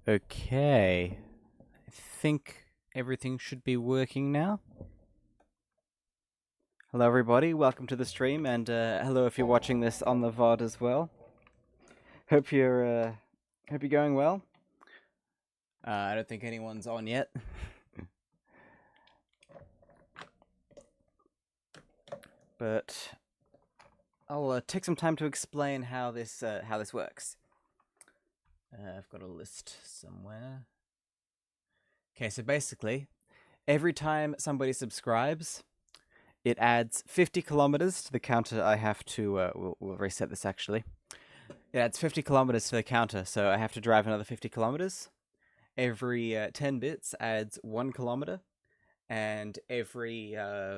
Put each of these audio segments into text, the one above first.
Okay. I think everything should be working now. Hello, everybody. Welcome to the stream, and hello if you're watching this on the VOD as well. Hope you're going well. I don't think anyone's on yet, but I'll take some time to explain how this works. I've got a list somewhere. Okay, so basically, every time somebody subscribes, it adds 50 kilometers to the counter. I have to. We'll reset this actually. It adds 50 kilometers to the counter, so I have to drive another 50 kilometers. Every 10 bits adds 1 kilometer, and every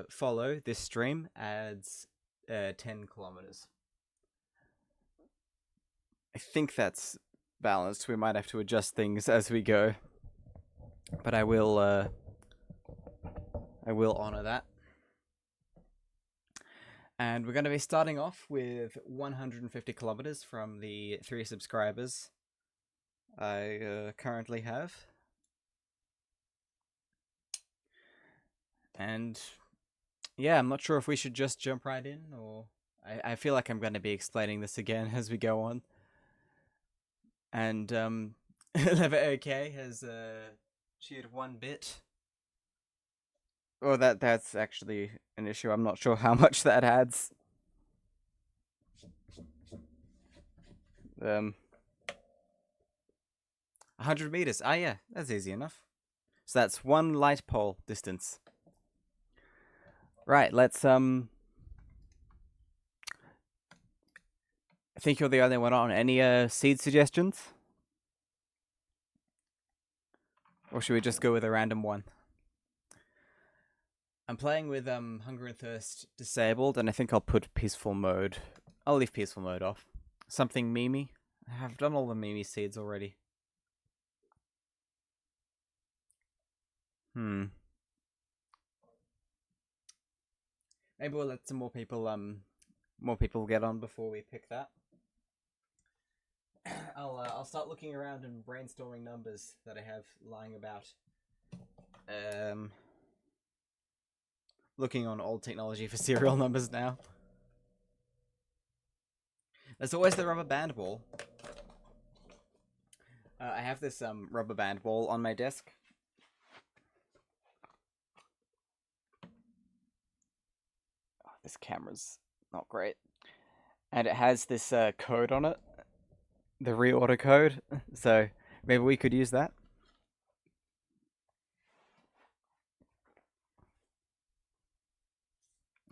follow this stream adds 10 kilometers. I think that's balanced. We might have to adjust things as we go, but I will honor that. And we're going to be starting off with 150 kilometers from the 3 subscribers I currently have. And yeah, I'm not sure if we should just jump right in, or I feel like I'm going to be explaining this again as we go on. And Lever OK has cheered 1 bit. Oh, that's actually an issue. I'm not sure how much that adds. 100 meters. Ah, yeah, that's easy enough. So that's 1 light pole distance. Right, let's I think you're the only one on. Any seed suggestions? Or should we just go with a random one? I'm playing with Hunger and Thirst disabled, and I think I'll put peaceful mode. I'll leave peaceful mode off. Something memey. I've done all the memey seeds already. Maybe we'll let some more people get on before we pick that. I'll start looking around and brainstorming numbers that I have lying about. Looking on old technology for serial numbers now. There's always the rubber band ball. I have this rubber band ball on my desk. Oh, this camera's not great. And it has this code on it. The reorder code. So maybe we could use that.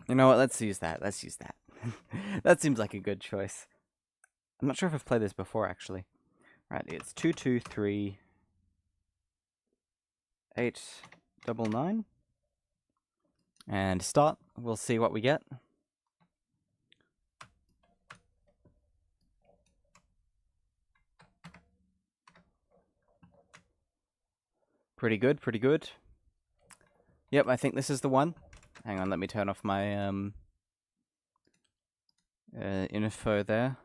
You know what? Let's use that. That seems like a good choice. I'm not sure if I've played this before, actually. Right, it's 223 899. And start. We'll see what we get. Pretty good, pretty good. Yep, I think this is the one. Hang on, let me turn off my info there.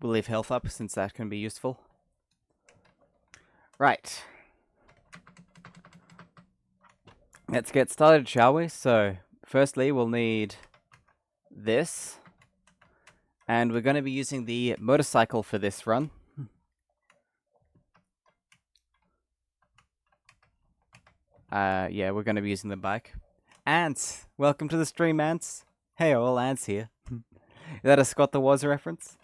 We'll leave health up since that can be useful. Right. Let's get started, shall we? So, firstly, we'll need this. And we're going to be using the motorcycle for this run. Yeah, we're going to be using the bike. Ants! Welcome to the stream, Ants. Hey all, Ants here. Is that a Scott the Woz reference?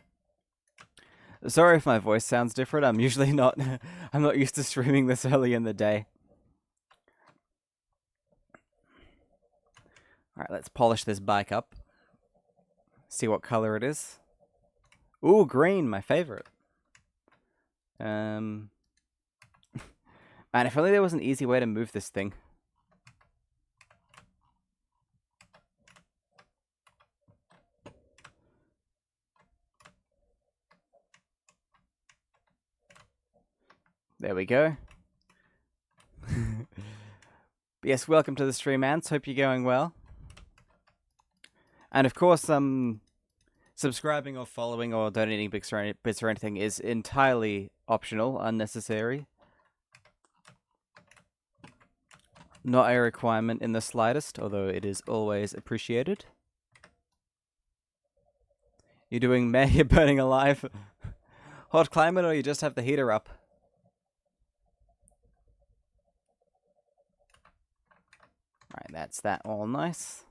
Sorry if my voice sounds different. I'm usually not. I'm not used to streaming this early in the day. Alright, let's polish this bike up. See what color it is. Ooh, green, my favorite. Man, if only there was an easy way to move this thing. There we go. But yes, welcome to the stream, Ants. Hope you're going well. And of course, subscribing or following or donating bits or anything is entirely optional, unnecessary. Not a requirement in the slightest, although it is always appreciated. You're doing meh, you're burning alive. Hot climate, or you just have the heater up? Right, that's that all nice.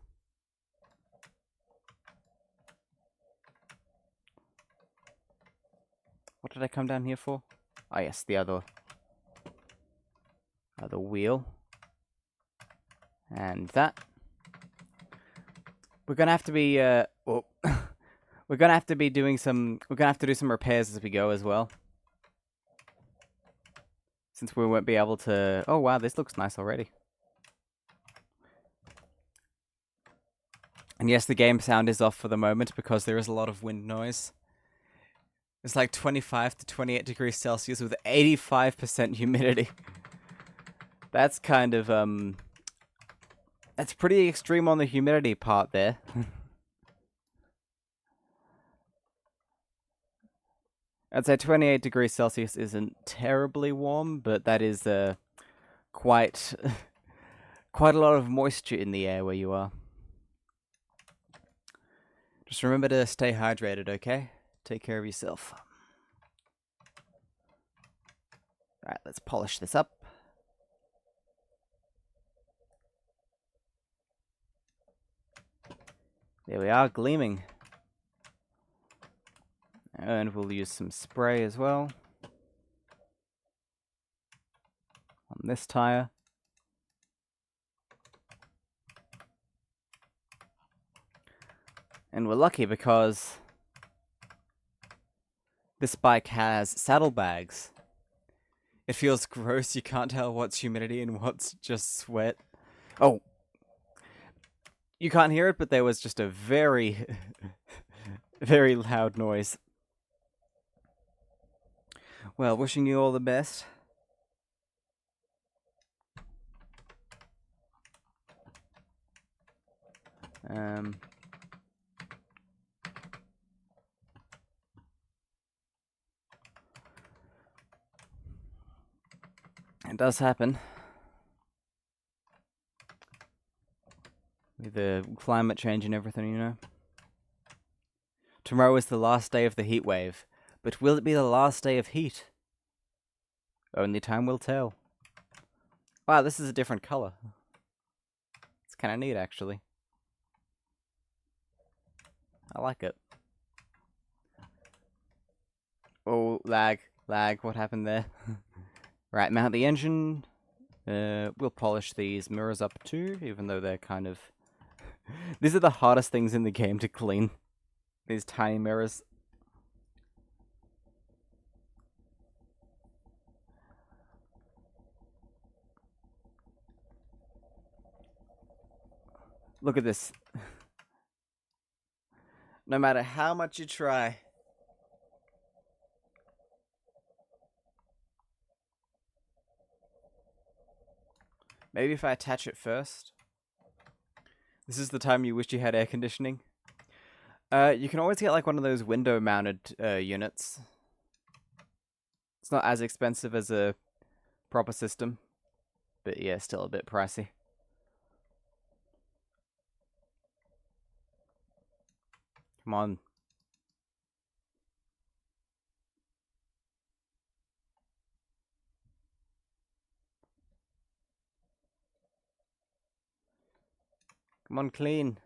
What did I come down here for? Oh yes, the other wheel. And that. We're gonna have to be we're gonna have to be doing some do some repairs as we go as well. Since we won't be able to. Oh wow, this looks nice already. And yes, the game sound is off for the moment because there is a lot of wind noise. It's like 25 to 28 degrees Celsius with 85% humidity. That's kind of that's pretty extreme on the humidity part there. I'd say 28 degrees Celsius isn't terribly warm, but that is quite quite a lot of moisture in the air where you are. Just remember to stay hydrated, okay? Take care of yourself. Alright, let's polish this up. There we are, gleaming. And we'll use some spray as well. On this tire. And we're lucky because this bike has saddlebags. It feels gross, you can't tell what's humidity and what's just sweat. Oh! You can't hear it, but there was just a very, very loud noise. Well, wishing you all the best. It does happen. With the climate change and everything, you know. Tomorrow is the last day of the heat wave. But will it be the last day of heat? Only time will tell. Wow, this is a different color. It's kind of neat, actually. I like it. Oh, lag. What happened there? Right, mount the engine. We'll polish these mirrors up too, even though they're kind of... These are the hardest things in the game to clean. These tiny mirrors. Look at this. No matter how much you try. Maybe if I attach it first. This is the time you wish you had air conditioning. You can always get like one of those window-mounted units. It's not as expensive as a proper system, but yeah, still a bit pricey. Come on. Come on, clean.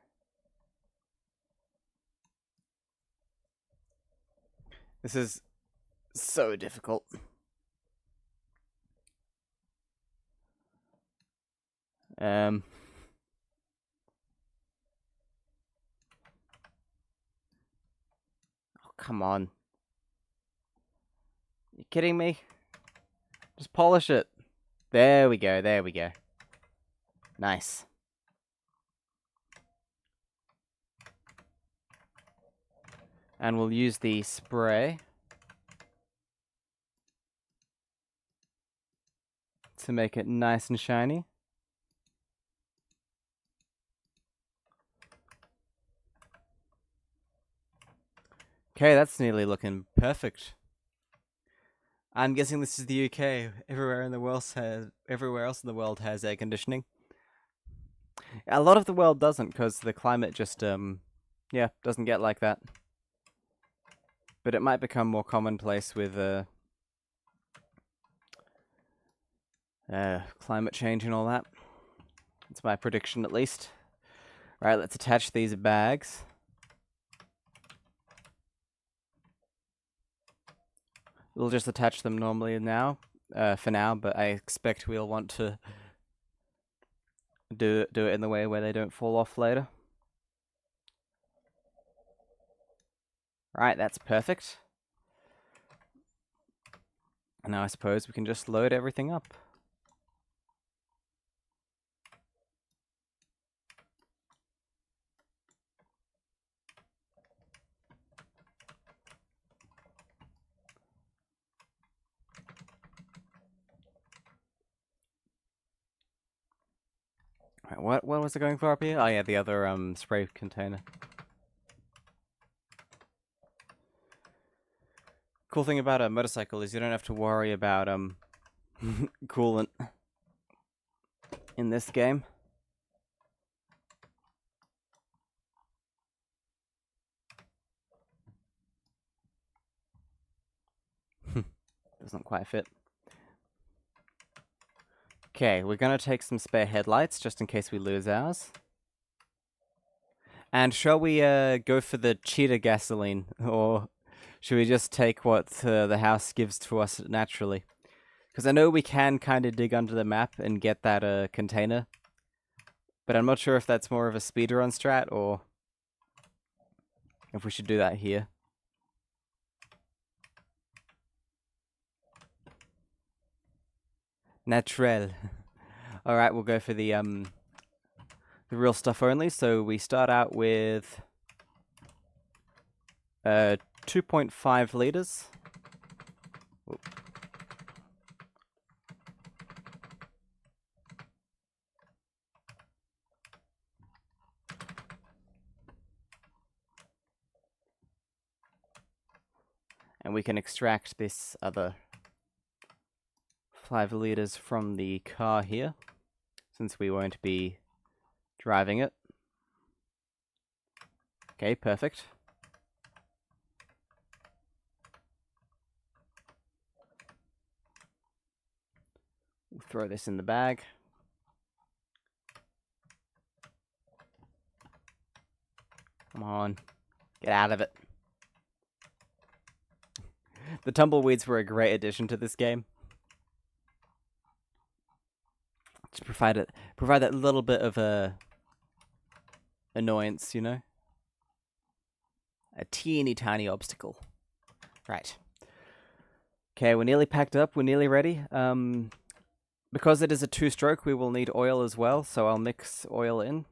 This is so difficult. Oh, come on. You kidding me? Just polish it. There we go, there we go. Nice. And we'll use the spray to make it nice and shiny. Okay, that's nearly looking perfect. I'm guessing this is the UK. Everywhere else in the world has air conditioning. A lot of the world doesn't, because the climate just doesn't get like that. But it might become more commonplace with climate change and all that. That's my prediction, at least. Right, let's attach these bags. We'll just attach them normally now, for now, but I expect we'll want to do it in the way where they don't fall off later. Right, that's perfect. And now I suppose we can just load everything up. Right, what was it going for up here? Oh yeah, the other spray container. Cool thing about a motorcycle is you don't have to worry about coolant in this game. Doesn't quite fit. Okay, we're gonna take some spare headlights just in case we lose ours. And shall we go for the cheetah gasoline, or should we just take what the house gives to us naturally? Because I know we can kind of dig under the map and get that container, but I'm not sure if that's more of a speedrun strat or if we should do that here. Naturel. All right, we'll go for the real stuff only. So we start out with 2.5 liters. Whoop. And we can extract this other 5 liters from the car here, since we won't be driving it. Okay, perfect. We'll throw this in the bag. Come on, get out of it. The tumbleweeds were a great addition to this game. Just provide that little bit of a annoyance, you know? A teeny tiny obstacle. Right. Okay, we're nearly packed up, we're nearly ready. Because it is a two-stroke, we will need oil as well, so I'll mix oil in.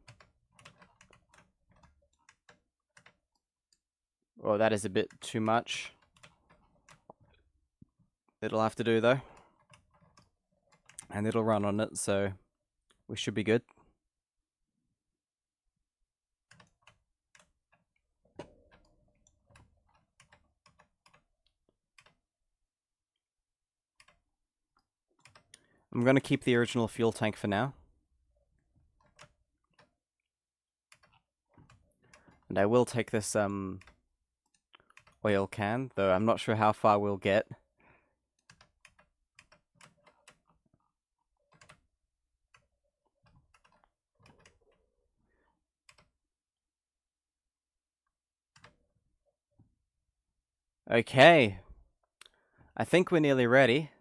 Oh, that is a bit too much. It'll have to do, though. And it'll run on it, so we should be good. I'm going to keep the original fuel tank for now. And I will take this oil can, though I'm not sure how far we'll get. Okay. I think we're nearly ready.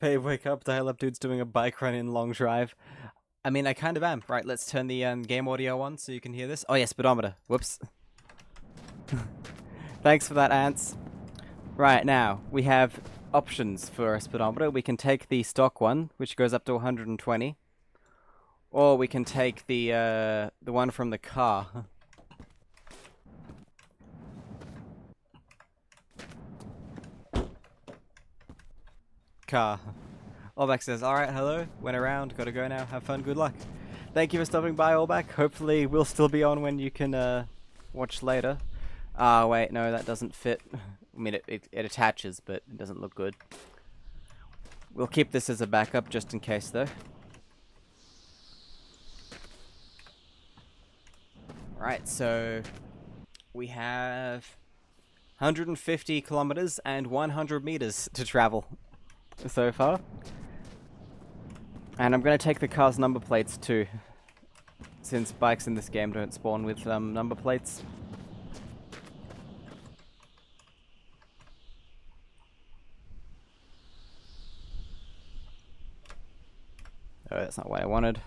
Hey, wake up, dial-up dude's doing a bike run in long drive. I mean, I kind of am. Right, let's turn the game audio on so you can hear this. Oh, yeah, speedometer. Whoops. Thanks for that, Ants. Right, now, we have options for a speedometer. We can take the stock one, which goes up to 120. Or we can take the one from the car. Car. Olbeck says, alright, hello, went around, gotta go now, have fun, good luck. Thank you for stopping by, all back. Hopefully, we'll still be on when you can watch later. Ah, wait, no, that doesn't fit. I mean, it attaches, but it doesn't look good. We'll keep this as a backup just in case, though. Right, so we have 150 kilometers and 100 meters to travel so far. And I'm going to take the car's number plates too, since bikes in this game don't spawn with number plates. Oh, that's not what I wanted.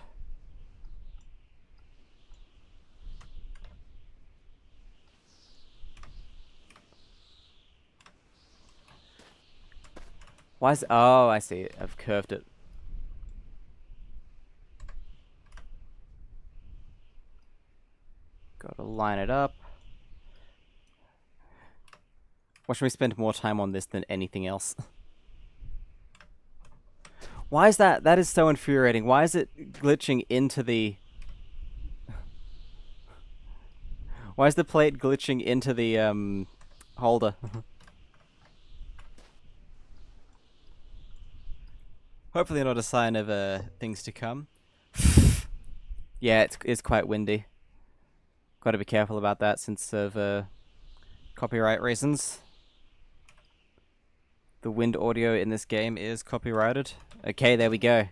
Why is... Oh, I see. I've curved it. Gotta line it up. Watch me spend more time on this than anything else. Why is that? That is so infuriating. Why is it glitching into the... Why is the plate glitching into the holder? Hopefully not a sign of things to come. Yeah, it's quite windy. Got to be careful about that since of copyright reasons. The wind audio in this game is copyrighted. Okay, there we go.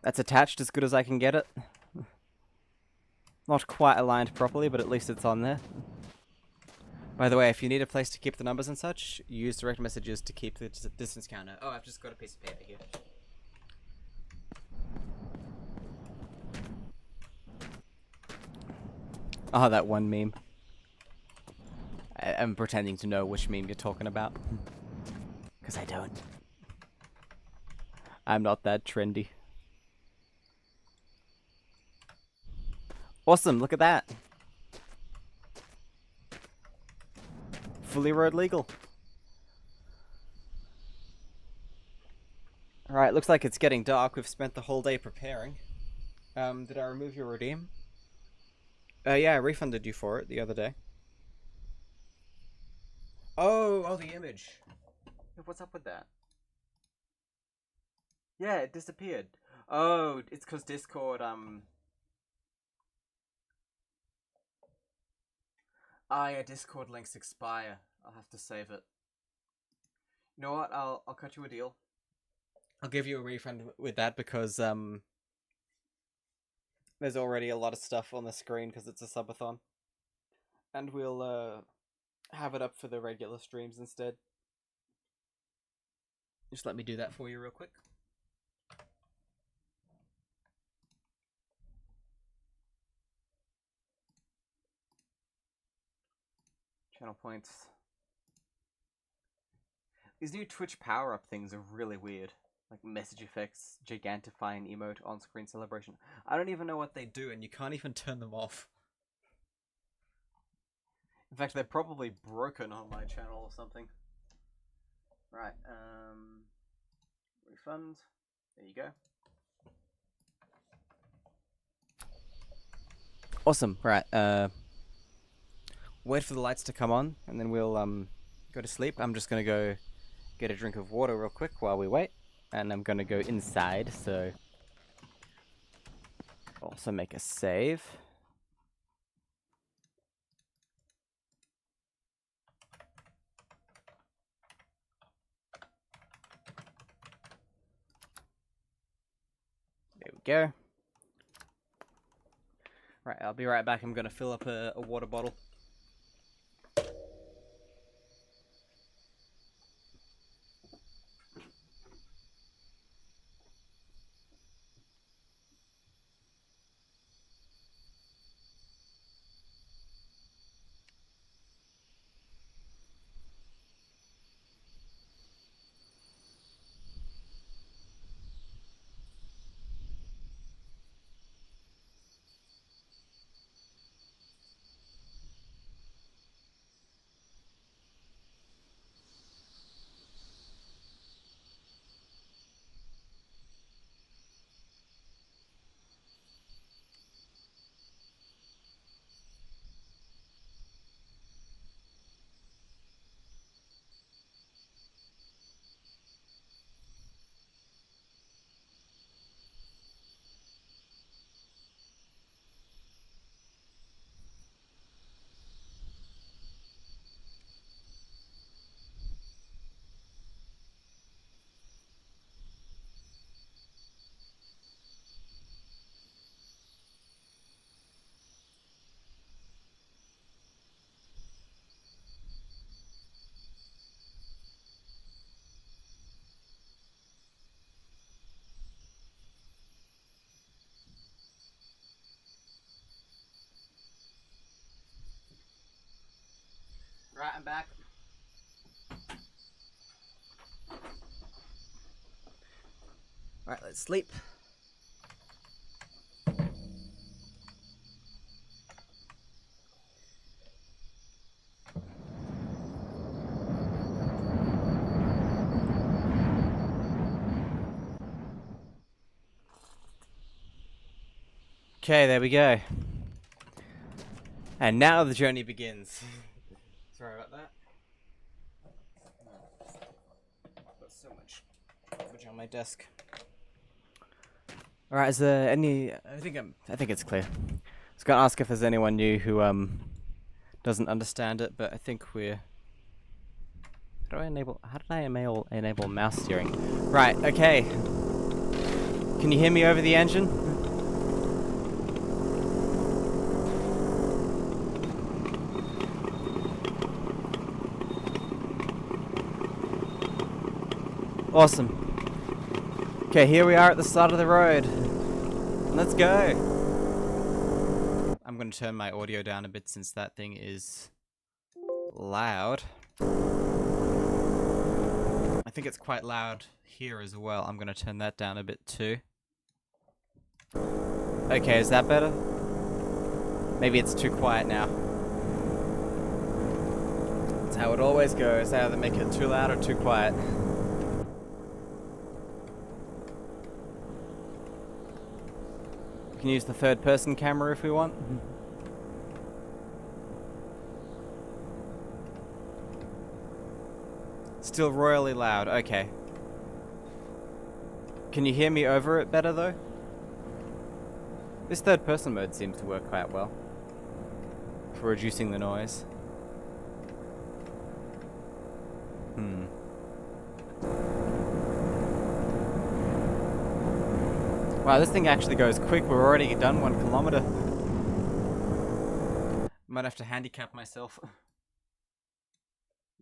That's attached as good as I can get it. Not quite aligned properly, but at least it's on there. By the way, if you need a place to keep the numbers and such, use direct messages to keep the distance counter. Oh, I've just got a piece of paper here. Oh, that one meme. I'm pretending to know which meme you're talking about. Because I don't. I'm not that trendy. Awesome, look at that. Fully road legal. Alright, looks like it's getting dark. We've spent the whole day preparing. Did I remove your redeem? Yeah, I refunded you for it the other day. Oh, the image. What's up with that? Yeah, it disappeared. Oh, it's because Discord, Ah, yeah, Discord links expire. I'll have to save it. You know what? I'll cut you a deal. I'll give you a refund with that because there's already a lot of stuff on the screen because it's a subathon, and we'll have it up for the regular streams instead. Just let me do that for you real quick. Channel points. These new Twitch power-up things are really weird. Like message effects, gigantify an emote, on-screen celebration. I don't even know what they do, and you can't even turn them off. In fact, they're probably broken on my channel or something. Right, refund. There you go. Awesome. Right, wait for the lights to come on, and then we'll go to sleep. I'm just gonna go get a drink of water real quick while we wait, and I'm gonna go inside, so also make a save. There we go. Right, I'll be right back. I'm gonna fill up a water bottle. Right, I'm back. Right, let's sleep. Okay, there we go. And now the journey begins. Sorry about that. I've got so much garbage on my desk. All right, is there any? I think it's clear. I was gonna ask if there's anyone new who doesn't understand it, but I think we're. How did I enable mouse steering? Right. Okay. Can you hear me over the engine? Awesome. Okay, here we are at the start of the road. Let's go. I'm going to turn my audio down a bit since that thing is loud. I think it's quite loud here as well. I'm going to turn that down a bit too. Okay, is that better? Maybe it's too quiet now. That's how it always goes. They either make it too loud or too quiet. We can use the third person camera if we want. Still royally loud, okay. Can you hear me over it better though? This third person mode seems to work quite well for reducing the noise. Wow, this thing actually goes quick. We're already done 1 kilometer. Might have to handicap myself.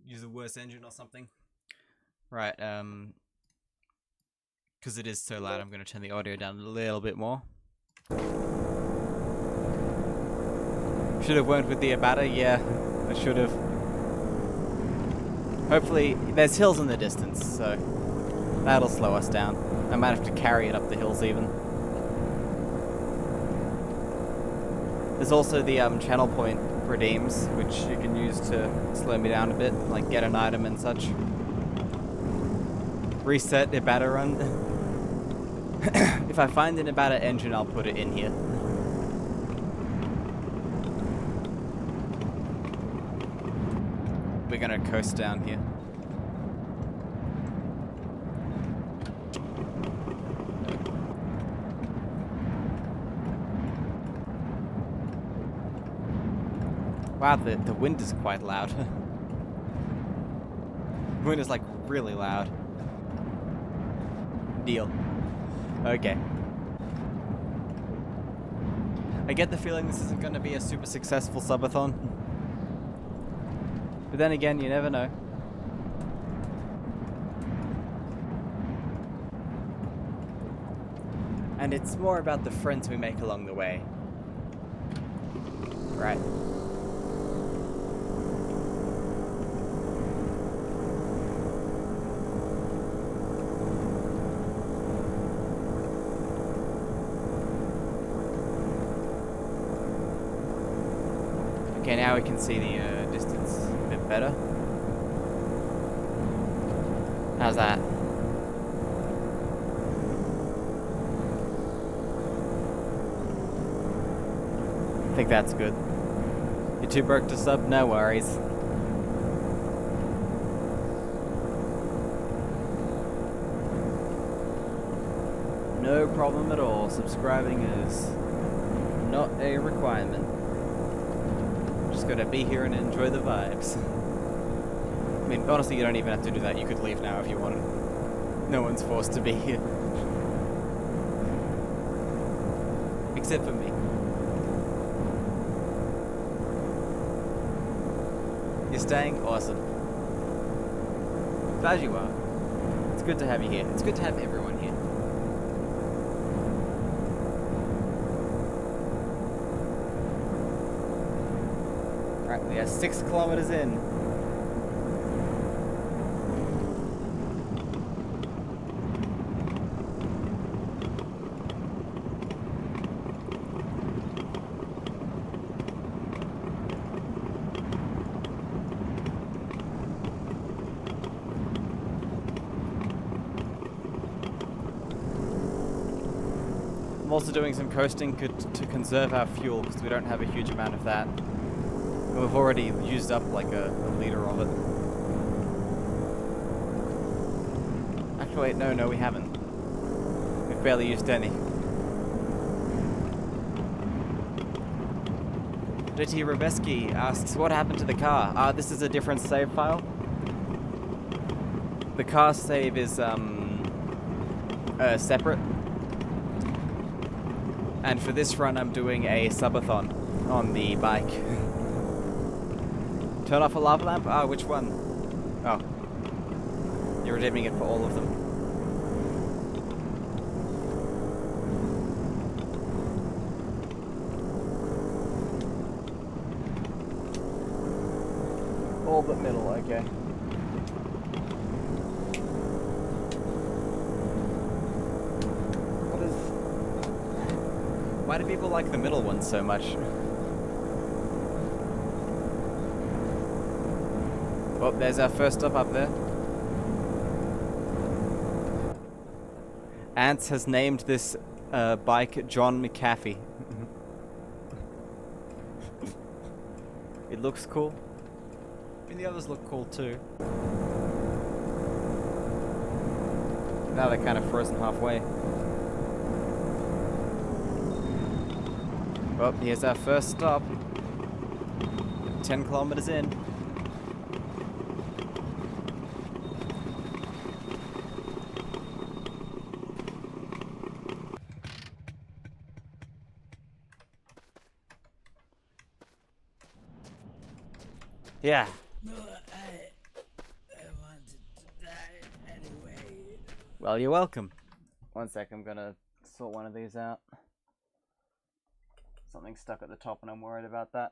Use a worse engine or something. Right, because it is so loud, I'm going to turn the audio down a little bit more. Should have went with the Abata, yeah, I should have. Hopefully, there's hills in the distance, so that'll slow us down. I might have to carry it up the hills even. There's also the channel point redeems, which you can use to slow me down a bit, like get an item and such. Reset Ibata run. If I find an Ibata engine, I'll put it in here. We're gonna coast down here. Wow, the wind is quite loud. The wind is like really loud. Deal. Okay. I get the feeling this isn't going to be a super successful subathon. But then again, you never know. And it's more about the friends we make along the way. Right. Okay, now we can see the distance a bit better. How's that? I think that's good. You too broke to sub? No worries. No problem at all. Subscribing is not a requirement. Just gotta be here and enjoy the vibes. I mean, honestly, you don't even have to do that. You could leave now if you wanted. No one's forced to be here. Except for me. You're staying? Awesome. Glad you are. It's good to have you here. It's good to have everyone here. Right, we are 6 kilometers in. also doing some coasting to conserve our fuel because we don't have a huge amount of that. And we've already used up like a liter of it. Actually, wait, no, we haven't. We've barely used any. JT Robeski asks, what happened to the car? This is a different save file. The car save is separate. And for this run, I'm doing a subathon on the bike. Turn off a lava lamp? Which one? Oh. You're redeeming it for all of them. All but middle, okay. Why do people like the middle one so much? Oh, there's our first stop up there. Ants has named this bike John McAfee. It looks cool. I mean, the others look cool too. Now they're kind of frozen halfway. Well, here's our first stop. 10 kilometers in. Yeah. No, I wanted to die anyway. Well, you're welcome. One sec, I'm gonna sort one of these out. Something stuck at the top and I'm worried about that.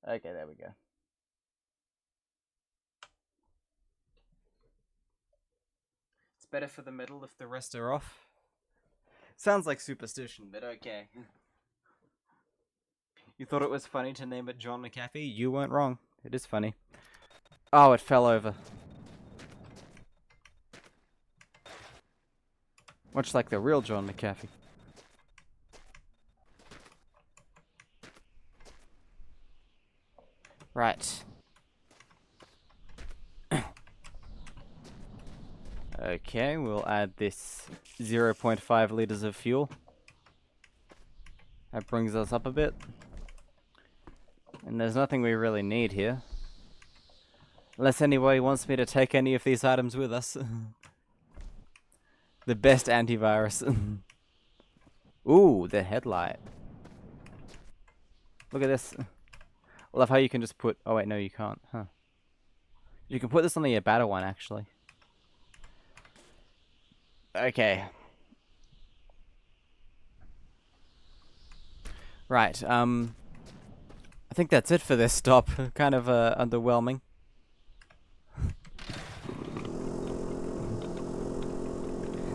Okay, there we go. It's better for the middle if the rest are off. Sounds like superstition, but okay. You thought it was funny to name it John McAfee? You weren't wrong. It is funny. Oh, it fell over. Much like the real John McAfee. Right. Okay, we'll add this 0.5 liters of fuel. That brings us up a bit. And there's nothing we really need here. Unless anybody wants me to take any of these items with us. The best antivirus. Ooh, the headlight. Look at this. I love how you can just put... Oh wait, no you can't. Huh. You can put this on the better one, actually. Okay. Right, I think that's it for this stop. Kind of underwhelming.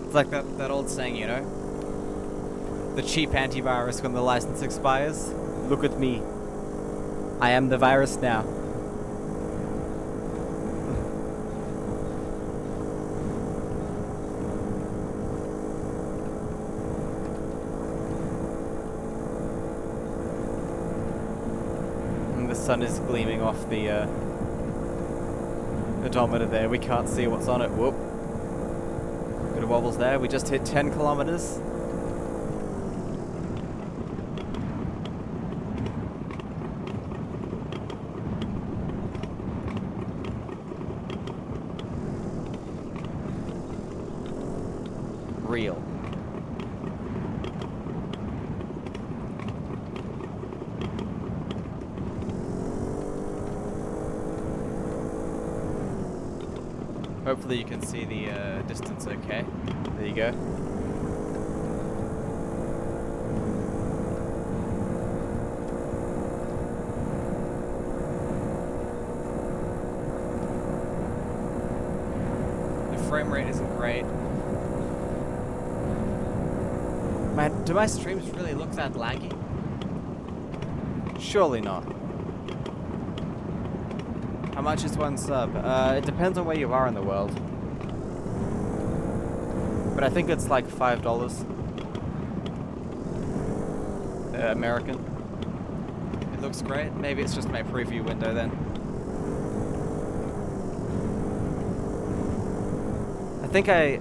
It's like that old saying, you know? The cheap antivirus when the license expires. Look at me. I am the virus now. And the sun is gleaming off the odometer there. We can't see what's on it. Whoop. Bit of wobbles there. We just hit 10 kilometers. Real. Hopefully you can see the distance okay. There you go. The frame rate isn't great. Man, do my streams really look that laggy? Surely not. How much is one sub? It depends on where you are in the world. But I think it's like $5. American. It looks great. Maybe it's just my preview window then. I think I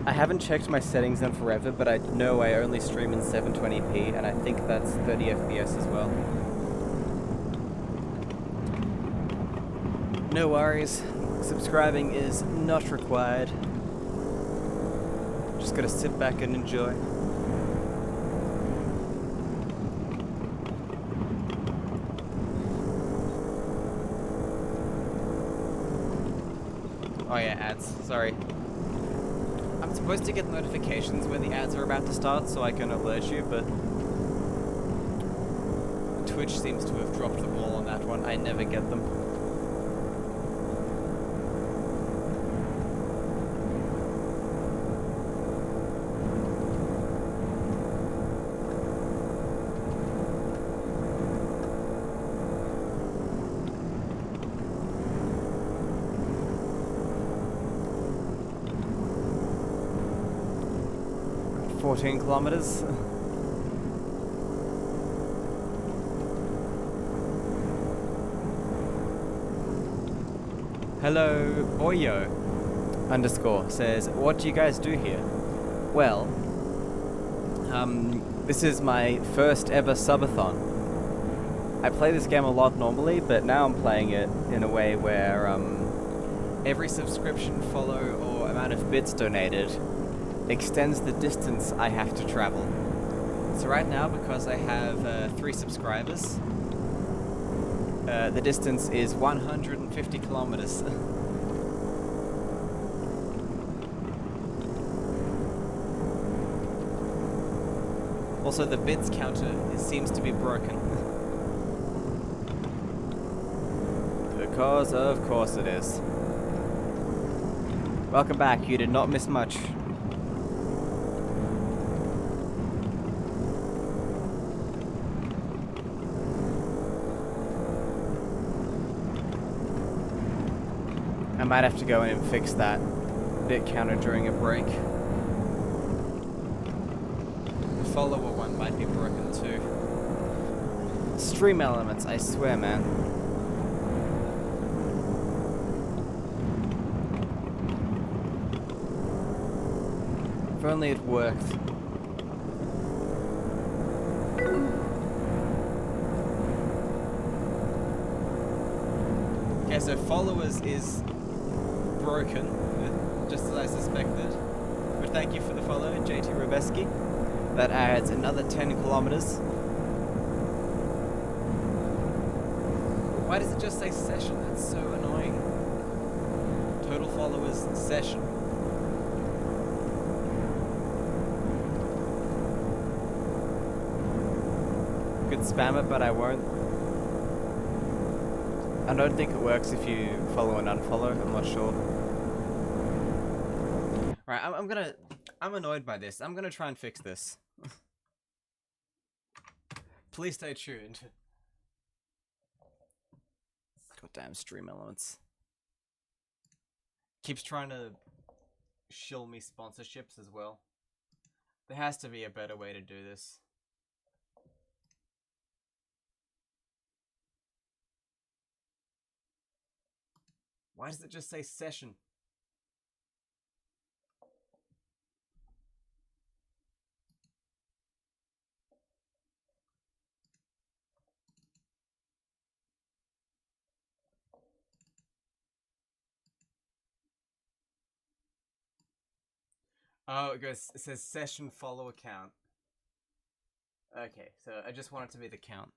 haven't checked my settings in forever, but I know I only stream in 720p, and I think that's 30 FPS as well. No worries. Subscribing is not required. Just gotta sit back and enjoy. Oh yeah, ads. Sorry. I'm supposed to get notifications when the ads are about to start so I can alert you, but Twitch seems to have dropped the ball on that one. I never get them. Got 14 kilometers. Hello, Boyo _ says, what do you guys do here? Well, this is my first ever subathon. I play this game a lot normally, but now I'm playing it in a way where every subscription, follow, or amount of bits donated extends the distance I have to travel. So right now, because I have 3 subscribers, the distance is 150 kilometers. Also, the bits counter seems to be broken. Because of course it is. Welcome back, you did not miss much. I might have to go in and fix that bit counter during a break. The follower one might be broken too. Stream elements, I swear, man. If only it worked. Okay, so followers is broken, just as I suspected. But thank you for the follow, JT Rubeski. That adds another 10 kilometers. Why does it just say session? That's so annoying. Total followers session. Could spam it, but I won't. I don't think it works if you follow and unfollow. I'm not sure. Right, I'm annoyed by this. I'm gonna try and fix this. Please stay tuned. Goddamn stream elements. Keeps trying to shill me sponsorships as well. There has to be a better way to do this. Why does it just say session? Oh, it says session follow account. Okay, so I just want it to be the count.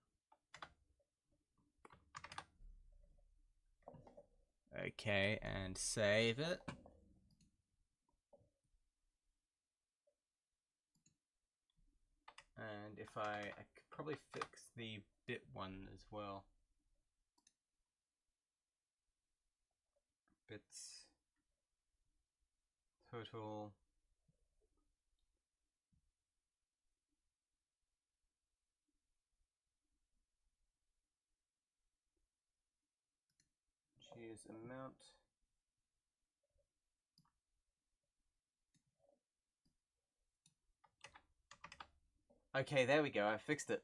Okay, and save it. And if I could probably fix the bit one as well. Bits total. use amount. Okay, there we go. I fixed it.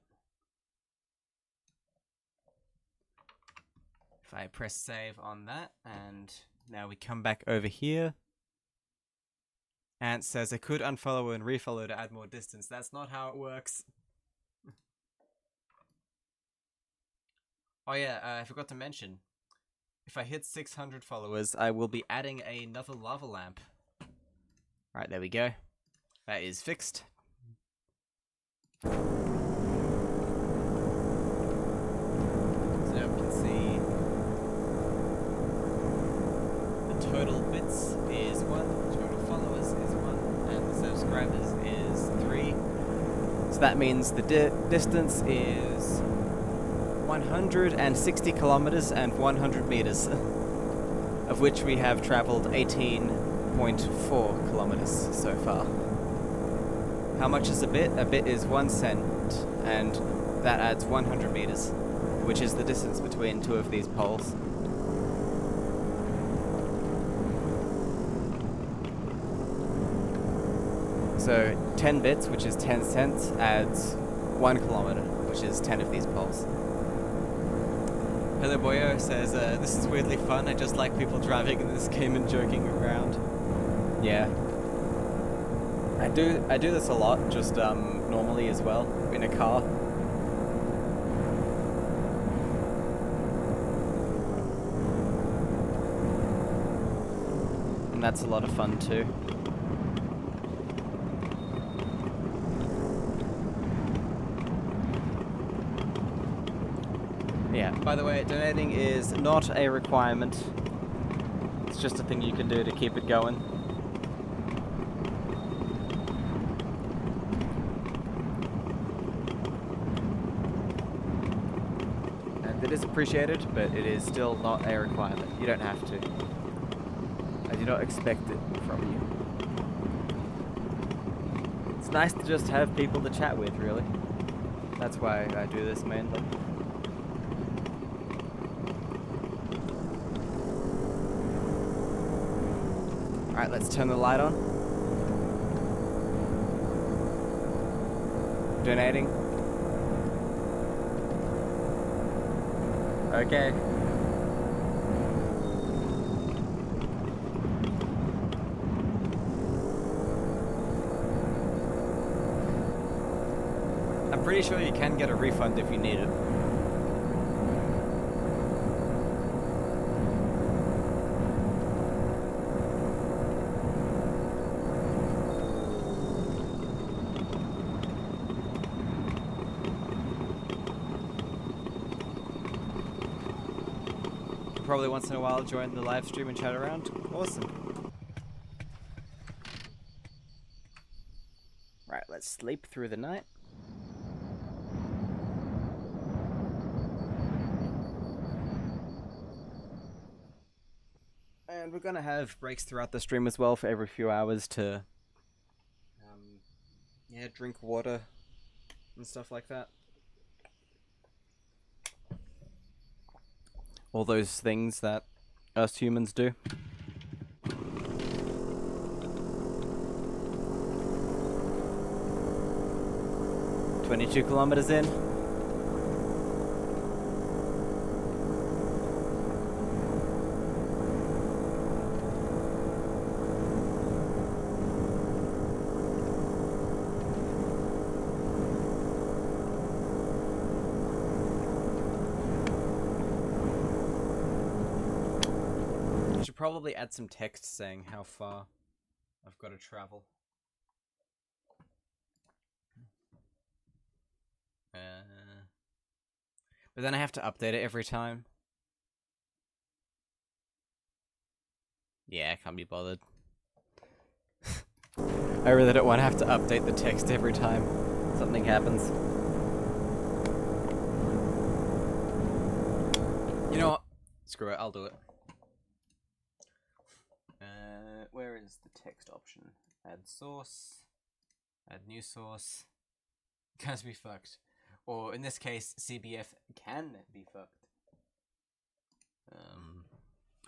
If I press save on that, and now we come back over here. And it says I could unfollow and refollow to add more distance. That's not how it works. Oh yeah, I forgot to mention. If I hit 600 followers, I will be adding another lava lamp. Right, there we go. That is fixed. So now we can see the total bits is 1, total followers is 1, and the subscribers is 3. So that means the distance is 160 kilometers and 100 meters, of which we have traveled 18.4 kilometers so far. How much is a bit? A bit is 1 cent, and that adds 100 meters, which is the distance between two of these poles. So 10 bits, which is 10 cents, adds 1 kilometer, which is 10 of these poles. Heather Boyo says, this is weirdly fun. I just like people driving in this game and joking around. Yeah. I do this a lot, just normally as well, in a car. And that's a lot of fun too. Yeah, by the way, donating is not a requirement. It's just a thing you can do to keep it going. And it is appreciated, but it is still not a requirement. You don't have to. I do not expect it from you. It's nice to just have people to chat with, really. That's why I do this mainly. Alright, let's turn the light on. Donating. Okay. I'm pretty sure you can get a refund if you need it. Probably once in a while join the live stream and chat around. Awesome. Right, let's sleep through the night. And we're gonna have breaks throughout the stream as well for every few hours to yeah, drink water and stuff like that. All those things that us humans do. "22 kilometers in." I should probably add some text saying how far I've got to travel. But then I have to update it every time. Yeah, I can't be bothered. I really don't want to have to update the text every time something happens. You know what? Screw it, I'll do it. Where is the text option? Add source. Add new source. Can't be fucked. Or in this case, CBF can be fucked.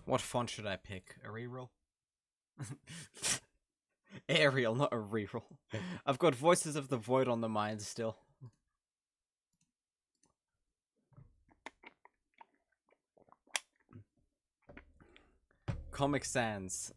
What font should I pick? A reroll? Arial, not a reroll. I've got Voices of the Void on the mind still. Comic Sans.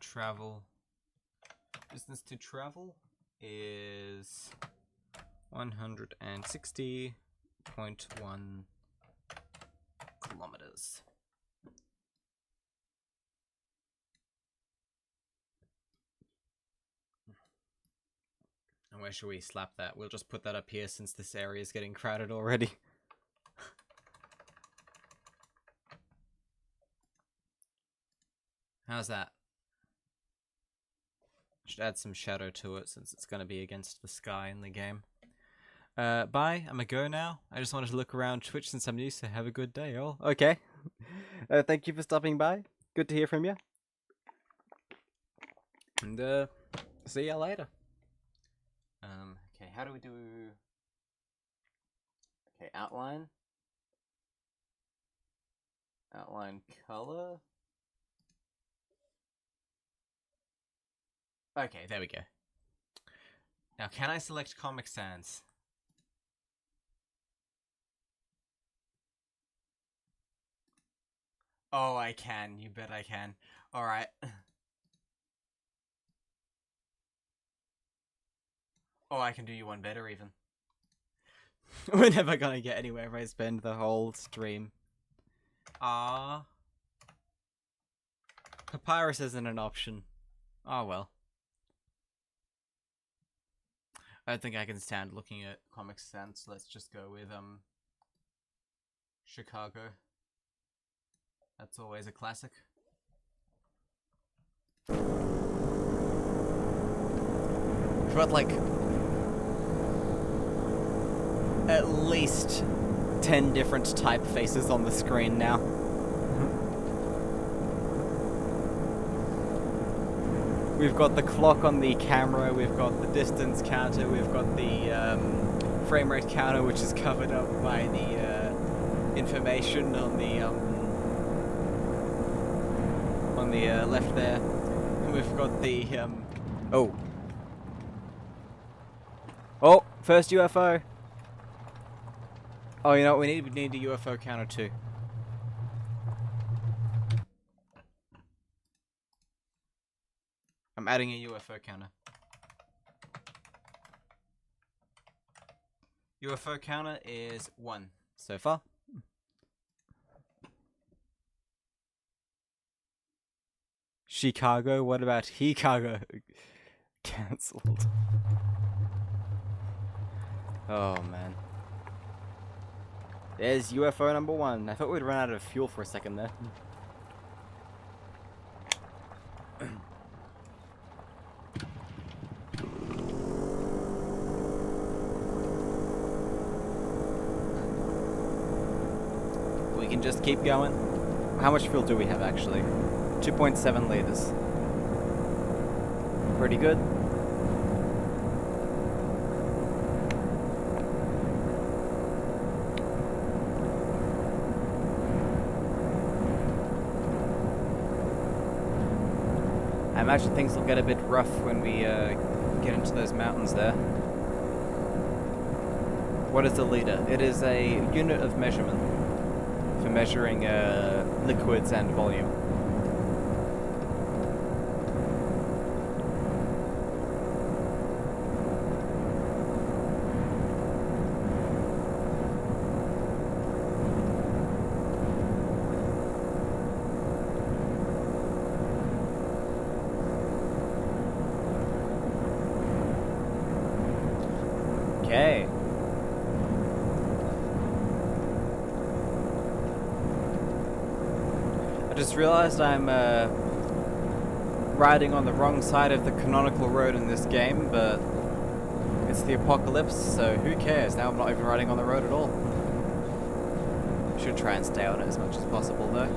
Travel. Distance to travel is 160.1 kilometers. And where should we slap that? We'll just put that up here since this area is getting crowded already. How's that? Should add some shadow to it since it's going to be against the sky in the game. Bye, I'm a go now. I just wanted to look around Twitch since I'm new, so have a good day, all. Okay. Thank you for stopping by. Good to hear from you. And, see ya later. Okay, how do we do... Okay, outline. Outline color. Okay, there we go. Now, can I select Comic Sans? Oh, I can. You bet I can. Alright. Oh, I can do you one better, even. We're never gonna get anywhere if I spend the whole stream. Ah. Papyrus isn't an option. Oh, well. I don't think I can stand looking at Comic Sans. Let's just go with, Chicago. That's always a classic. We've got, like, at least 10 different typefaces on the screen now. We've got the clock on the camera, we've got the distance counter, we've got the frame rate counter, which is covered up by the information on the left there. And we've got the oh. Oh, first UFO. Oh, you know what? We need a UFO counter too. I'm adding a UFO counter. UFO counter is 1 so far. Chicago? What about Chicago? Cancelled. Oh man. There's UFO number 1. I thought we'd run out of fuel for a second there. We can just keep going. How much fuel do we have actually? 2.7 liters. Pretty good. I imagine things will get a bit rough when we get into those mountains there. What is a liter? It is a unit of measurement for measuring liquids and volume. Okay. I just realized I'm riding on the wrong side of the canonical road in this game, but it's the apocalypse, so who cares? Now I'm not even riding on the road at all. Should try and stay on it as much as possible though.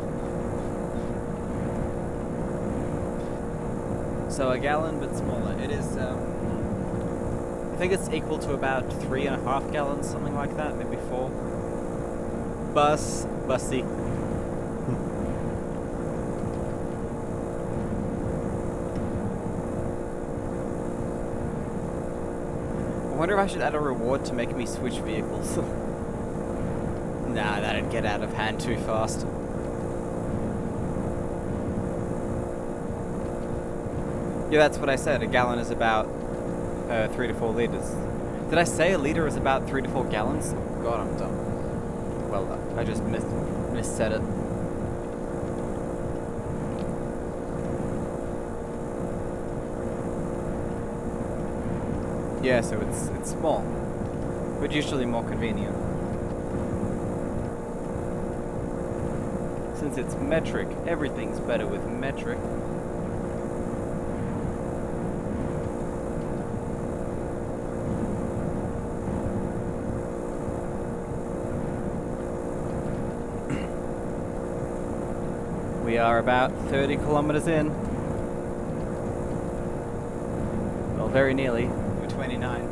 So a gallon, but smaller. It is, I think it's equal to about 3.5 gallons, something like that, maybe 4. Bussy. I wonder if I should add a reward to make me switch vehicles. Nah, that'd get out of hand too fast. Yeah, that's what I said. A gallon is about 3 to 4 liters. Did I say a liter is about 3 to 4 gallons? Oh, God, I'm dumb. Well, I just missaid it. Yeah, so it's small, but usually more convenient. Since it's metric, everything's better with metric. We are about 30 kilometers in. Well, very nearly. We're 29.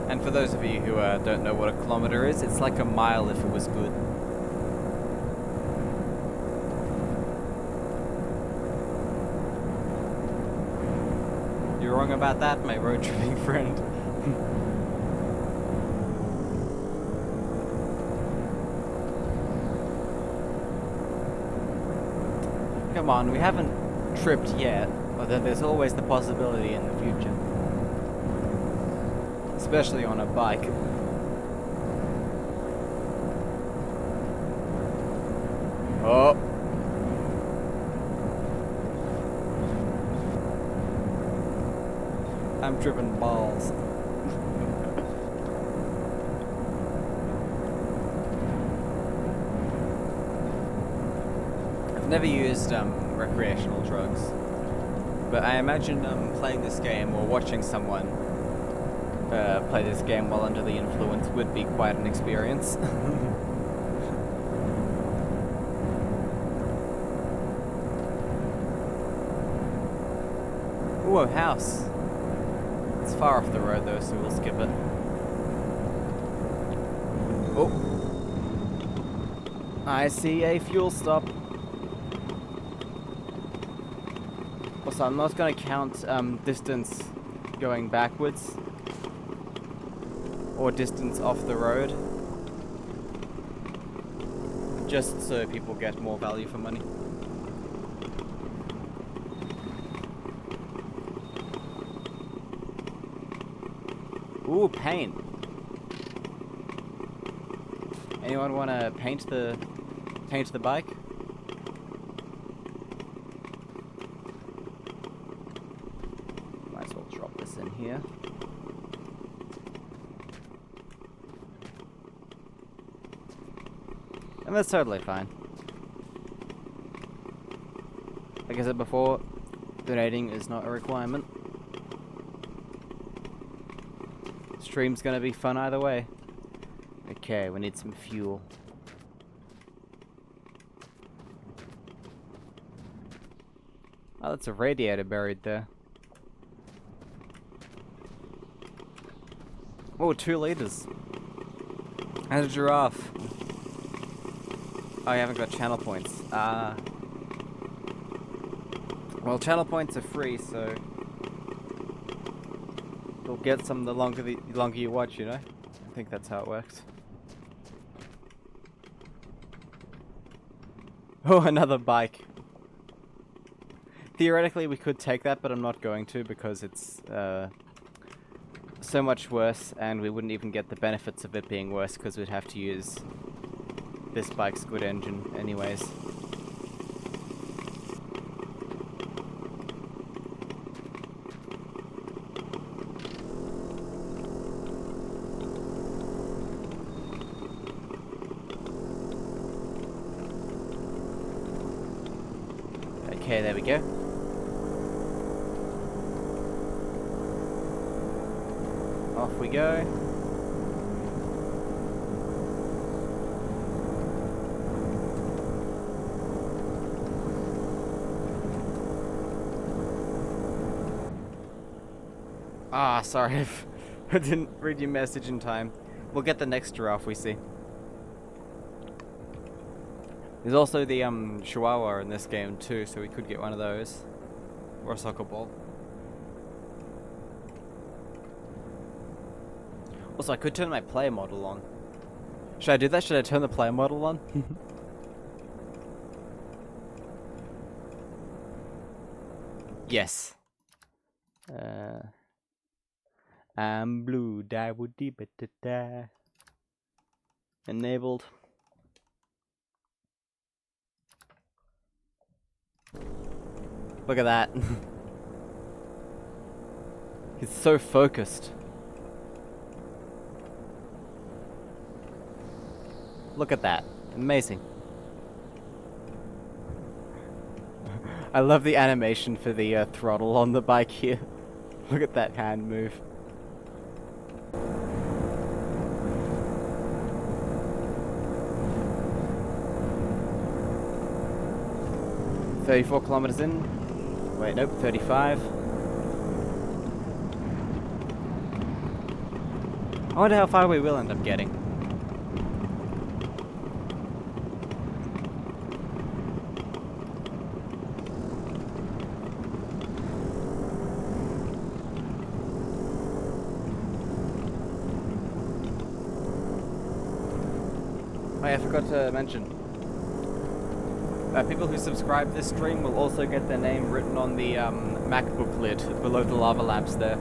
And for those of you who don't know what a kilometer is, it's like a mile if it was good. You're wrong about that, my road tripping friend. Come on, we haven't tripped yet, although there's always the possibility in the future. Especially on a bike. Oh. I'm tripping balls. I've never used recreational drugs, but I imagine playing this game or watching someone play this game while under the influence would be quite an experience. Ooh, a house. It's far off the road though, so we'll skip it. Oh. I see a fuel stop. Also, I'm not going to count distance going backwards or distance off the road, just so people get more value for money. Ooh, paint. Anyone want to paint the bike? Might as well drop this in here. And that's totally fine. Like I said before, donating is not a requirement. Stream's gonna be fun either way. Okay, we need some fuel. Oh, that's a radiator buried there. Oh, 2 liters. And a giraffe. Oh, you haven't got channel points. Ah. Well, channel points are free, so you'll get some the longer you watch, you know? I think that's how it works. Oh, another bike. Theoretically, we could take that, but I'm not going to because it's so much worse, and we wouldn't even get the benefits of it being worse because we'd have to use this bike's good engine anyways. Okay, there we go. Off we go. Ah, sorry, I didn't read your message in time. We'll get the next giraffe we see. There's also the Chihuahua in this game too, so we could get one of those. Or a soccer ball. Also, I could turn my player model on. Should I do that? Should I turn the player model on? Yes. I'm blue, die would deep da. Enabled. Look at that. He's so focused. Look at that. Amazing. I love the animation for the throttle on the bike here. Look at that hand move. "34 kilometers in." Wait, nope, 35. I wonder how far we will end up getting. Oh yeah, I forgot to mention. People who subscribe this stream will also get their name written on the MacBook lid below the lava lamps there.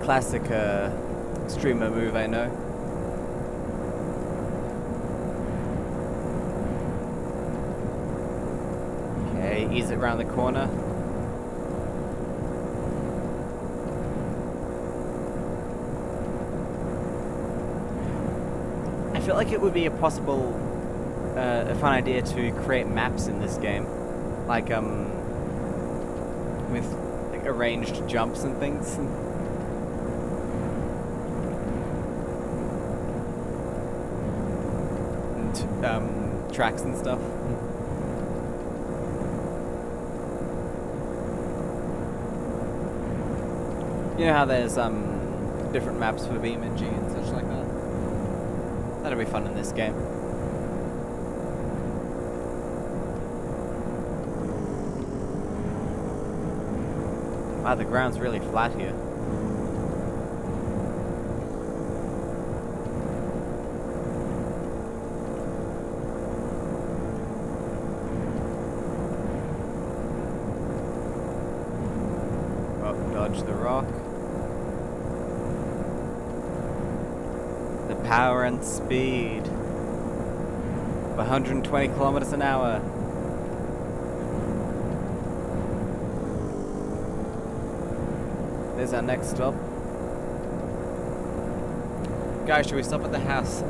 Classic streamer move, I know. Okay, ease it around the corner. I feel like it would be a fun idea to create maps in this game, like with like arranged jumps and things. And tracks and stuff. You know how there's different maps for BeamNG and such like that? That'll be fun in this game. Wow, the ground's really flat here. Oh, dodge the rock. The power and speed of 120 kilometers an hour. There's our next stop. Guys, should we stop at the house?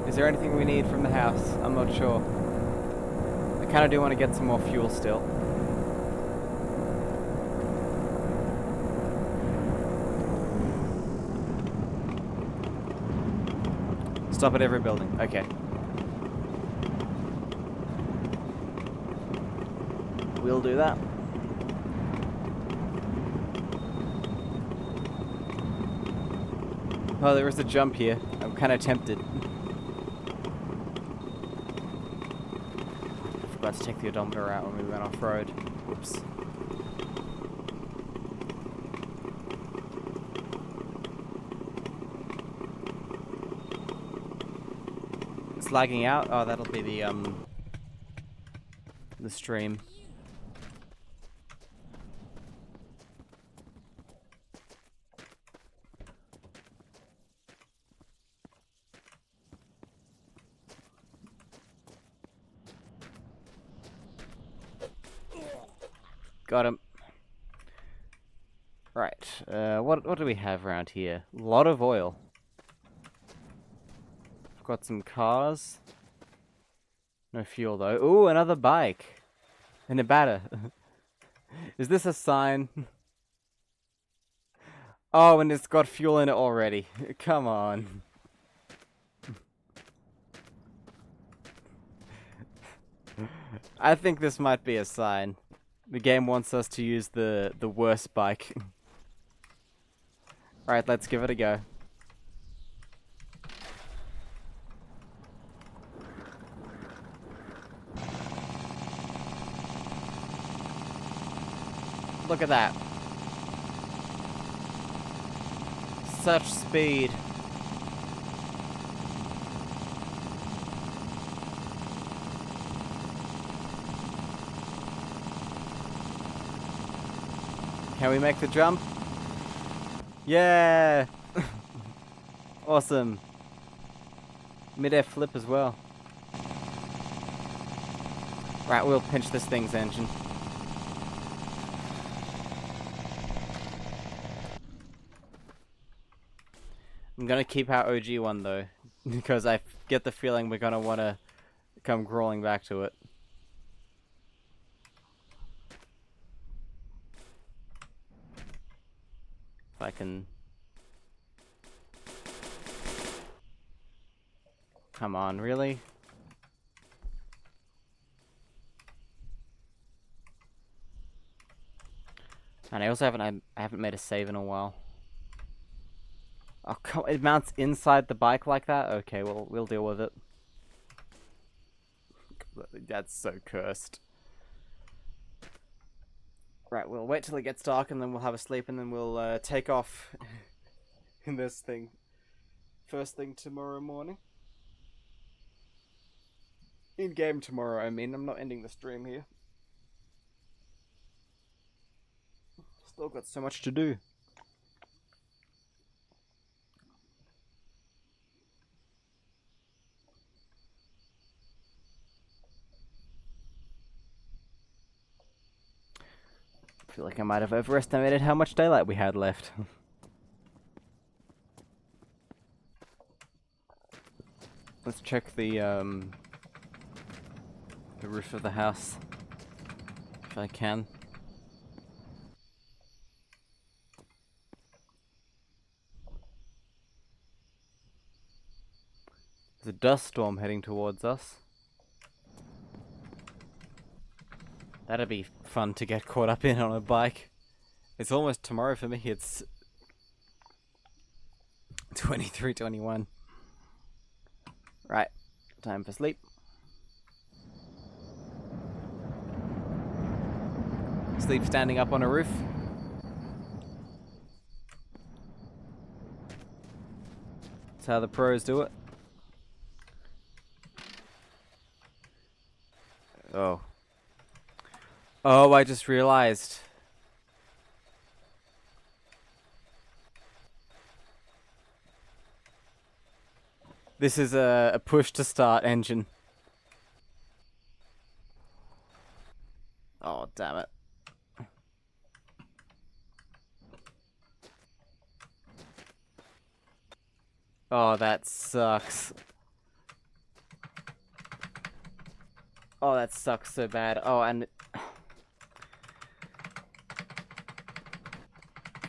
Is there anything we need from the house? I'm not sure. I kind of do want to get some more fuel still. Stop at every building. Okay. We'll do that. Oh, there was a jump here. I'm kind of tempted. I forgot to take the odometer out when we went off-road. Whoops. It's lagging out. Oh, that'll be the stream. got him. Right, what do we have around here? A lot of oil. I've got some cars. No fuel though. Ooh, another bike. In Nevada. Is this a sign? Oh, and it's got fuel in it already. Come on. I think this might be a sign. The game wants us to use the worst bike. Alright, let's give it a go. Look at that. Such speed. Can we make the jump? Yeah! Awesome. Mid-air flip as well. Right, we'll pinch this thing's engine. I'm gonna keep our OG one though, because I get the feeling we're gonna wanna come crawling back to it. If I can... Come on, really? And I also haven't made a save in a while. Oh, come, it mounts inside the bike like that? Okay, well, we'll deal with it. That's so cursed. Right, we'll wait till it gets dark and then we'll have a sleep and then we'll take off in this thing. First thing tomorrow morning. In-game tomorrow, I mean. I'm not ending the stream here. Still got so much to do. I feel like I might have overestimated how much daylight we had left. Let's check the roof of the house, if I can. There's a dust storm heading towards us. That'd be fun to get caught up in on a bike. It's almost tomorrow for me. It's 23:21. Right, time for sleep. Sleep standing up on a roof. That's how the pros do it. Oh. Oh, I just realized. This is a push to start engine. Oh, damn it. Oh, that sucks. Oh, that sucks so bad. Oh, and...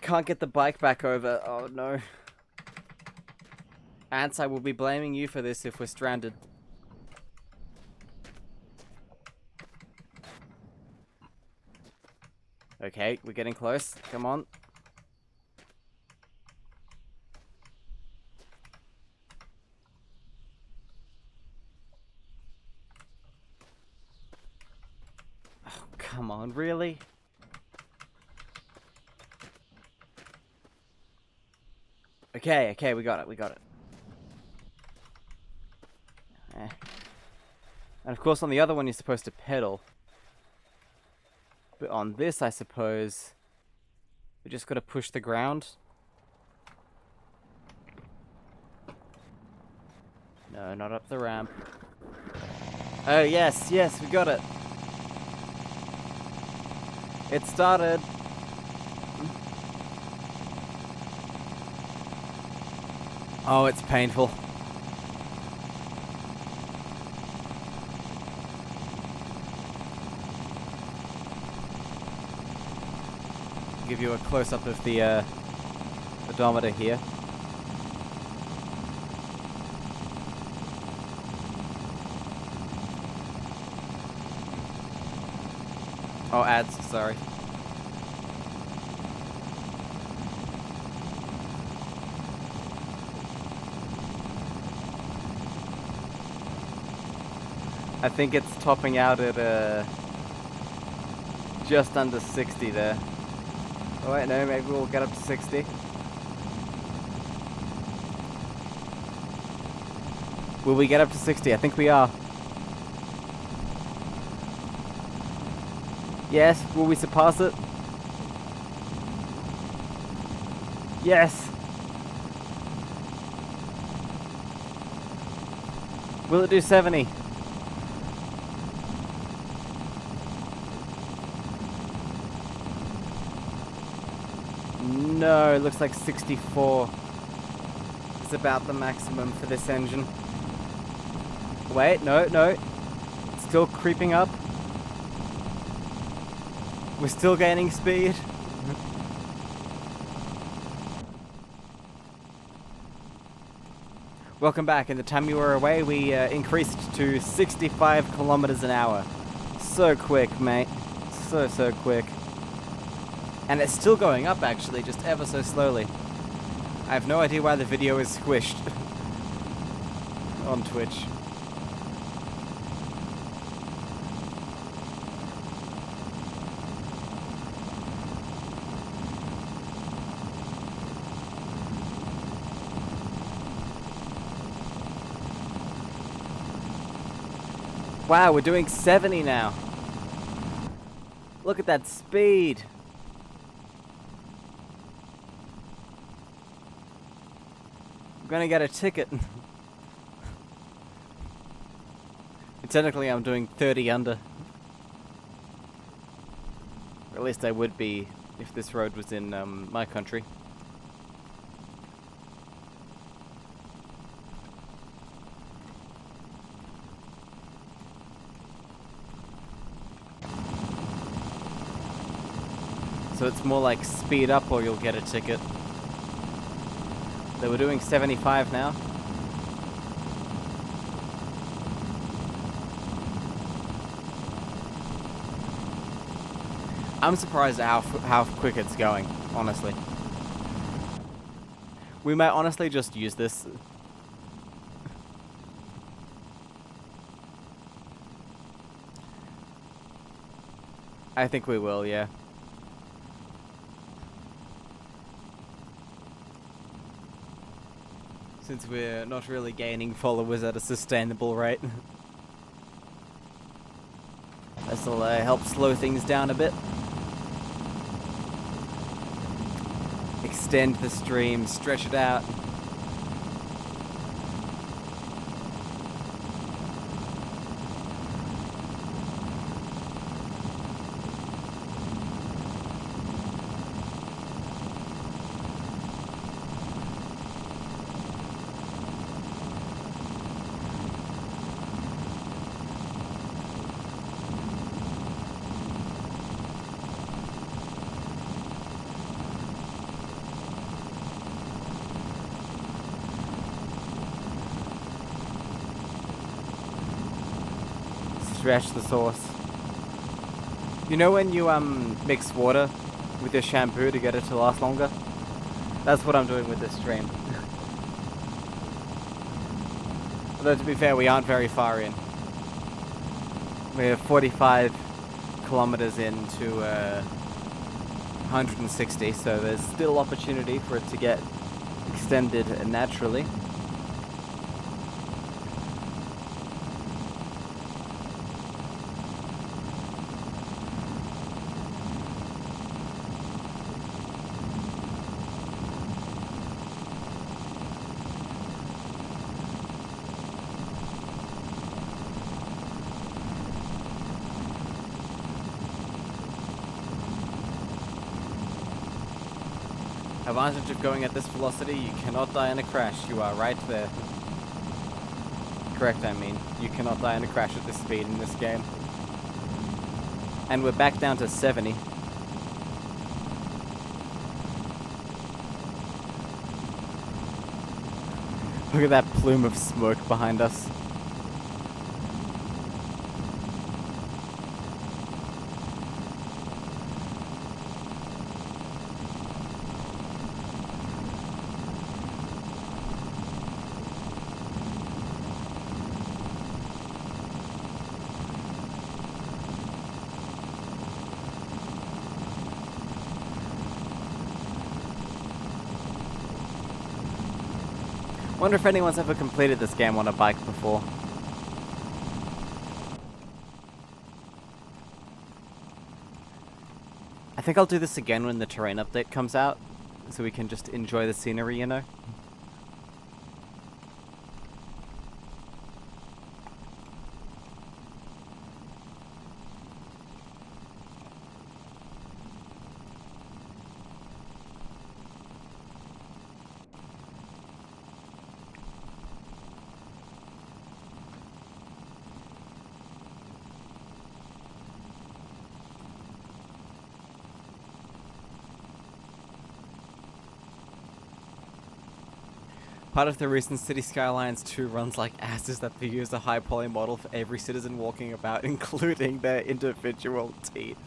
can't get the bike back over. Oh, no. Ants, I will be blaming you for this if we're stranded. Okay, we're getting close. Come on. Oh, come on, really? Okay, we got it, Eh. And of course on the other one you're supposed to pedal. But on this, I suppose, we just gotta push the ground. No, not up the ramp. Oh, yes, we got it. It started. Oh, it's painful. Give you a close-up of the odometer here. Oh, ads, sorry. I think it's topping out at just under 60 there. Oh wait, no, maybe we'll get up to 60. Will we get up to 60? I think we are. Yes, will we surpass it? Yes! Will it do 70? No, it looks like 64 is about the maximum for this engine. Wait, no, no. It's still creeping up. We're still gaining speed. Welcome back. In the time you were away, we increased to 65 kilometers an hour. So quick, mate. So quick. And it's still going up, actually, just ever so slowly. I have no idea why the video is squished on Twitch. Wow, we're doing 70 now. Look at that speed. I'm gonna get a ticket. Technically, I'm doing 30 under. Or at least I would be if this road was in my country. So it's more like speed up or you'll get a ticket. So we're doing 75 now. I'm surprised at how quick it's going, honestly. We might honestly just use this. I think we will, yeah. Since we're not really gaining followers at a sustainable rate. This'll help slow things down a bit. Extend the stream, stretch it out. Stretch the sauce. You know when you mix water with your shampoo to get it to last longer? That's what I'm doing with this stream. Although to be fair, we aren't very far in. We're 45 kilometers into 160, so there's still opportunity for it to get extended naturally. Advantage of going at this velocity, you cannot die in a crash. You are right there. Correct, I mean. You cannot die in a crash at this speed in this game. And we're back down to 70. Look at that plume of smoke behind us. Wonder if anyone's ever completed this game on a bike before. I think I'll do this again when the terrain update comes out, so we can just enjoy the scenery, you know? Part of the reason City Skylines 2 runs like ass is that they use a high poly model for every citizen walking about, including their individual teeth.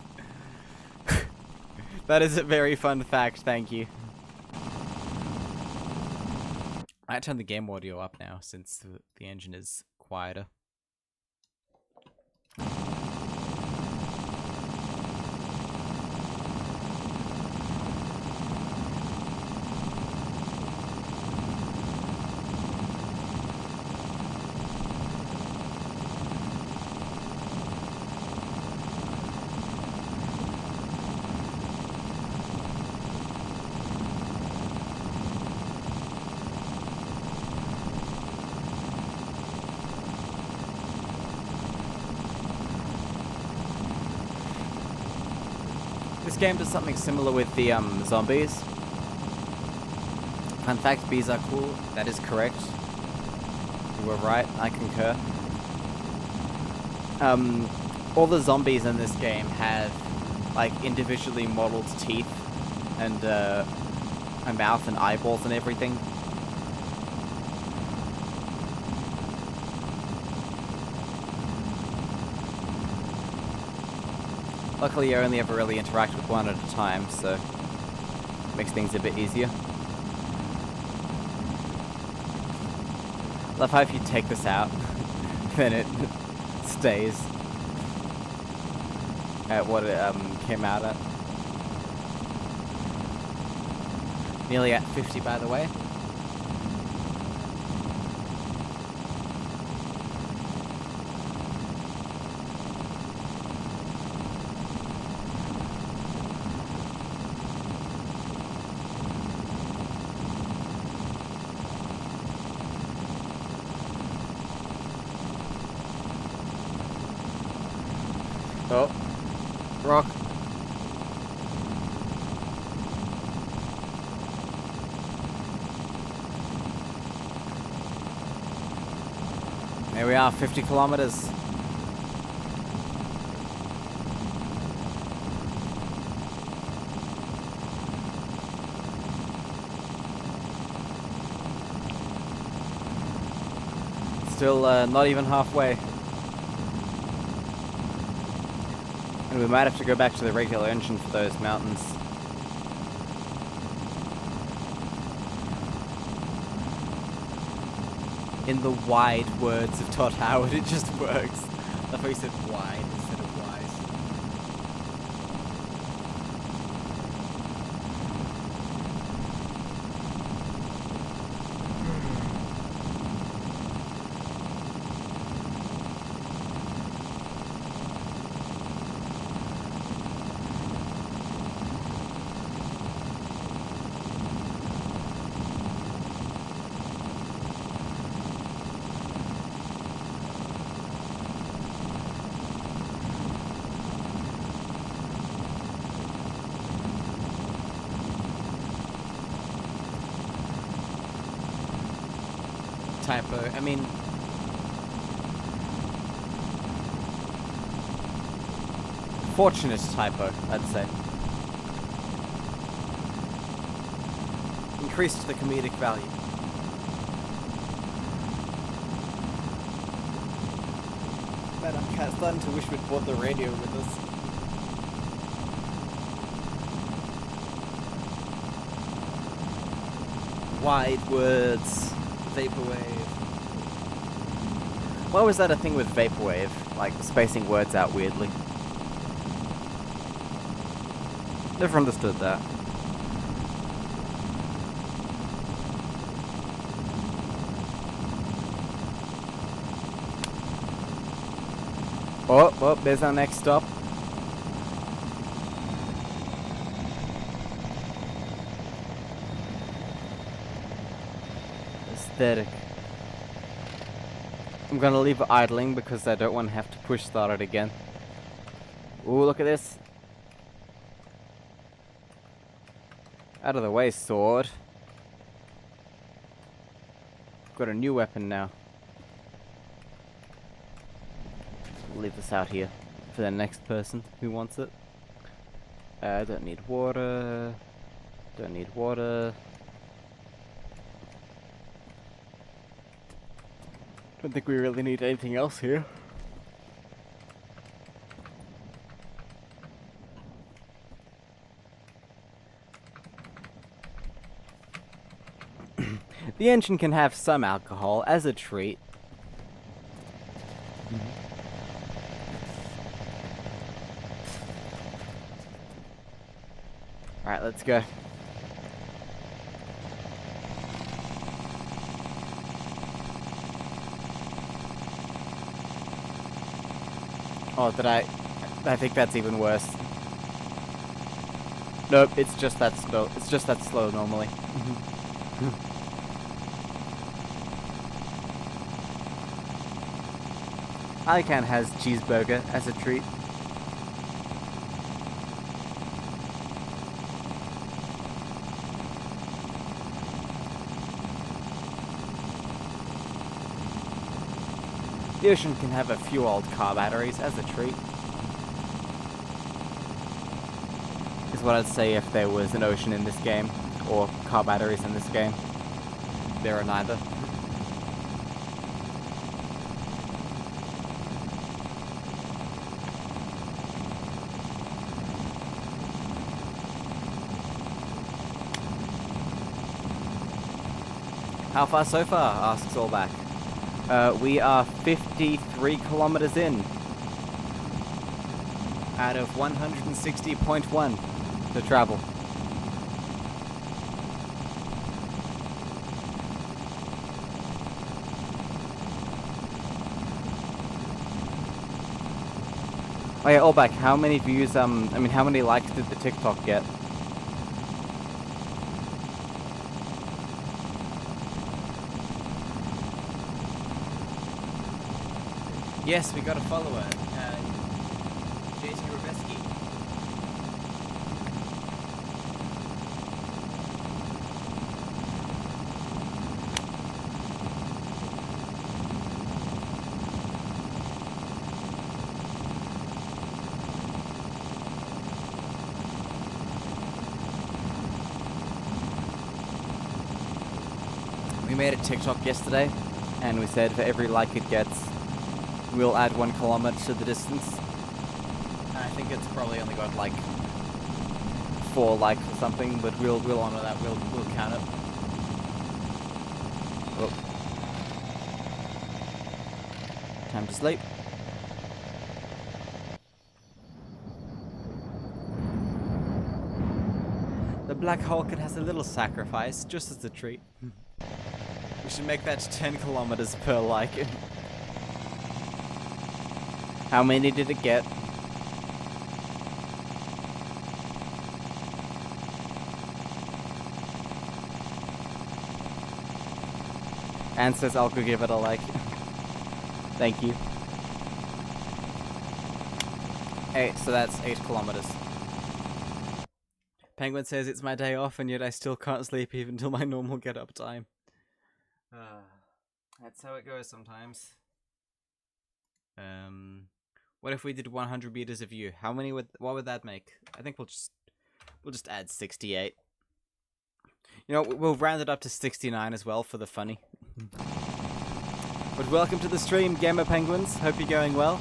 That is a very fun fact, thank you. I might turn the game audio up now, since the engine is quieter. This game does something similar with the zombies. Fun fact, bees are cool. That is correct. You were right, I concur. All the zombies in this game have like individually modeled teeth and a mouth and eyeballs and everything. Luckily, you only ever really interact with one at a time, so it makes things a bit easier. Love how if you take this out, then it stays at what it came out at. Nearly at 50, by the way. Oh, rock. There we are, 50 kilometers. Still not even halfway. And we might have to go back to the regular engine for those mountains. In the wide words of Todd Howard, it just works. I thought he said wide instead of wise. typo. I mean, fortunate typo, I'd say. Increased the comedic value. Man, I'm starting to wish we'd bought the radio with us. Wide words, vaporwave. Why was that a thing with vaporwave? Like spacing words out weirdly. Never understood that. Oh, there's our next stop. Aesthetic. I'm gonna leave it idling because I don't want to have to push start it again. Ooh, look at this. Out of the way, sword. Got a new weapon now. Leave this out here for the next person who wants it. Don't need water. Don't need water. Don't think we really need anything else here. The engine can have some alcohol as a treat. Alright, let's go. Oh, I think that's even worse. Nope, it's just that slow. It's just that slow normally. Ican has cheeseburger as a treat. The ocean can have a few old car batteries as a treat. Is what I'd say if there was an ocean in this game, or car batteries in this game. There are neither. How far so far? Asks Allback. We are 53 kilometers in. Out of 160.1 to travel. Oh yeah, Allback, how many views, how many likes did the TikTok get? Yes, we got a follower. JT Rebeski. We made a TikTok yesterday, and we said for every like it gets, we'll add 1 kilometer to the distance. I think it's probably only got like 4 likes or something, but we'll honor that. We'll count it. Oh. Time to sleep. The Black Hulk has a little sacrifice, just as a treat. We should make that 10 kilometers per like. How many did it get? Anne says I'll go give it a like. Thank you. Hey, so that's 8 kilometers. Penguin says it's my day off and yet I still can't sleep even till my normal get up time. That's how it goes sometimes. What if we did 100 meters of view? What would that make? I think we'll just add 68. You know, we'll round it up to 69 as well for the funny. But welcome to the stream, Gamer Penguins. Hope you're going well.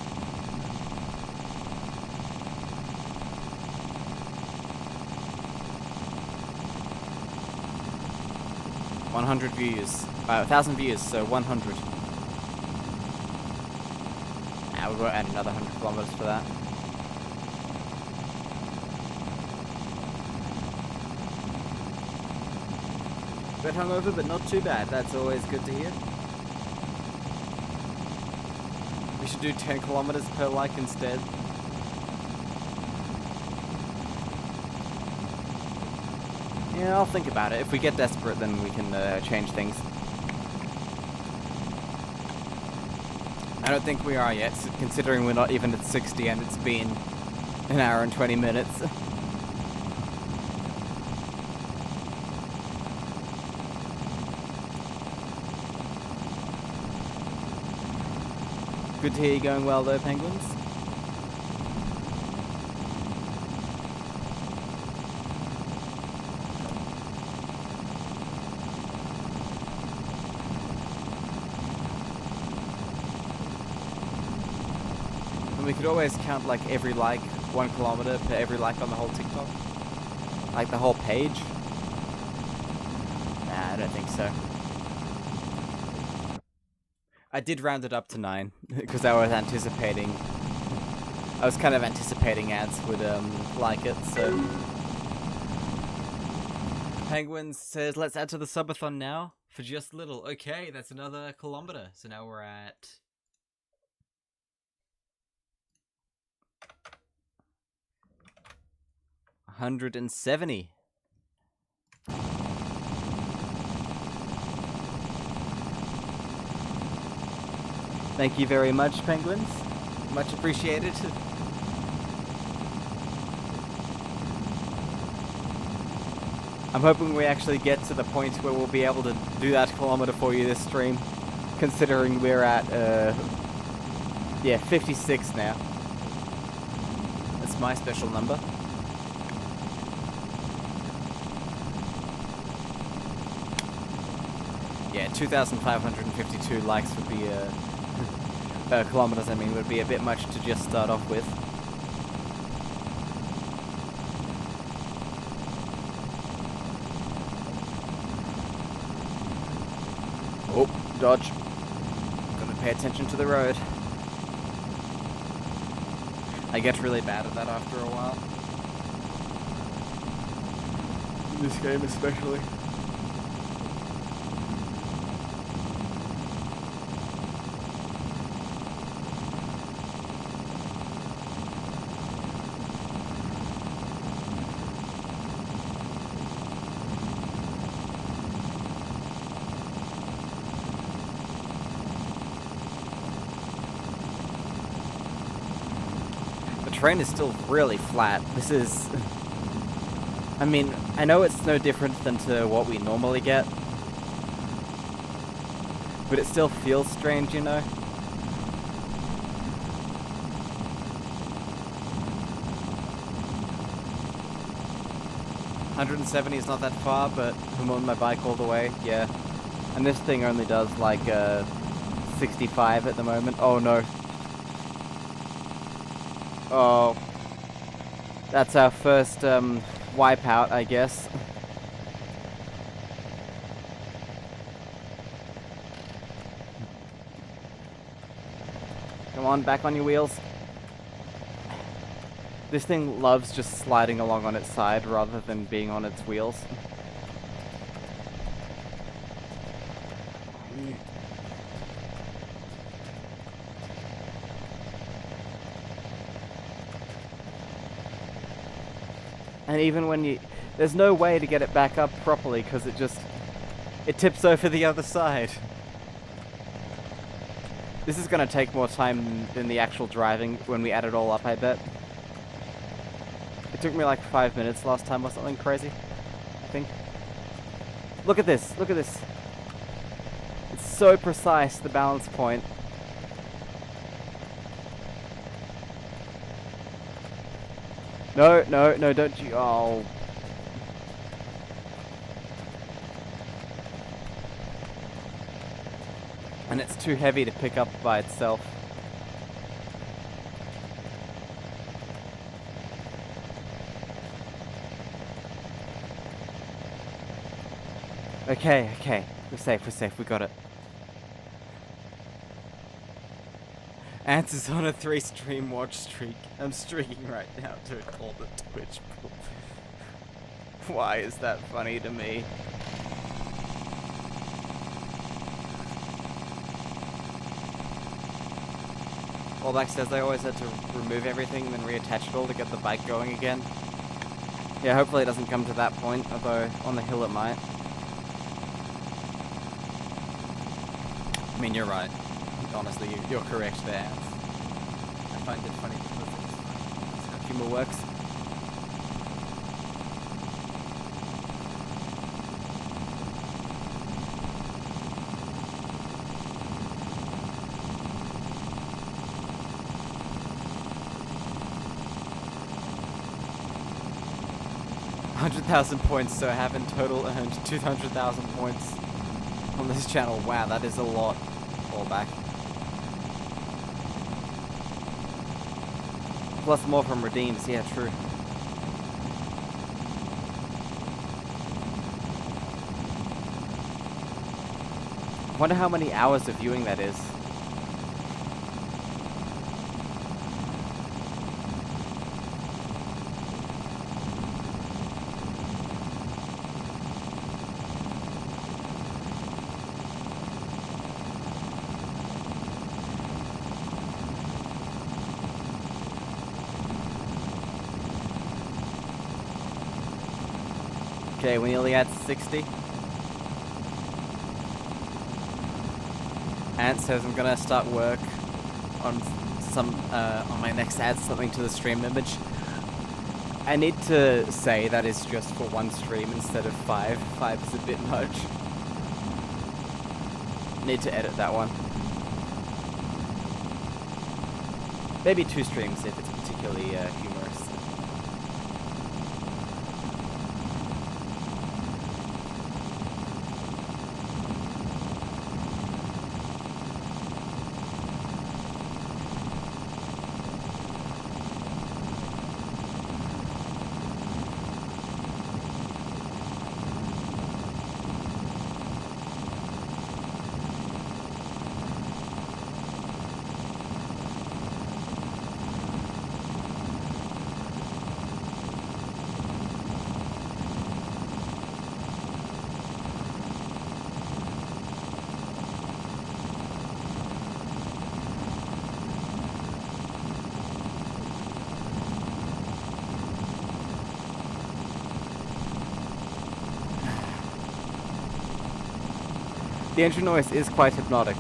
$100 views. 1,000 views, so 100. Now we won't add another 100 kilometers for that. Bit hungover, but not too bad. That's always good to hear. We should do 10 kilometers per like instead. Yeah, I'll think about it. If we get desperate, then we can change things. I don't think we are yet, considering we're not even at 60 and it's been an hour and 20 minutes. Good to hear you going well though, Penguins. And we could always count like every like, 1 kilometer per every like on the whole TikTok. Like the whole page. Nah, I don't think so. I did round it up to 9 because I was kind of anticipating ads would like it. So Penguins says let's add to the subathon now for just little. Okay, that's another kilometer. So now we're at 170. Thank you very much, Penguins. Much appreciated. I'm hoping we actually get to the point where we'll be able to do that kilometer for you this stream, considering we're at, 56 now. That's my special number. Yeah, 2,552 likes would be, kilometers, I mean, would be a bit much to just start off with. Oh, dodge. Gotta pay attention to the road. I get really bad at that after a while. In this game especially. Train is still really flat. This is... I mean, I know it's no different than to what we normally get, but it still feels strange, you know? $170 is not that far, but I'm on my bike all the way, yeah. And this thing only does like 65 at the moment. Oh no. Oh, that's our first wipeout, I guess. Come on, back on your wheels. This thing loves just sliding along on its side rather than being on its wheels. And even when you... There's no way to get it back up properly because it tips over the other side. This is going to take more time than the actual driving when we add it all up, I bet. It took me like 5 minutes last time or something crazy, I think. Look at this, look at this. It's so precise, the balance point. No, no, no, don't you... Oh. And it's too heavy to pick up by itself. Okay, okay. We're safe, we got it. Ants is on a 3-stream watch streak. I'm streaking right now to call the Twitch pool. Why is that funny to me? Wallback says they always had to remove everything and then reattach it all to get the bike going again. Yeah, hopefully it doesn't come to that point, although on the hill it might. I mean, you're right. Honestly, you're correct there. I find it funny because it's how humor works. $100,000 points, so I have in total earned 200,000 points on this channel. Wow, that is a lot. Fallback. Plus more from redeems, yeah, true. Wonder how many hours of viewing that is. Okay, we're nearly at 60. Ant says I'm gonna start work on on my next add something to the stream image. I need to say that is just for one stream instead of 5. 5 is a bit much. Need to edit that one. Maybe 2 streams if it's particularly humorous. The engine noise is quite hypnotic.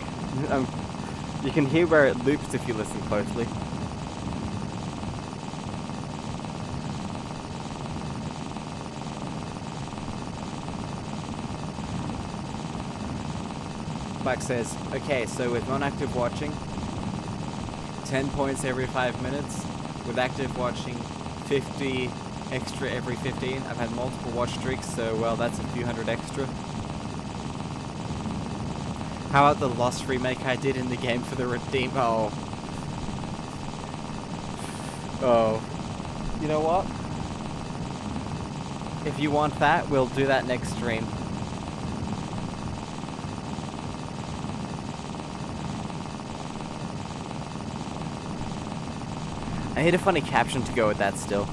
You can hear where it loops if you listen closely. Mike says, okay, so with non-active watching, 10 points every 5 minutes. With active watching, 50 extra every 15. I've had multiple watch streaks, so well, that's a few hundred extra. How about the Lost remake I did in the game for the Redeem? Oh. Oh. You know what? If you want that, we'll do that next stream. I need a funny caption to go with that still.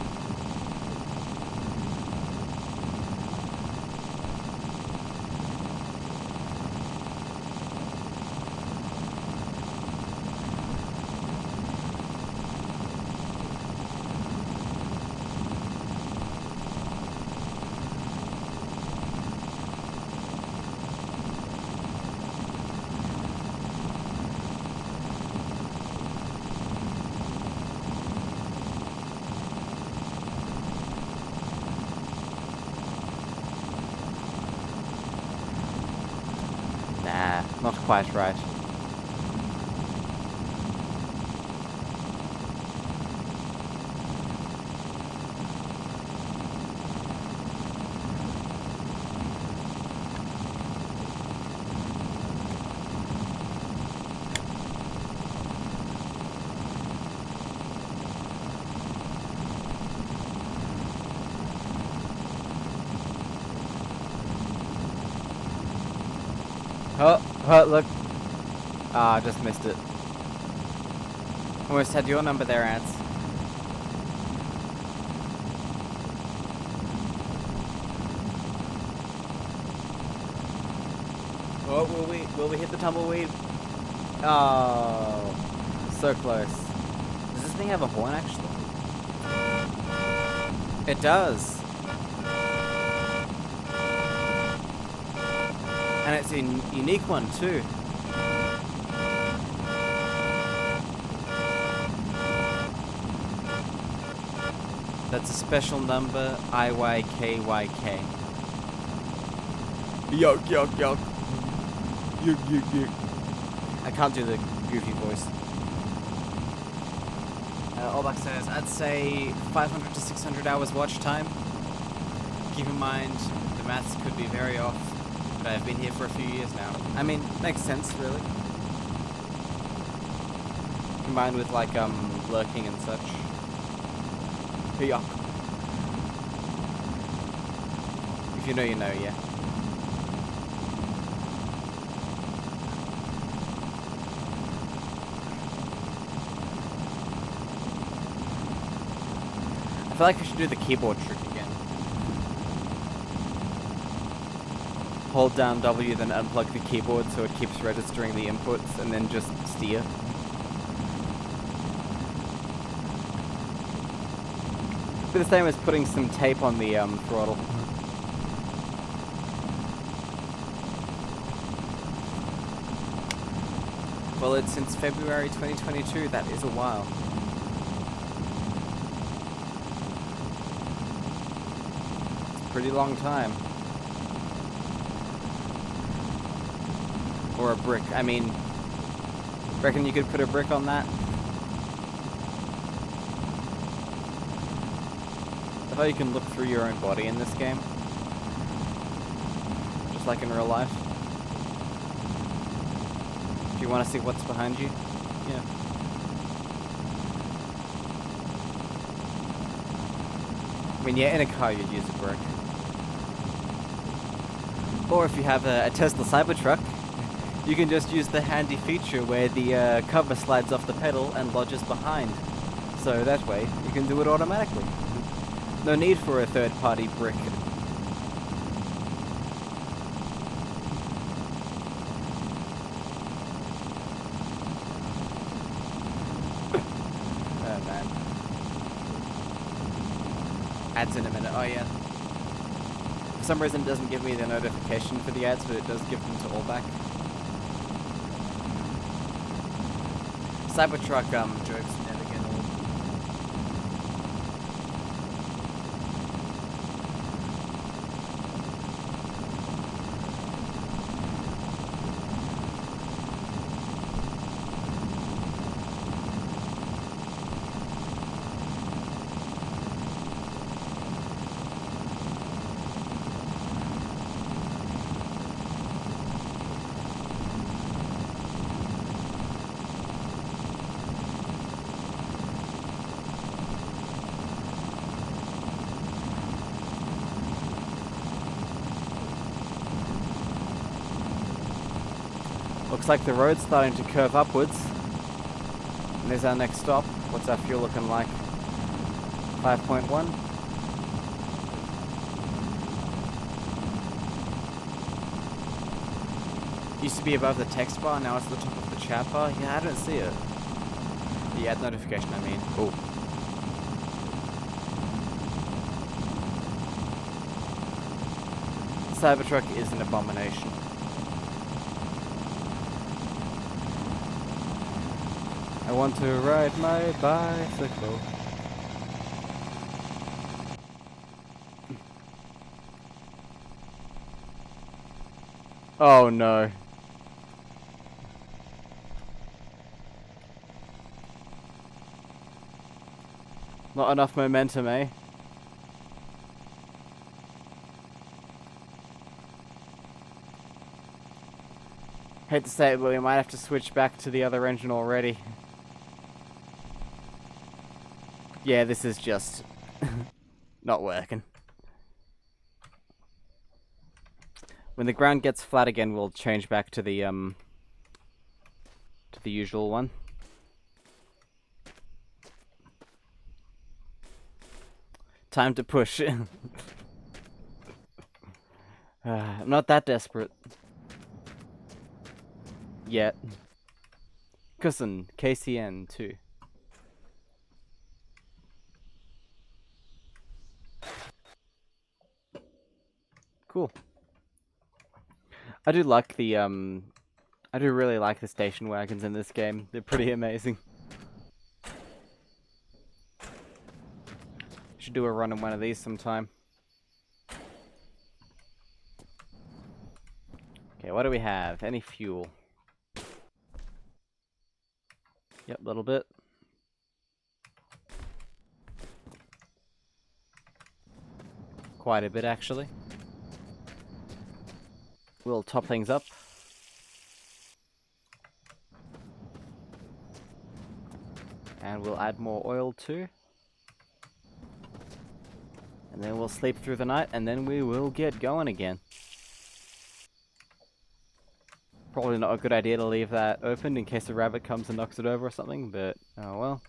quite right. Oh, look. Ah, just missed it. Almost had your number there, Ants. Oh, will we hit the tumbleweed? Oh, so close. Does this thing have a horn, actually? It does. And it's a unique one, too. That's a special number, IYKYK. Yuck, yuck, yuck. Yuck, yuck, yuck. I can't do the goofy voice. Allback says, I'd say 500 to 600 hours watch time. Keep in mind, the maths could be very off, but I've been here for a few years now. I mean, makes sense, really. Combined with, like, lurking and such. Yuck. If you know, you know, yeah. I feel like I should do the keyboard trick again. Hold down W, then unplug the keyboard so it keeps registering the inputs, and then just steer. Be the same as putting some tape on the throttle. Well, it's since February 2022. That is a while. It's a pretty long time. Or a brick. I mean, reckon you could put a brick on that? I thought you can look through your own body in this game. Just like in real life. If you want to see what's behind you, yeah. I mean, yeah, in a car you'd use a brick. Or if you have a Tesla Cybertruck, you can just use the handy feature where the cover slides off the pedal and lodges behind. So that way, you can do it automatically. No need for a third-party brick. Oh man. Ads in a minute. Oh yeah. For some reason it doesn't give me the notification for the ads, but it does give them to Allback. Cybertruck jokes never get old. Looks like the road's starting to curve upwards. And there's our next stop. What's our fuel looking like? 5.1. Used to be above the text bar, now it's at the top of the chat bar. Yeah, I don't see it. The ad notification, I mean. Oh. Cybertruck is an abomination. I want to ride my bicycle. Oh no. Not enough momentum, eh? Hate to say it, but we might have to switch back to the other engine already. Yeah, this is just not working. When the ground gets flat again, we'll change back to the usual one. Time to push. I'm not that desperate. Yet. Cousin, KCN too. Cool. I do like the I do really like the station wagons in this game. They're pretty amazing. Should do a run in one of these sometime. Okay, what do we have? Any fuel? Yep, a little bit. Quite a bit, actually. We'll top things up. And we'll add more oil too. And then we'll sleep through the night, and then we will get going again. Probably not a good idea to leave that open in case a rabbit comes and knocks it over or something, but oh well.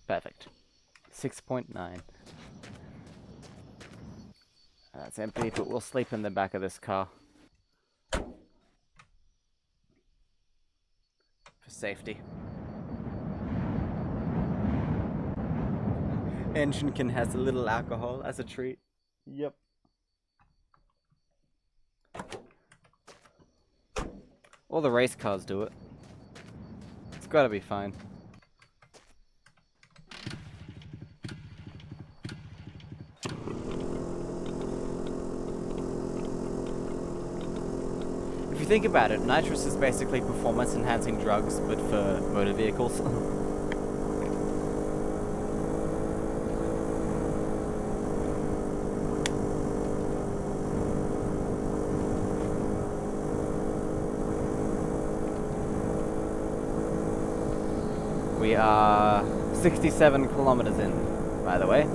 Perfect. 6.9. That's empty, but we'll sleep in the back of this car. For safety. Engine has a little alcohol as a treat. Yep. All the race cars do it. It's gotta be fine. If you think about it, nitrous is basically performance-enhancing drugs, but for motor vehicles. We are 67 kilometers in, by the way.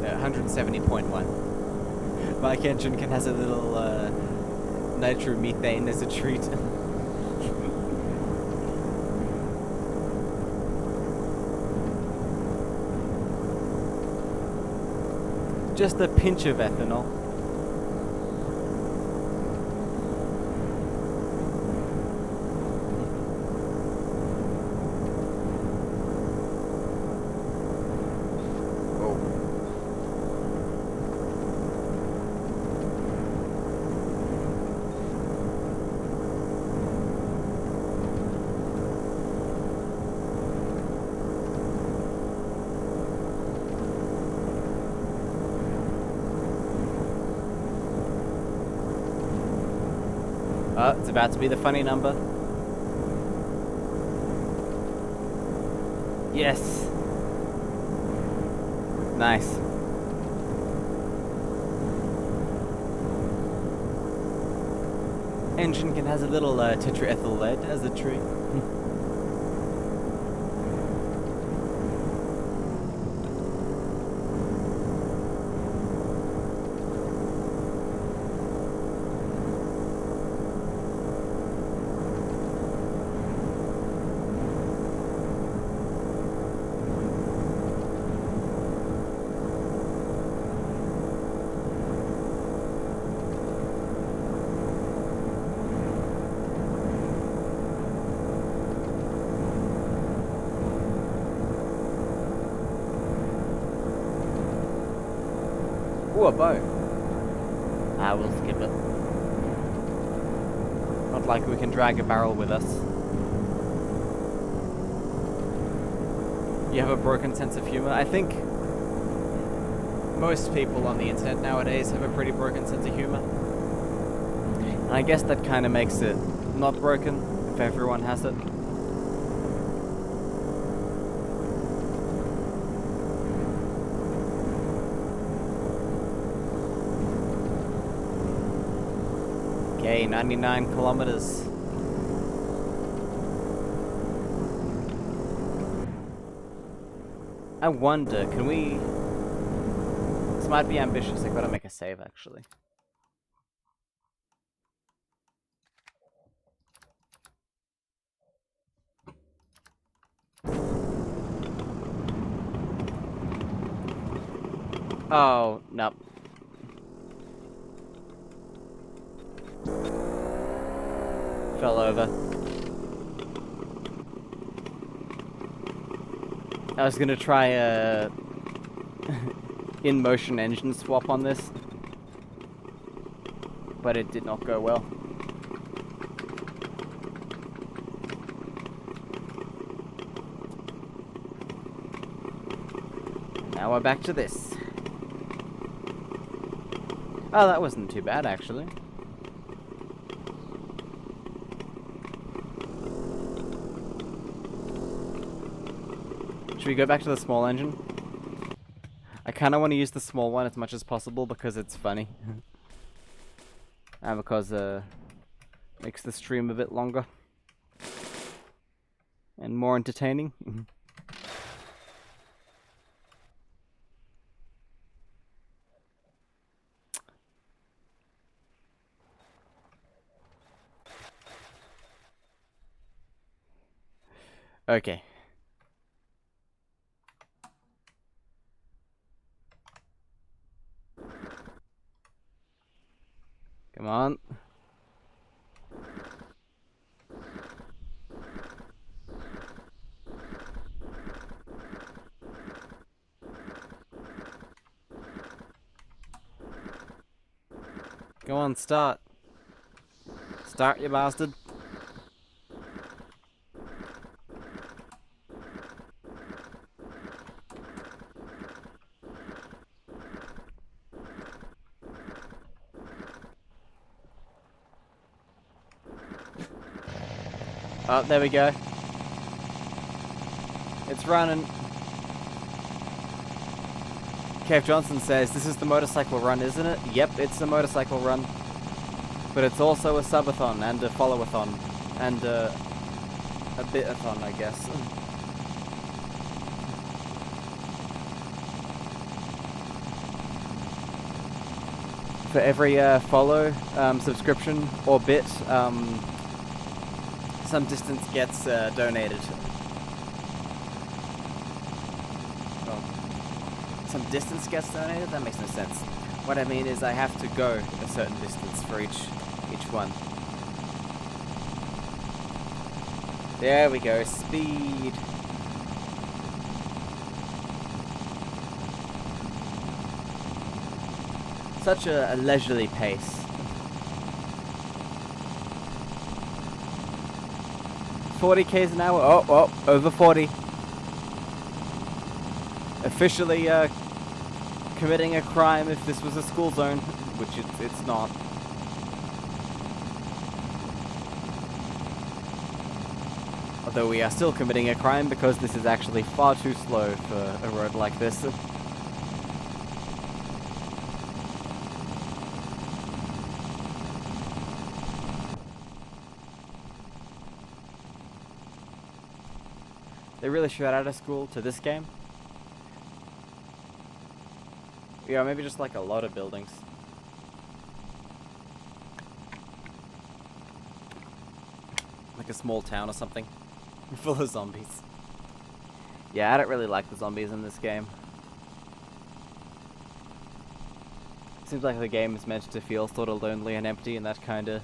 At 170.1. My engine has a little nitromethane as a treat. Just a pinch of ethanol. Oh. It's about to be the funny number. Yes. Nice. Engine has a little tetraethyl lead as a treat. Ooh, a bow. I will skip it. Not not like we can drag a barrel with us. You have a broken sense of humor? I think most people on the internet nowadays have a pretty broken sense of humor. And I guess that kind of makes it not broken if everyone has it. Okay, 99 kilometers. I wonder, can we... This might be ambitious, I gotta make a save actually. Oh, no. Fell over. I was gonna try a in-motion engine swap on this, but it did not go well. Now we're back to this. Oh, that wasn't too bad actually. Should we go back to the small engine? I kind of want to use the small one as much as possible because it's funny. And because makes the stream a bit longer. And more entertaining. Okay. Come on. Go on, start. Start, you bastard. Oh, there we go. It's running. Kev Johnson says, this is the motorcycle run, isn't it? Yep, it's the motorcycle run. But it's also a subathon and a follow-a-thon. And a bit-a-thon, I guess. For every follow, subscription, or bit, some distance gets donated. Some distance gets donated? That makes no sense. What I mean is I have to go a certain distance for each one. There we go, speed. Such a leisurely pace. $40 an hour? Oh, over 40. Officially committing a crime if this was a school zone, which it's not. Although we are still committing a crime because this is actually far too slow for a road like this. They really shot out of school to this game. Yeah, maybe just like a lot of buildings. Like a small town or something. Full of zombies. Yeah, I don't really like the zombies in this game. Seems like the game is meant to feel sort of lonely and empty, and that kinda...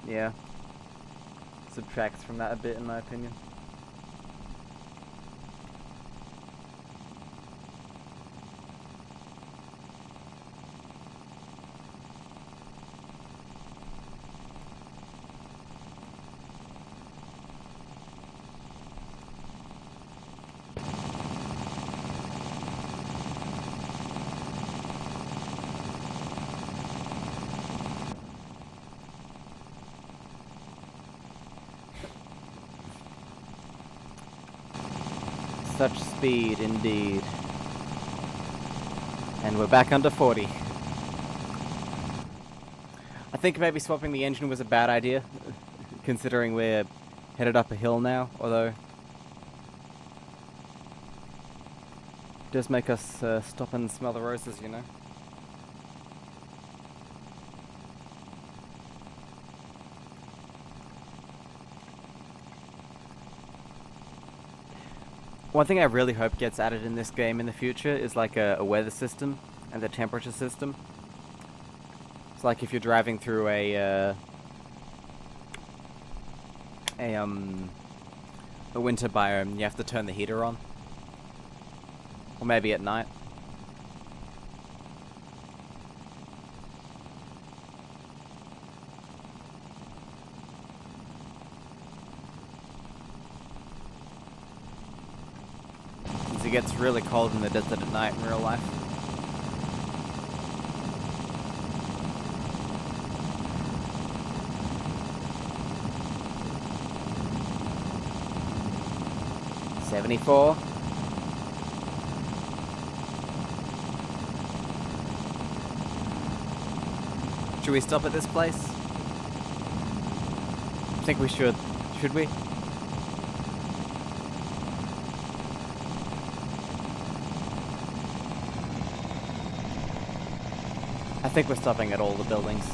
yeah. Subtracts from that a bit, in my opinion. Such speed, indeed. And we're back under 40. I think maybe swapping the engine was a bad idea, considering we're headed up a hill now, although it does make us stop and smell the roses, you know. One thing I really hope gets added in this game in the future is like a weather system and a temperature system. It's like if you're driving through a winter biome, you have to turn the heater on, or maybe at night. It gets really cold in the desert at night in real life. $74. Should we stop at this place? I think we should. Should we? I think we're stopping at all the buildings.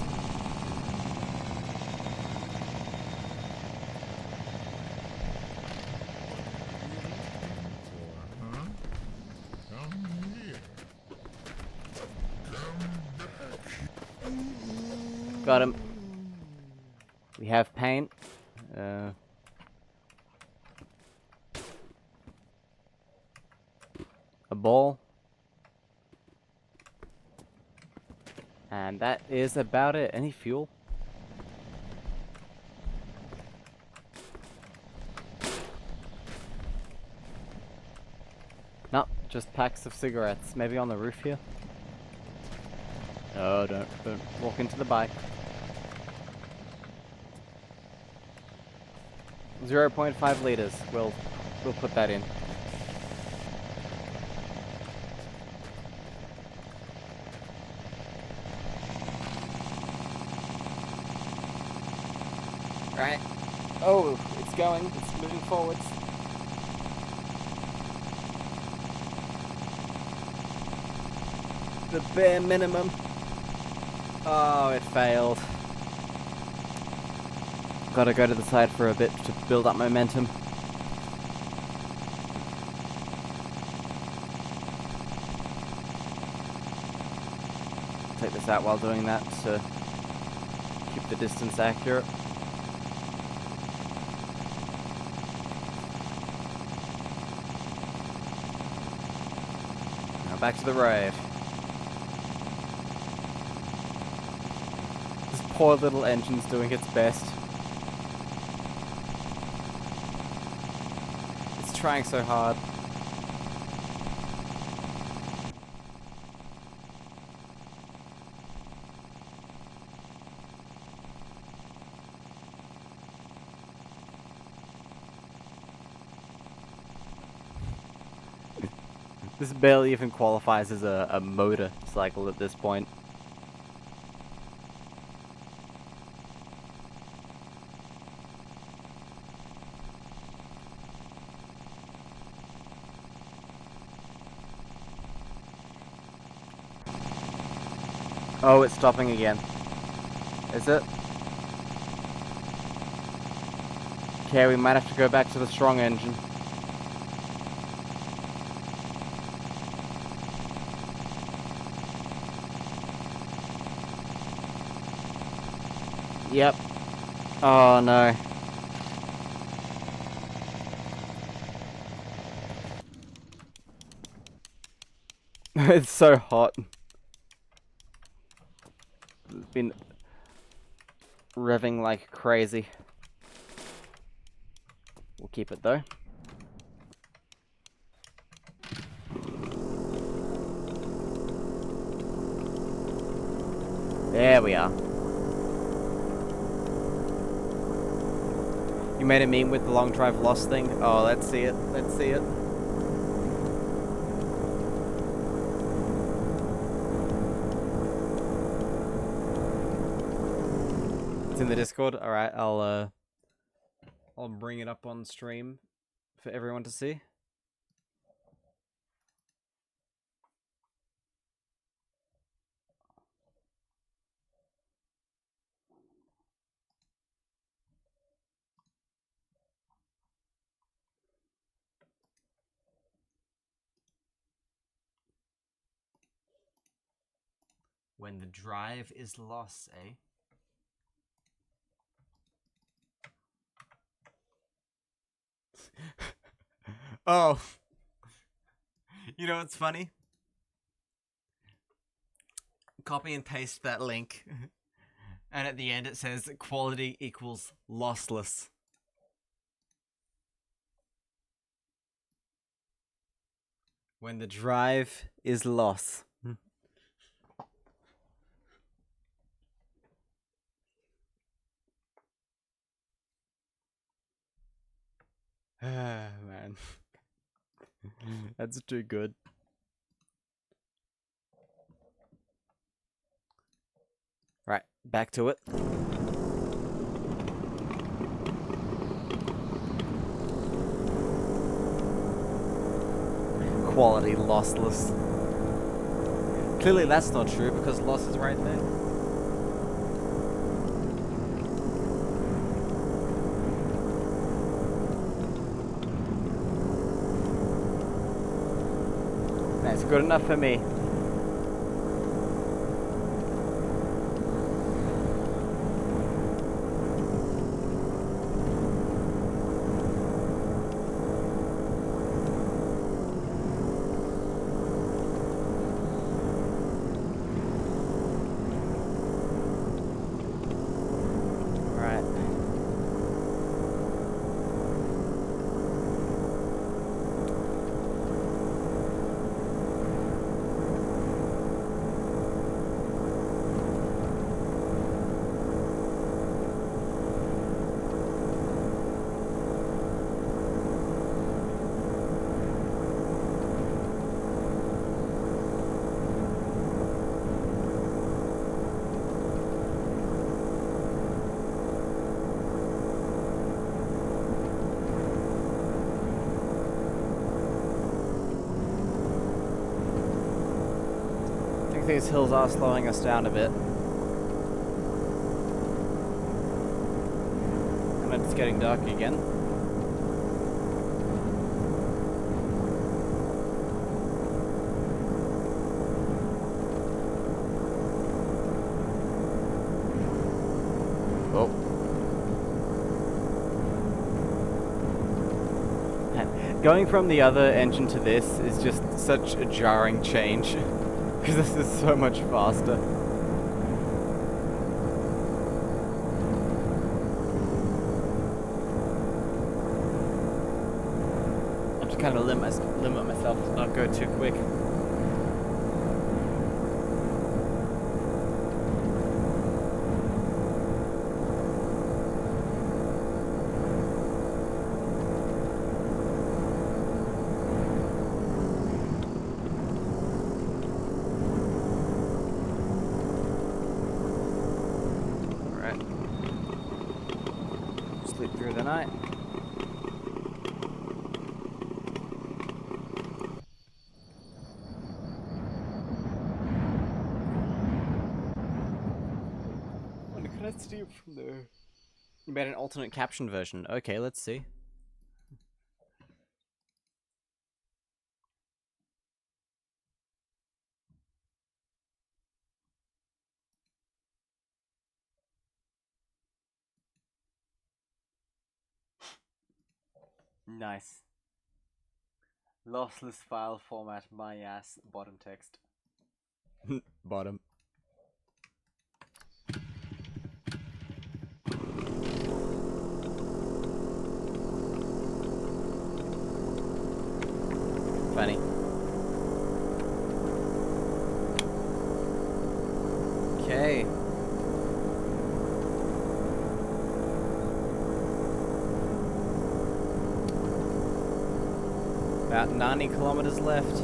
Got him. We have paint. A ball. And that is about it. Any fuel? No, just packs of cigarettes. Maybe on the roof here? No, don't walk into the bike. 0.5 liters. We'll put that in. Right. Oh, it's going. It's moving forwards. The bare minimum. Oh, it failed. Gotta go to the side for a bit to build up momentum. Take this out while doing that to keep the distance accurate. Now back to the road. This poor little engine's doing its best. It's trying so hard. This barely even qualifies as a motorcycle at this point. Oh, it's stopping again. Is it? Okay, we might have to go back to the strong engine. Yep. Oh no. It's so hot. It's been revving like crazy. We'll keep it though. There we are. You made a meme with the long drive lost thing? Oh, let's see it. Let's see it. It's in the Discord. All right, I'll bring it up on stream for everyone to see. When the drive is lost, eh? Oh. You know what's funny? Copy and paste that link. And at the end it says quality equals lossless. When the drive is lost. Man. That's too good. Right, back to it. Quality lossless. Clearly that's not true because loss is right there. That's good enough for me. These hills are slowing us down a bit. And it's getting dark again. Oh. Going from the other engine to this is just such a jarring change. Because this is so much faster. I have to kind of limit myself to not go too quick. Through the night. What can I steal from there? You made an alternate caption version. Okay, let's see. Nice. Lossless file format, my ass, bottom text. Bottom. Funny. Okay. About 90 kilometers left.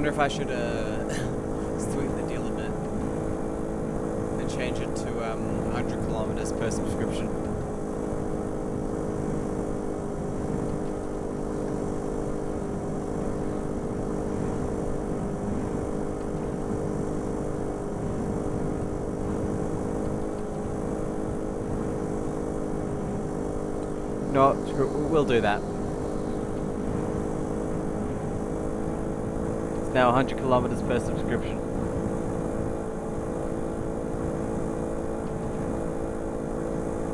wonder if I should sweeten the deal a bit and change it to 100 kilometers per subscription. No, we'll do that. It's now 100 kilometers per subscription.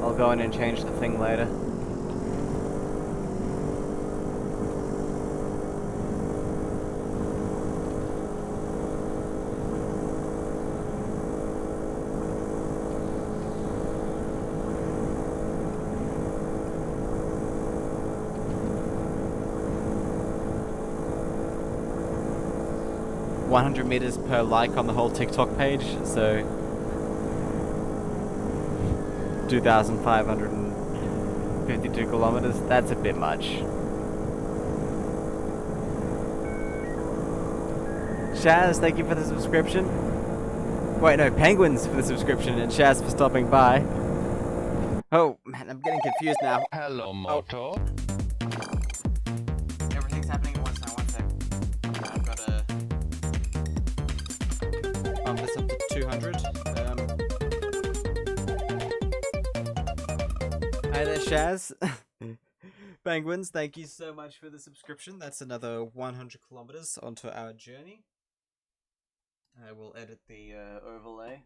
I'll go in and change the thing later. $100 meters per like on the whole TikTok page, so 2,552 kilometers. That's a bit much. Shaz, thank you for the subscription. Wait, no, Penguins for the subscription and Shaz for stopping by. Oh, man, I'm getting confused now. Hello, Moto. Everything's happening at once now, one sec. I've got to bump this up to 200. Hi there, Shaz. Penguins, thank you so much for the subscription. That's another 100 kilometers onto our journey. I will edit the overlay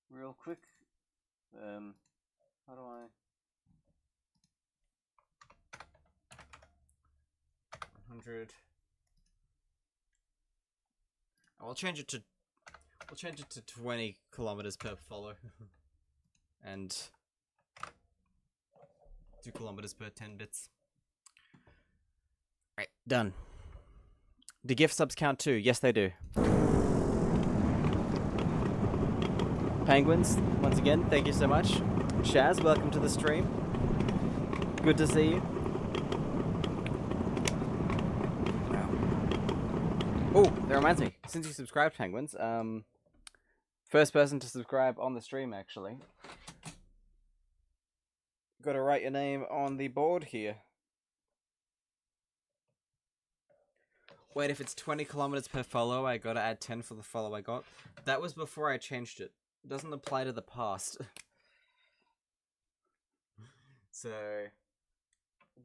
real quick. How do I? 100. I'll change it to. We'll change it to 20 kilometers per follow, and 2 kilometers per 10 bits. Right, done. Do gift subs count too? Yes, they do. Penguins, once again, thank you so much. Shaz, welcome to the stream. Good to see you. Wow. Oh, that reminds me. Since you subscribed, Penguins, first person to subscribe on the stream, actually. Gotta write your name on the board here. Wait, if it's 20 kilometers per follow, I gotta add 10 for the follow I got. That was before I changed it. It doesn't apply to the past. So,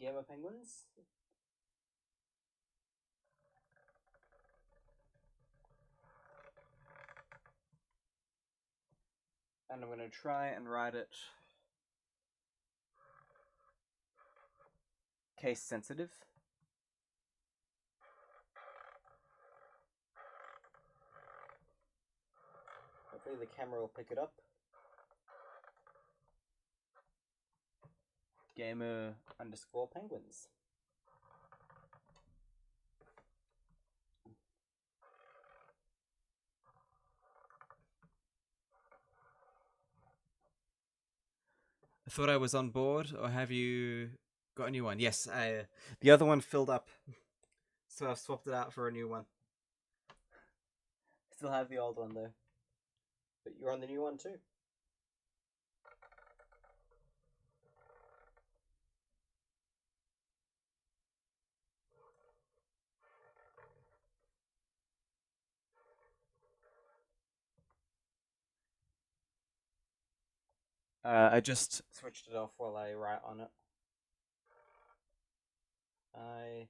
Gamer Penguins? And I'm gonna try and write it case sensitive. Hopefully the camera will pick it up. Gamer_penguins. I thought I was on board, or have you got a new one? Yes, the other one filled up, so I've swapped it out for a new one. Still have the old one though, but you're on the new one too. I just switched it off while I write on it. I-N-S.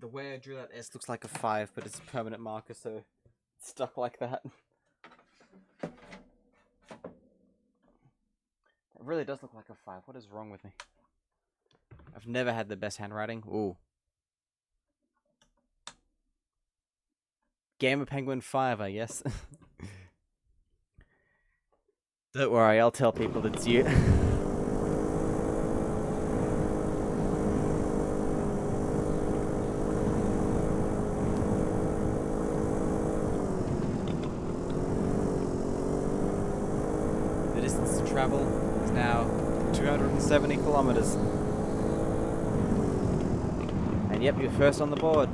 The way I drew that S looks like a 5, but it's a permanent marker, so it's stuck like that. It really does look like a 5. What is wrong with me? I've never had the best handwriting. Ooh. Gamer Penguin 5, I guess. Don't worry, I'll tell people it's you. distance to travel is now 270 kilometers. And yep, you're first on the board.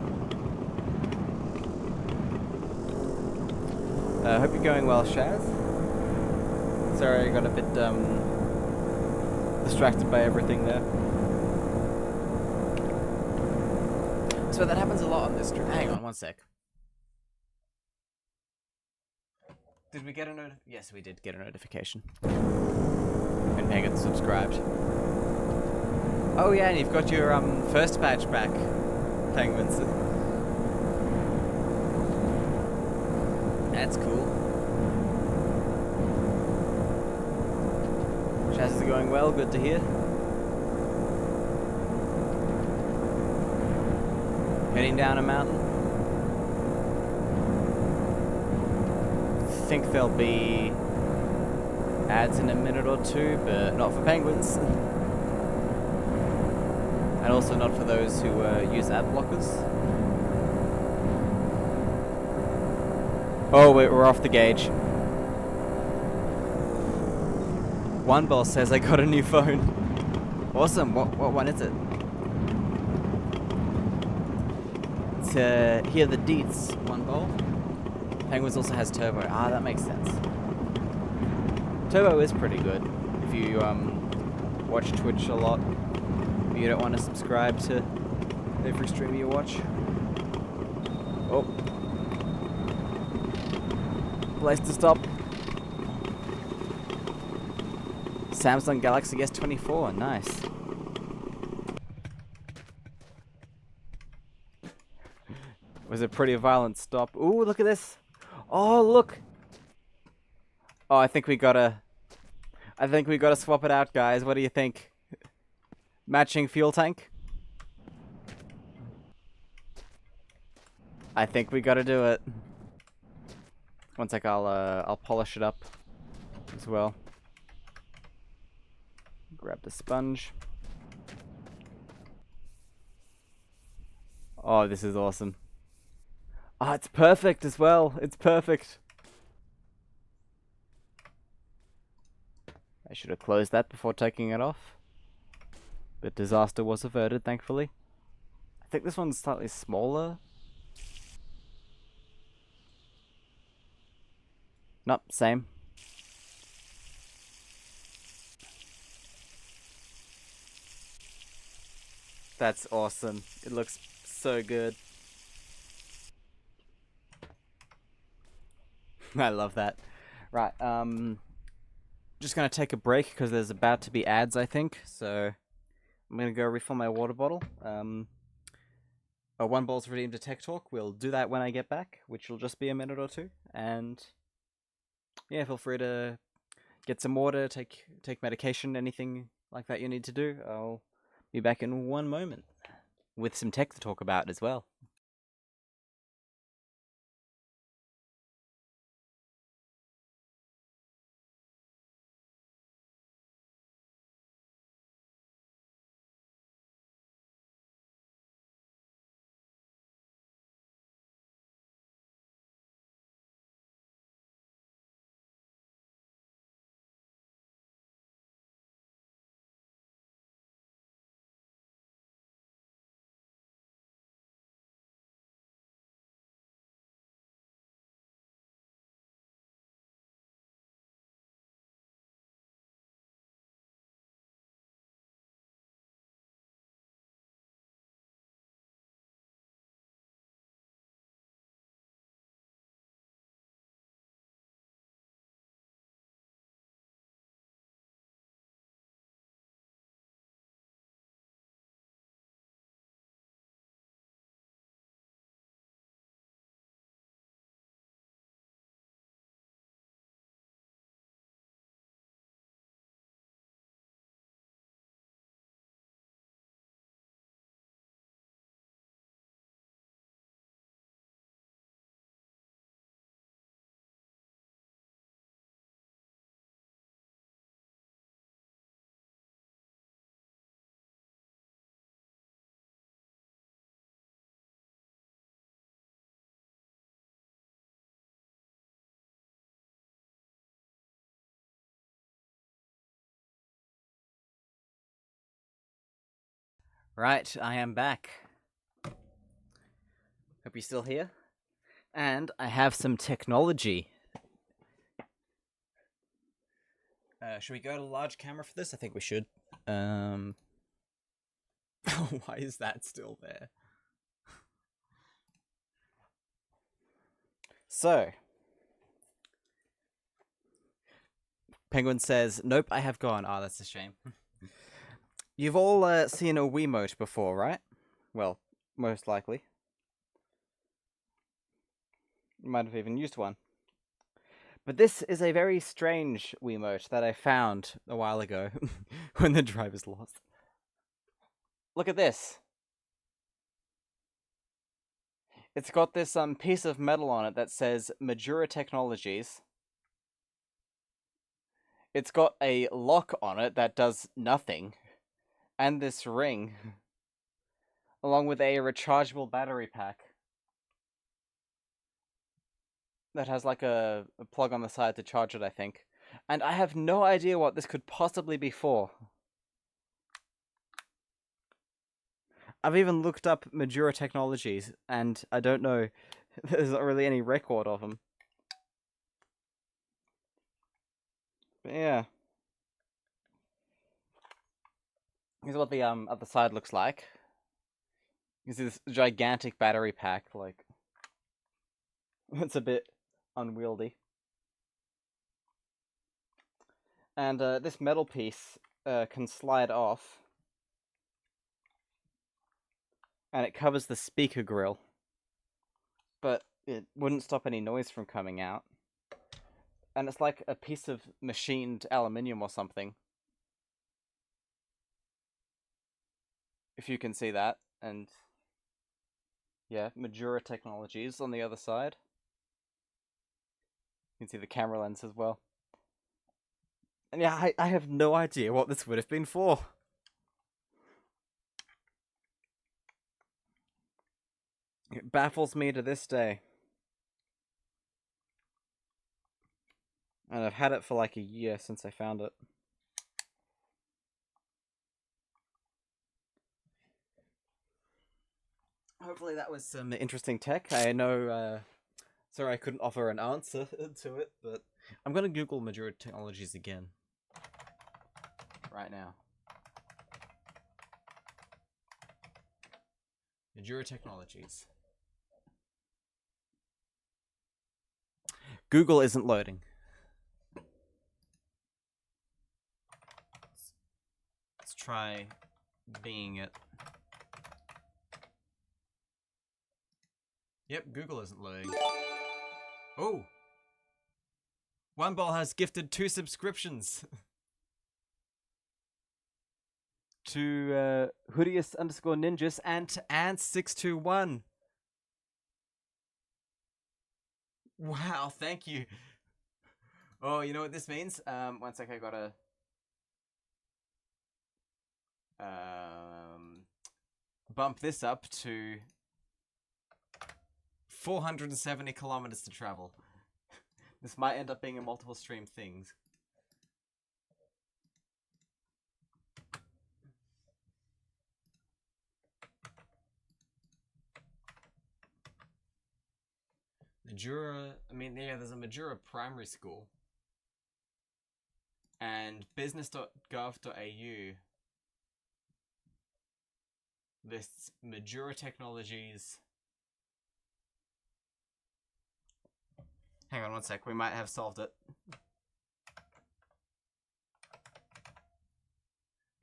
I hope you're going well, Shaz. Sorry, I got a bit distracted by everything there. So that happens a lot on this trip. Hang on one sec. Did we get a notification? Yes, we did get a notification. And Megan subscribed. Oh yeah, and you've got your first badge back, Penguins. That's cool. Chaz is going well, good to hear. Heading down a mountain. I think there'll be ads in a minute or two, but not for Penguins. And also not for those who use ad blockers. Oh wait, we're off the gauge. One ball says I got a new phone. Awesome. What one is it? It's here the deets. One ball. Penguins also has turbo. Ah, that makes sense. Turbo is pretty good if you watch Twitch a lot. You don't want to subscribe to every stream you watch. Oh. Place to stop. Samsung Galaxy S24, nice. Was a pretty violent stop. Ooh, look at this. Oh, look. Oh, I think we gotta swap it out, guys. What do you think? Matching fuel tank? I think we gotta do it. One sec, I'll polish it up as well. Grab the sponge. Oh, this is awesome. Oh, it's perfect as well. It's perfect. I should have closed that before taking it off. But disaster was averted, thankfully. I think this one's slightly smaller. Nope, same. That's awesome. It looks so good. I love that. Right, just gonna take a break because there's about to be ads, I think. So I'm gonna go refill my water bottle. One ball's redeemed to Tech Talk. We'll do that when I get back, which will just be a minute or two. And yeah, feel free to get some water, take medication, anything like that you need to do. I'll be back in one moment with some tech to talk about as well. Right, I am back. Hope you're still here. And I have some technology. Should we go to large camera for this? I think we should. Why is that still there? So, Penguin says, "Nope, I have gone." Ah, that's a shame. You've all seen a Wiimote before, right? Well, most likely. You might have even used one. But this is a very strange Wiimote that I found a while ago when the driver's lost. Look at this. It's got this piece of metal on it that says Majura Technologies. It's got a lock on it that does nothing, and this ring, along with a rechargeable battery pack that has like a plug on the side to charge it, I think. And I have no idea what this could possibly be for. I've even looked up Majura Technologies, and I don't know. There's not really any record of them. But yeah. Here's what the other side looks like. You see this gigantic battery pack, like it's a bit unwieldy. And this metal piece can slide off, and it covers the speaker grill, but it wouldn't stop any noise from coming out. And it's like a piece of machined aluminium or something, if you can see that. And yeah, Majura Technologies on the other side. You can see the camera lens as well. And yeah, I have no idea what this would have been for. It baffles me to this day. And I've had it for like a year since I found it. Hopefully that was some interesting tech. I know, sorry I couldn't offer an answer to it, but I'm going to Google Majura Technologies again. Right now. Majura Technologies. Google isn't loading. Let's try being it. Yep, Google isn't loading. Oh! One Ball has gifted 2 subscriptions. To Hoodius_Ninjas and to Ant621. Wow, thank you. Oh, you know what this means? One sec, I gotta bump this up to 470 kilometers to travel. This might end up being a multiple stream things. Majura, I mean, yeah, there's a Majura primary school. And business.gov.au lists Majura Technologies. Hang on one sec, we might have solved it.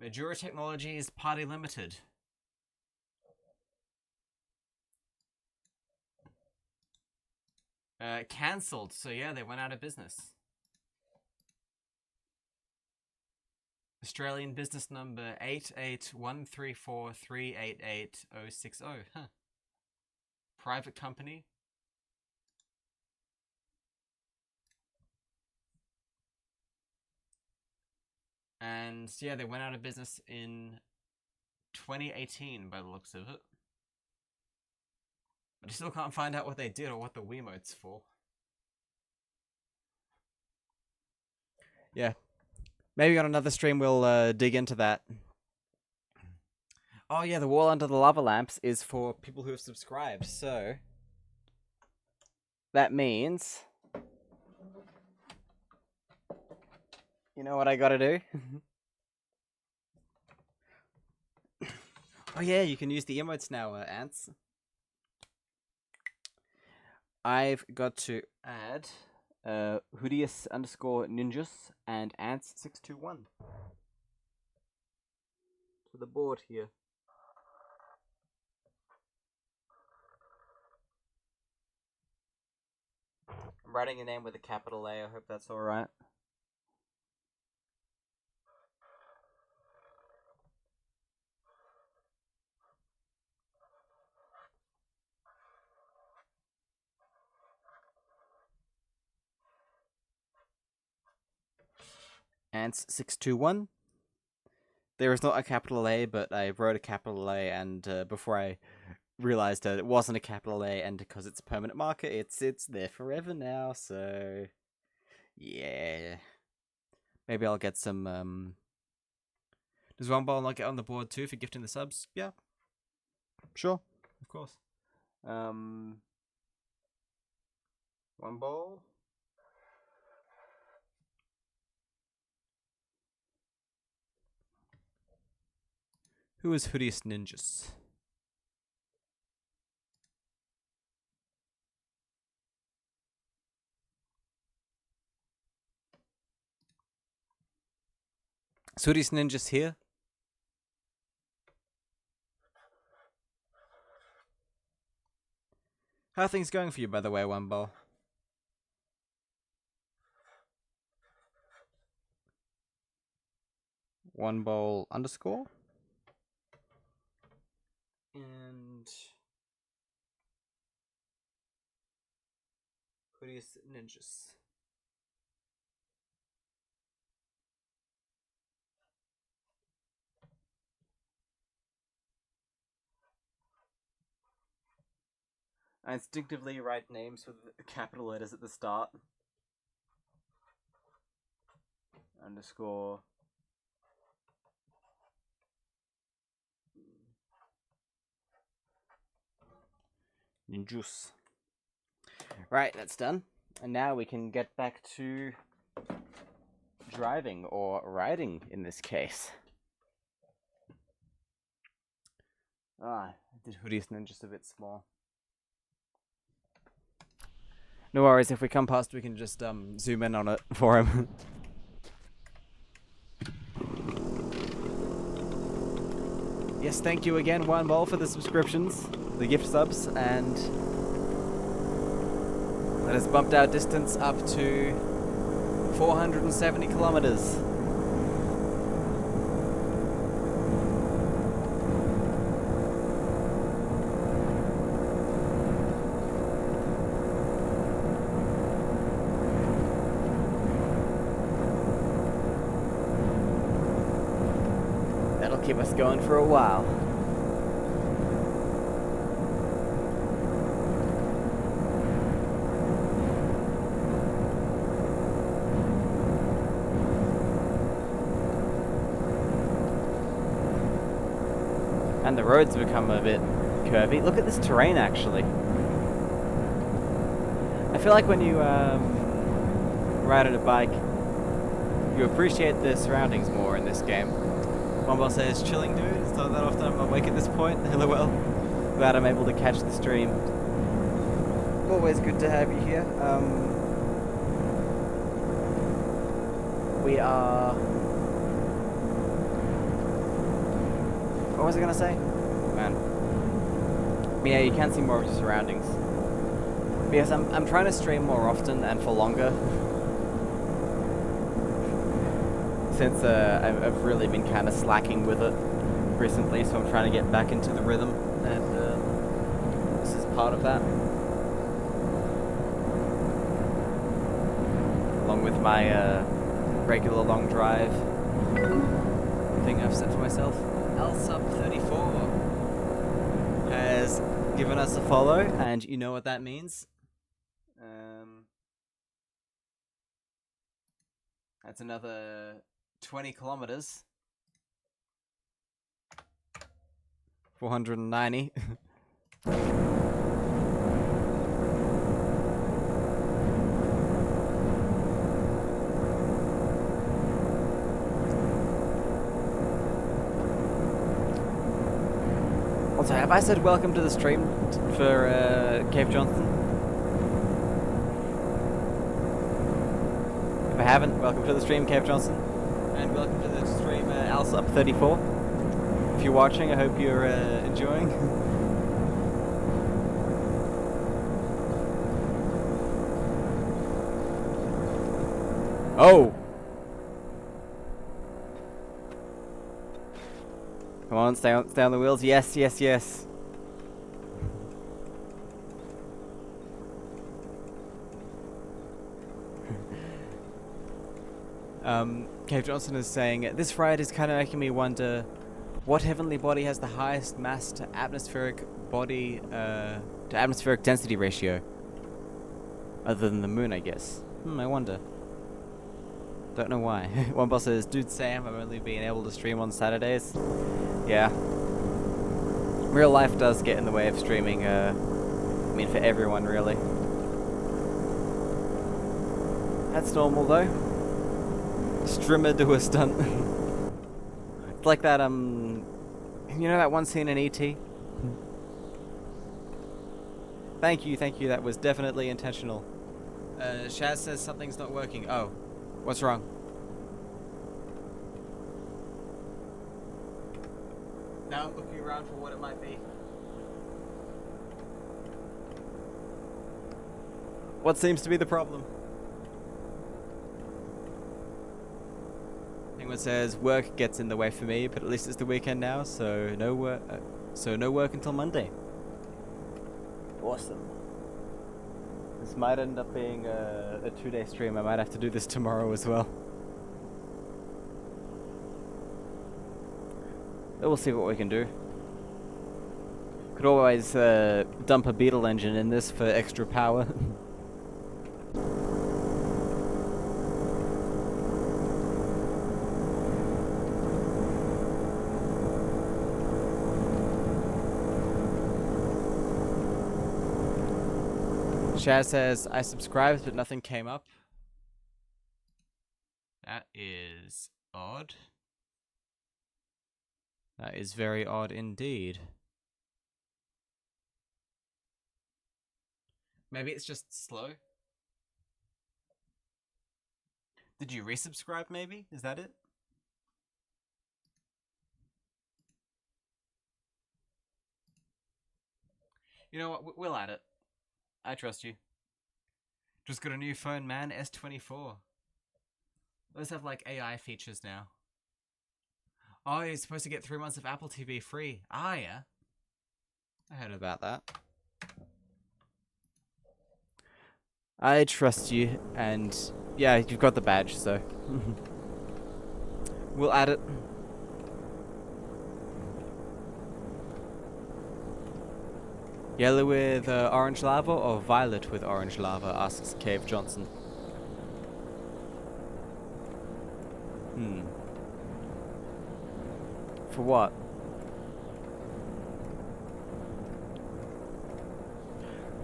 Majura Technologies Party Limited. Cancelled, so yeah, they went out of business. Australian business number 881343888060. Huh. Private company. And yeah, they went out of business in 2018 by the looks of it. But I still can't find out what they did or what the Wiimote's for. Yeah. Maybe on another stream we'll dig into that. Oh yeah, the wall under the lava lamps is for people who have subscribed. So that means, you know what I gotta do? Oh yeah, you can use the emotes now, Ants. I've got to add Hoodius underscore ninjas and Ants621 to the board here. I'm writing your name with a capital A. I hope that's alright. Ants621. There is not a capital A, but I wrote a capital A, and before I realized that it wasn't a capital A, and because it's a permanent marker, it's there forever now. So yeah, maybe I'll get some. Does One Ball not get on the board too for gifting the subs? Yeah, sure, of course. One Ball. Who is Hoodiest Ninjas? Is Hoodiest Ninjas here? How are things going for you, by the way, One Ball? One Ball underscore? And Hoodiest Ninjas. I instinctively write names with capital letters at the start. Underscore. Ninjus. Right, that's done. And now we can get back to driving, or riding in this case. I did Hoodiest Ninjas a bit small. No worries, if we come past, we can just zoom in on it for him. Yes, thank you again, One Ball, for the subscriptions, the gift subs, and that has bumped our distance up to 470 kilometers. That'll keep us going for a while. And the roads become a bit curvy. Look at this terrain, actually. I feel like when you ride on a bike, you appreciate the surroundings more in this game. One Ball says, chilling dude, it's not that often I'm awake at this point. LOL. Glad I'm able to catch the stream. Always good to have you here. We are... What was I gonna say? Man. Yeah, you can see more of your surroundings. Because I'm trying to stream more often and for longer. Since I've really been kind of slacking with it recently, so I'm trying to get back into the rhythm, and this is part of that. Along with my regular long drive thing I've set for myself. LSub34 has given us a follow, and you know what that means. That's another 20 kilometers. 490. Also, have I said welcome to the stream for Cave Johnson? If I haven't, welcome to the stream, Cave Johnson. And welcome to the stream, Alsup34. If you're watching, I hope you're enjoying. Oh! Come on, stay on the wheels. Yes, yes, yes. Cave Johnson is saying, this ride is kind of making me wonder what heavenly body has the highest mass to atmospheric body, to atmospheric density ratio. Other than the moon, I guess. I wonder. Don't know why. One boss says, dude Sam, I've only been able to stream on Saturdays. Yeah. Real life does get in the way of streaming, I mean for everyone really. That's normal though. Strimmer do a stunt. It's like that, you know that one scene in E.T.? Thank you, that was definitely intentional. Shaz says something's not working. Oh, what's wrong? Now I'm looking around for what it might be. What seems to be the problem? Penguin says work gets in the way for me, but at least it's the weekend now, so no work. No work until Monday. Awesome. This might end up being a 2-day stream. I might have to do this tomorrow as well. But we'll see what we can do. Could always dump a Beetle engine in this for extra power. Chaz says, I subscribed but nothing came up. That is odd. That is very odd indeed. Maybe it's just slow. Did you resubscribe maybe? Is that it? You know what? We'll add it. I trust you. Just got a new phone, man. S24. Those have like AI features now. Oh, you're supposed to get 3 months of Apple TV free. Ah, yeah. I heard about that. I trust you, and yeah, you've got the badge, so we'll add it. Yellow with orange lava or violet with orange lava, asks Cave Johnson. For what?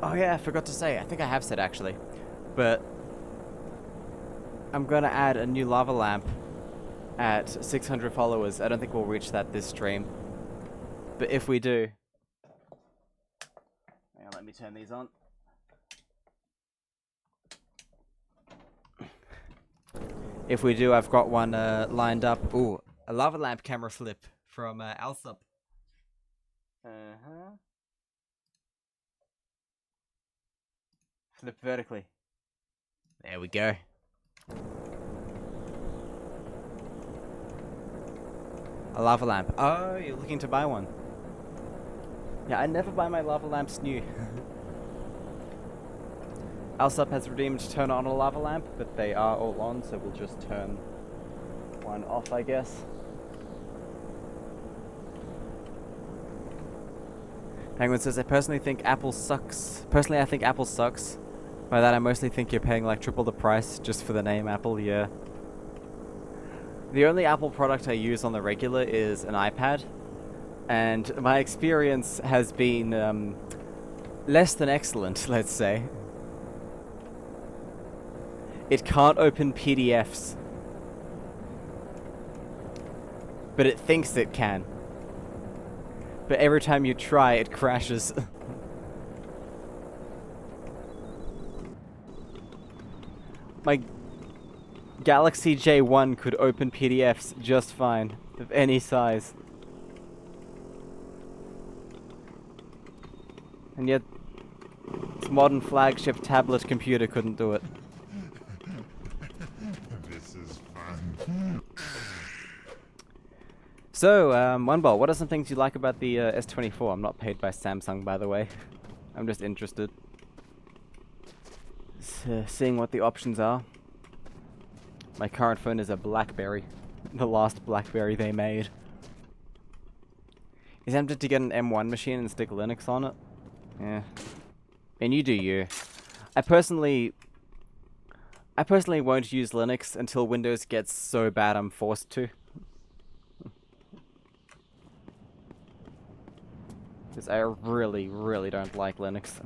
Oh yeah, I forgot to say. I think I have said actually. But I'm gonna add a new lava lamp at 600 followers. I don't think we'll reach that this stream. But if we do... Hang on, let me turn these on. If we do, I've got one lined up. Ooh, a lava lamp camera flip from Alsup. Flip vertically. There we go. A lava lamp. Oh, you're looking to buy one. Yeah, I never buy my lava lamps new. Alsup has redeemed turn on a lava lamp, but they are all on, so we'll just turn one off, I guess. Penguin says, I personally think Apple sucks. Personally, I think Apple sucks. By that, I mostly think you're paying like triple the price just for the name Apple, yeah. The only Apple product I use on the regular is an iPad. and my experience has been less than excellent, let's say. It can't open PDFs, but it thinks it can. But every time you try, it crashes. My Galaxy J1 could open PDFs just fine, of any size. And yet, its modern flagship tablet computer couldn't do it. This is fun. So, Oneball, what are some things you like about the S24? I'm not paid by Samsung, by the way. I'm just interested. Seeing what the options are. My current phone is a BlackBerry. The last BlackBerry they made. Is tempted to get an M1 machine and stick Linux on it? Yeah. And you do you. I personally won't use Linux until Windows gets so bad I'm forced to. Because I really, really don't like Linux.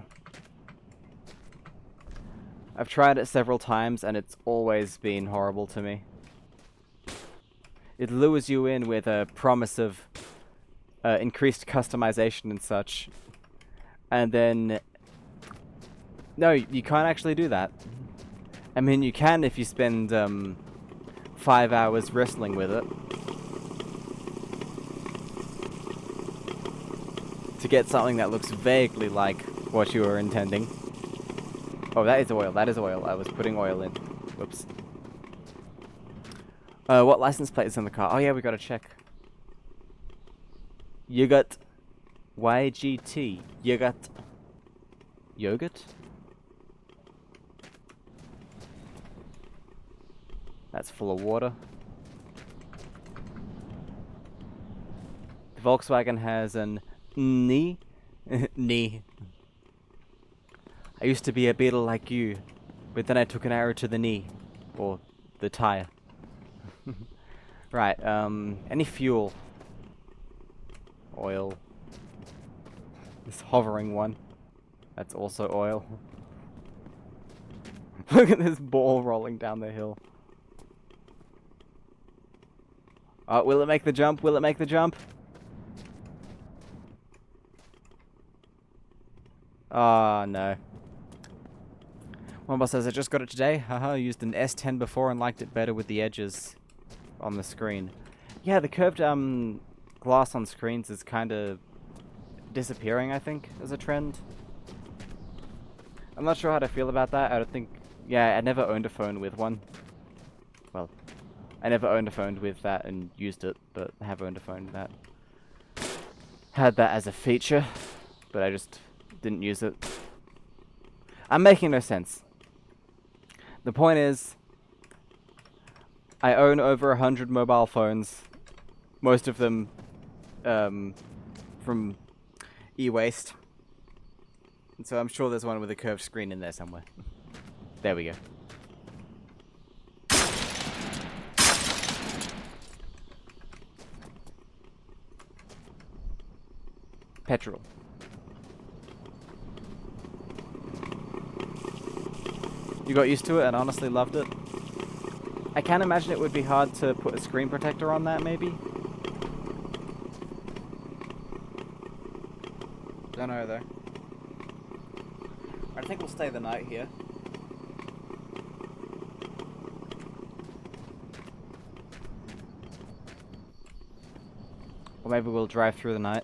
I've tried it several times and it's always been horrible to me. It lures you in with a promise of increased customization and such. And then... No, you can't actually do that. I mean, you can if you spend 5 hours wrestling with it. To get something that looks vaguely like what you were intending. Oh, that is oil. That is oil. I was putting oil in. Whoops. What license plate is in the car? Oh yeah, we gotta check. Yogurt. YGT. Yogurt. Yogurt? That's full of water. The Volkswagen has an knee. Knee. I used to be a beetle like you, but then I took an arrow to the knee. Or the tire. Right, any fuel? Oil. This hovering one. That's also oil. Look at this ball rolling down the hill. Oh, will it make the jump? Will it make the jump? Ah, no. One boss says, I just got it today. Haha, used an S10 before and liked it better with the edges on the screen. Yeah, the curved glass on screens is kind of disappearing, I think, as a trend. I'm not sure how to feel about that. I don't think... Yeah, I never owned a phone with one. Well, I never owned a phone with that and used it, but I have owned a phone that had that as a feature, but I just didn't use it. I'm making no sense. The point is, I own over 100 mobile phones, most of them from e-waste. And so I'm sure there's one with a curved screen in there somewhere. There we go. Petrol. You got used to it and honestly loved it? I can't imagine it would be hard to put a screen protector on that, maybe? Don't know, though. I think we'll stay the night here. Or maybe we'll drive through the night.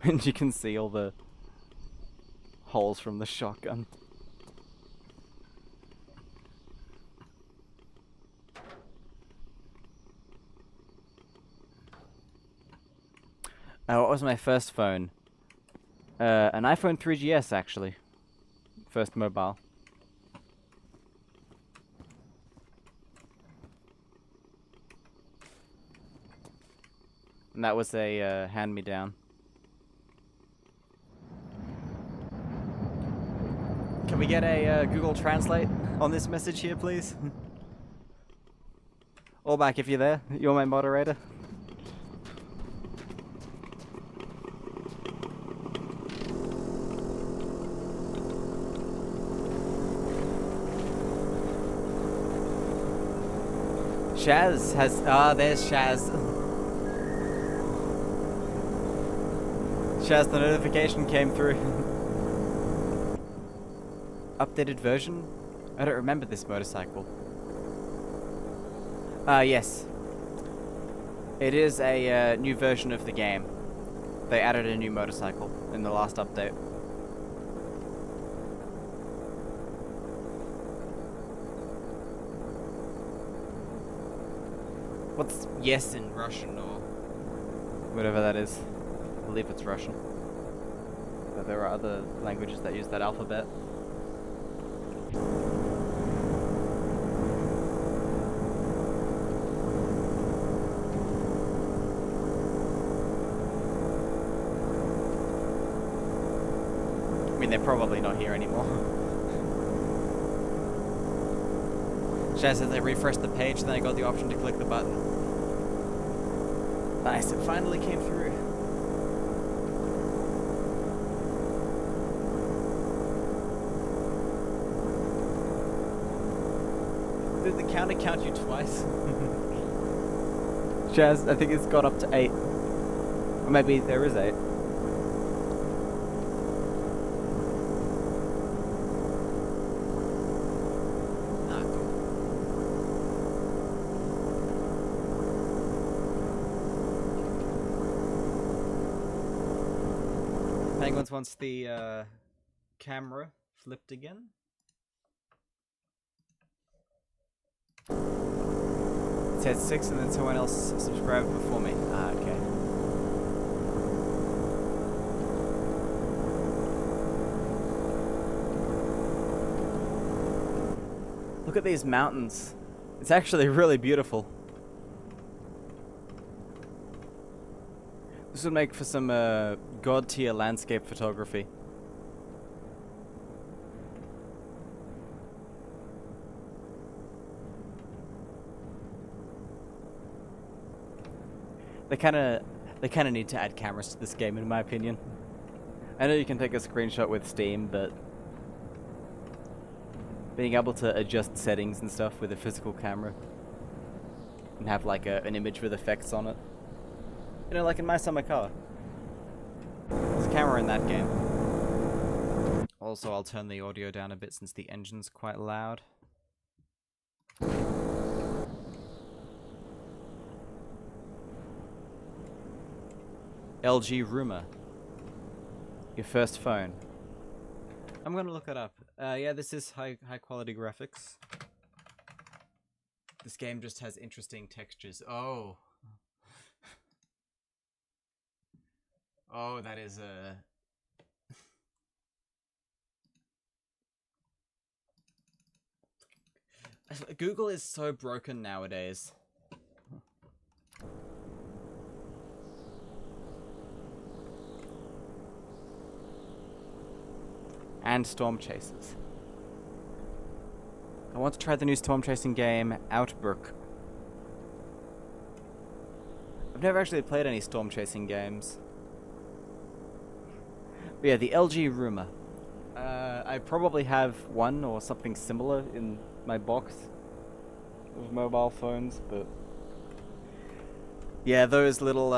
And you can see all the holes from the shotgun. What was my first phone? An iPhone 3GS, actually. First mobile. And that was a hand-me-down. Can we get a Google Translate on this message here, please? Or back if you're there. You're my moderator. Shaz has... there's Shaz. Shaz, the notification came through. Updated version? I don't remember this motorcycle. Yes. It is a new version of the game. They added a new motorcycle in the last update. What's yes in Russian or whatever that is? I believe it's Russian. But there are other languages that use that alphabet. I mean, they're probably not here anymore. Shaz says I refreshed the page, then I got the option to click the button. Nice, it finally came through. Did the counter count you twice? Shaz, I think it's got up to 8. Or maybe there is 8. Penguins wants the camera flipped again. It said 6 and then someone else subscribed before me. Ah, okay. Look at these mountains. It's actually really beautiful. This would make for some god tier landscape photography. They kind of need to add cameras to this game, in my opinion. I know you can take a screenshot with Steam, but being able to adjust settings and stuff with a physical camera and have like an image with effects on it. You know, like in My Summer Car. There's a camera in that game. Also, I'll turn the audio down a bit since the engine's quite loud. LG Rumor. Your first phone. I'm gonna look it up. Yeah, this is high quality graphics. This game just has interesting textures. Oh. Oh, that is a... Google is so broken nowadays. And storm chasers. I want to try the new storm chasing game, Outbrook. I've never actually played any storm chasing games. But yeah, the LG Rumor. I probably have one or something similar in my box of mobile phones, but yeah, those little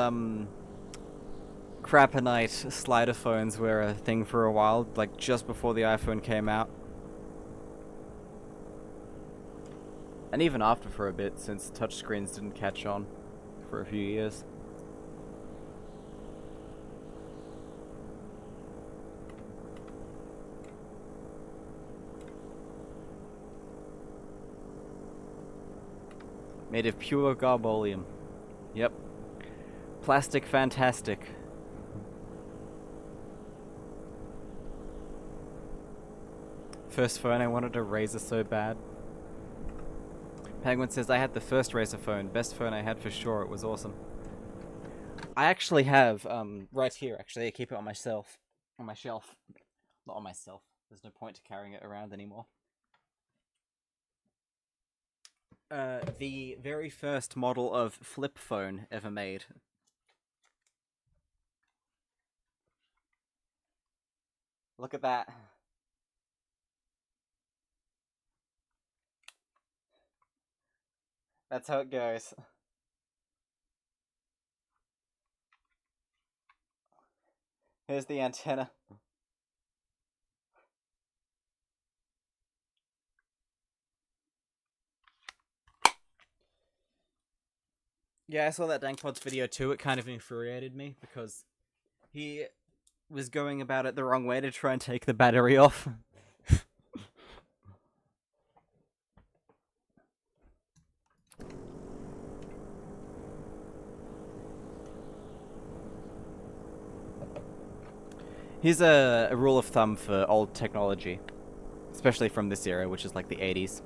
Craponite slider phones were a thing for a while, like just before the iPhone came out. And even after for a bit, since touchscreens didn't catch on for a few years. Made of pure garbolium. Yep. Plastic fantastic. First phone I wanted a Razr so bad. Penguin says, I had the first Razr phone. Best phone I had for sure. It was awesome. I actually have, right here, actually. I keep it on myself. On my shelf. Not on myself. There's no point to carrying it around anymore. The very first model of flip phone ever made. Look at that. That's how it goes. Here's the antenna. Yeah, I saw that Dankpod's video too. It kind of infuriated me because he was going about it the wrong way to try and take the battery off. Here's a rule of thumb for old technology, especially from this era, which is like the 80s.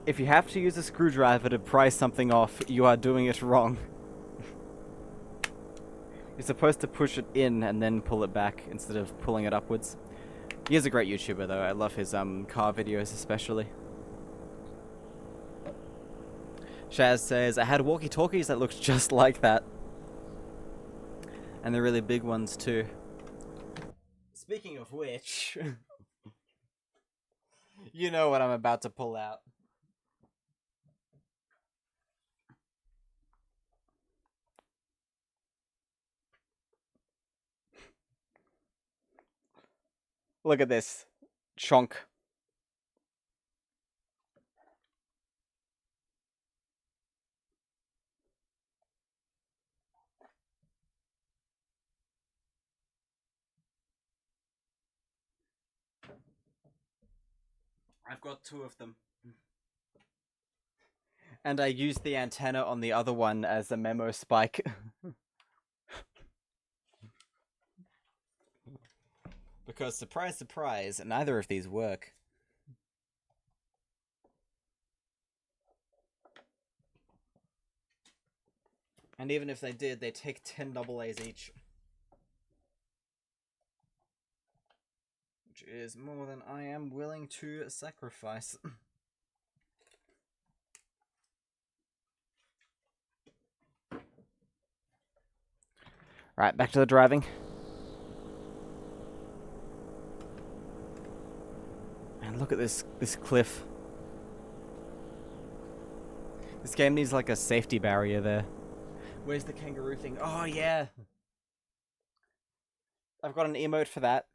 If you have to use a screwdriver to pry something off, you are doing it wrong. You're supposed to push it in and then pull it back instead of pulling it upwards. He is a great YouTuber though. I love his car videos especially. Shaz says, I had walkie-talkies that looked just like that. And the really big ones too. Speaking of which, you know what I'm about to pull out. Look at this. Chonk. I've got 2 of them. And I used the antenna on the other one as a memo spike. Because, surprise, surprise, neither of these work. And even if they did, they take 10 AA's each. Which is more than I am willing to sacrifice. Right, back to the driving. And look at this cliff. This game needs like a safety barrier there. Where's the kangaroo thing? Oh yeah! I've got an emote for that.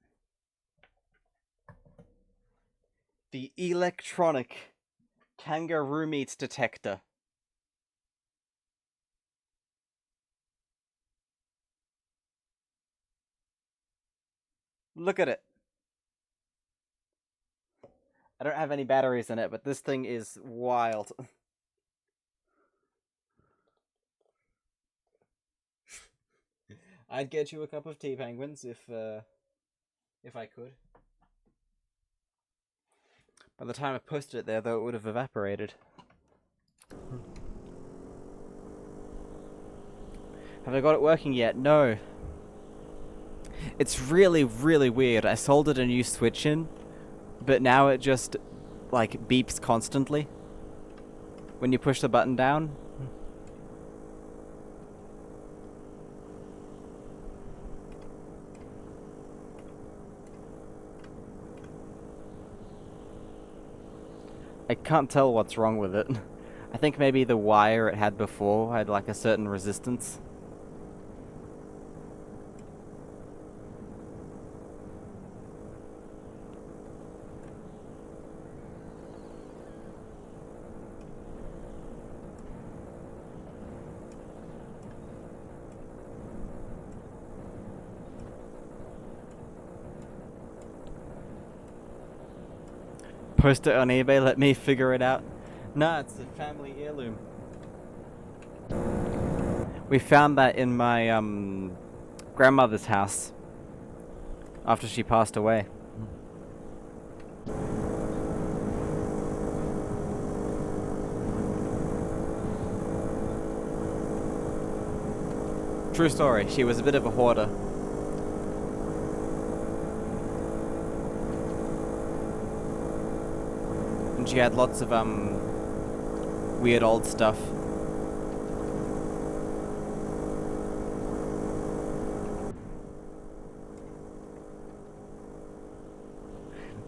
The electronic kangaroo meat detector. Look at it. I don't have any batteries in it, but this thing is wild. I'd get you a cup of tea, penguins, if I could. By the time I posted it there, though, it would have evaporated. Have I got it working yet? No. It's really, really weird. I soldered a new switch in, but now it just, like, beeps constantly when you push the button down. I can't tell what's wrong with it. I think maybe the wire it had before had like a certain resistance. Post it on eBay, let me figure it out. Nah, it's a family heirloom. We found that in my grandmother's house after she passed away. True story, she was a bit of a hoarder. And she had lots of weird old stuff.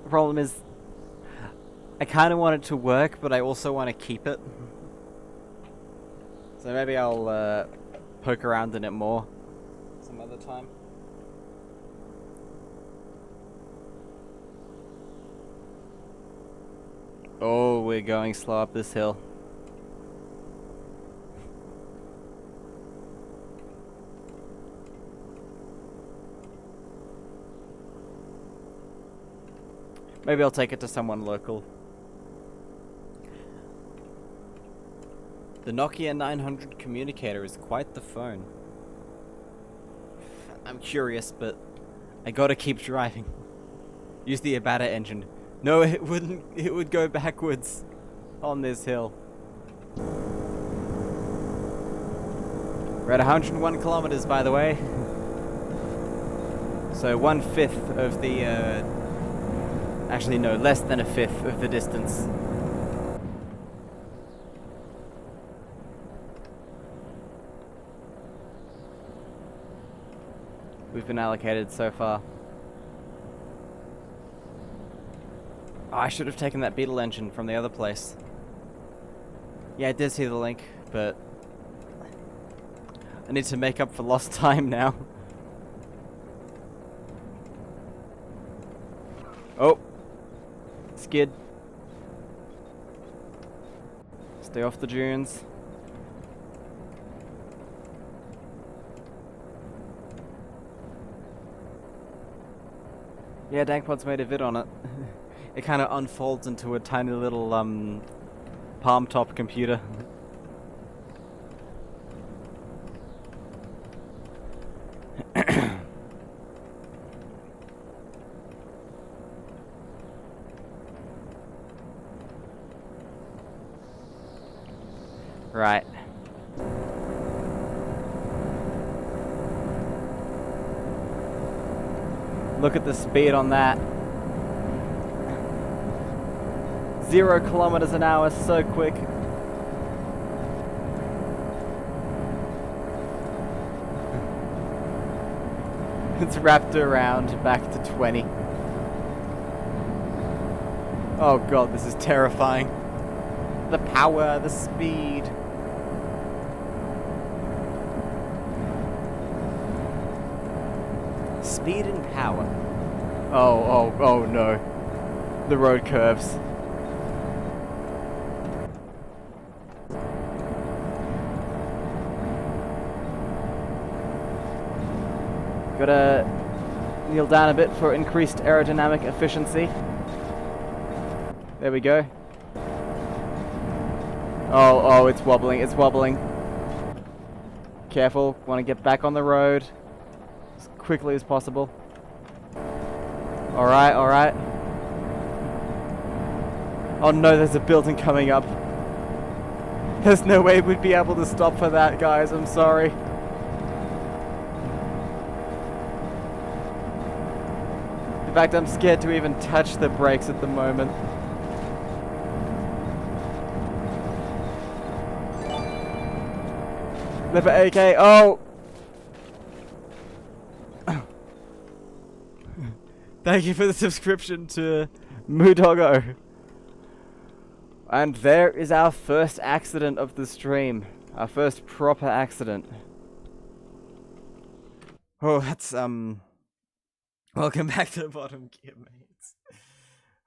The problem is, I kind of want it to work, but I also want to keep it. So maybe I'll poke around in it more some other time. Oh, we're going slow up this hill. Maybe I'll take it to someone local. The Nokia 900 communicator is quite the phone. I'm curious, but I gotta keep driving. Use the Abata engine. No, it wouldn't. It would go backwards on this hill. We're at 101 kilometers, by the way. So 1/5 of the. Actually, no, less than 1/5 of the distance. We've been allocated so far. Oh, I should have taken that Beetle engine from the other place. Yeah, I did see the link, but I need to make up for lost time now. Oh! Skid. Stay off the dunes. Yeah, Dankpod's made a vid on it. It kind of unfolds into a tiny little palm top computer. Right. Look at the speed on that. 0 kilometers an hour, so quick. It's wrapped around back to 20. Oh god, this is terrifying. The power, the speed. Speed and power. Oh no. The road curves. Gotta kneel down a bit for increased aerodynamic efficiency. There we go. Oh, it's wobbling, it's wobbling. Careful, want to get back on the road as quickly as possible. Alright, alright. Oh no, there's a building coming up. There's no way we'd be able to stop for that, guys, I'm sorry. In fact, I'm scared to even touch the brakes at the moment. Lever AK, oh! Thank you for the subscription to Moodoggo. And there is our first accident of the stream. Our first proper accident. Oh, that's, welcome back to the bottom gear, mates.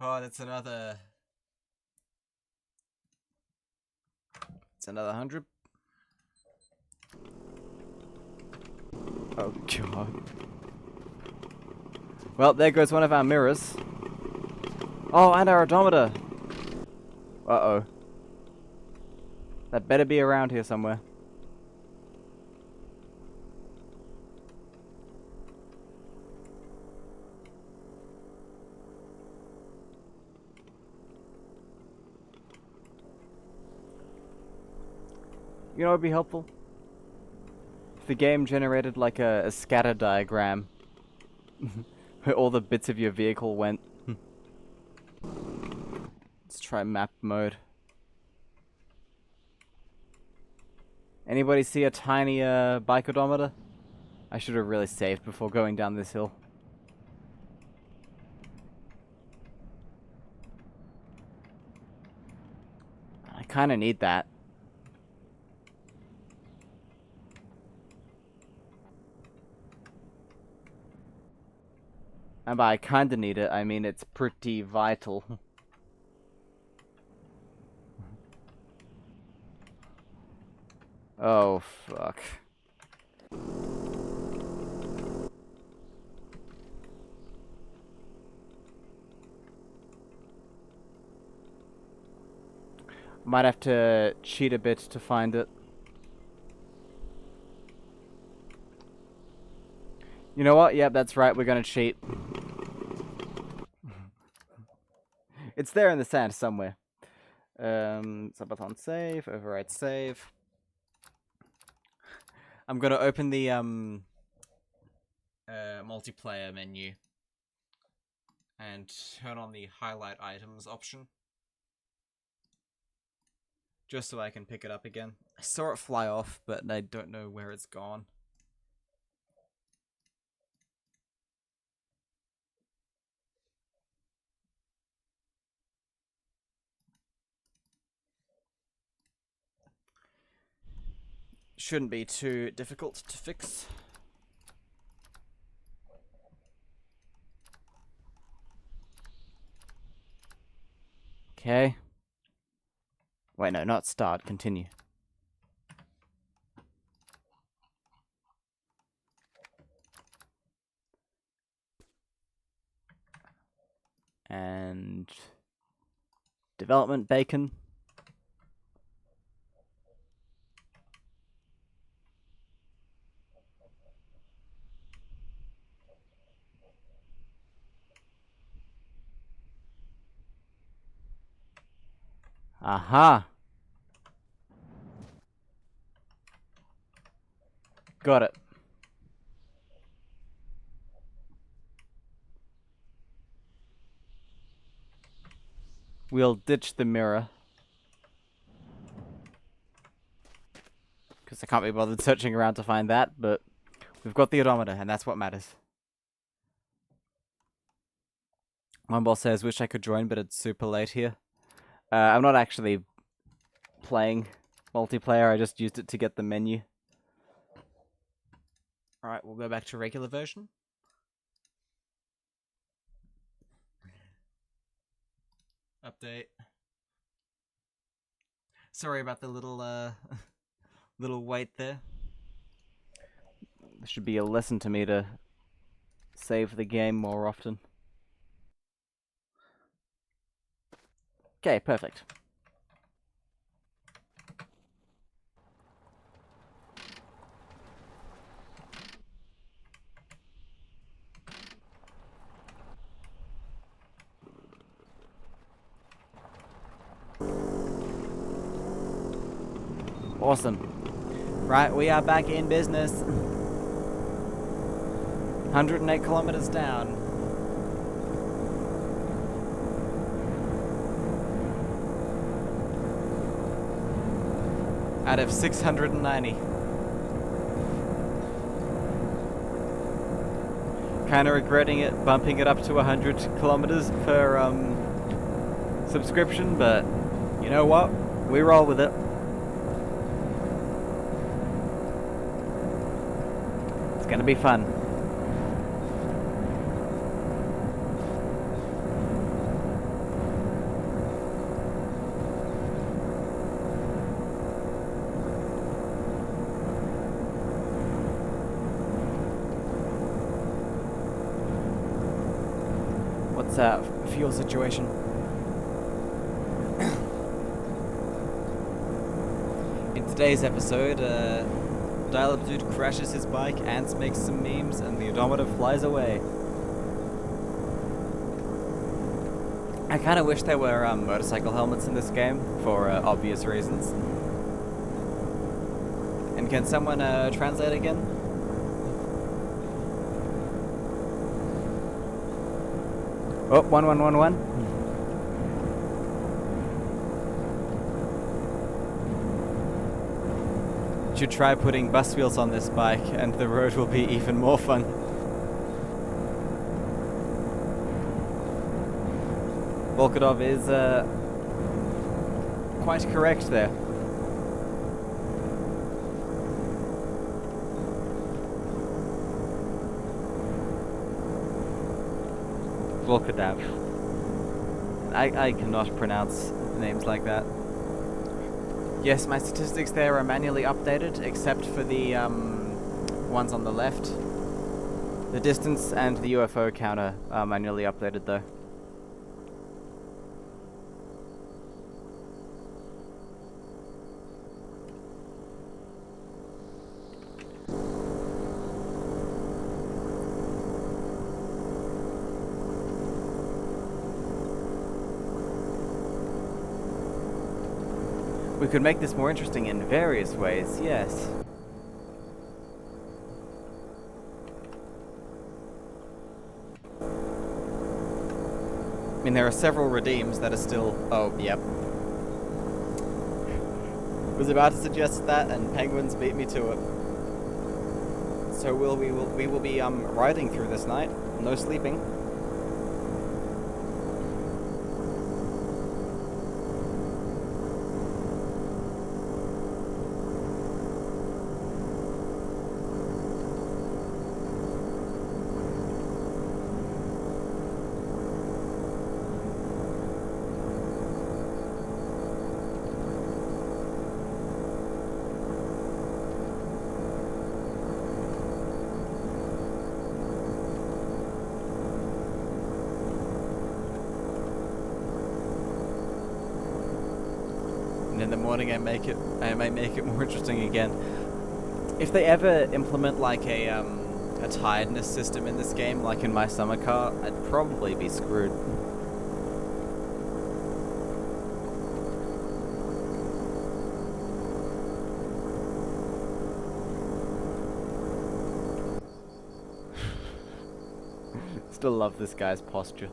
Oh, that's another... It's another 100. Oh, God. Well, there goes one of our mirrors. Oh, and our odometer. Uh-oh. That better be around here somewhere. You know what would be helpful? If the game generated like a scatter diagram where all the bits of your vehicle went. Let's try map mode. Anybody see a tiny bike odometer? I should have really saved before going down this hill. kind of need that. And by kind of need it, I mean it's pretty vital. Oh, fuck. Might have to cheat a bit to find it. You know what? Yep, that's right. We're gonna cheat. It's there in the sand somewhere. Subathon save, override save. I'm gonna open the multiplayer menu and turn on the highlight items option. Just so I can pick it up again. I saw it fly off, but I don't know where it's gone. Shouldn't be too difficult to fix. Okay. Wait, no, not start. Continue. And development bacon. Aha. Got it. We'll ditch the mirror. Because I can't be bothered searching around to find that, but we've got the odometer, and that's what matters. One boss says, wish I could join, but it's super late here. I'm not actually playing multiplayer, I just used it to get the menu. Alright, we'll go back to regular version. Update. Sorry about the little little wait there. This should be a lesson to me to save the game more often. Okay, perfect. Awesome. Right, we are back in business. 108 kilometers down. Out of 690. Kinda regretting it, bumping it up to 100 kilometers per subscription, but you know what? We roll with it. It's gonna be fun. What's that fuel situation? In today's episode, Dial-Up Dude crashes his bike, Ants makes some memes, and the odometer flies away. I kind of wish there were motorcycle helmets in this game, for obvious reasons. And can someone translate again? Oh, 1111. Should try putting bus wheels on this bike and the road will be even more fun. Volkadov is quite correct there. Volkadav. I cannot pronounce names like that. Yes, my statistics there are manually updated, except for the ones on the left. The distance and the UFO counter are manually updated though. We could make this more interesting in various ways, yes. I mean, there are several redeems that are still... Oh, yep. Was about to suggest that, and penguins beat me to it. So we will be riding through this night. No sleeping. And in the morning I may make it more interesting again. If they ever implement like a tiredness system in this game, like in my summer car, I'd probably be screwed. Still love this guy's posture.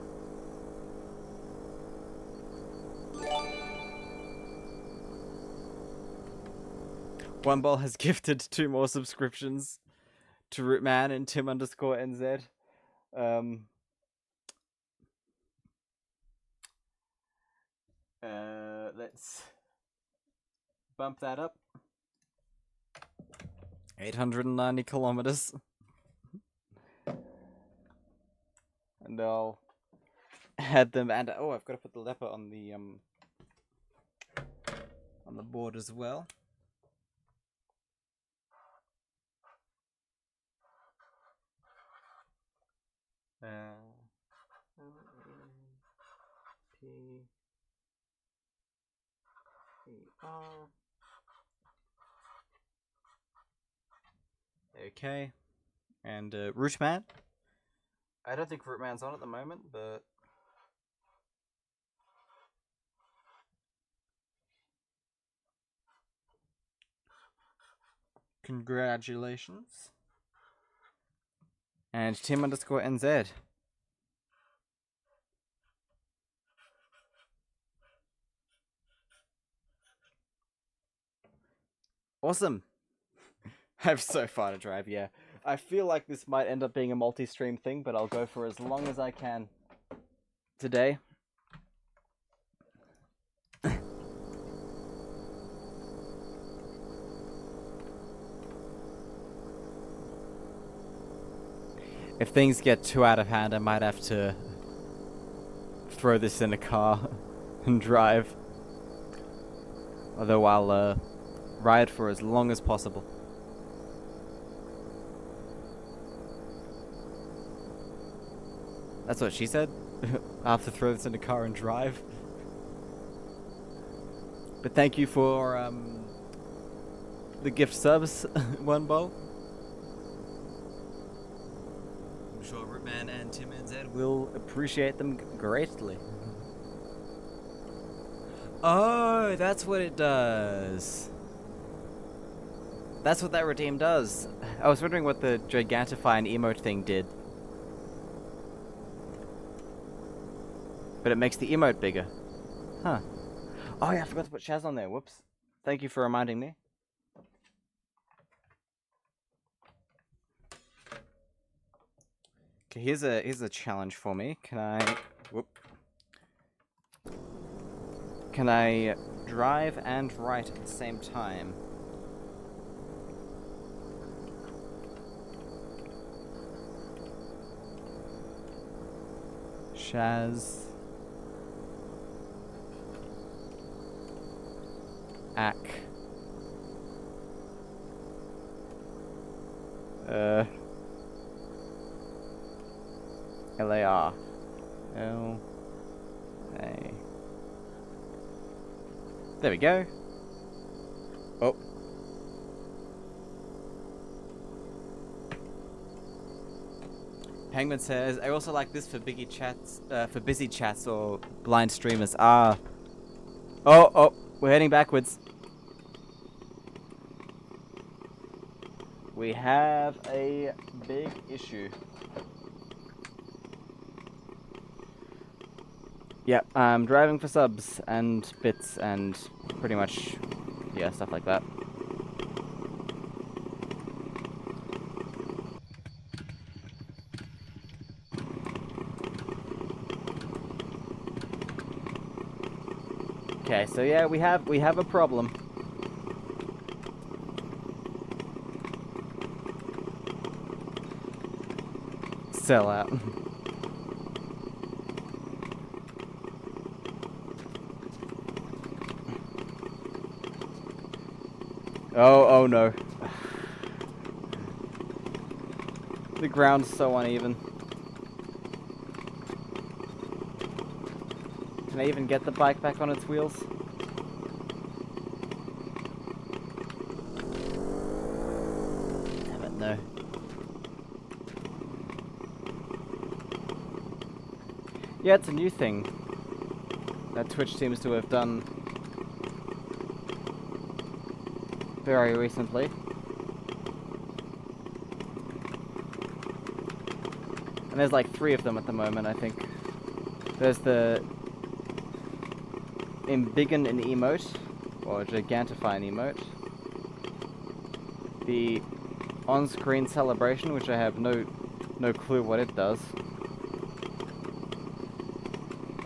One Ball has gifted 2 more subscriptions to Rootman and Tim_NZ. Let's bump that up. 890 kilometers. And I'll add them, and oh, I've got to put the leopard on the board as well. P-E-R. Okay, and Rootman. I don't think Rootman's on at the moment, but congratulations. And Tim_NZ. Awesome. I have so far to drive, yeah. I feel like this might end up being a multi-stream thing, but I'll go for as long as I can today. If things get too out of hand, I might have to throw this in a car and drive. Although I'll ride for as long as possible. That's what she said. I'll have to throw this in a car and drive. But thank you for the gift service, One Bowl. I'm sure Rootman and Tim_NZ will appreciate them greatly. Oh, that's what it does. That's what that redeem does. I was wondering what the Gigantify and emote thing did. But it makes the emote bigger. Huh. Oh yeah, I forgot to put Shaz on there. Whoops. Thank you for reminding me. Okay, here's a challenge for me. Can I drive and write at the same time. Shaz. Ack. LAR. L. A. There we go. Oh. Penguin says, I also like this for busy chats or blind streamers. Ah. Oh, we're heading backwards. We have a big issue. Yep, I'm driving for subs and bits and pretty much, yeah, stuff like that. Okay, so yeah, we have a problem. Sell out. Oh no. The ground's so uneven. Can I even get the bike back on its wheels? Damn it, no. Yeah, it's a new thing that Twitch seems to have done very recently. And there's like 3 of them at the moment, I think. There's the embiggen an emote, or gigantify an emote. The on-screen celebration, which I have no clue what it does.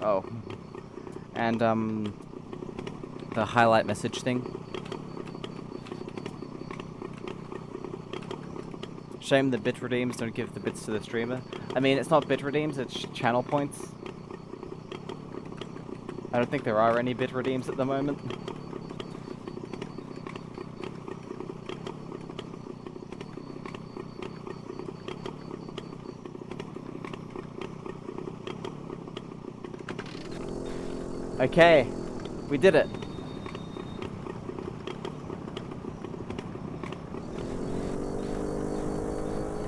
Oh. And the highlight message thing. Shame the bit redeems don't give the bits to the streamer. I mean, it's not bit redeems, it's channel points. I don't think there are any bit redeems at the moment. Okay, we did it.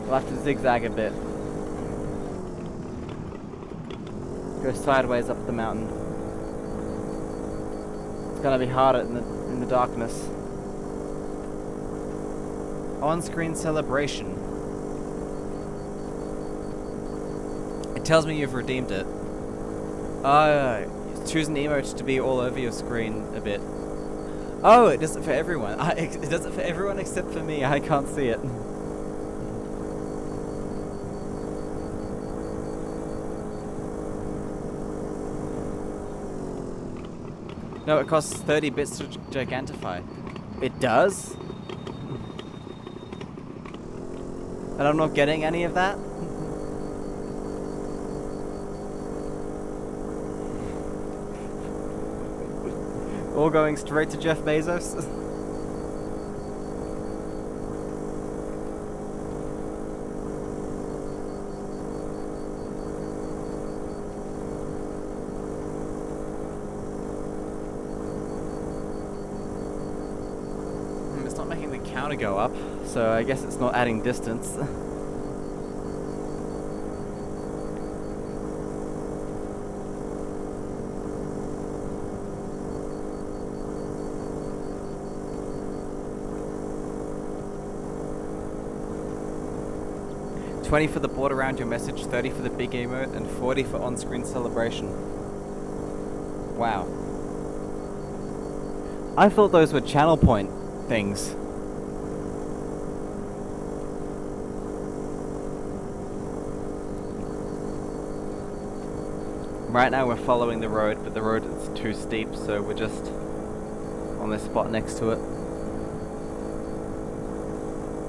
We'll have to zigzag a bit. Go sideways up the mountain. It's gonna be harder in the darkness. On-screen celebration. It tells me you've redeemed it. Choose an emote to be all over your screen a bit. Oh, it does it for everyone. It does it for everyone except for me. I can't see it. No, it costs 30 bits to gigantify. It does? And I'm not getting any of that? All going straight to Jeff Bezos? It's not making the counter go up, so I guess it's not adding distance. $20 for the board around your message, 30 for the big emote, and 40 for on-screen celebration. Wow. I thought those were channel point things. Right now we're following the road, but the road is too steep, so we're just on this spot next to it.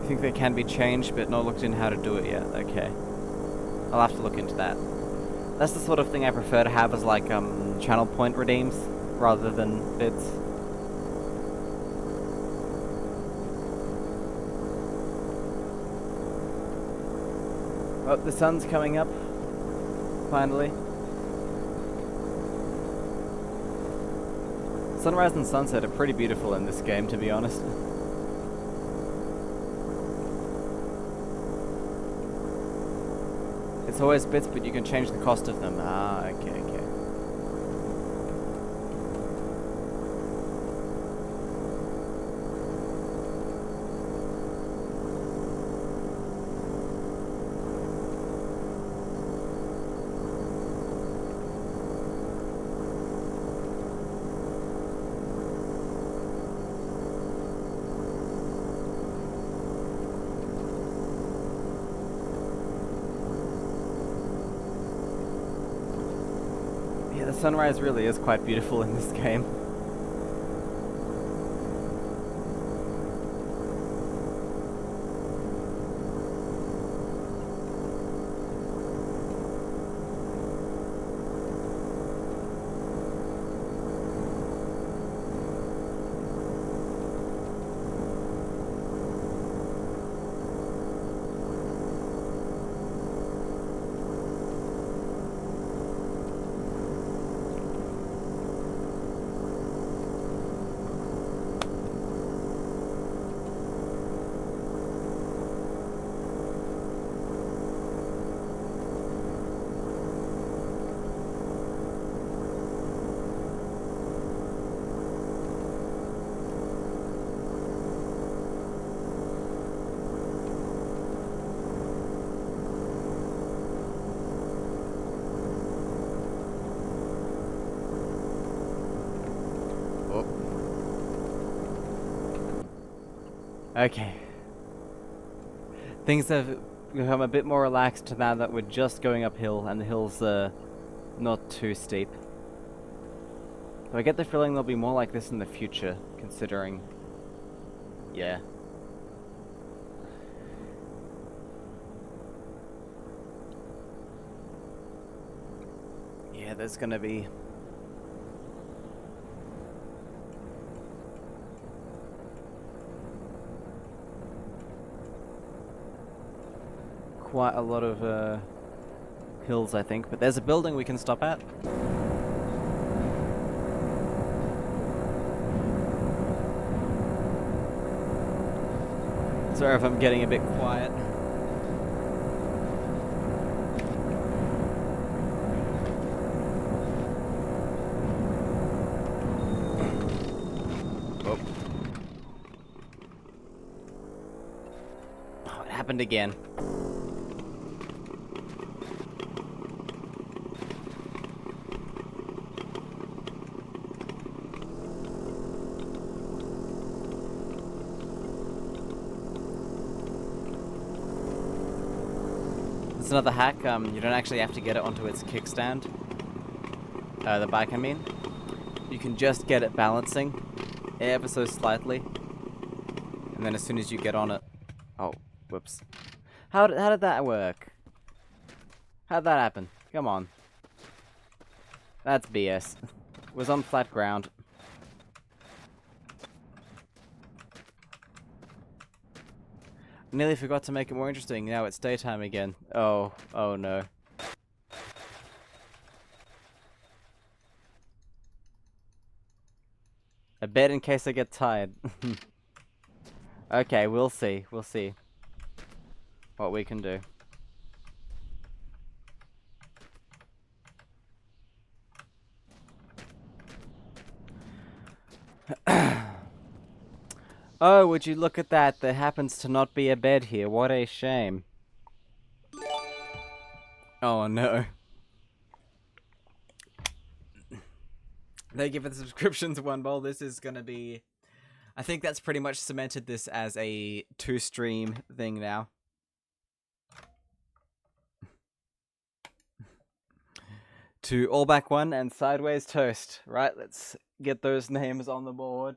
I think they can be changed, but not looked in how to do it yet. Okay. I'll have to look into that. That's the sort of thing I prefer to have as like channel point redeems rather than bits. Oh, the sun's coming up. Finally. Sunrise and sunset are pretty beautiful in this game, to be honest. It's always bits, but you can change the cost of them. Ah, okay. Yeah, the sunrise really is quite beautiful in this game. Okay. Things have become a bit more relaxed now that we're just going uphill and the hill's not too steep. But I get the feeling they'll be more like this in the future, considering... Yeah. Yeah, there's gonna be... quite a lot of hills, I think, but there's a building we can stop at. Sorry if I'm getting a bit quiet. Oh, it happened again. There's another hack. You don't actually have to get it onto its kickstand. The bike, I mean. You can just get it balancing ever so slightly. And then as soon as you get on it... Oh, whoops. How did that work? How'd that happen? Come on. That's BS. It was on flat ground. Nearly forgot to make it more interesting. Now it's daytime again. Oh no. A bed in case I get tired. Okay, we'll see. We'll see what we can do. Oh, would you look at that? There happens to not be a bed here. What a shame. Oh no. Thank you for the subscriptions, One Bowl. This is gonna be... I think that's pretty much cemented this as a 2-stream thing now. To All Back One and Sideways Toast. Right, let's get those names on the board.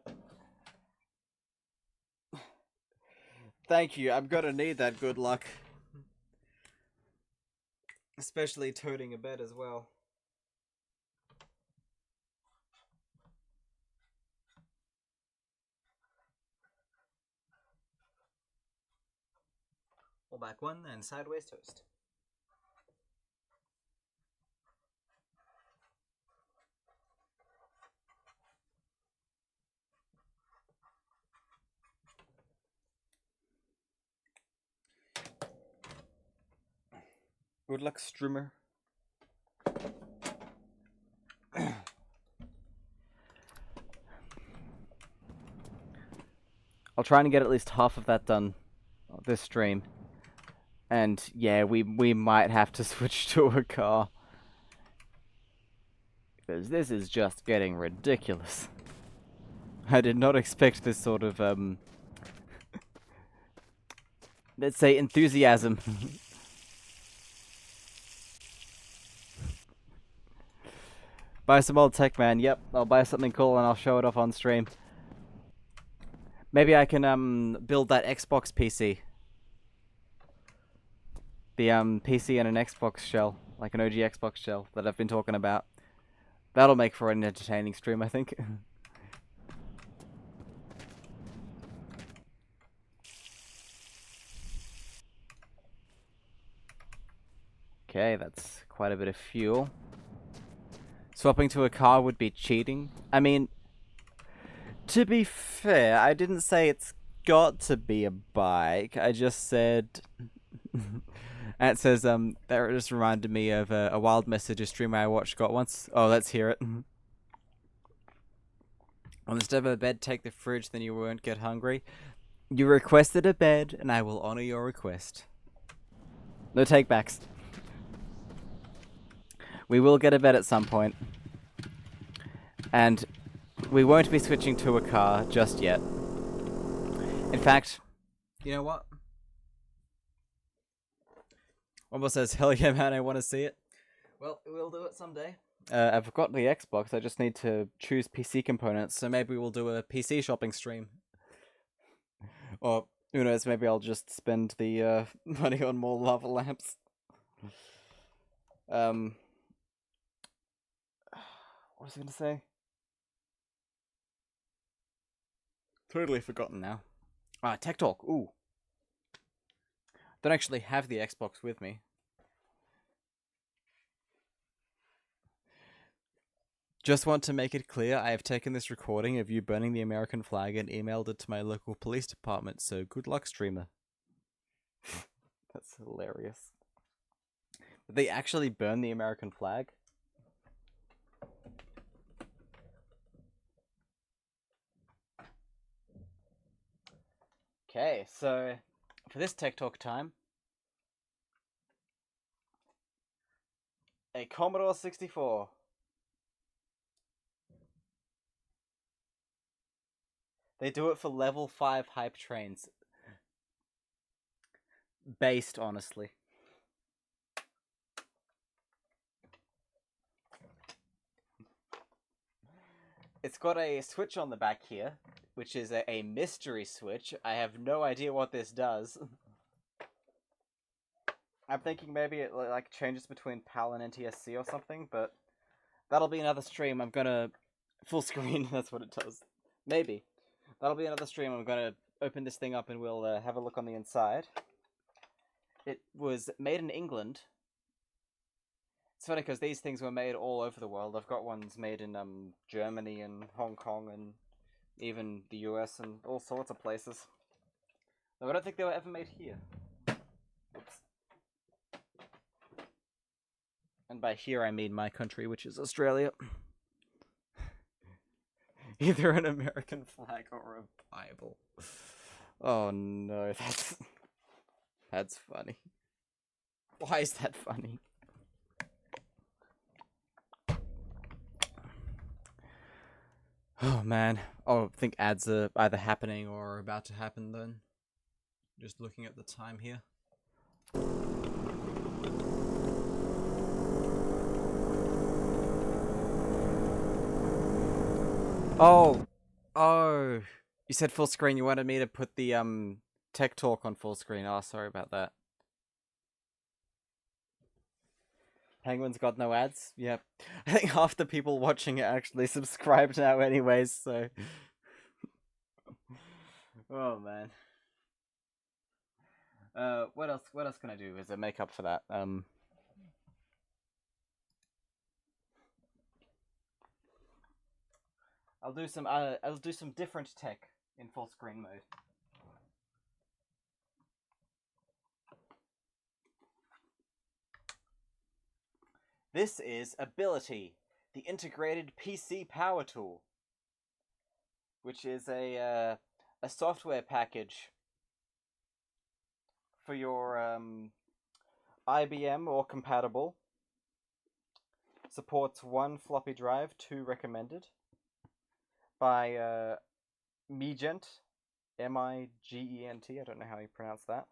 Thank you. I'm gonna need that good luck. Especially toting a bed as well. Pull back one and sideways toast. Good luck, streamer. I'll try and get at least half of that done this stream. And yeah, we might have to switch to a car. Because this is just getting ridiculous. I did not expect this sort of, let's say, enthusiasm. Buy some old tech, man. Yep, I'll buy something cool and I'll show it off on stream. Maybe I can build that Xbox PC. The PC and an Xbox shell, like an OG Xbox shell that I've been talking about. That'll make for an entertaining stream, I think. Okay, that's quite a bit of fuel. Swapping to a car would be cheating. I mean, to be fair, I didn't say it's got to be a bike. I just said... And it says, that just reminded me of a Wild Messages streamer I watched got once. Oh, let's hear it. Instead of a bed, take the fridge, then you won't get hungry. You requested a bed, and I will honor your request. No takebacks. We will get a bed at some point. And we won't be switching to a car just yet. In fact, you know what? Almost says, hell yeah, man, I want to see it. Well, we'll do it someday. I've got the Xbox, I just need to choose PC components, so maybe we'll do a PC shopping stream. Or, who knows, maybe I'll just spend the money on more lava lamps. What was I going to say? Totally forgotten now. Ah, Tech Talk, ooh. Don't actually have the Xbox with me. Just want to make it clear, I have taken this recording of you burning the American flag and emailed it to my local police department, so good luck, streamer. That's hilarious. Did they actually burn the American flag? Okay, so for this Tech Talk time, a Commodore 64. They do it for level 5 hype trains. Based, honestly. It's got a switch on the back here, which is a mystery switch. I have no idea what this does. I'm thinking maybe it like changes between PAL and NTSC or something, but that'll be another stream. I'm gonna full screen. That's what it does. Maybe that'll be another stream. I'm gonna open this thing up and we'll have a look on the inside. It was made in England. It's funny because these things were made all over the world. I've got ones made in Germany and Hong Kong and even the US and all sorts of places. Though I don't think they were ever made here. Oops. And by here I mean my country, which is Australia. Either an American flag or a Bible. Oh no, that's funny. Why is that funny? Oh man. Oh, I think ads are either happening or about to happen then. Just looking at the time here. Oh, oh! You said full screen. You wanted me to put the tech talk on full screen. Oh, sorry about that. Penguin's got no ads. Yep. I think half the people watching it actually subscribed now, anyways. So. Oh man. What else? What else can I do as a make up for that? I'll do some. I'll do some different tech in full screen mode. This is Ability, the integrated PC power tool, which is a software package for your IBM or compatible. Supports 1 floppy drive, 2 recommended. By Migent, Migent. I don't know how you pronounce that.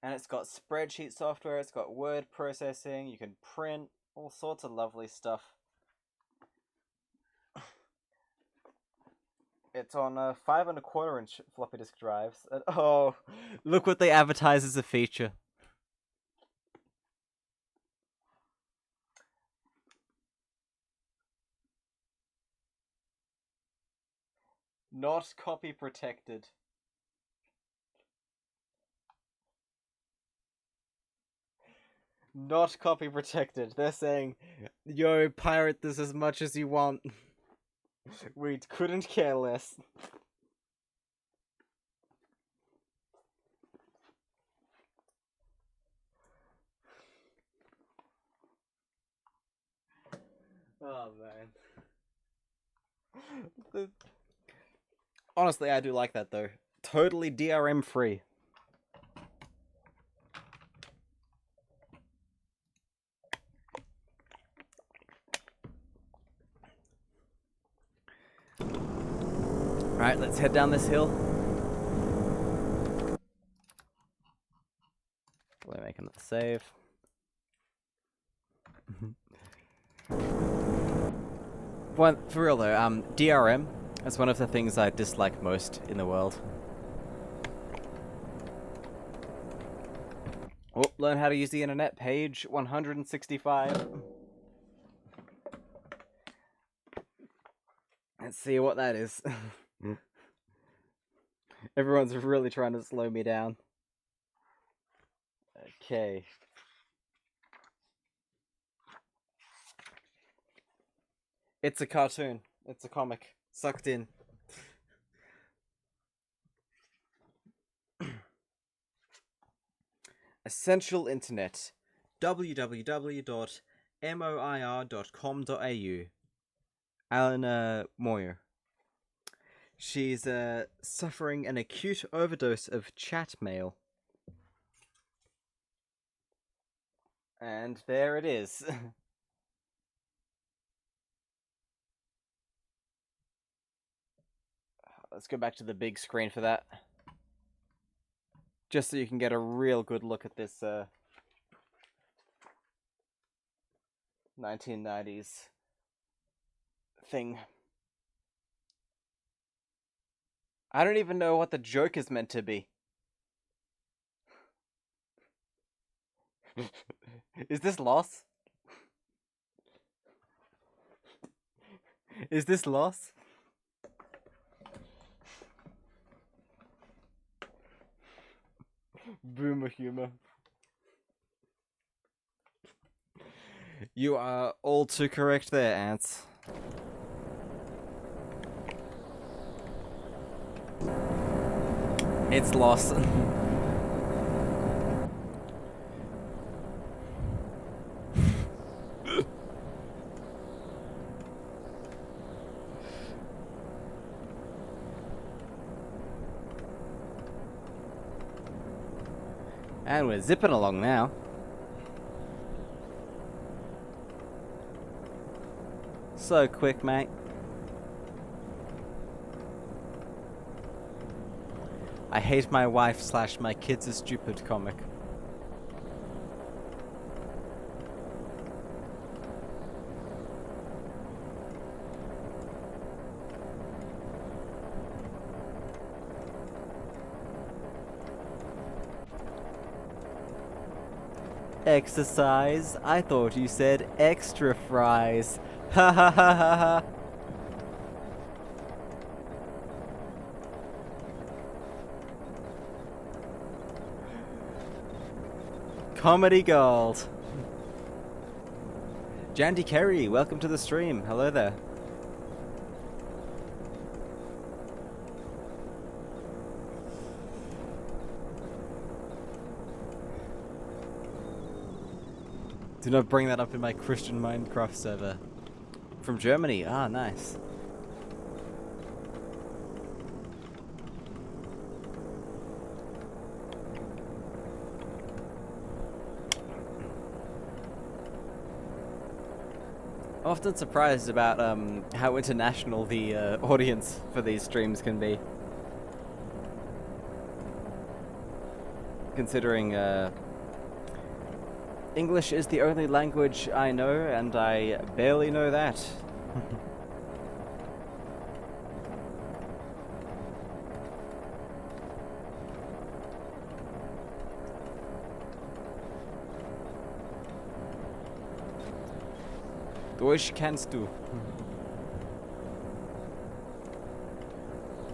And it's got spreadsheet software, it's got word processing, you can print, all sorts of lovely stuff. It's on 5.25-inch floppy disk drives. And, oh, look what they advertise as a feature. Not copy protected. Not copy protected. They're saying, yo, pirate this as much as you want. We couldn't care less. Oh man. Honestly, I do like that though. Totally DRM free. Alright, let's head down this hill. We'll make another save. Well, for real though, DRM is one of the things I dislike most in the world. Oh, learn how to use the internet, page 165. Let's see what that is. Everyone's really trying to slow me down. Okay. It's a cartoon. It's a comic. Sucked in. Essential Internet. www.moir.com.au. Alan Moyer. She's suffering an acute overdose of chat mail. And there it is. Let's go back to the big screen for that. Just so you can get a real good look at this 1990s thing. I don't even know what the joke is meant to be. Is this loss? Is this loss? Boomer humor. You are all too correct there, ants. It's lost. And we're zipping along now. So quick, mate. I hate my wife / my kids are stupid comic. Exercise? I thought you said extra fries. Ha ha ha ha ha. Comedy gold. Jandy Kerry, welcome to the stream. Hello there. Do not bring that up in my Christian Minecraft server. From Germany. Ah, nice. I'm often surprised about how international the audience for these streams can be. Considering English is the only language I know, and I barely know that. Deutsch kannst du.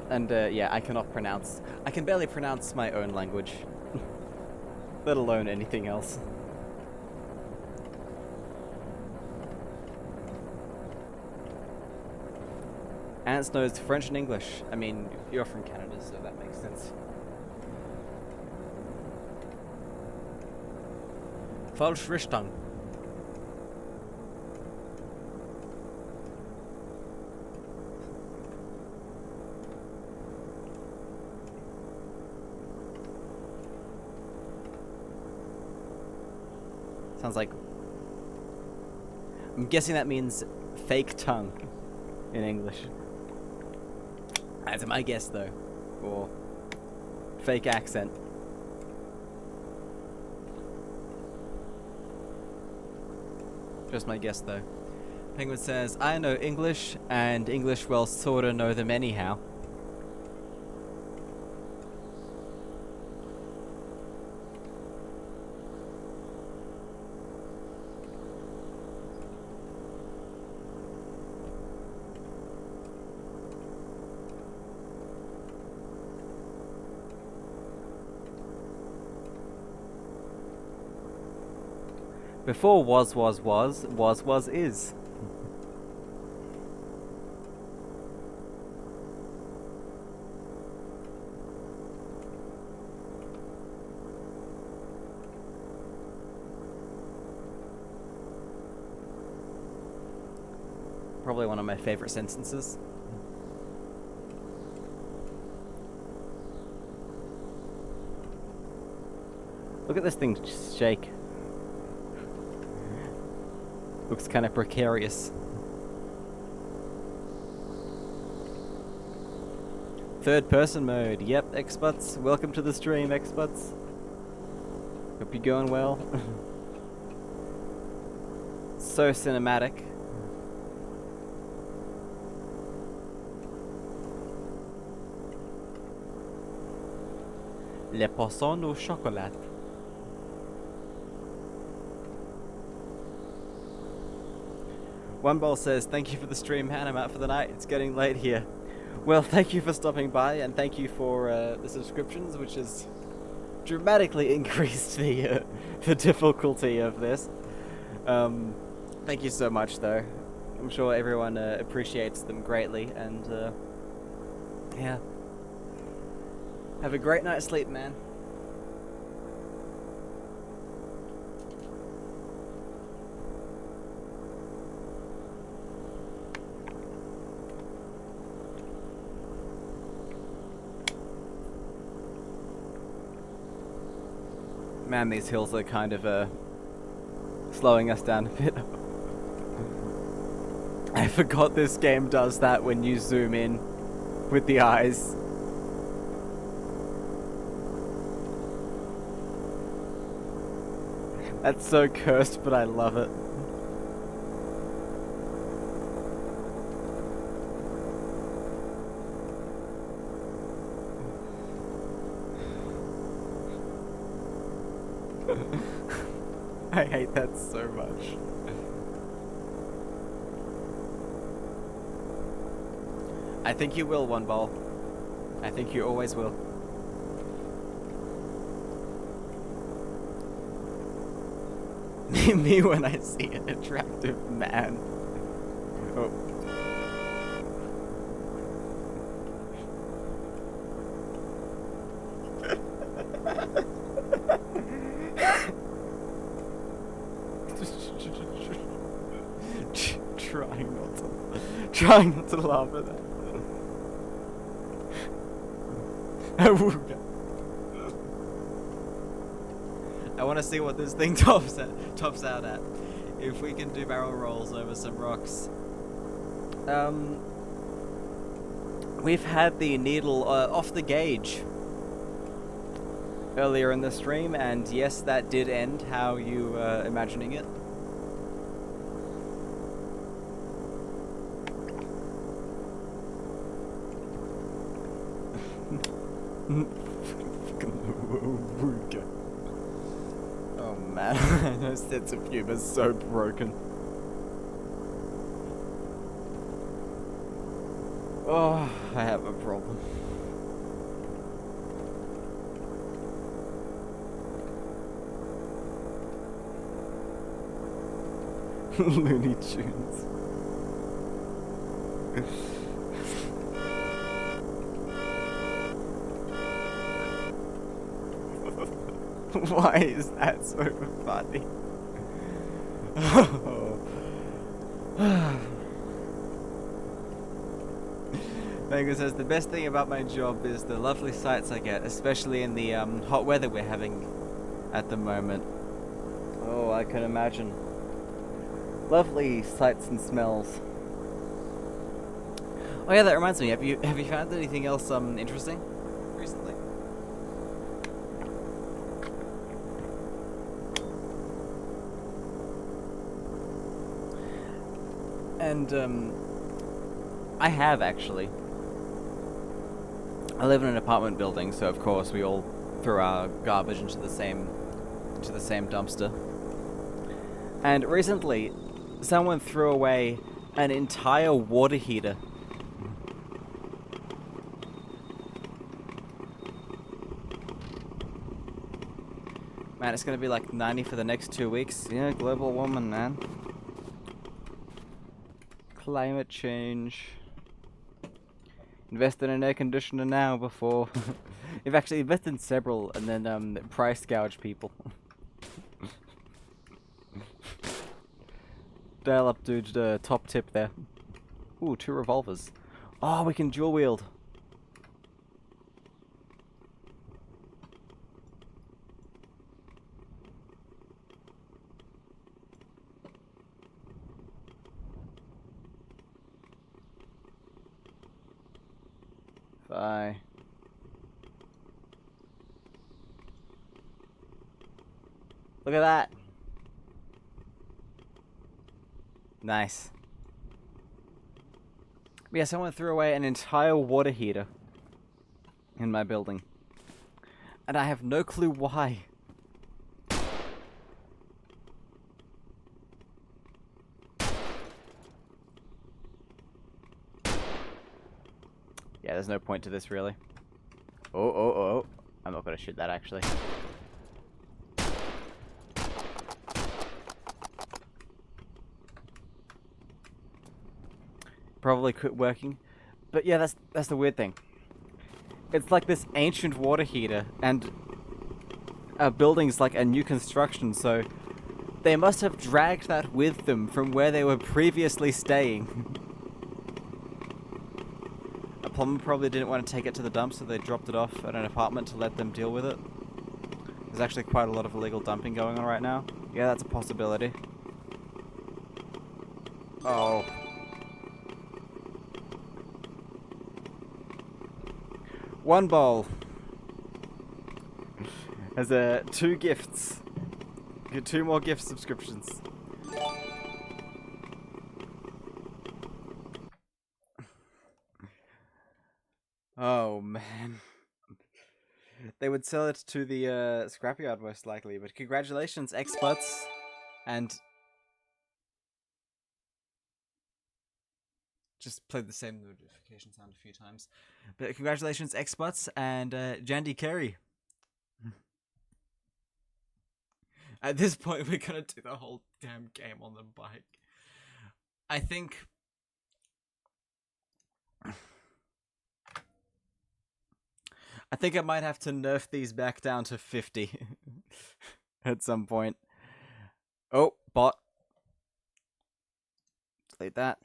And yeah, I can barely pronounce my own language. Let alone anything else. Ants knows French and English. I mean, you're from Canada, so that makes sense. Falsch Richtung. Sounds like... I'm guessing that means fake tongue in English. That's my guess, though. Or fake accent. Just my guess, though. Penguin says, I know English, and English well sorta know them anyhow. Before was is. Probably one of my favorite sentences. Look at this thing shake. Looks kind of precarious. Third person mode. Yep, experts. Welcome to the stream, experts. Hope you're going well. So cinematic. Le poisson au chocolat. One Bowl says, thank you for the stream, Han. I'm out for the night. It's getting late here. Well, thank you for stopping by, and thank you for the subscriptions, which has dramatically increased the difficulty of this. Thank you so much, though. I'm sure everyone appreciates them greatly, and yeah. Have a great night's sleep, man. Man, these hills are kind of slowing us down a bit. I forgot this game does that when you zoom in with the eyes. That's so cursed, but I love it. I hate that so much. I think you will, One Ball. I think you always will. Me when I see an attractive man. Oh. Trying not to laugh at that. I want to see what this thing tops out at. If we can do barrel rolls over some rocks. We've had the needle off the gauge earlier in the stream, and yes, that did end how you imagining it. Oh man, my sense of humor is so broken. Oh, I have a problem. Looney Tunes. Why is that so funny? Mango says the best thing about my job is the lovely sights I get, especially in the hot weather we're having at the moment. Oh, I can imagine. Lovely sights and smells. Oh yeah, that reminds me. Have you found anything else interesting recently? And I have actually. I live in an apartment building, so of course we all throw our garbage into the same dumpster. And recently, someone threw away an entire water heater. Man, it's gonna be like 90 for the next 2 weeks. Yeah, global warming, man. Climate change. Invest in an air conditioner now before... You've actually invested in several and then price gouge people. Dial up, dude, top tip there. Ooh, 2 revolvers. Oh, we can dual wield. Bye. Look at that. Nice. But yeah, someone threw away an entire water heater in my building. And I have no clue why. Yeah, there's no point to this, really. Oh. I'm not gonna shoot that, actually. Probably quit working. But yeah, that's the weird thing. It's like this ancient water heater, and our building's like a new construction, so they must have dragged that with them from where they were previously staying. A plumber probably didn't want to take it to the dump, so they dropped it off at an apartment to let them deal with it. There's actually quite a lot of illegal dumping going on right now. Yeah, that's a possibility. Oh. One bowl has 2 gifts. Get 2 more gift subscriptions. Oh man. They would sell it to the scrapyard most likely, but congratulations, experts. And just played the same notification sound a few times. But congratulations, Xbots and Jandy Carey. At this point, we're gonna do the whole damn game on the bike. I think. I think I might have to nerf these back down to 50 at some point. Oh, bot. Delete that.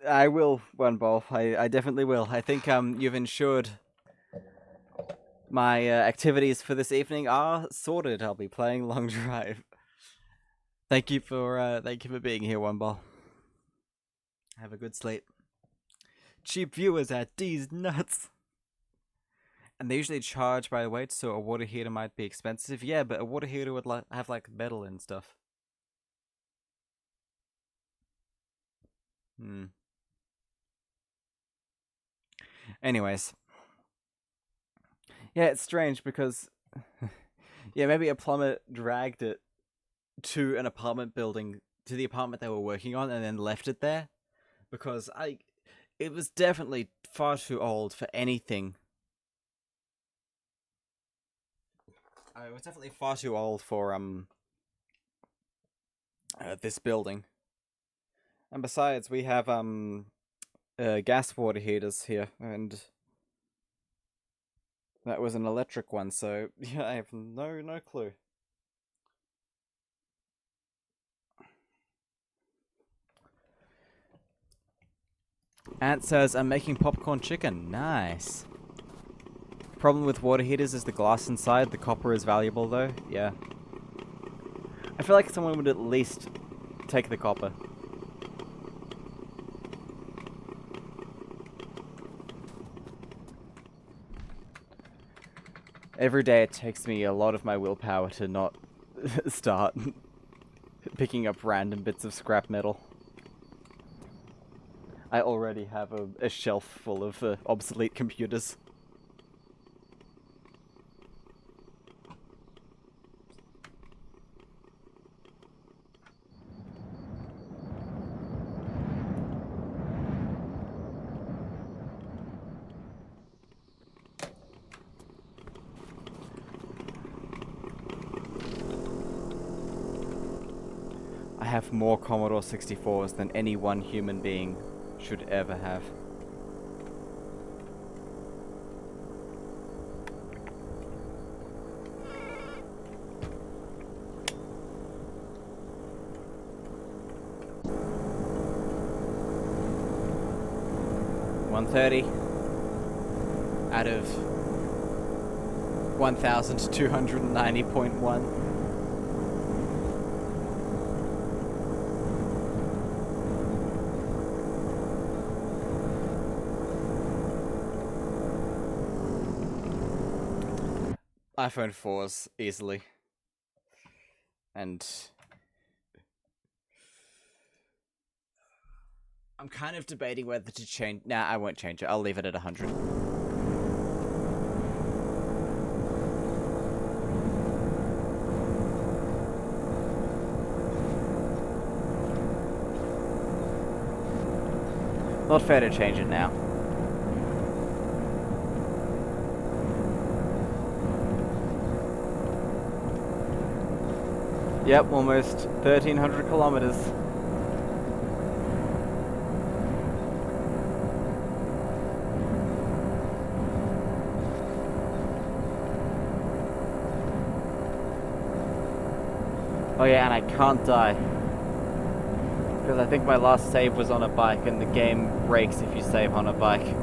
I will, one ball. I definitely will. I think you've ensured my activities for this evening are sorted. I'll be playing Long Drive. Thank you for being here, one ball. Have a good sleep. Cheap viewers at D's nuts. And they usually charge by the weight, so a water heater might be expensive. Yeah, but a water heater would have like metal and stuff. Anyways. Yeah, it's strange because yeah, maybe a plumber dragged it to an apartment building, to the apartment they were working on, and then left it there. Because it was definitely far too old for anything. It was definitely far too old for this building. And besides, we have gas water heaters here, and that was an electric one, so yeah, I have no clue. Ant says, I'm making popcorn chicken. Nice. Problem with water heaters is the glass inside. The copper is valuable, though. Yeah. I feel like someone would at least take the copper. Every day it takes me a lot of my willpower to not start picking up random bits of scrap metal. I already have a shelf full of obsolete computers. I have more Commodore 64s than any one human being should ever have. $130 out of 1,290.1. iPhone 4s easily. And I'm kind of debating whether to change. Nah, I won't change it. I'll leave it at 100. Not fair to change it now. Yep, almost 1,300 kilometers. Oh yeah, and I can't die. Because I think my last save was on a bike, and the game breaks if you save on a bike.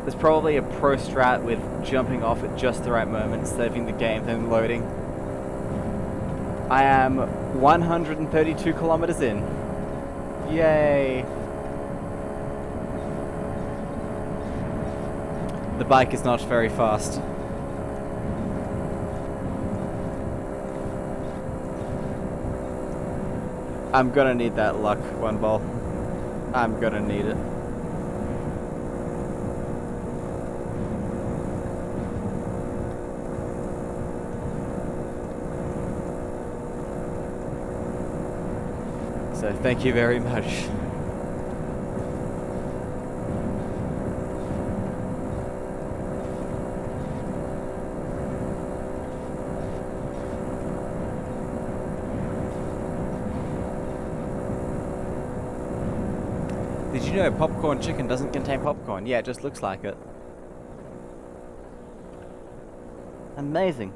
There's probably a pro strat with jumping off at just the right moment, saving the game, then loading. I am 132 kilometers in. Yay! The bike is not very fast. I'm gonna need that luck, one ball. I'm gonna need it. So thank you very much. Did you know popcorn chicken doesn't contain popcorn? Yeah, it just looks like it. Amazing.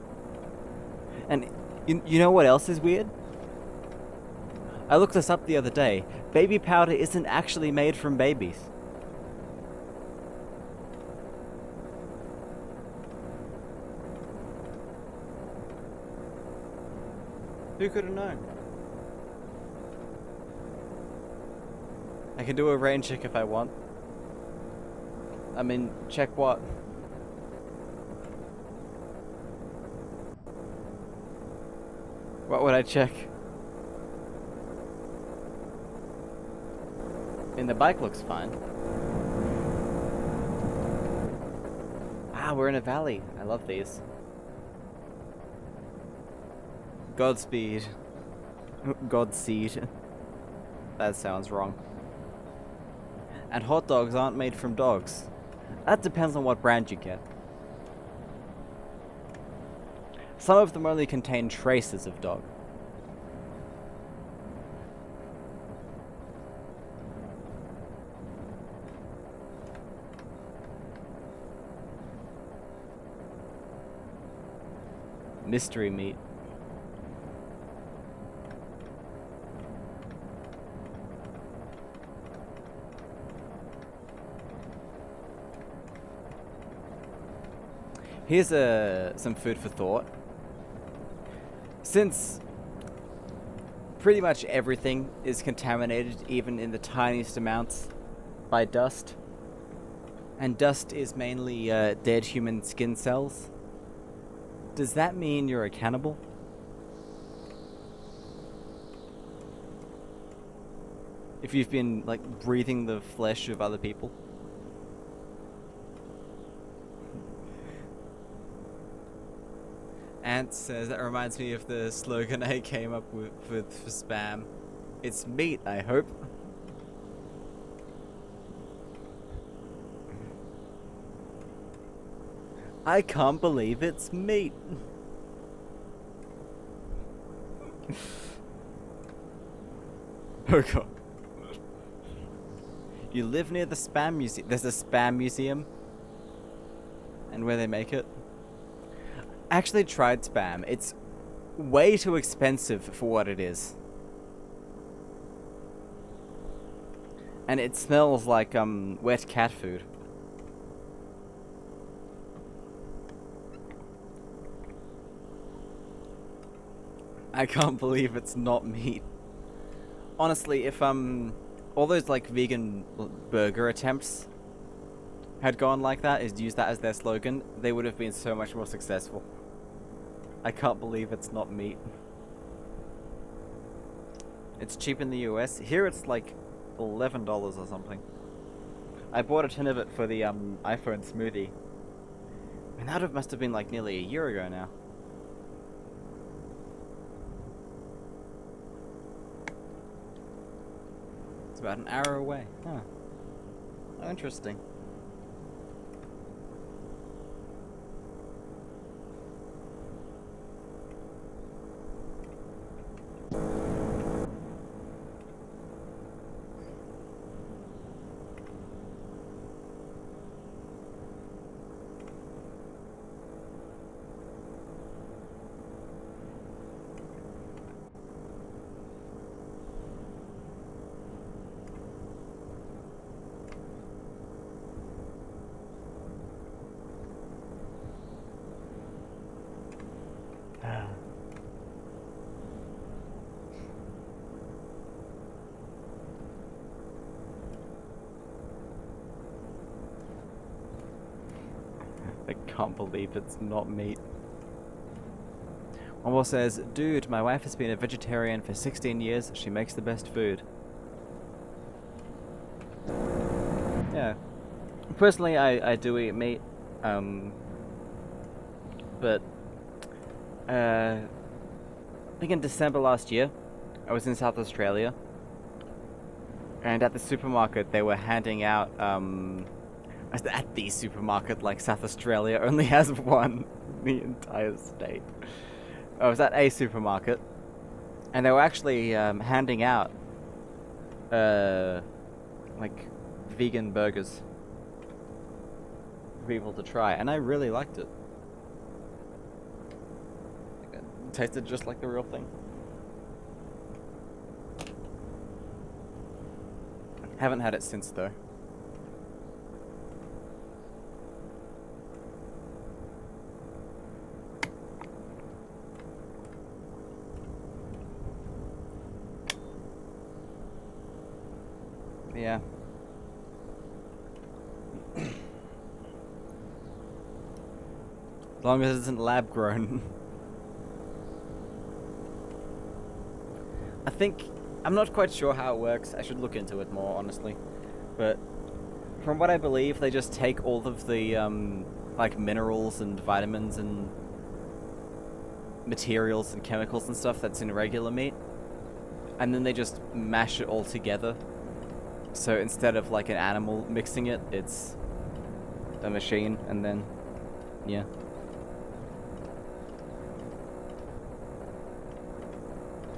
And you know what else is weird? I looked this up the other day. Baby powder isn't actually made from babies. Who could have known? I can do a rain check if I want. I mean, check what? What would I check? I mean, the bike looks fine. Ah, we're in a valley. I love these. Godspeed. Godseed. That sounds wrong. And hot dogs aren't made from dogs. That depends on what brand you get. Some of them only contain traces of dog. Mystery meat. Here's some food for thought. Since pretty much everything is contaminated, even in the tiniest amounts, by dust, and dust is mainly dead human skin cells, does that mean you're a cannibal? If you've been, like, breathing the flesh of other people? Ant says, that reminds me of the slogan I came up with for spam. It's meat, I hope. I can't believe it's meat. Oh god. You live near the spam museum. There's a spam museum. And where they make it. I actually tried spam. It's way too expensive for what it is. And it smells like wet cat food. I can't believe it's not meat. Honestly, if all those like vegan burger attempts had gone like that, is used that as their slogan, they would have been so much more successful. I can't believe it's not meat. It's cheap in the US. Here it's like $11 or something. I bought a tin of it for the iPhone smoothie. And that must have been like nearly a year ago now. It's about an hour away. Huh. Oh, interesting. I can't believe it's not meat. One more says, dude, my wife has been a vegetarian for 16 years. She makes the best food. Yeah. Personally, I do eat meat. But I think in December last year, I was in South Australia, And at the supermarket, they were handing out, at the supermarket, like South Australia only has one in the entire state. I was at a supermarket, and they were actually handing out, like, vegan burgers for people to try, and I really liked it. It tasted just like the real thing. Haven't had it since, though. Yeah. As long as it isn't lab grown. I'm not quite sure how it works. I should look into it more, honestly. But from what I believe, they just take all of the like minerals and vitamins and materials and chemicals and stuff that's in regular meat, and then they just mash it all together. So instead of like an animal mixing it, it's a machine, and then yeah.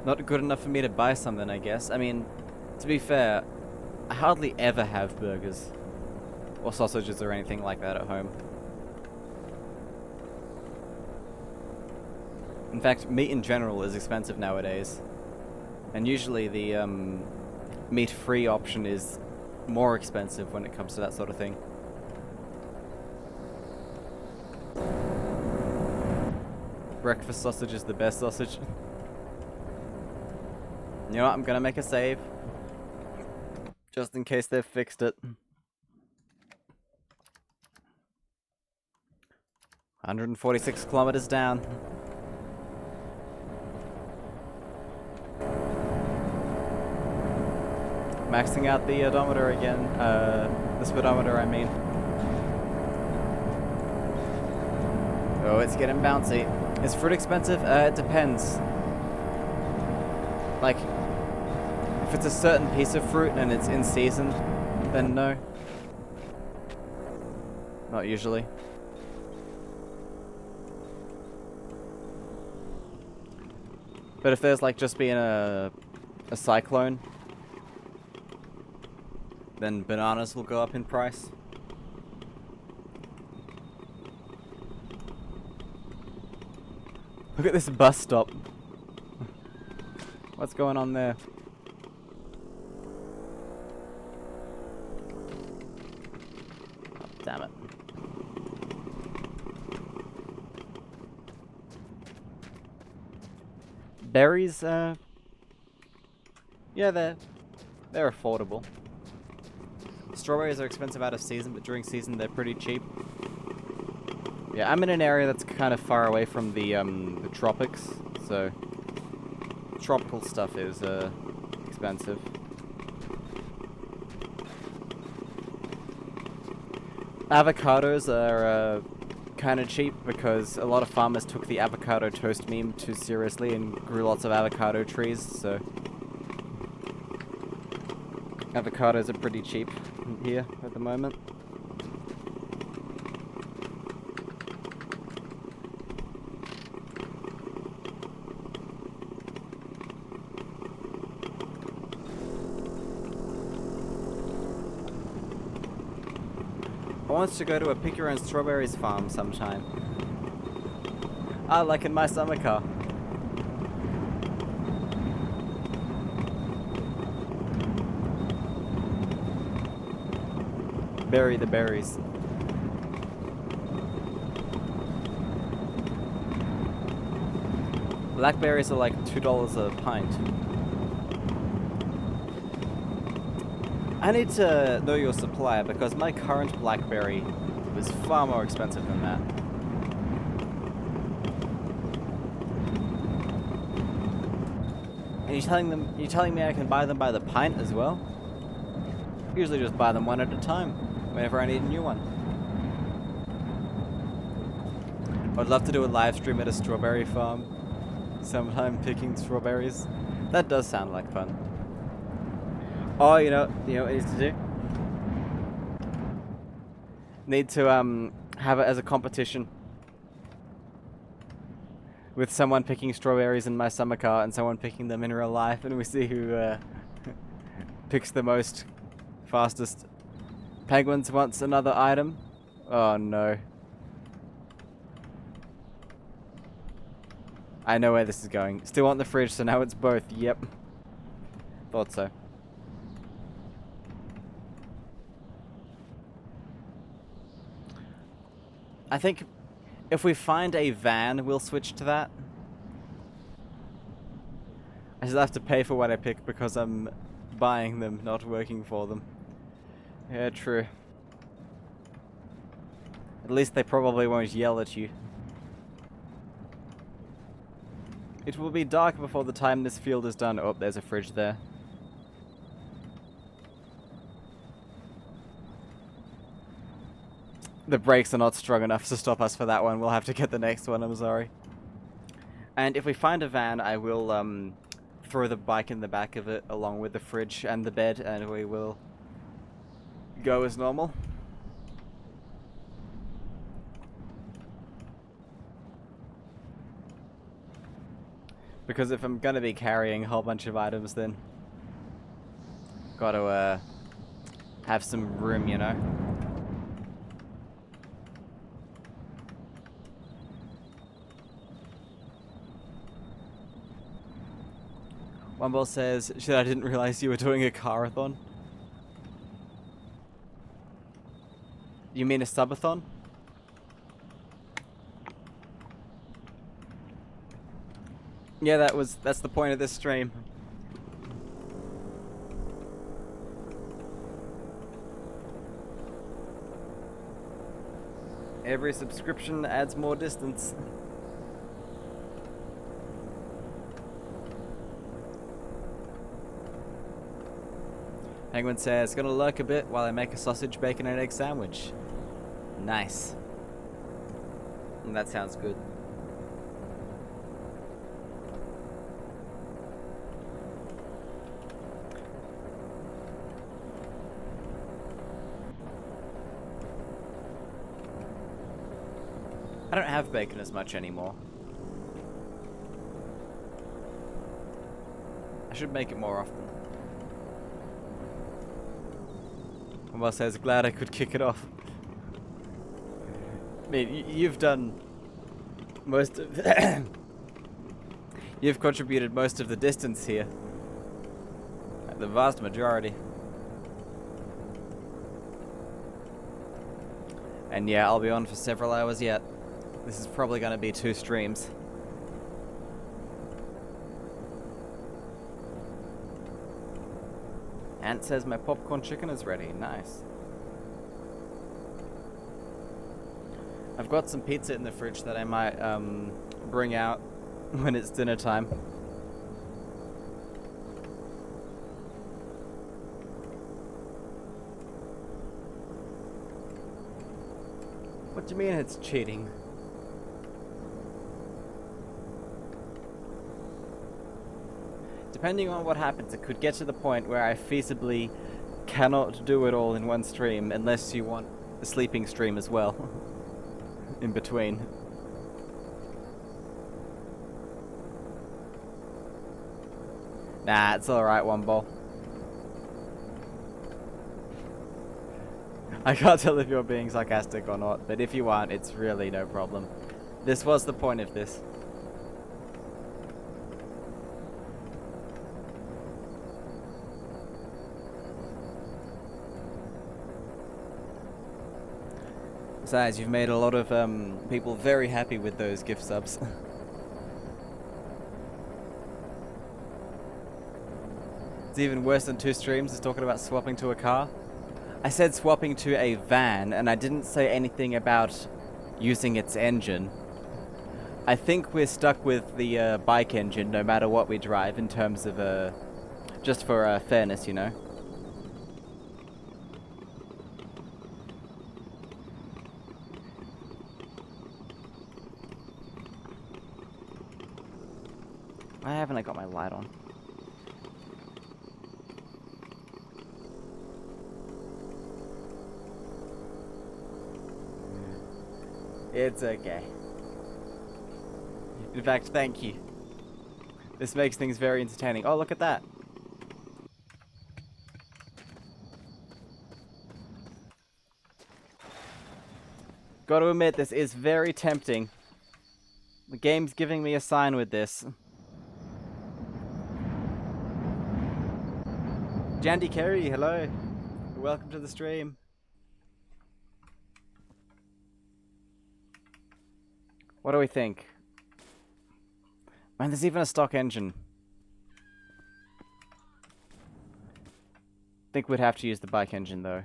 Not good enough for me to buy something, I guess. I mean, to be fair, I hardly ever have burgers or sausages or anything like that at home. In fact, meat in general is expensive nowadays. And usually the meat-free option is more expensive when it comes to that sort of thing. Breakfast sausage is the best sausage. You know what, I'm gonna make a save. Just in case they've fixed it. 146 kilometers down. Maxing out the odometer again. The speedometer, I mean. Oh, it's getting bouncy. Is fruit expensive? It depends. Like, if it's a certain piece of fruit and it's in season, then no. Not usually. But if there's like just being a cyclone, then bananas will go up in price. Look at this bus stop. What's going on there? Oh, damn it. Berries, yeah, they're affordable. Strawberries are expensive out of season, but during season they're pretty cheap. Yeah, I'm in an area that's kind of far away from the tropics, so tropical stuff is expensive. Avocados are kind of cheap because a lot of farmers took the avocado toast meme too seriously and grew lots of avocado trees, so avocados are pretty cheap here at the moment. I want to go to a pick your own strawberries farm sometime. Ah, like in my summer car. Bury the berries. Blackberries are like $2 a pint. I need to know your supplier because my current blackberry was far more expensive than that. And you're telling me I can buy them by the pint as well? Usually just buy them one at a time, whenever I need a new one. I'd love to do a live stream at a strawberry farm sometime picking strawberries. That does sound like fun. Oh, you know what it needs to do? Need to have it as a competition with someone picking strawberries in my summer car and someone picking them in real life, and we see who picks the most fastest. Penguins wants another item. Oh no. I know where this is going. Still want the fridge, so now it's both. Yep. Thought so. I think if we find a van, we'll switch to that. I still have to pay for what I pick because I'm buying them, not working for them. Yeah, true. At least they probably won't yell at you. It will be dark before the time this field is done. Oh, there's a fridge there. The brakes are not strong enough to stop us for that one. We'll have to get the next one, I'm sorry. And if we find a van, I will throw the bike in the back of it along with the fridge and the bed, and we will go as normal. Because if I'm gonna be carrying a whole bunch of items, then gotta have some room, you know. One ball says, "Shit, I didn't realize you were doing a carathon." You mean a subathon? Yeah, that's the point of this stream. Every subscription adds more distance. Penguin says, "Gonna lurk a bit while I make a sausage, bacon, and egg sandwich." Nice. And that sounds good. I don't have bacon as much anymore. I should make it more often. Well says, "Glad I could kick it off." I mean, you've done most of... You've contributed most of the distance here. The vast majority. And yeah, I'll be on for several hours yet. This is probably going to be 2 streams. Ant says my popcorn chicken is ready. Nice. I've got some pizza in the fridge that I might bring out when it's dinner time. What do you mean it's cheating? Depending on what happens, it could get to the point where I feasibly cannot do it all in one stream unless you want a sleeping stream as well. In between. Nah, it's alright, one ball. I can't tell if you're being sarcastic or not, but if you aren't, it's really no problem. This was the point of this. Besides, you've made a lot of people very happy with those gift subs. It's even worse than 2 streams is talking about swapping to a car. I said swapping to a van, and I didn't say anything about using its engine. I think we're stuck with the bike engine no matter what we drive in terms of just for fairness, you know. Why haven't I got my light on? It's okay. In fact, thank you. This makes things very entertaining. Oh, look at that. Gotta admit, this is very tempting. The game's giving me a sign with this. Jandy Kerry, hello. Welcome to the stream. What do we think? Man, there's even a stock engine. Think we'd have to use the bike engine though.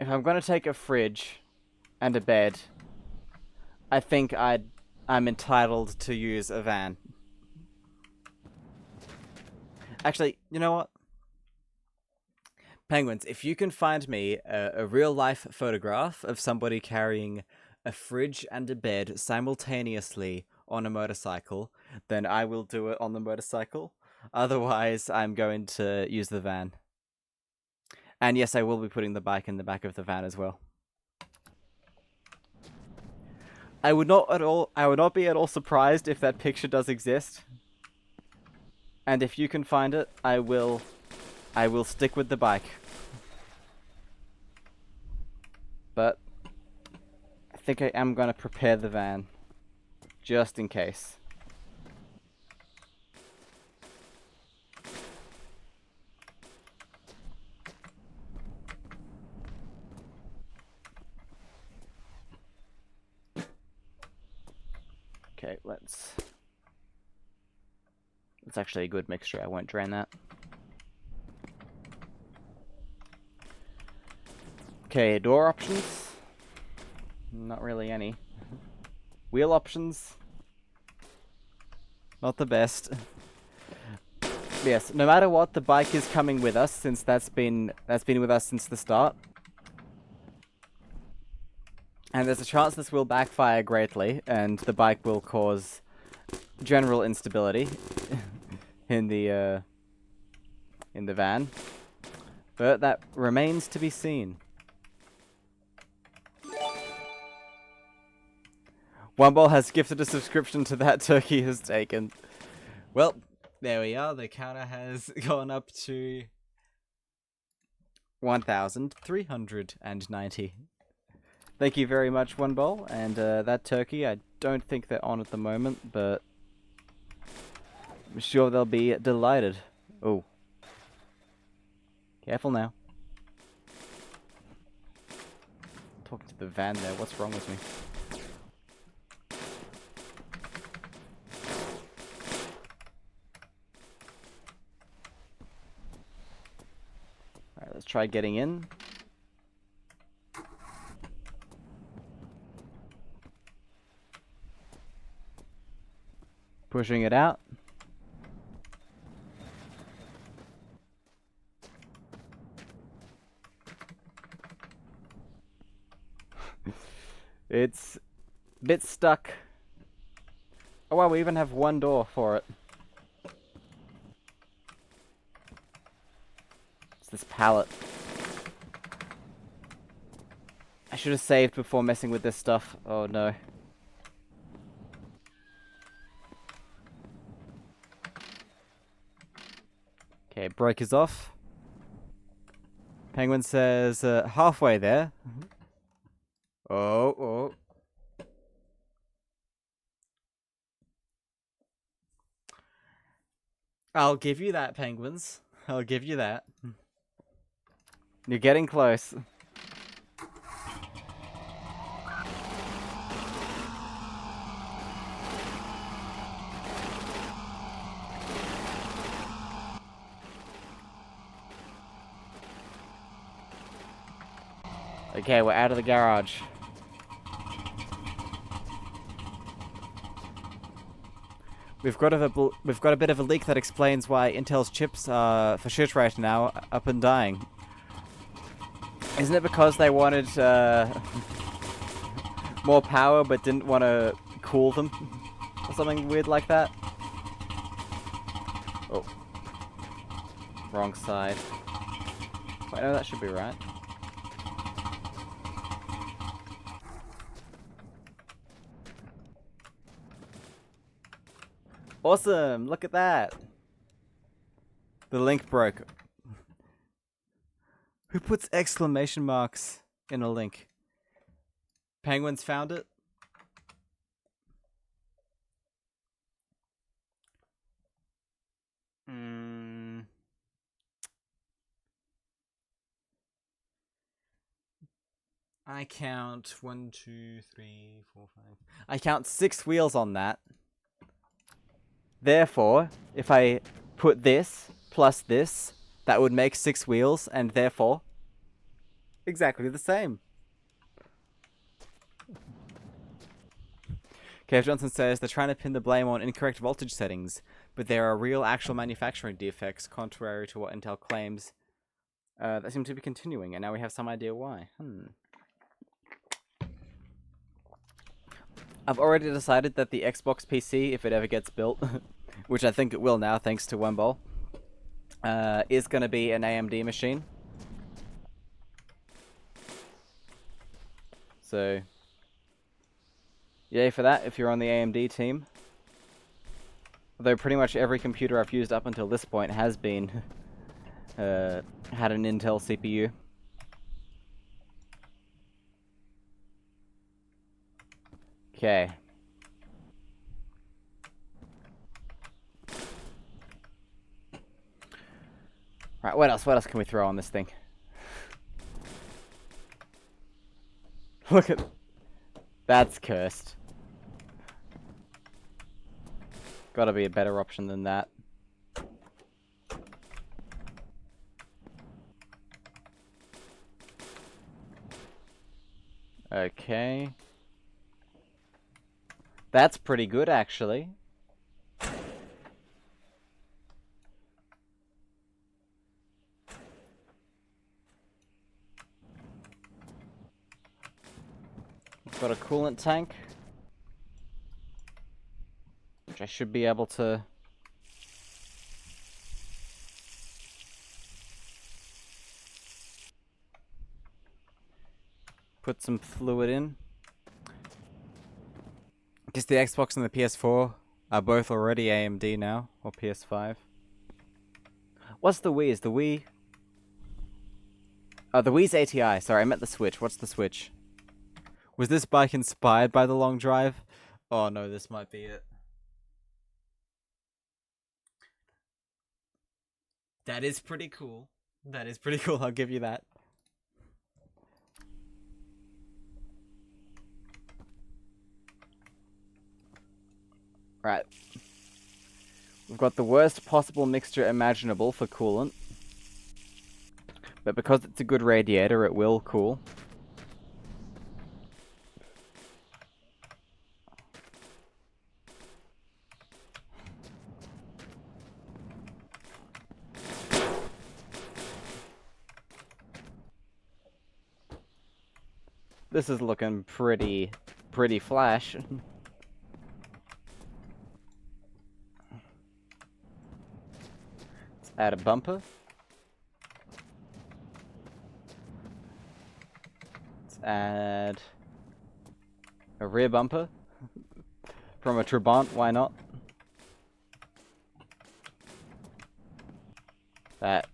If I'm gonna take a fridge and a bed, I think I'm entitled to use a van. Actually, you know what? Penguins, if you can find me a real-life photograph of somebody carrying a fridge and a bed simultaneously on a motorcycle, then I will do it on the motorcycle. Otherwise, I'm going to use the van. And yes, I will be putting the bike in the back of the van as well. I would not be at all surprised if that picture does exist. And if you can find it, I will stick with the bike. But I think I am going to prepare the van just in case. Okay, let's It's actually a good mixture. I won't drain that. Okay, door options. Not really any. Wheel options. Not the best. Yes, no matter what, the bike is coming with us since that's been with us since the start. And there's a chance this will backfire greatly and the bike will cause general instability in the van. But that remains to be seen. One Ball has gifted a subscription to That Turkey Has Taken. Well, there we are. The counter has gone up to 1,390. Thank you very much, One Bowl. And That Turkey, I don't think they're on at the moment, but I'm sure they'll be delighted. Oh. Careful now. Talking to the van there. What's wrong with me? Alright, let's try getting in. Pushing it out. It's a bit stuck. Oh wow, we even have one door for it. It's this pallet. I should have saved before messing with this stuff. Oh no. Okay, brake is off. Penguin says halfway there. Oh. I'll give you that, Penguins. I'll give you that. You're getting close. Okay, we're out of the garage. We've got a bit of a leak that explains why Intel's chips are for shit right now, up and dying. Isn't it because they wanted more power but didn't want to cool them? Or something weird like that? Oh. Wrong side. Wait, no, that should be right. Awesome! Look at that! The link broke. Who puts exclamation marks in a link? Penguins found it? I count 1, 2, 3, 4, 5. I count 6 wheels on that. Therefore, if I put this plus this, that would make 6 wheels, and therefore, exactly the same. Kev Johnson says they're trying to pin the blame on incorrect voltage settings, but there are real actual manufacturing defects, contrary to what Intel claims. That seem to be continuing, and now we have some idea why. I've already decided that the Xbox PC, if it ever gets built, which I think it will now thanks to Wemble, is going to be an AMD machine. So, yay for that if you're on the AMD team. Although pretty much every computer I've used up until this point has been had an Intel CPU. Okay. Right, what else? What else can we throw on this thing? Look at... That's cursed. Gotta be a better option than that. Okay. That's pretty good, actually. Got a coolant tank, which I should be able to... put some fluid in. I guess the Xbox and the PS4 are both already AMD now, or PS5. What's the Wii? Is the Wii... Oh, the Wii's ATI. Sorry, I meant the Switch. What's the Switch? Was this bike inspired by the long drive? Oh no, this might be it. That is pretty cool. That is pretty cool, I'll give you that. Right. We've got the worst possible mixture imaginable for coolant. But because it's a good radiator, it will cool. This is looking pretty flash. Let's add a bumper. Let's add a rear bumper from a Trabant, why not? That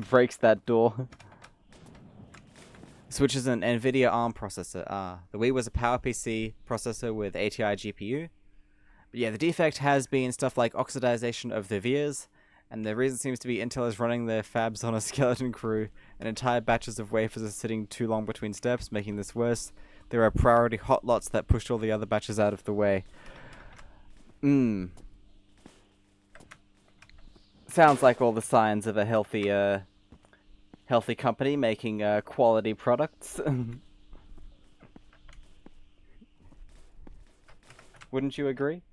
breaks that door. Switch is an NVIDIA ARM processor. The Wii was a PowerPC processor with ATI GPU. But yeah, the defect has been stuff like oxidization of the vias, and the reason seems to be Intel is running their fabs on a skeleton crew, and entire batches of wafers are sitting too long between steps, making this worse. There are priority hot lots that pushed all the other batches out of the way. Sounds like all the signs of a healthy company making quality products. Wouldn't you agree?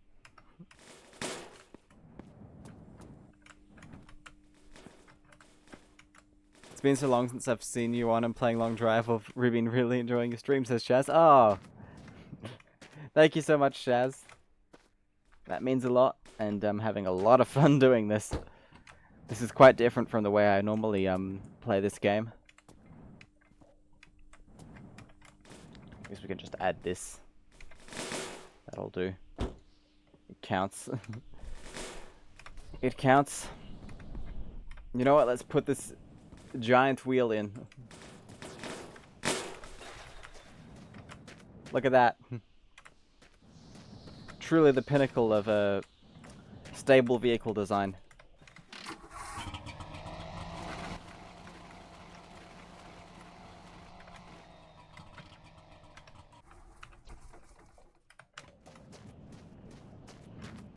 It's been so long since I've seen you on and playing Long Drive. I've been really enjoying your stream, says Shaz. Oh, thank you so much, Shaz. That means a lot, and I'm having a lot of fun doing this. This is quite different from the way I normally play this game. guess we can just add this. That'll do. It counts. It counts. You know what? Let's put this giant wheel in. Look at that. Truly the pinnacle of a stable vehicle design.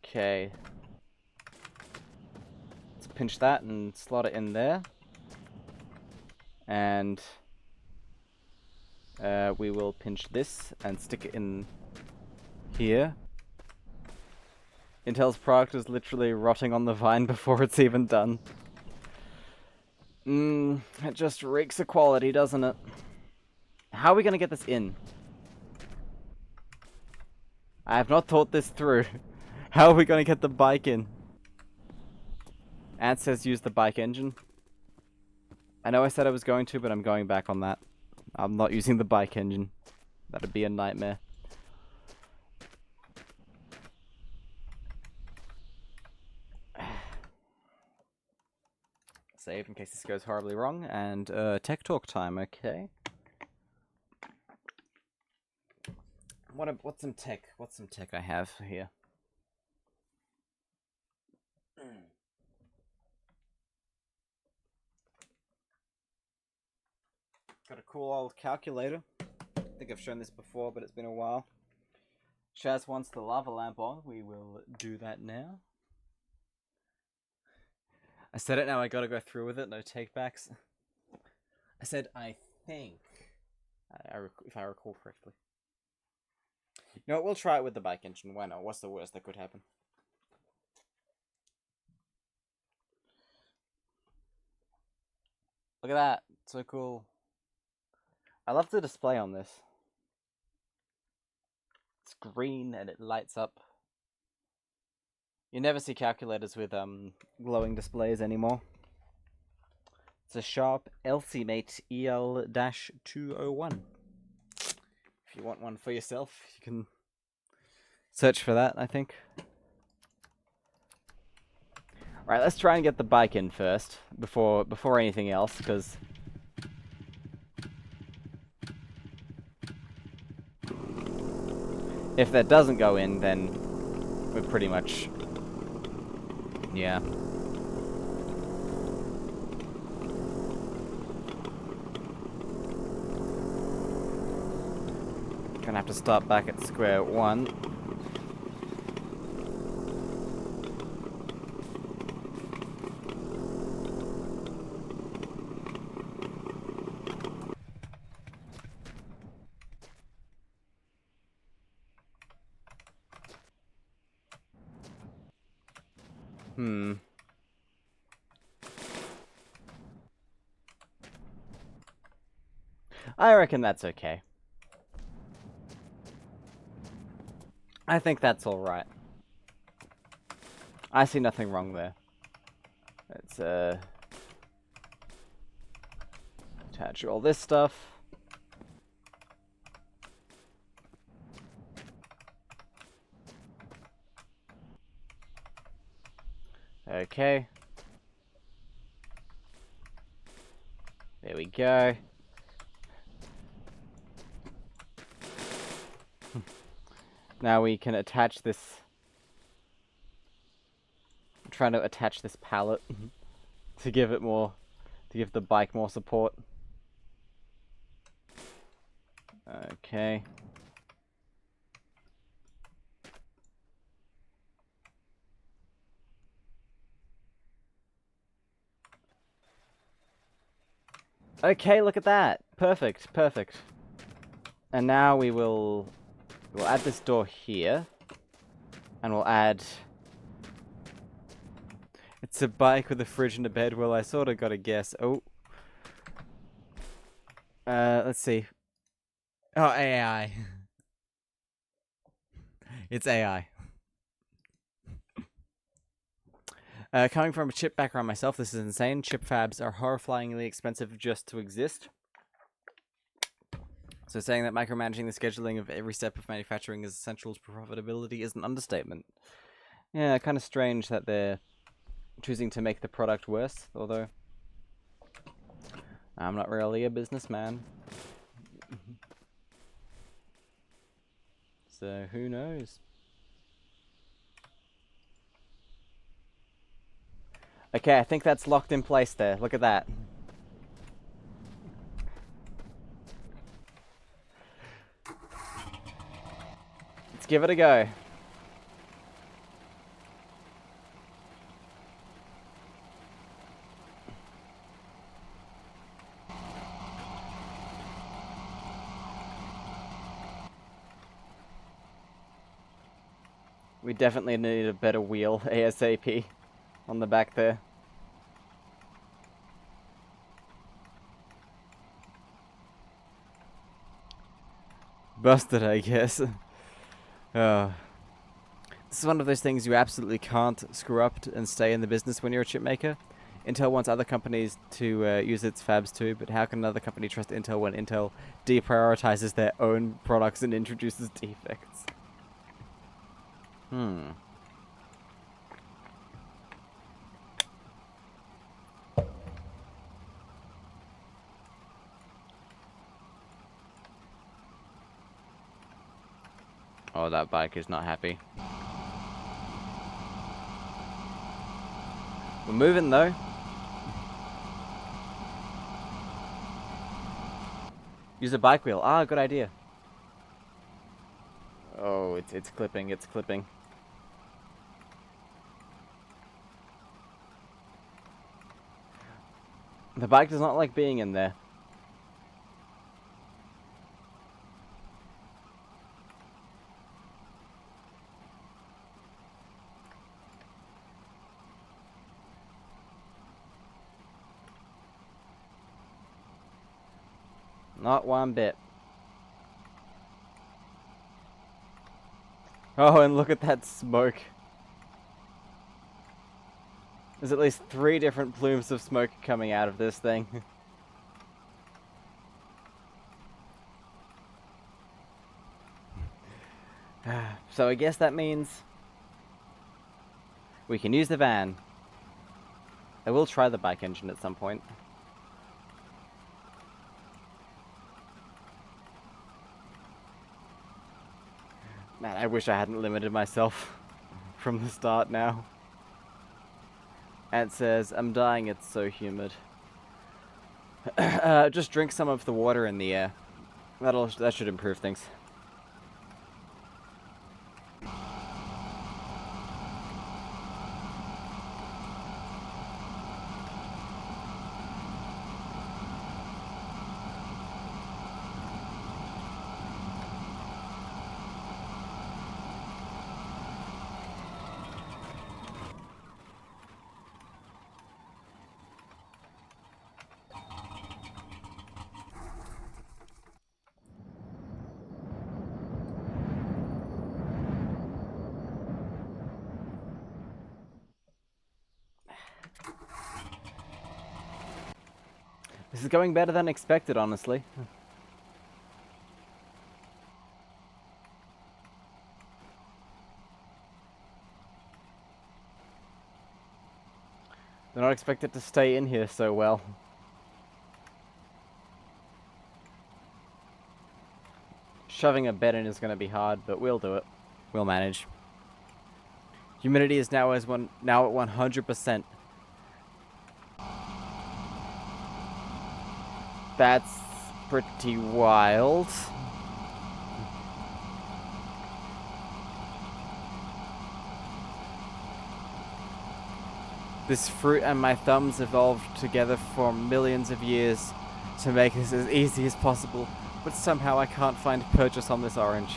Okay. Let's pinch that and slot it in there. And we will pinch this and stick it in here. Intel's product is literally rotting on the vine before it's even done. It just reeks of quality, doesn't it? How are we gonna get this in? I have not thought this through. How are we gonna get the bike in? Ant says use the bike engine. I know I said I was going to, but I'm going back on that. I'm not using the bike engine. That'd be a nightmare. Save in case this goes horribly wrong, and tech talk time, okay? What's some tech? What's some tech I have here? Got a cool old calculator. I think I've shown this before, but it's been a while. Shaz wants the lava lamp on. We will do that now. I said it now, I gotta go through with it, no takebacks. I said I think, if I recall correctly. You know what, we'll try it with the bike engine, why not? What's the worst that could happen? Look at that, so cool. I love the display on this. It's green and it lights up. You never see calculators with glowing displays anymore. It's a Sharp LCMate EL-201. If you want one for yourself, you can search for that, I think. Right, let's try and get the bike in first, before anything else, because if that doesn't go in, then we're pretty much... yeah. Gonna have to start back at square one. I reckon that's okay. I think that's alright. I see nothing wrong there. Let's attach all this stuff. Okay. There we go. Now we can attach this. I'm trying to attach this pallet to give it more, to give the bike more support. Okay. Okay, look at that. Perfect, perfect. And now we'll add this door here. And we'll add... It's a bike with a fridge and a bed. Well, I sort of got to guess. Oh. Let's see. Oh, AI. It's AI. Coming from a chip background myself, this is insane. Chip fabs are horrifyingly expensive just to exist. So saying that micromanaging the scheduling of every step of manufacturing is essential to profitability is an understatement. Yeah, kind of strange that they're choosing to make the product worse, although I'm not really a businessman. So who knows? Okay, I think that's locked in place there. Look at that. Let's give it a go. We definitely need a better wheel ASAP on the back there. Busted, I guess. Oh. This is one of those things you absolutely can't screw up and stay in the business when you're a chip maker. Intel wants other companies to use its fabs too, but how can another company trust Intel when Intel deprioritizes their own products and introduces defects? Oh, that bike is not happy. We're moving though. Use a bike wheel. Ah, good idea. Oh, it's clipping, it's clipping. The bike does not like being in there. Not one bit. Oh, and look at that smoke. There's at least 3 different plumes of smoke coming out of this thing. So I guess that means we can use the van. I will try the bike engine at some point. Man, I wish I hadn't limited myself from the start now. Ant says, I'm dying, it's so humid. Just drink some of the water in the air. That should improve things. This is going better than expected, honestly. Did not expect it to stay in here so well. Shoving a bed in is going to be hard, but we'll do it. We'll manage. Humidity is now at 100%. That's pretty wild. This fruit and my thumbs evolved together for millions of years to make this as easy as possible, but somehow I can't find purchase on this orange.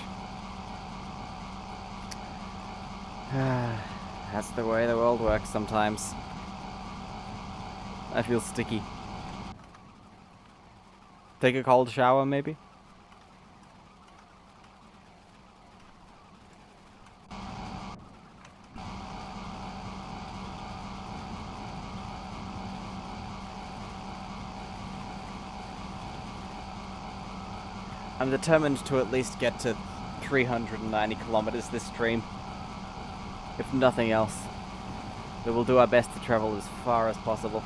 That's the way the world works sometimes. I feel sticky. Take a cold shower, maybe? I'm determined to at least get to 390 kilometers this stream. If nothing else. But we'll do our best to travel as far as possible.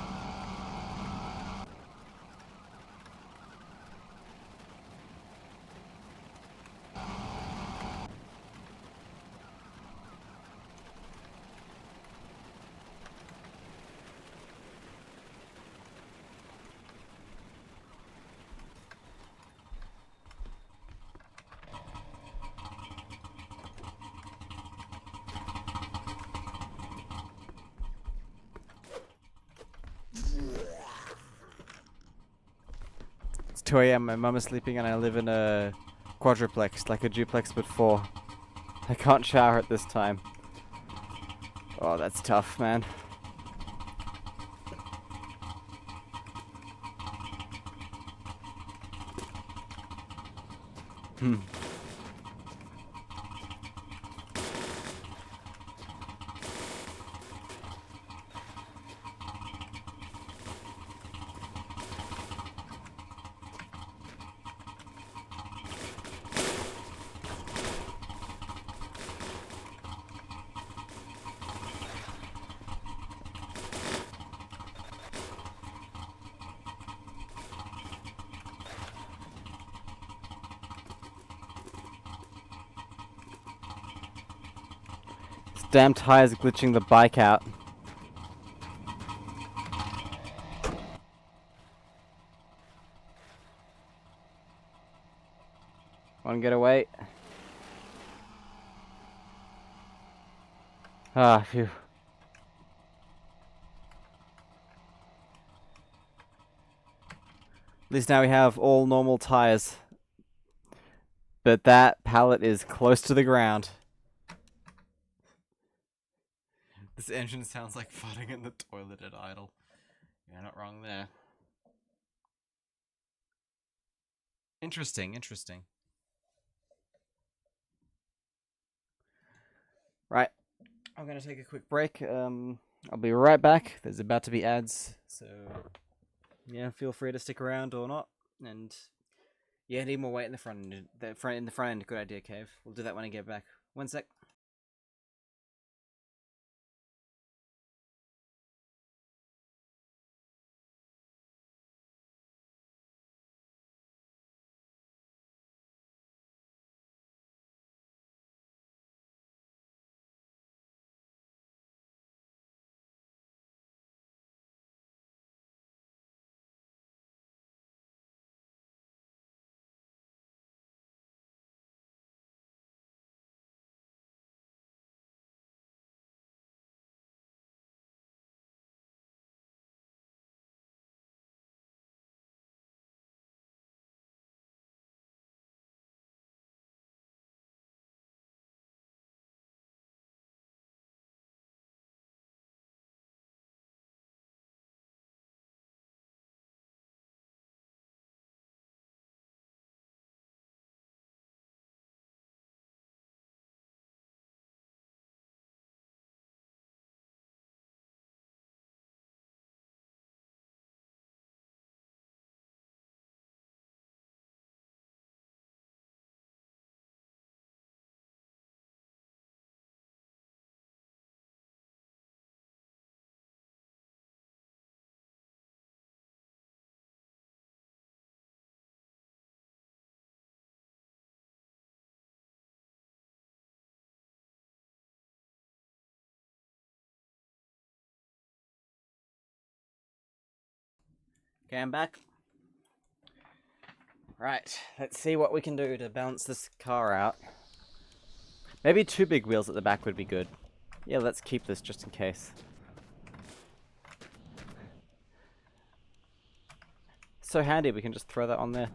It's 2 a.m. My mum is sleeping and I live in a quadruplex, like a duplex but 4. I can't shower at this time. Oh, that's tough, man. This damn tire's glitching the bike out. One get away. Ah, phew. At least now we have all normal tires. But that pallet is close to the ground. This engine sounds like farting in the toilet at idle. You're not wrong there. Interesting, interesting. Right. I'm gonna take a quick break. I'll be right back. There's about to be ads, so yeah, feel free to stick around or not. And yeah, need more weight in the front end. In the front end. Good idea, Cave. We'll do that when I get back. 1 sec. Okay, I'm back. Right, let's see what we can do to balance this car out. Maybe 2 big wheels at the back would be good. Yeah, let's keep this just in case. So handy, we can just throw that on there.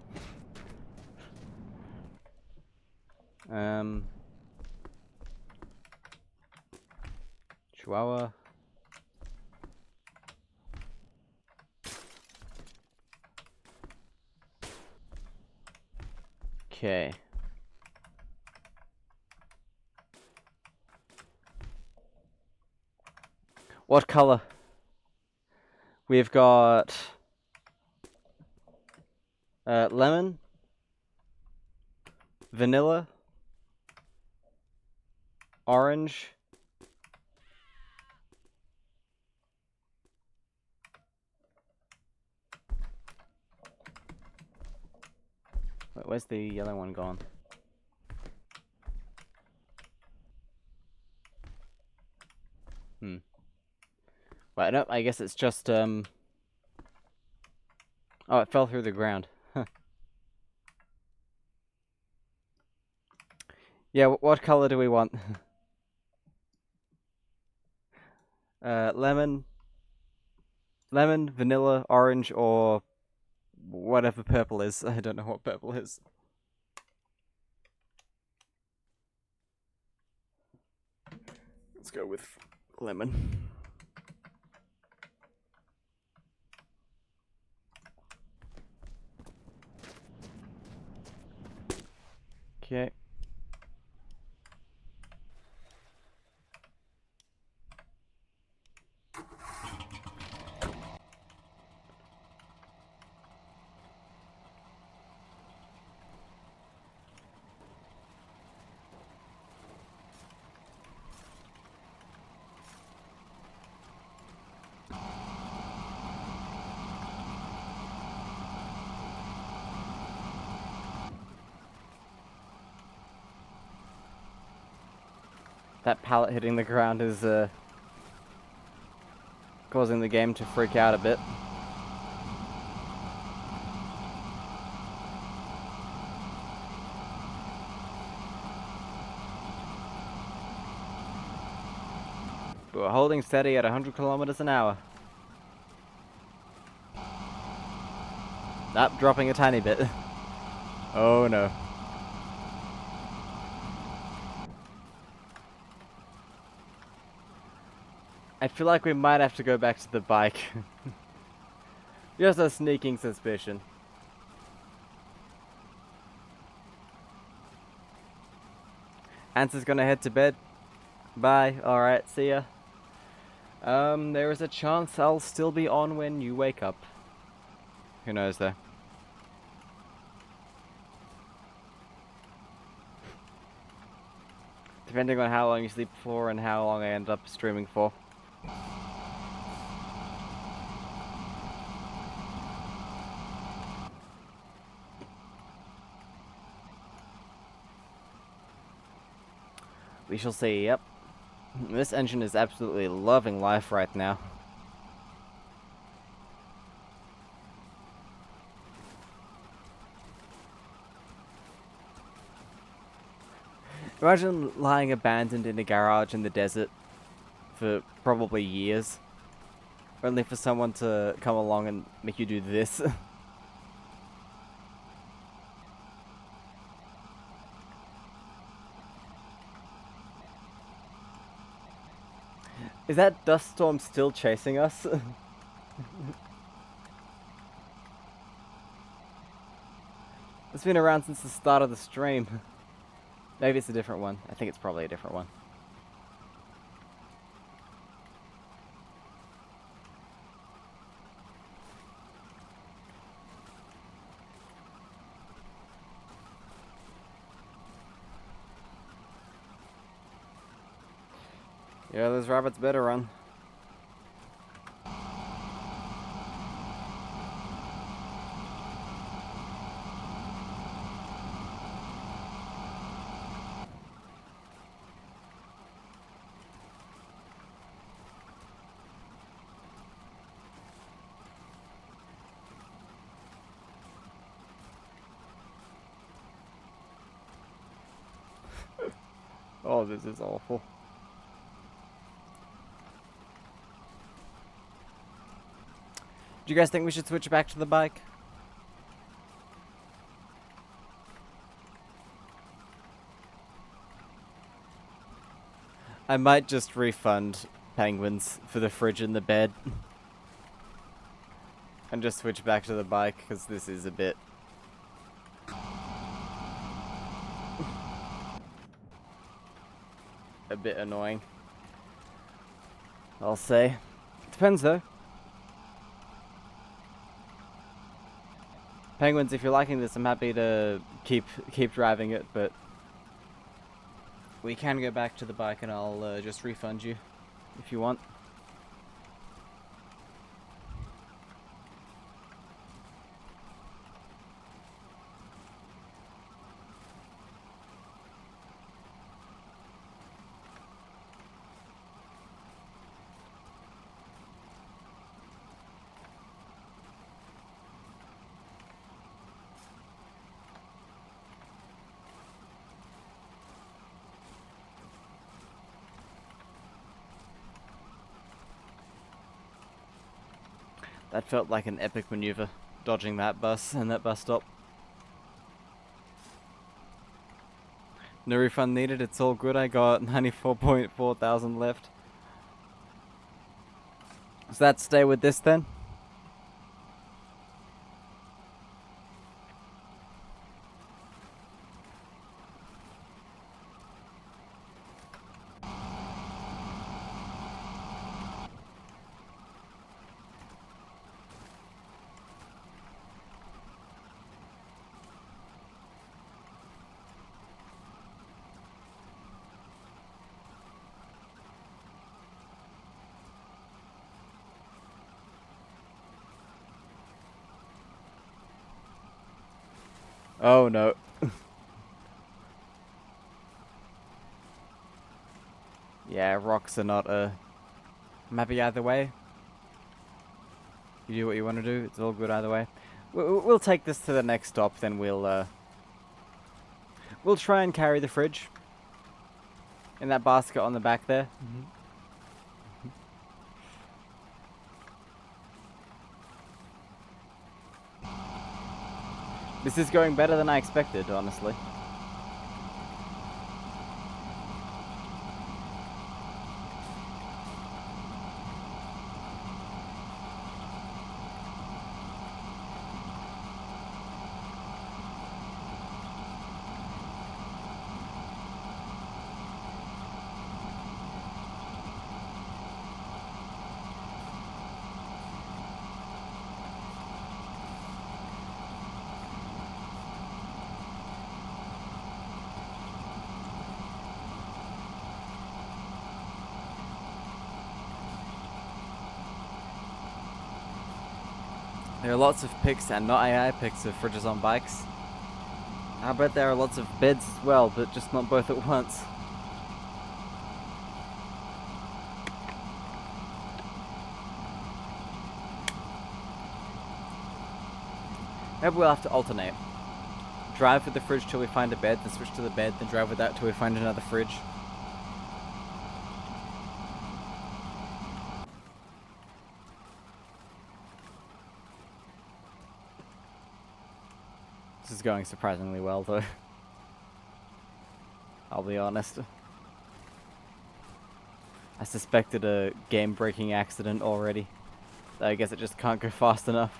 Chihuahua. Okay. What color? We've got lemon, vanilla, orange, wait, where's the yellow one gone? Right, no, I guess it's just, oh, it fell through the ground. Huh. Yeah, what color do we want? Lemon, vanilla, orange, or whatever purple is. I don't know what purple is. Let's go with lemon. Okay. That pallet hitting the ground is causing the game to freak out a bit. But we're holding steady at 100 kilometers an hour. Up, dropping a tiny bit. Oh no. I feel like we might have to go back to the bike. Just a sneaking suspicion. Answer's gonna head to bed. Bye. Alright, see ya. There is a chance I'll still be on when you wake up. Who knows though. Depending on how long you sleep for and how long I end up streaming for. We shall see, yep. This engine is absolutely loving life right now. Imagine lying abandoned in a garage in the desert for probably years. Only for someone to come along and make you do this. Is that dust storm still chasing us? It's been around since the start of the stream. Maybe it's a different one. I think it's probably a different one. Yeah, those rabbits better run. Oh, this is awful. Do you guys think we should switch back to the bike? I might just refund penguins for the fridge and the bed. And just switch back to the bike, because this is a bit... a bit annoying. I'll say. Depends though. Penguins, if you're liking this, I'm happy to keep driving it, but we can go back to the bike and I'll just refund you if you want. That felt like an epic maneuver, dodging that bus and that bus stop. No refund needed, it's all good. I got 94.4 thousand left. Does that stay with this then? Oh no. Yeah, rocks are not I'm happy either way. You do what you want to do, it's all good either way. We'll take this to the next stop, then we'll try and carry the fridge in that basket on the back there. This is going better than I expected, honestly. There are lots of pics and not AI pics of fridges on bikes. I bet there are lots of beds as well, but just not both at once. Maybe we'll have to alternate. Drive with the fridge till we find a bed, then switch to the bed, then drive with that till we find another fridge. This is going surprisingly well, though. I'll be honest. I suspected a game-breaking accident already. I guess it just can't go fast enough.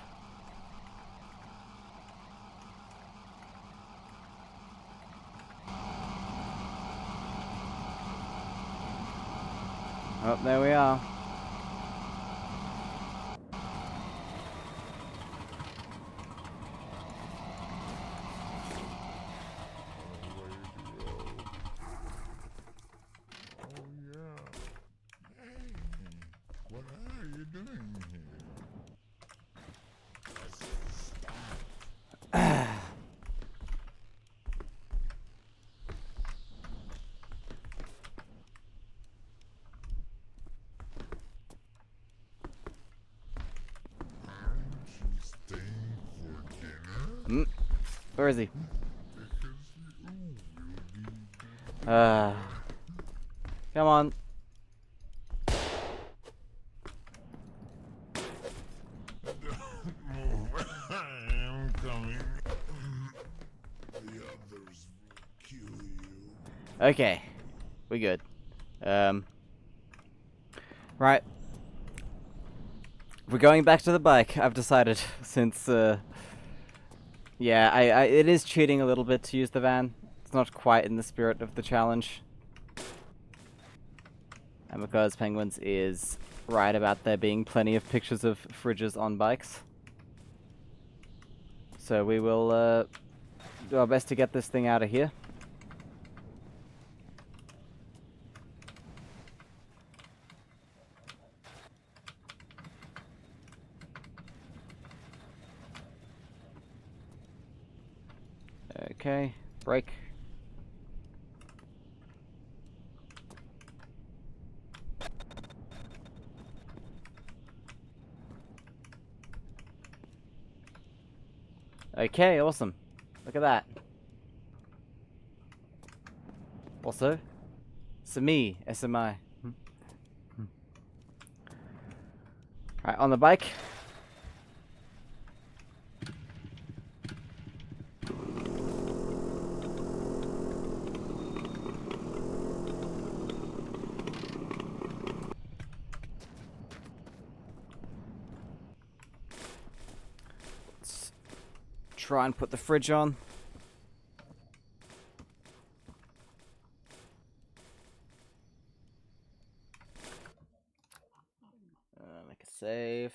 Oh, there we are. What are you doing here? Aren't you staying for dinner? Where is he? Because you will be Come on. I am coming. The others will kill you. Okay. We good. Right. We're going back to the bike, I've decided, since, yeah, it is cheating a little bit to use the van. It's not quite in the spirit of the challenge. And because Penguins is right about there being plenty of pictures of fridges on bikes. So we will do our best to get this thing out of here. Okay, break. Okay, awesome. Look at that. Also, SMI, SMI. Alright, on the bike. Let's try and put the fridge on. Make a save.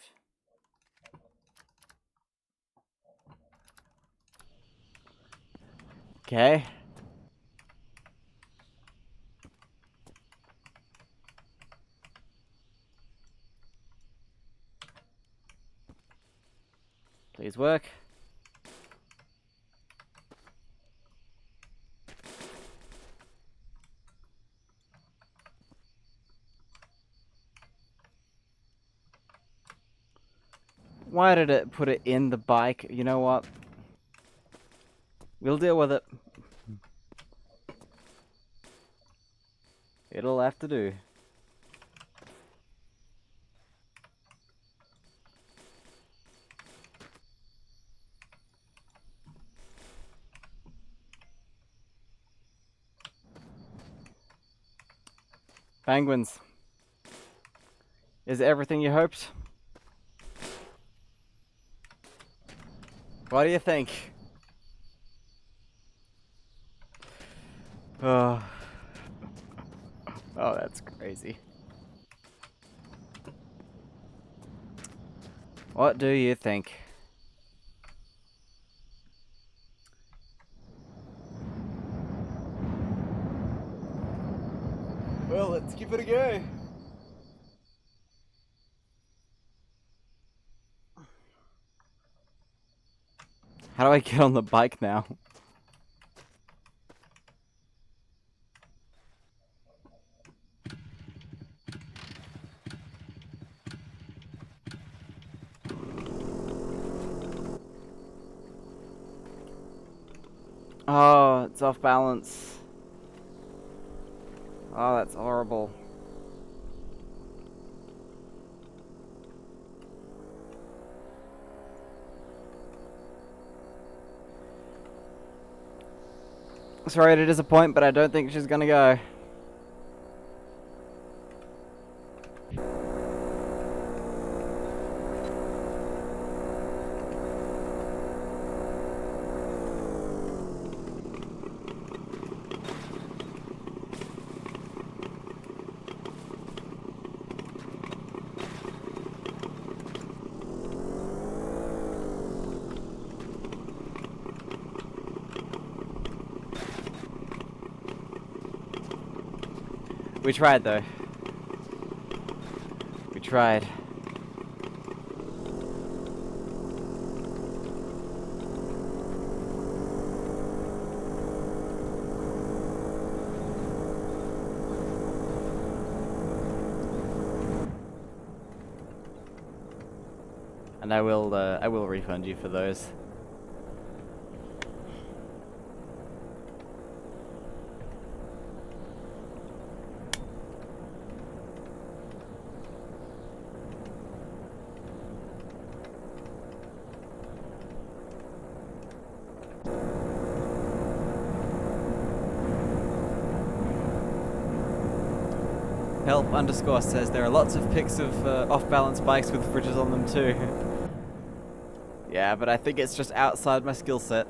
Okay. Please work. Why did it put it in the bike? You know what? We'll deal with it. It'll have to do. Penguins. Is it everything you hoped? What do you think? Oh, oh, that's crazy. What do you think? Well, let's give it a go. How do I get on the bike now? Oh, it's off balance. Oh, that's horrible. Sorry to disappoint, but I don't think she's gonna go. We tried though. We tried. And I will refund you for those. Help underscore says there are lots of pics of off-balance bikes with fridges on them too. Yeah, but I think it's just outside my skill set.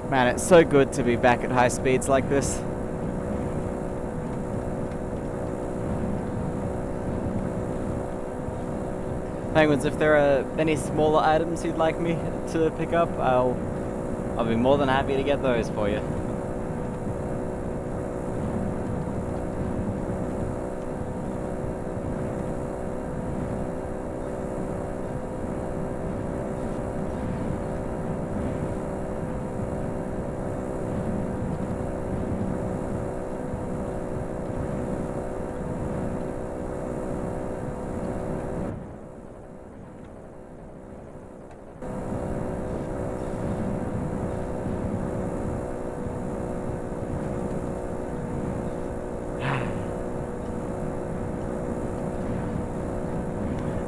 Man, it's so good to be back at high speeds like this. Penguins, if there are any smaller items you'd like me to pick up, I'll be more than happy to get those for you.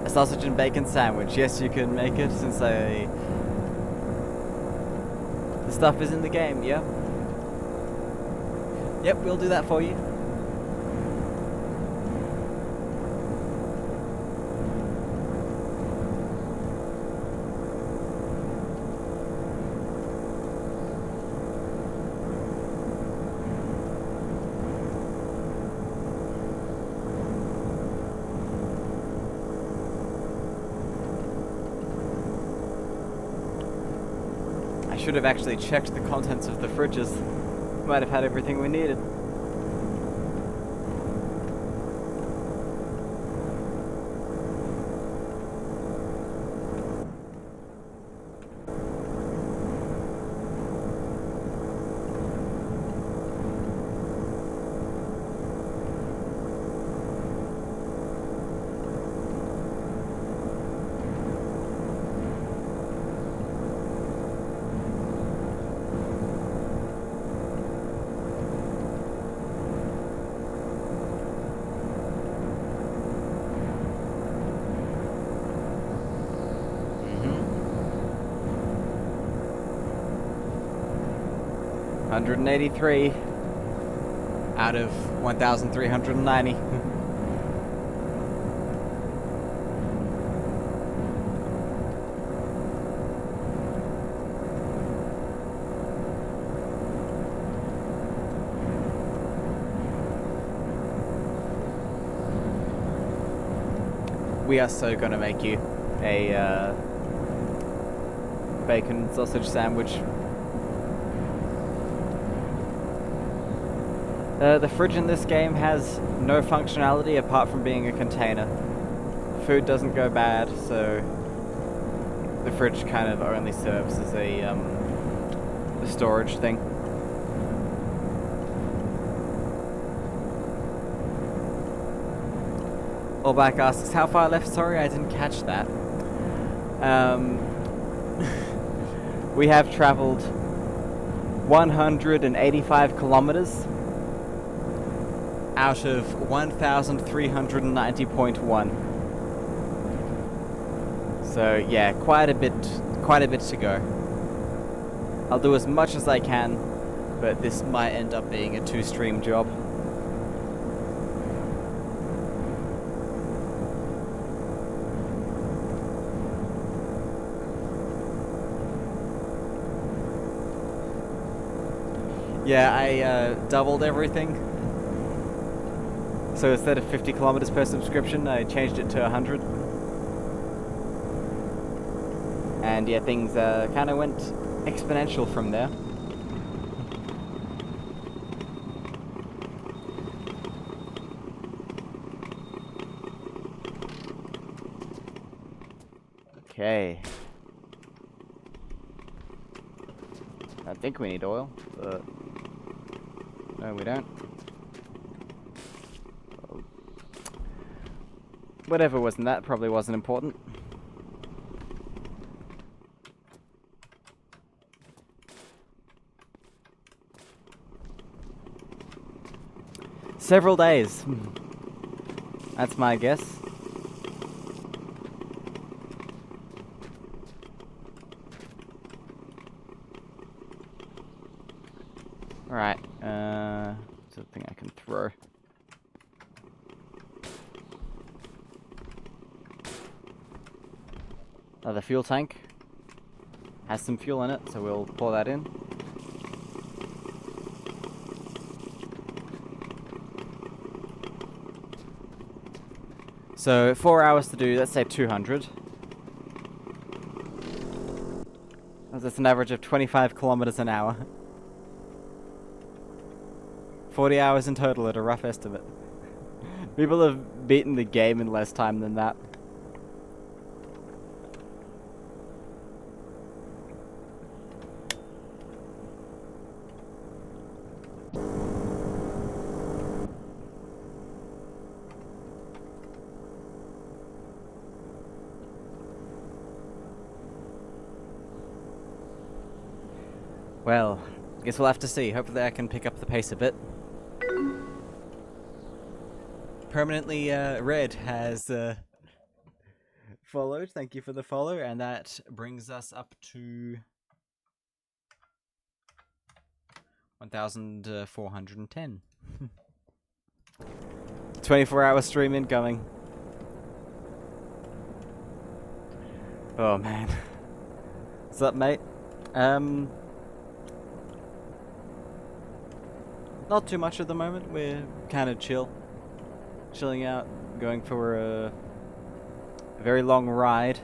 A sausage and bacon sandwich. Yes, you can make it since the stuff is in the game, yeah? Yep, we'll do that for you. Should have actually checked the contents of the fridges. Might have had everything we needed. Mm-hmm. 183 out of 1,390. We are so gonna make you a bacon sausage sandwich. The fridge in this game has no functionality apart from being a container. Food doesn't go bad, so the fridge kind of only serves as a storage thing. Allback asks, how far left? Sorry, I didn't catch that. We have traveled 185 kilometers out of 1,390.1. So yeah, quite a bit to go. I'll do as much as I can, but this might end up being a 2-stream job. Yeah, I doubled everything. So instead of 50 kilometers per subscription, I changed it to 100. And yeah, things kind of went exponential from there. Okay. I think we need oil, but no, we don't. Whatever wasn't that probably wasn't important. Several days. That's my guess. Right, something I can throw. The fuel tank has some fuel in it, so we'll pour that in. So 4 hours to do, let's say 200. That's an average of 25 kilometers an hour. 40 hours in total at a rough estimate. People have beaten the game in less time than that. Well, guess we'll have to see. Hopefully I can pick up the pace a bit. Permanently Red has followed. Thank you for the follow. And that brings us up to 1,410. 24-hour stream incoming. Oh, man. What's up, mate? Not too much at the moment. We're kind of chilling out, going for a very long ride.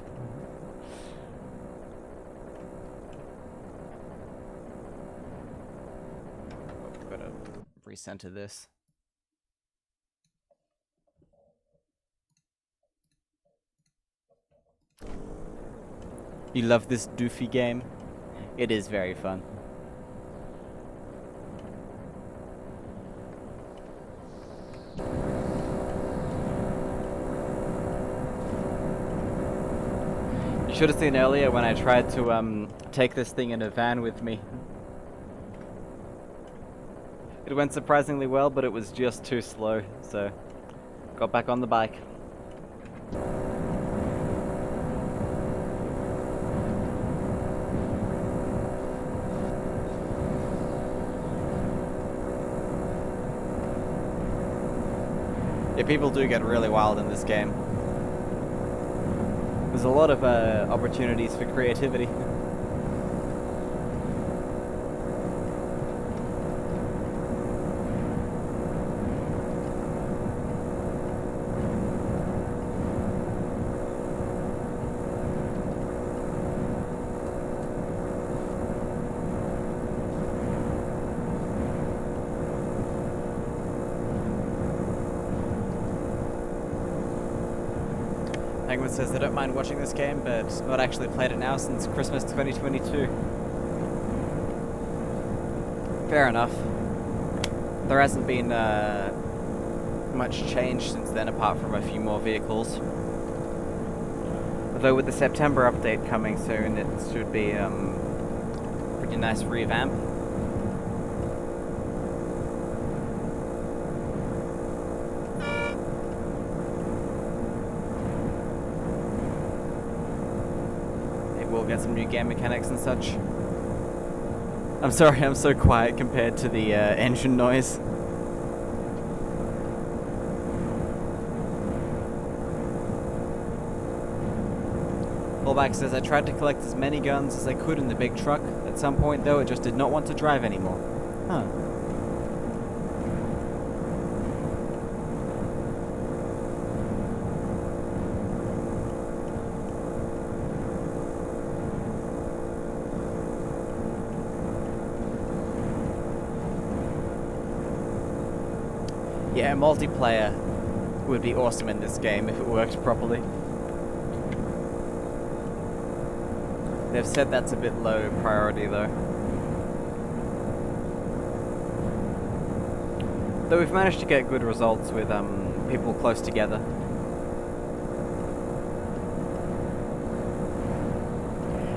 Oh, gotta recenter this. You love this doofy game? It is very fun. You should have seen earlier when I tried to take this thing in a van with me. It went surprisingly well, but it was just too slow, so got back on the bike. Yeah, people do get really wild in this game. There's a lot of opportunities for creativity. Penguin says they don't mind watching this game, but not actually played it now since Christmas 2022. Fair enough. There hasn't been much change since then, apart from a few more vehicles. Although with the September update coming soon, it should be pretty nice revamp. Get some new game mechanics and such. I'm sorry, I'm so quiet compared to the engine noise. Fallback says, I tried to collect as many guns as I could in the big truck. At some point, though, it just did not want to drive anymore. Huh. Yeah, multiplayer would be awesome in this game if it worked properly. They've said that's a bit low priority though. Though we've managed to get good results with people close together.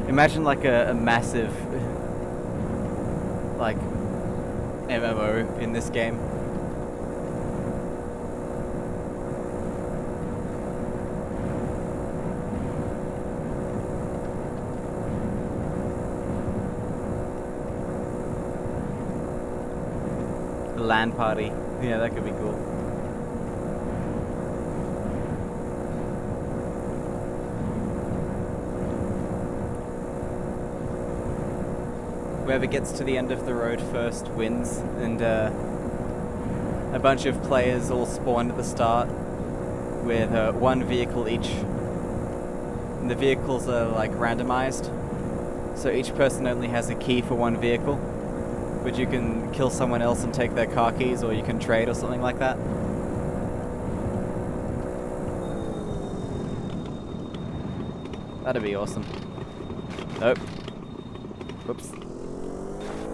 Imagine like a massive like MMO in this game. LAN party. Yeah, that could be cool. Whoever gets to the end of the road first wins, and a bunch of players all spawn at the start. with one vehicle each. And the vehicles are like randomized, so each person only has a key for one vehicle, but you can kill someone else and take their car keys, or you can trade or something like that. That'd be awesome. Nope. Whoops.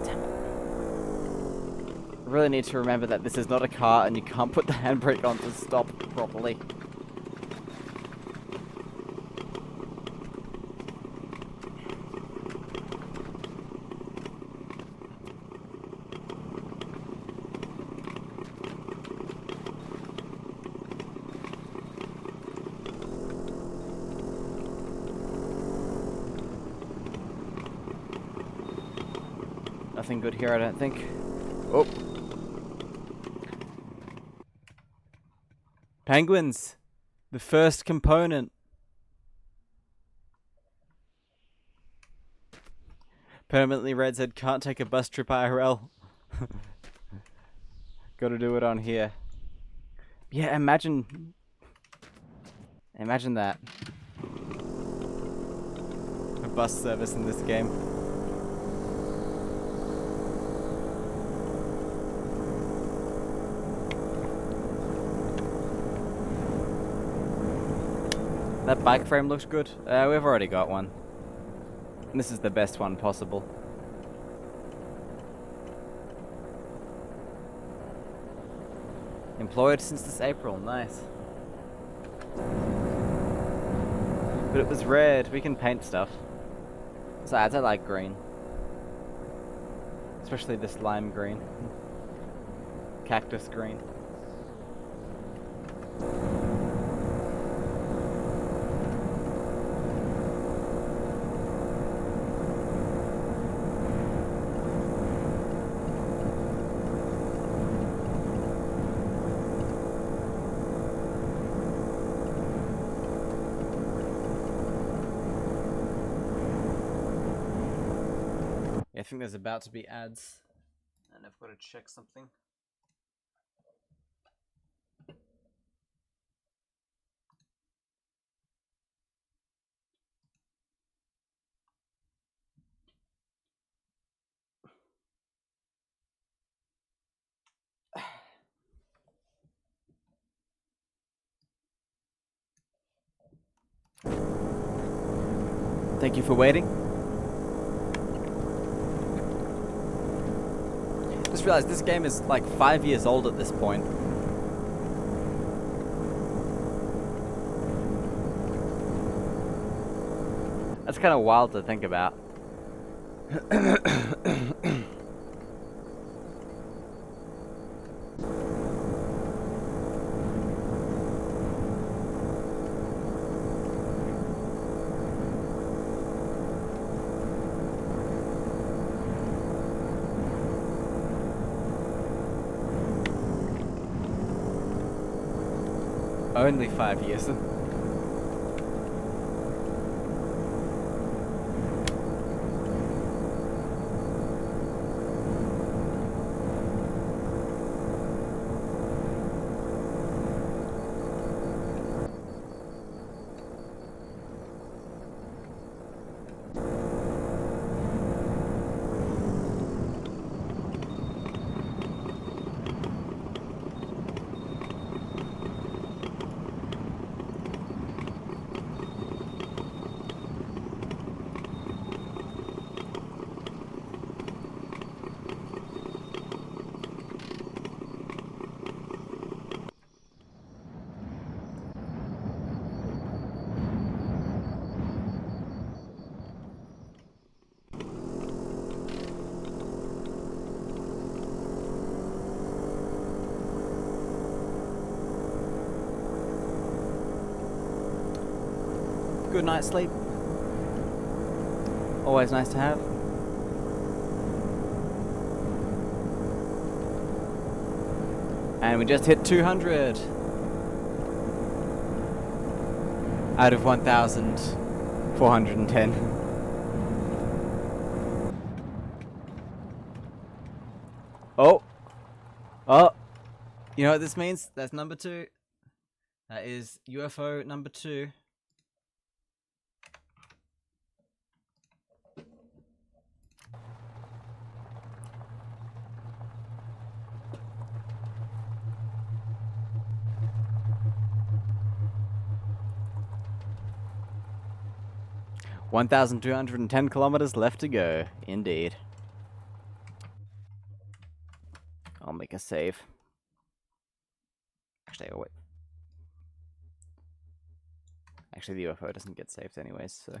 Damn it. I really need to remember that this is not a car and you can't put the handbrake on to stop properly. Nothing good here, I don't think. Oh. Penguins! The first component. Permanently red said can't take a bus trip IRL. Gotta do it on here. Yeah, imagine that. A bus service in this game. That bike frame looks good. We've already got one. And this is the best one possible. Employed since this April, nice. But it was red, we can paint stuff. Besides, I like green. Especially this lime green. Cactus green. I think there's about to be ads, and I've got to check something. Thank you for waiting. Just realized this game is like 5 years old at this point. That's kind of wild to think about. Only 5 years. Good night's sleep. Always nice to have. And we just hit 200 out of 1,410. Oh, you know what this means? That's number 2. That is UFO number 2. (1,210 kilometers left to go. Indeed. I'll make a save. Actually, oh wait. Actually, the UFO doesn't get saved anyways, so...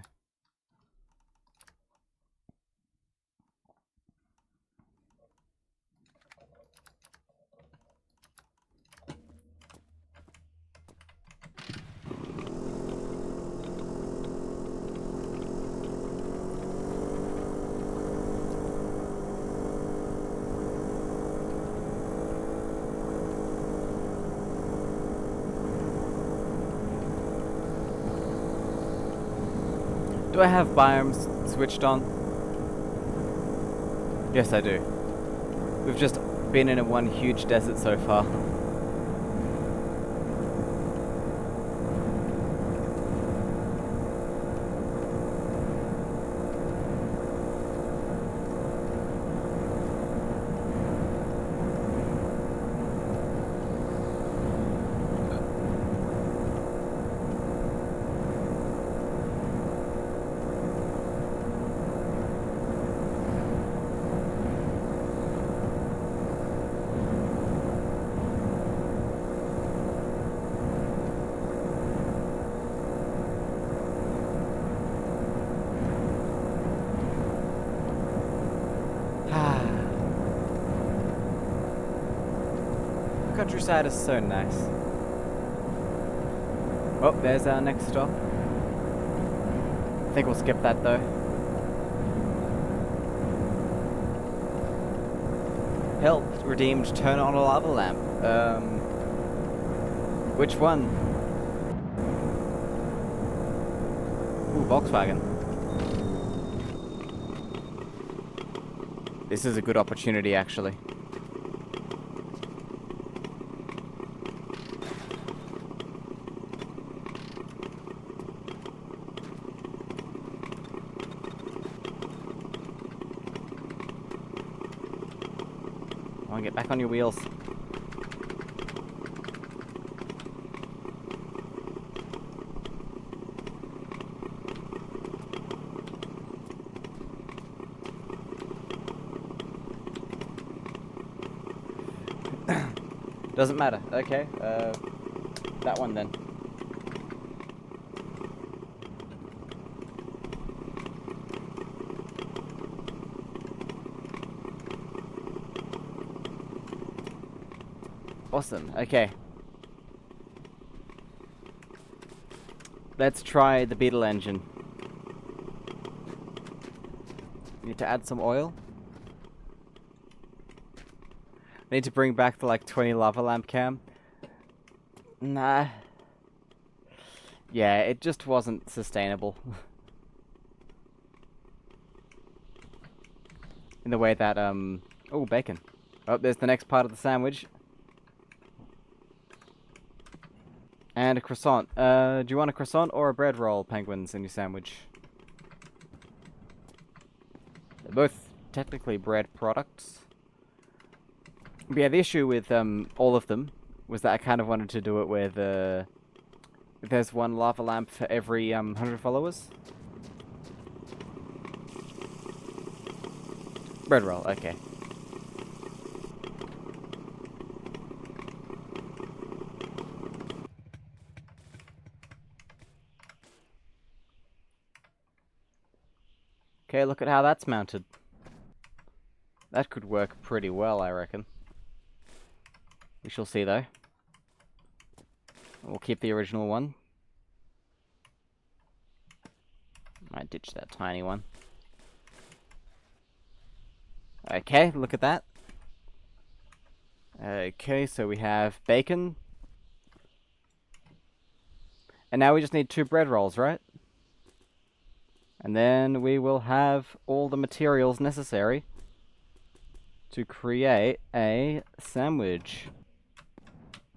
Do I have biomes switched on? Yes, I do. We've just been in one huge desert so far. Countryside is so nice. Oh, there's our next stop. I think we'll skip that though. Help redeemed, turn on a lava lamp. Which one? Ooh, Volkswagen. This is a good opportunity actually. Get back on your wheels. Doesn't matter. Okay, that one then. Awesome, okay. Let's try the Beetle engine. Need to add some oil. Need to bring back the like 20 lava lamp cam. Nah. Yeah, it just wasn't sustainable. In the way that, oh, bacon. Oh, there's the next part of the sandwich. And a croissant. Do you want a croissant or a bread roll, penguins, in your sandwich? They're both technically bread products. But yeah, the issue with all of them was that I kind of wanted to do it with there's one lava lamp for every 100 followers. Bread roll, okay. Okay, look at how that's mounted. That could work pretty well, I reckon. We shall see, though. We'll keep the original one. Might ditch that tiny one. Okay, look at that. Okay, so we have bacon. And now we just need 2 bread rolls, right? And then we will have all the materials necessary to create a sandwich.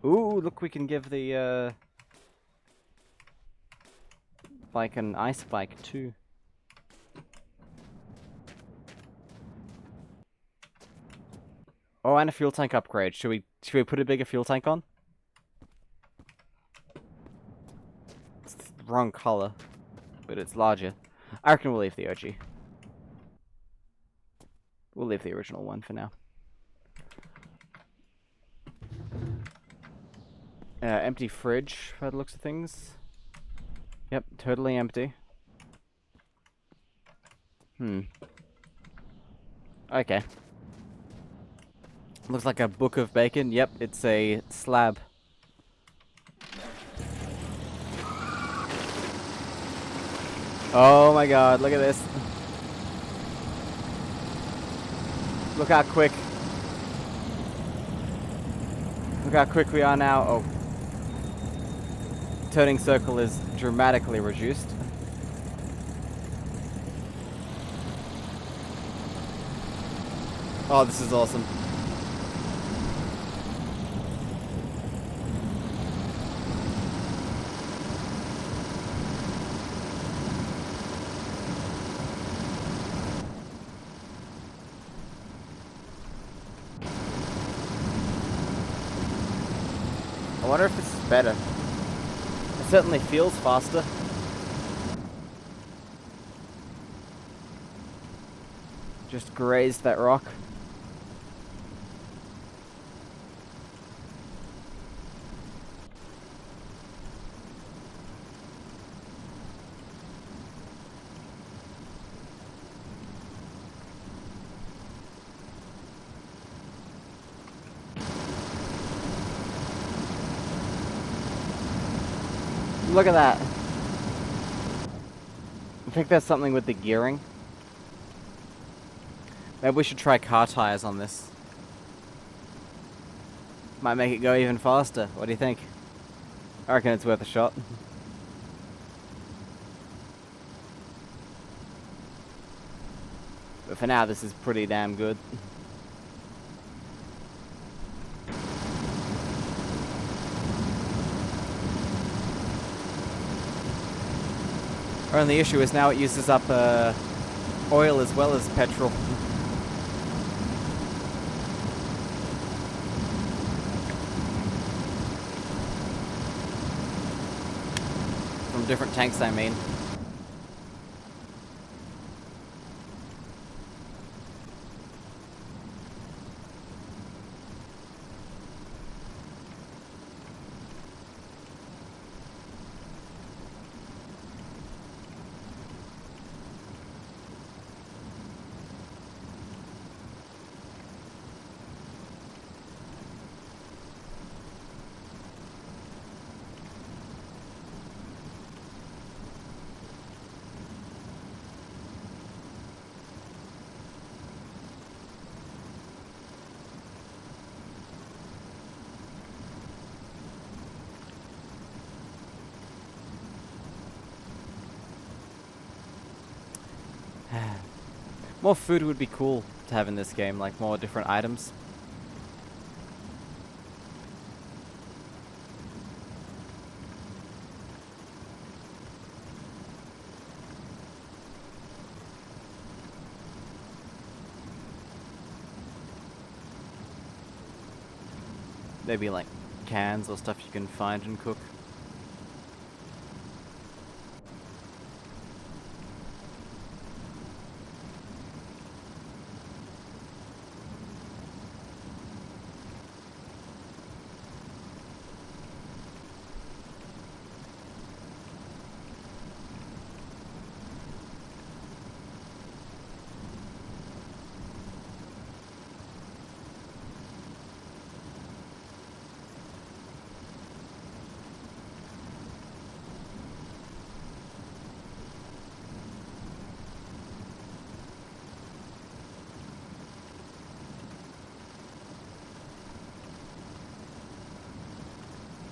Ooh, look, we can give the like an ice bike too. Oh, and a fuel tank upgrade. Should we put a bigger fuel tank on? It's the wrong color, but it's larger. I reckon we'll leave the OG. We'll leave the original one for now. Empty fridge, by the looks of things. Yep, totally empty. Okay. Looks like a book of bacon. Yep, it's a slab. Oh my god, look at this. Look how quick. Look how quick we are now. Oh. Turning circle is dramatically reduced. Oh, this is awesome. I wonder if this is better. It certainly feels faster. Just grazed that rock. Look at that. I think there's something with the gearing. Maybe we should try car tires on this. Might make it go even faster. What do you think? I reckon it's worth a shot. But for now, this is pretty damn good. Our only issue is now it uses up oil as well as petrol. From different tanks, I mean. More food would be cool to have in this game, like more different items. Maybe like cans or stuff you can find and cook.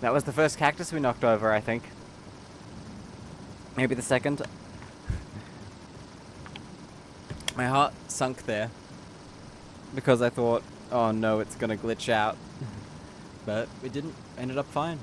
That was the first cactus we knocked over, I think. Maybe the second. My heart sunk there. Because I thought, oh no, it's gonna glitch out. But it didn't. Ended up fine.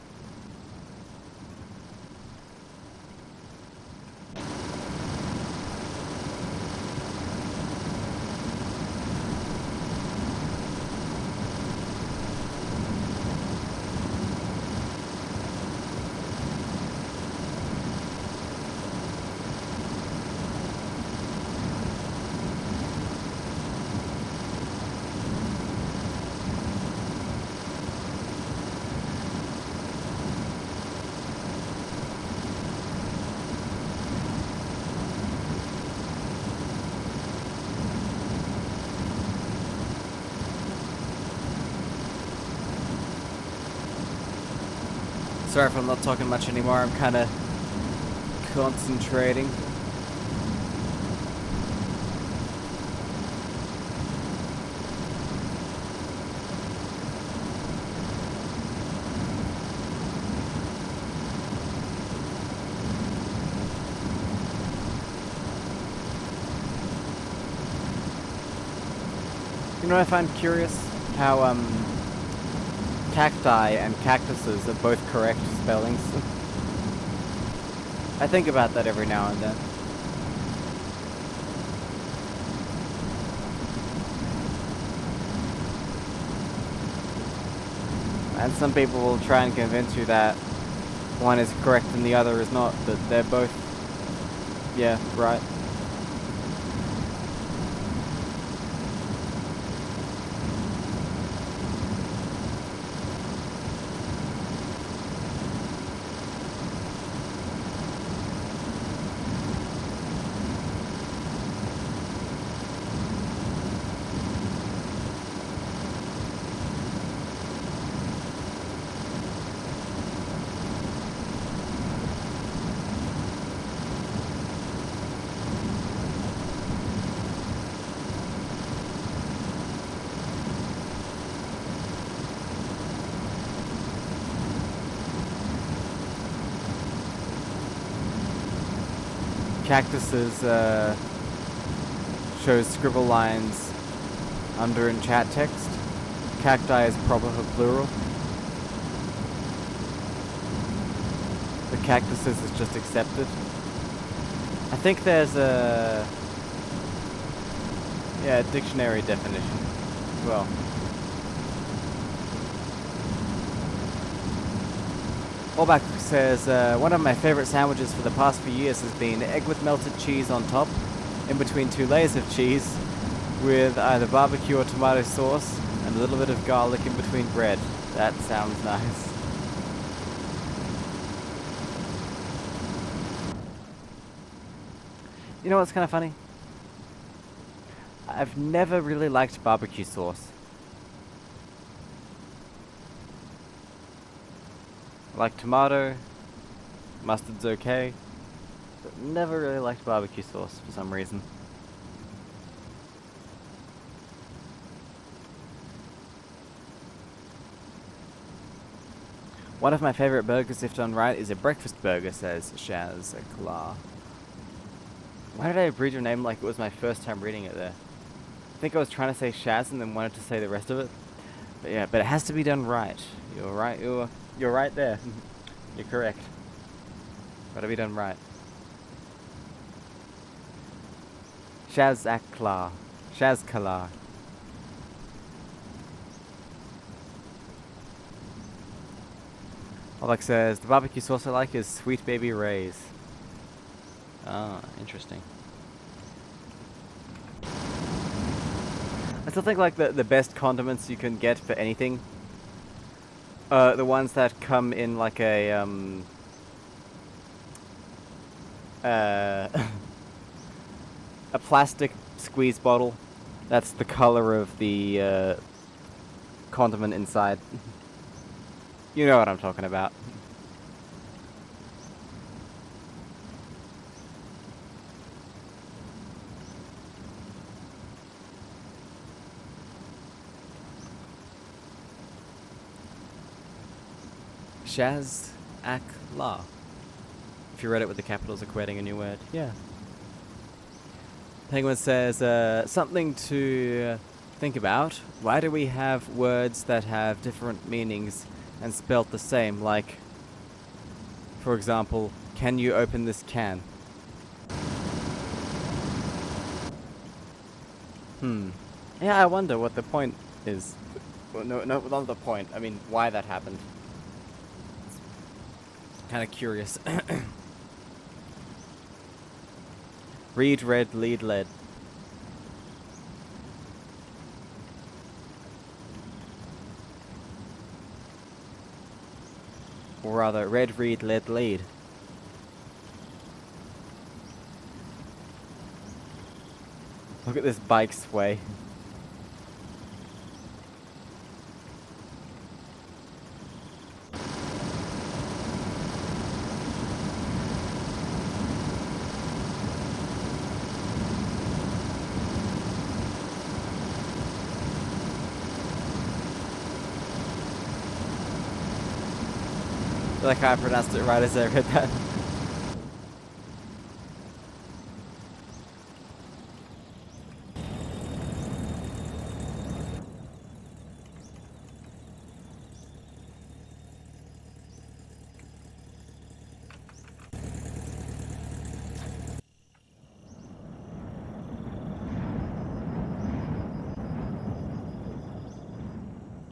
Sorry if I'm not talking much anymore. I'm kind of concentrating. You know what I find curious? How cacti and cactuses are both correct spellings. I think about that every now and then. And some people will try and convince you that one is correct and the other is not, but they're both, yeah, right. Cactuses shows scribble lines under in chat text. Cacti is proper for plural. The cactuses is just accepted. I think there's a dictionary definition as well. Allback says, one of my favorite sandwiches for the past few years has been egg with melted cheese on top, in between 2 layers of cheese, with either barbecue or tomato sauce, and a little bit of garlic in between bread. That sounds nice. You know what's kind of funny? I've never really liked barbecue sauce. I like tomato, mustard's okay, but never really liked barbecue sauce for some reason. One of my favorite burgers, if done right, is a breakfast burger, says Shaz Klar. Why did I read your name like it was my first time reading it there? I think I was trying to say Shaz and then wanted to say the rest of it. But yeah, but it has to be done right. You're right, you're right there. You're correct. Gotta be done right. Shaz Aklar. Shaz Kalar. Alex says, the barbecue sauce I like is Sweet Baby Ray's. Ah, interesting. I still think like the best condiments you can get for anything, the ones that come in like a a plastic squeeze bottle. That's the color of the condiment inside. You know what I'm talking about. Shaz Akla. If you read it with the capitals equating a new word. Yeah. Penguin says, something to think about. Why do we have words that have different meanings and spelt the same? Like, for example, can you open this can? Yeah, I wonder what the point is. Well, no, not the point. I mean, why that happened. Kind of curious. Read, read, lead, led. Or rather, read, read, led, lead. Look at this bike sway. feel like I pronounced it right as I read that.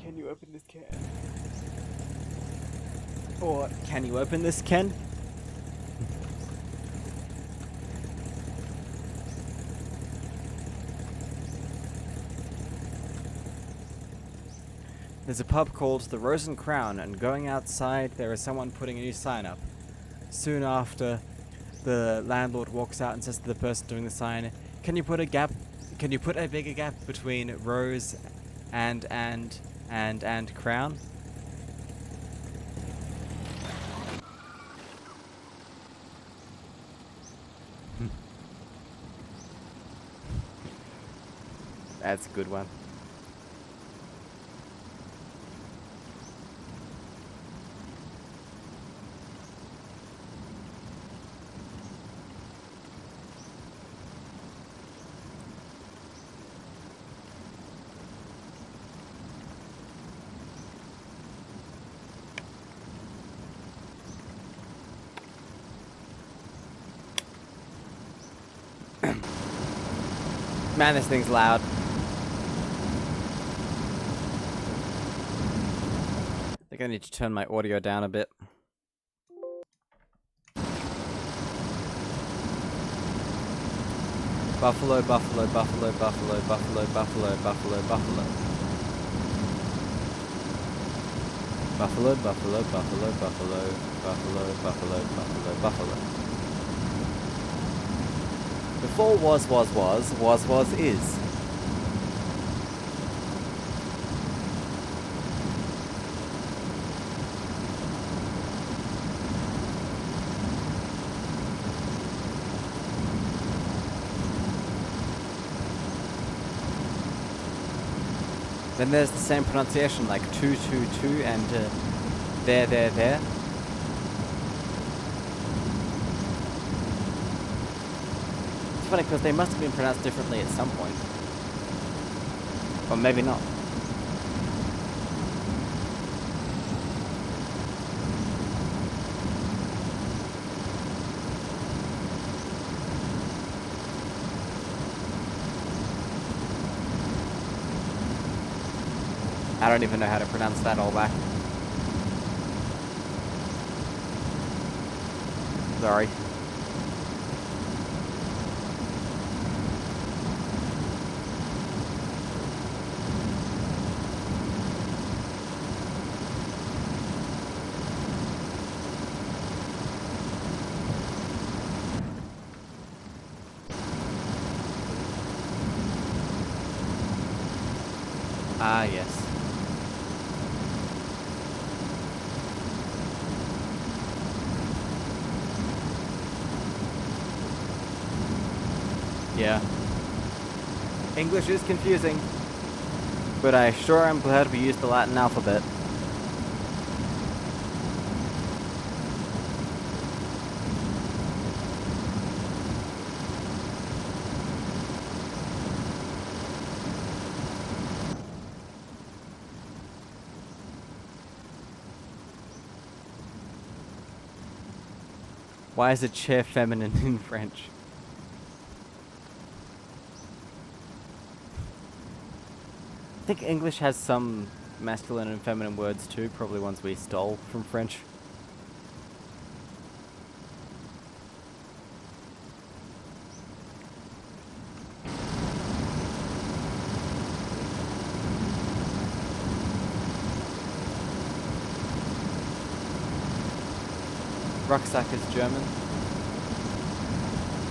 Can you open this can? Or can you open this can? There's a pub called the Rose and Crown, and going outside there is someone putting a new sign up. Soon after, the landlord walks out and says to the person doing the sign, Can you put a bigger gap between Rose and Crown?" That's a good one. Man, this thing's loud. I think I need to turn my audio down a bit. Buffalo, buffalo, buffalo, buffalo, buffalo, buffalo, buffalo, buffalo. Buffalo, buffalo, buffalo, buffalo, buffalo, buffalo, buffalo, buffalo. Before was, is. Then there's the same pronunciation, like two and there. It's funny because they must have been pronounced differently at some point. Or maybe not. I don't even know how to pronounce that all back. Sorry. Ah, yes. Yeah. English is confusing, but I sure am glad we used the Latin alphabet. Why is a chair feminine in French? I think English has some masculine and feminine words too, probably ones we stole from French. Rucksack is German.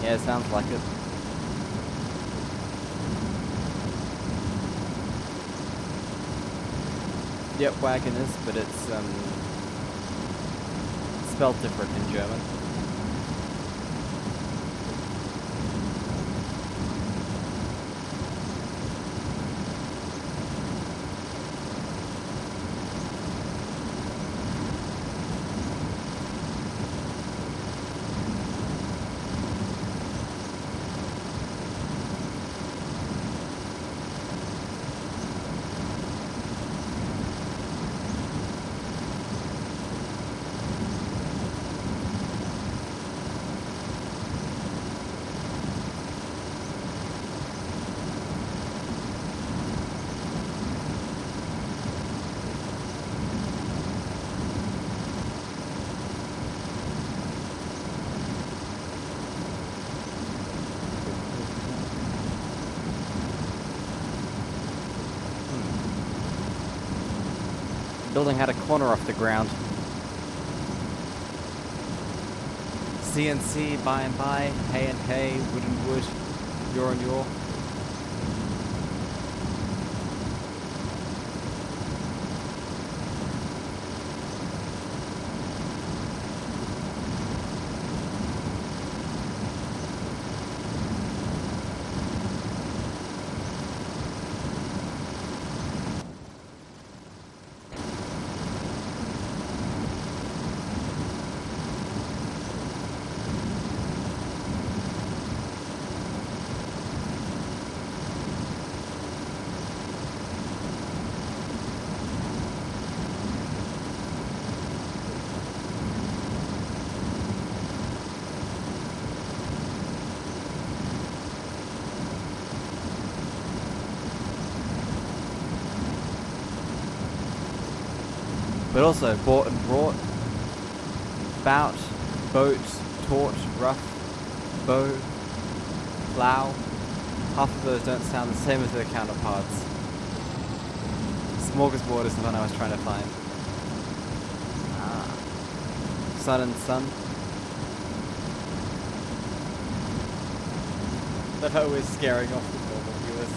Yeah, it sounds like it. Yep, wagon is, but it's spelled different in German. Building had a corner off the ground. CNC by and by, hay and hay, wood and wood, yaw and yaw. But also bought and brought, bout, boat, torch, rough, bow, plough. Half of those don't sound the same as their counterparts. Smorgasbord is the one I was trying to find. Ah. Sun and sun. That always scaring off the normal viewers.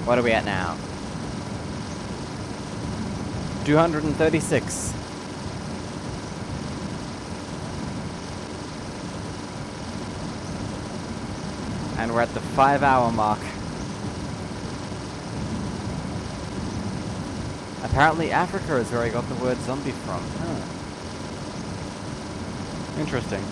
What are we at now? 236. And we're at the 5-hour mark. Apparently Africa is where I got the word zombie from. Huh. Interesting.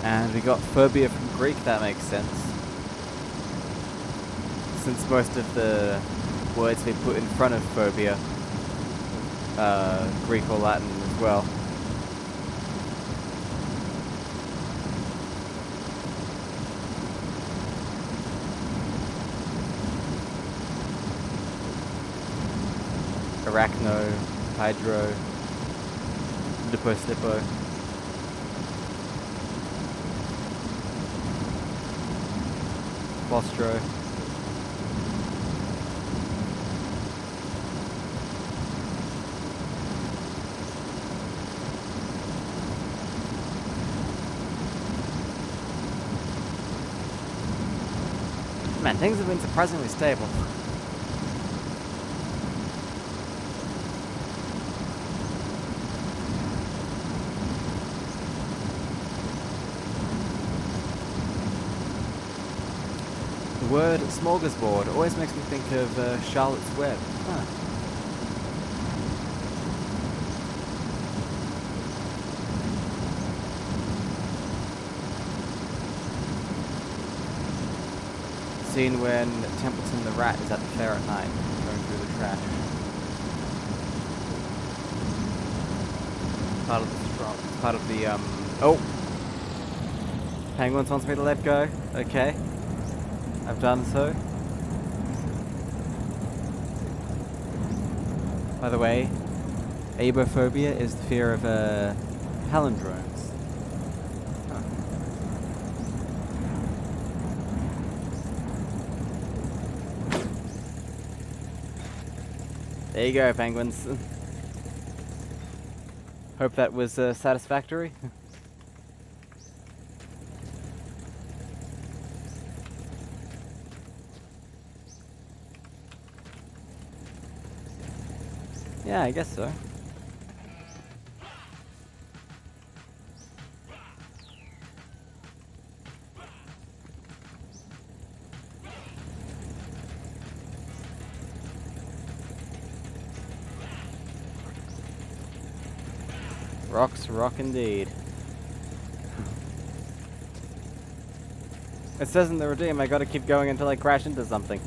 And we got phobia from Greek, that makes sense. Since most of the words we put in front of phobia, Greek or Latin as well. Arachno, hydro, lipo-slipo. Claustro. Man, things have been surprisingly stable. The word smorgasbord always makes me think of Charlotte's Web. Huh. Scene when Templeton the Rat is at the fair at night, going through the trash. Part of the oh! Penguins wants me to let go. Okay. I've done so. By the way, Abophobia is the fear of palindromes. Huh. There you go, penguins. Hope that was satisfactory. Yeah, I guess so. Rocks rock indeed. It says in the redeem I gotta keep going until I crash into something.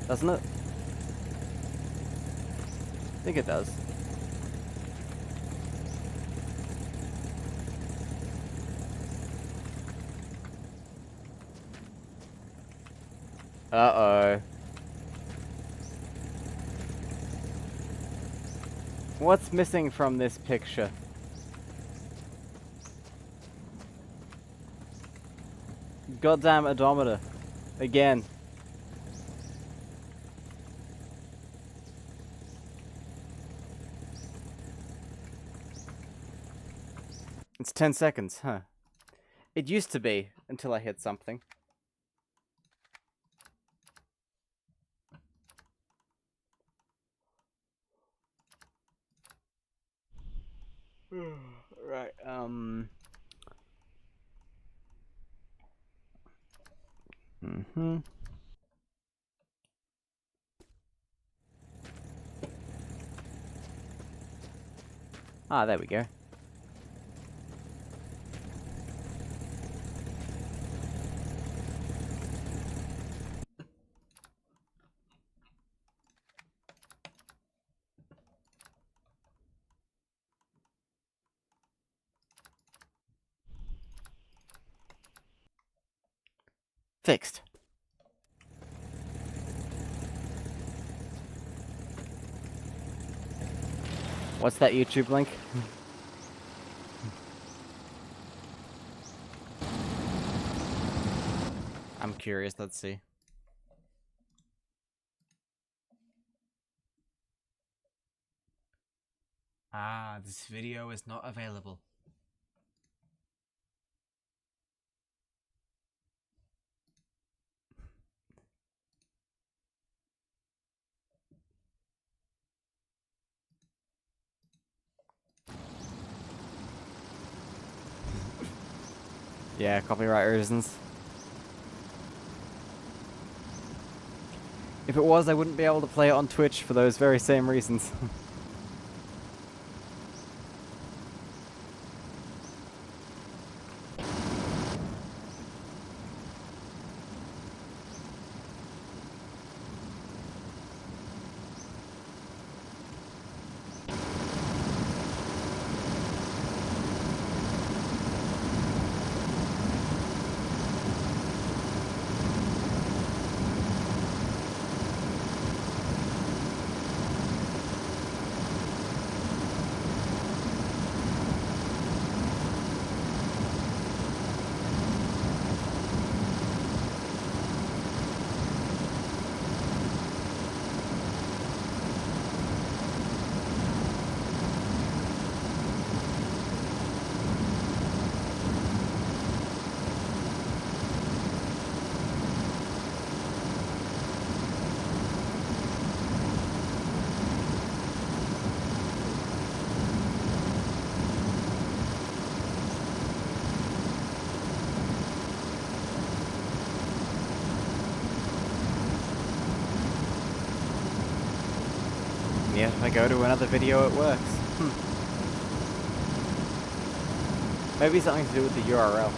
Doesn't it? I think it does. Uh-oh. What's missing from this picture? Goddamn odometer. Again. It's 10 seconds, huh? It used to be, until I hit something. Right, Ah, there we go. Fixed. What's that YouTube link? I'm curious, let's see. Ah, this video is not available. Yeah, copyright reasons. If it was, I wouldn't be able to play it on Twitch for those very same reasons. Yeah, if I go to another video, it works. Maybe something to do with the URL.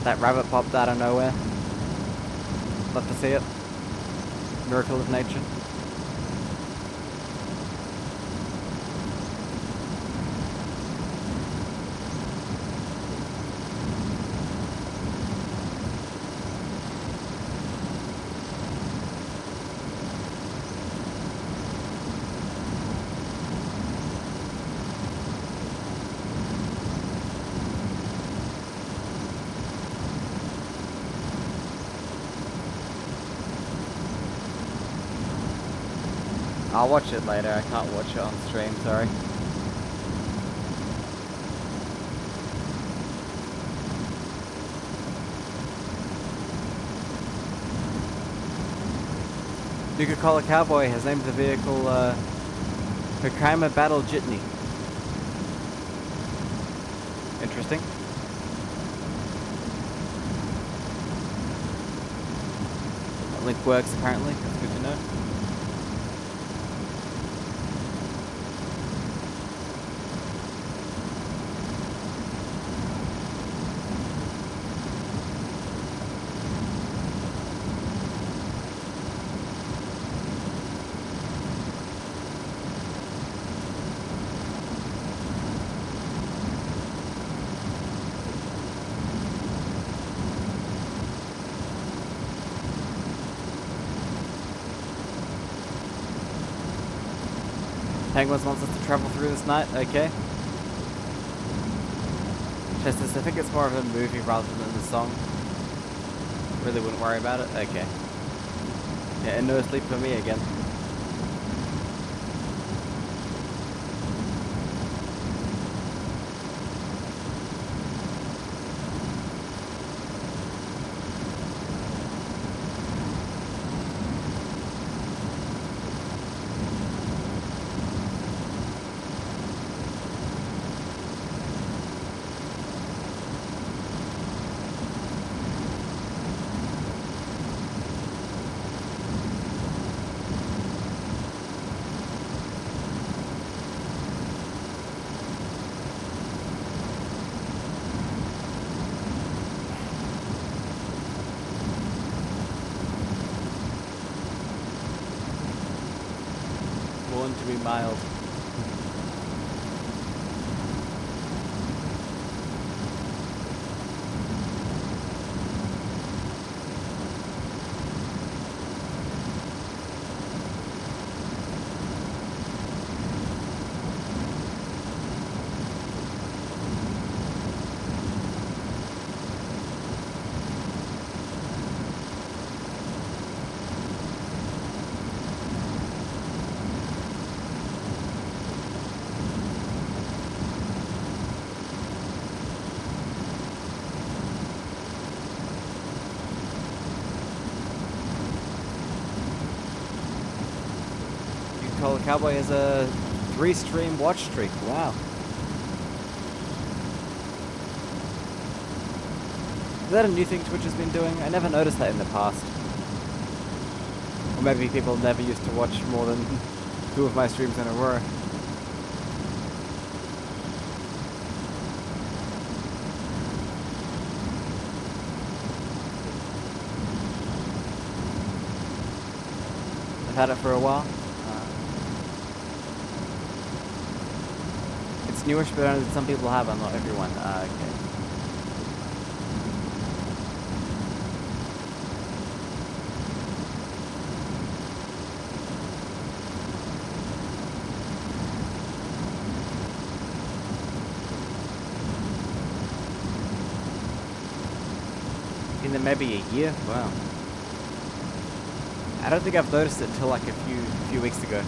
That rabbit popped out of nowhere. Love to see it. Miracle of nature. I'll watch it later. I can't watch it on stream, sorry. Nuka-Cola Cowboy has named the vehicle Hokama Battle Jitney. Interesting. That link works apparently, that's good to know. Penguins wants us to travel through this night, okay. Chestus, I think it's more of a movie rather than the song. Really wouldn't worry about it, okay. Yeah, and no sleep for me again. Born to be mild. Cola Cowboy has a 3-stream watch streak. Wow. Is that a new thing Twitch has been doing? I never noticed that in the past. Or maybe people never used to watch more than 2 of my streams in a row. I've had it for a while. It's newish, but only some people have it, not everyone. Okay. In maybe a year? Wow. I don't think I've noticed it until like a few weeks ago.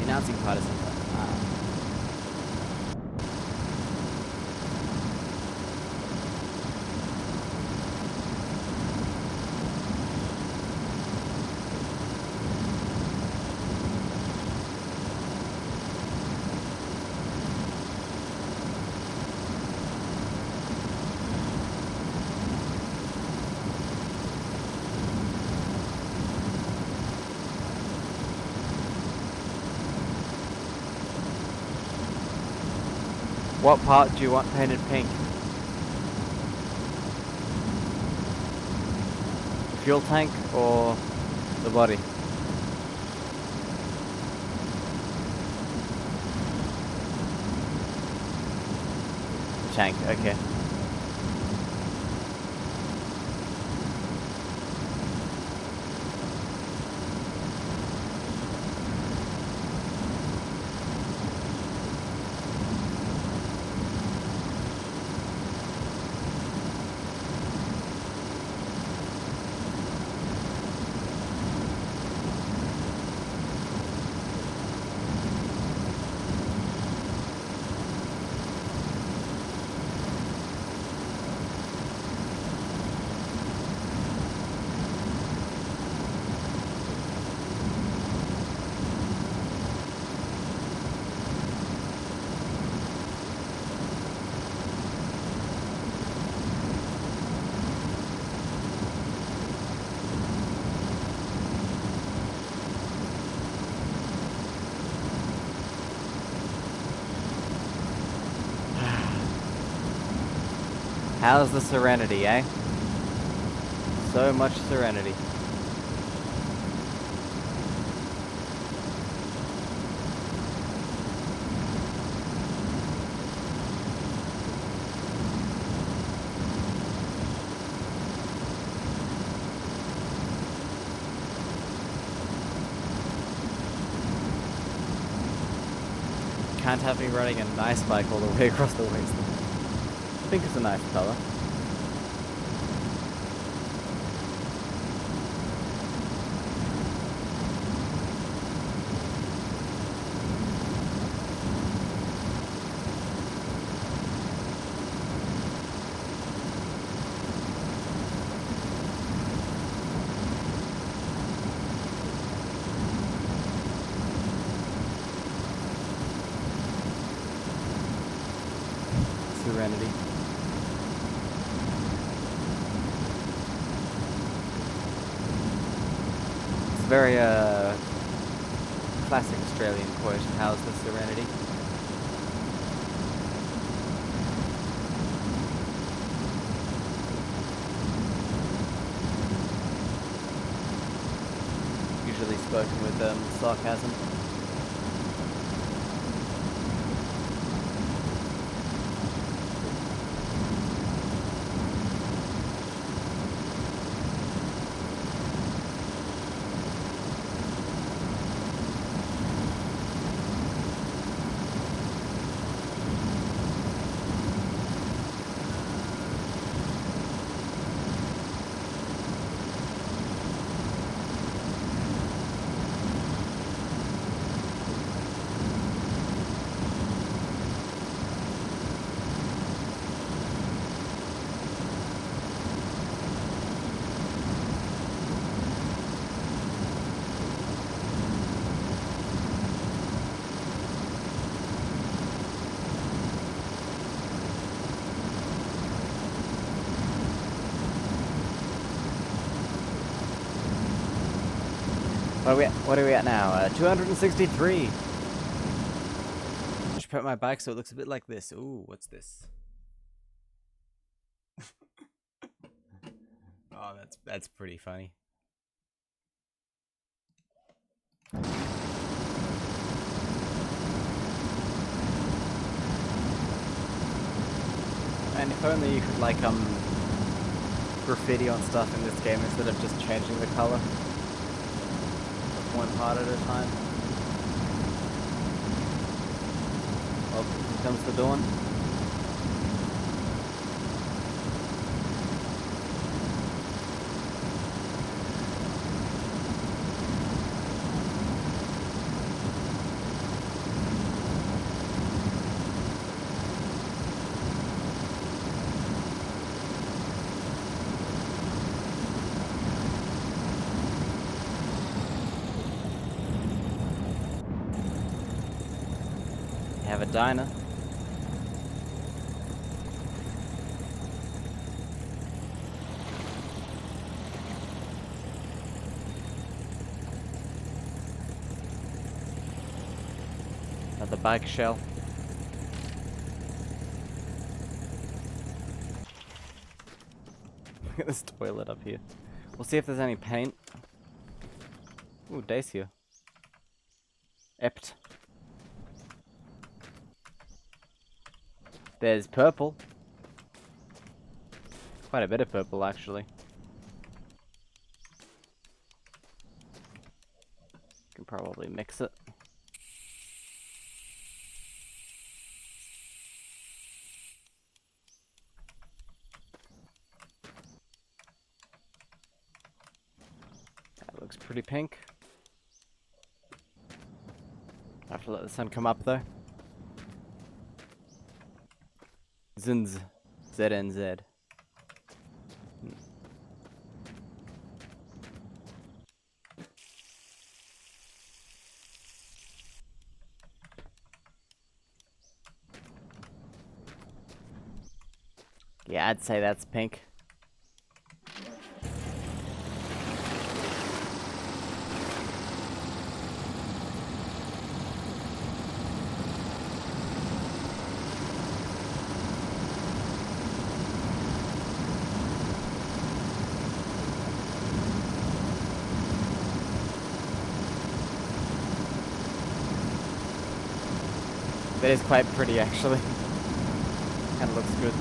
Announcing partisan. What part do you want painted pink? Fuel tank or the body? The tank, okay. How's the serenity, eh? So much serenity. Can't have me running a nice bike all the way across the wasteland. I think it's a nice color. Serenity. It's a very classic Australian quote, how's the serenity? Usually spoken with sarcasm. What are we at now? 263. I should put my bike so it looks a bit like this. Ooh, what's this? Oh, that's pretty funny. And if only you could like graffiti on stuff in this game instead of just changing the color. One part at a time. Oh, here comes the dawn. Have a diner. Another bike shell. Look at this toilet up here. We'll see if there's any paint. Ooh, Dacia. Ept. There's purple. Quite a bit of purple, actually. Can probably mix it. That looks pretty pink. I have to let the sun come up, though. Zinz. ZNZ. Yeah, I'd say that's pink. That is quite pretty, actually. Kind of looks good.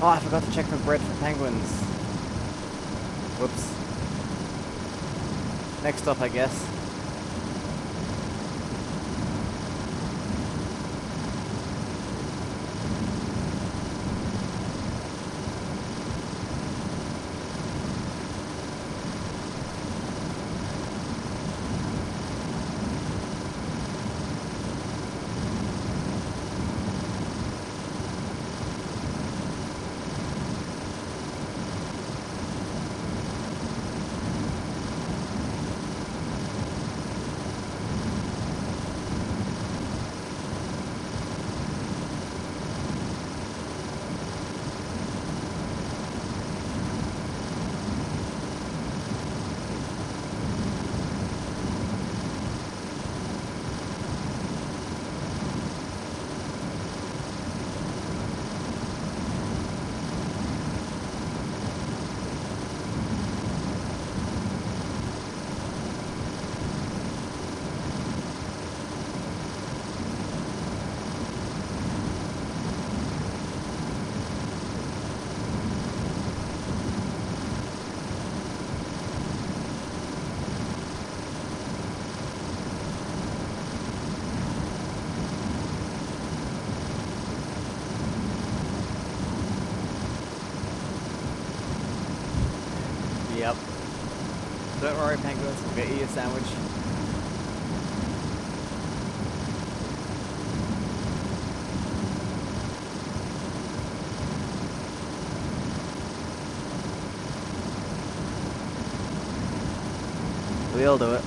Oh, I forgot to check for bread for penguins. Whoops. Next stop, I guess. Yep. Don't worry, penguins, we'll get you a sandwich. We'll do it.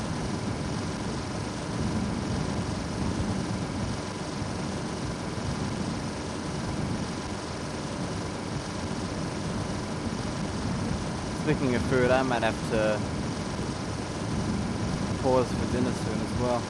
Speaking of food, I might have to pause for dinner soon as well.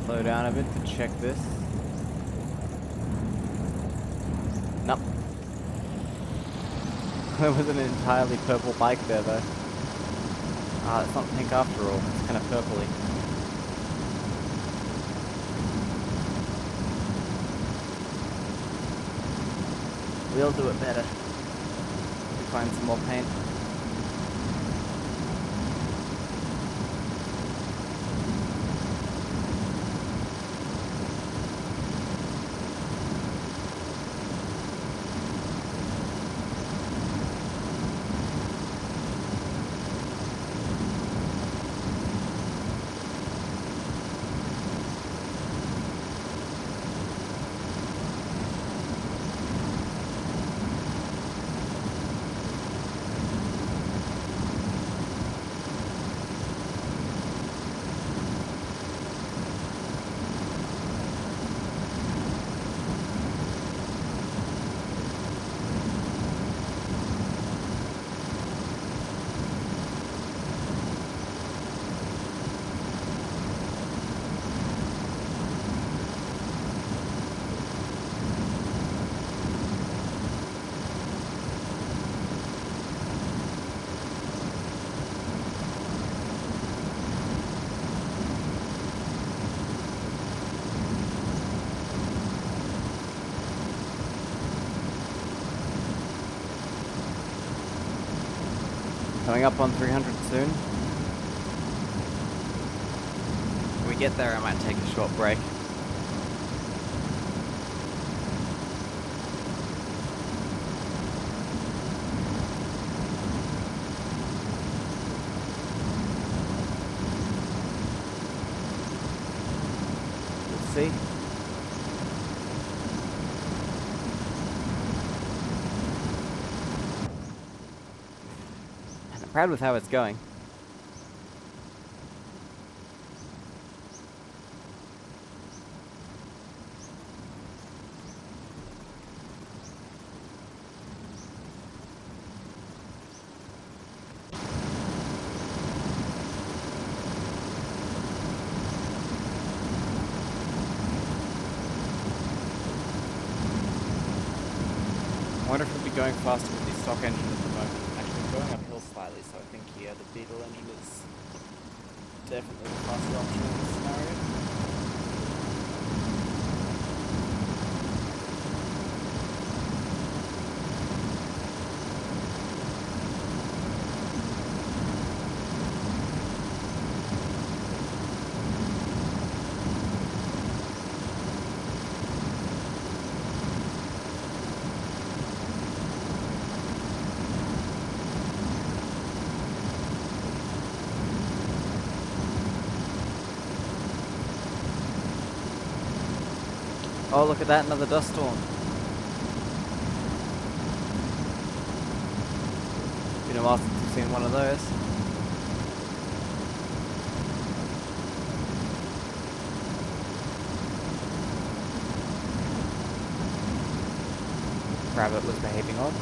Slow down a bit to check this. Nope. There was an entirely purple bike there though. Ah, it's not pink after all, it's kind of purpley. We'll do it better. We find some more paint. Coming up on 300 soon. When we get there, I might take a short break. Let's see. I'm proud with how it's going. I wonder if we'll be going faster with the stock engine at the moment. Actually, we're going uphill slightly, so I think yeah, the Beetle engine is definitely the faster option in this scenario. Oh, look at that, another dust storm. Been a while since we've seen one of those. Rabbit was behaving odd.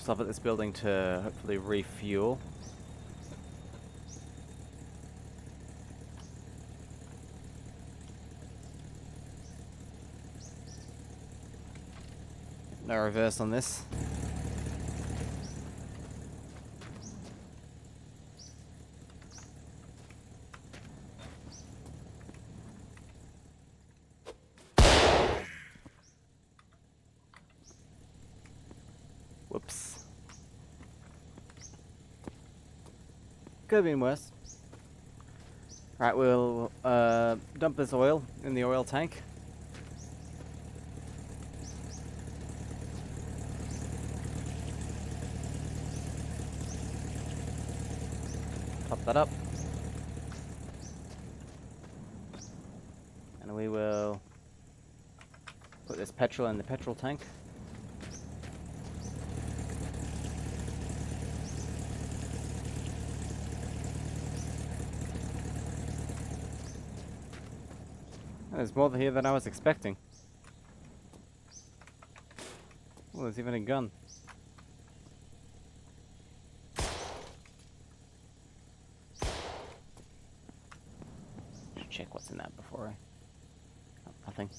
Stop at this building to hopefully refuel. No reverse on this. Whoops. Could have been worse. Right, we'll dump this oil in the oil tank. Top that up. And we will put this petrol in the petrol tank. There's more here than I was expecting. Oh, there's even a gun. Should check what's in that before I... Oh, nothing.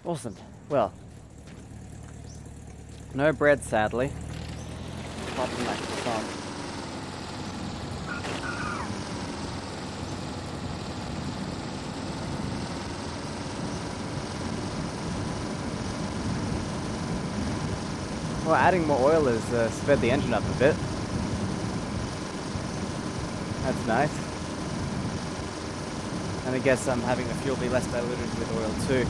Awesome. Well, no bread, sadly. Apart from that croissant. Well, adding more oil has sped the engine up a bit. That's nice. And I guess having the fuel be less diluted with oil too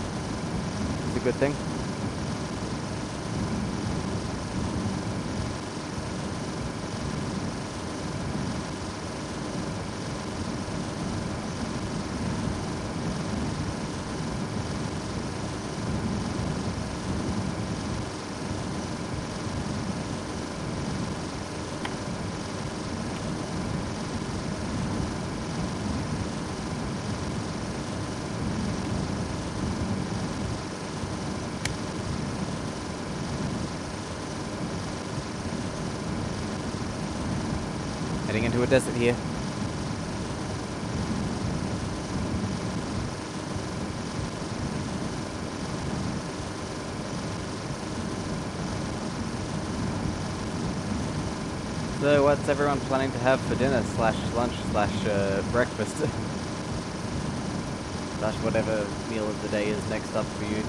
is a good thing. Heading into a desert here. So, what's everyone planning to have for dinner slash lunch slash breakfast? Slash whatever meal of the day is next up for you.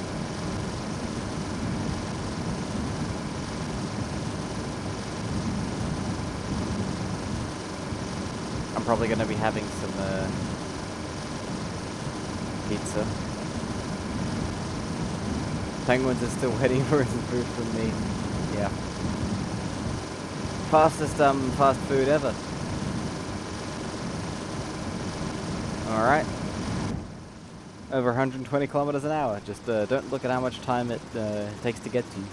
I'm probably going to be having some pizza. Penguins are still waiting for some food from me. Yeah. Fastest fast food ever. Alright. Over 120 kilometers an hour. Just don't look at how much time it takes to get to you.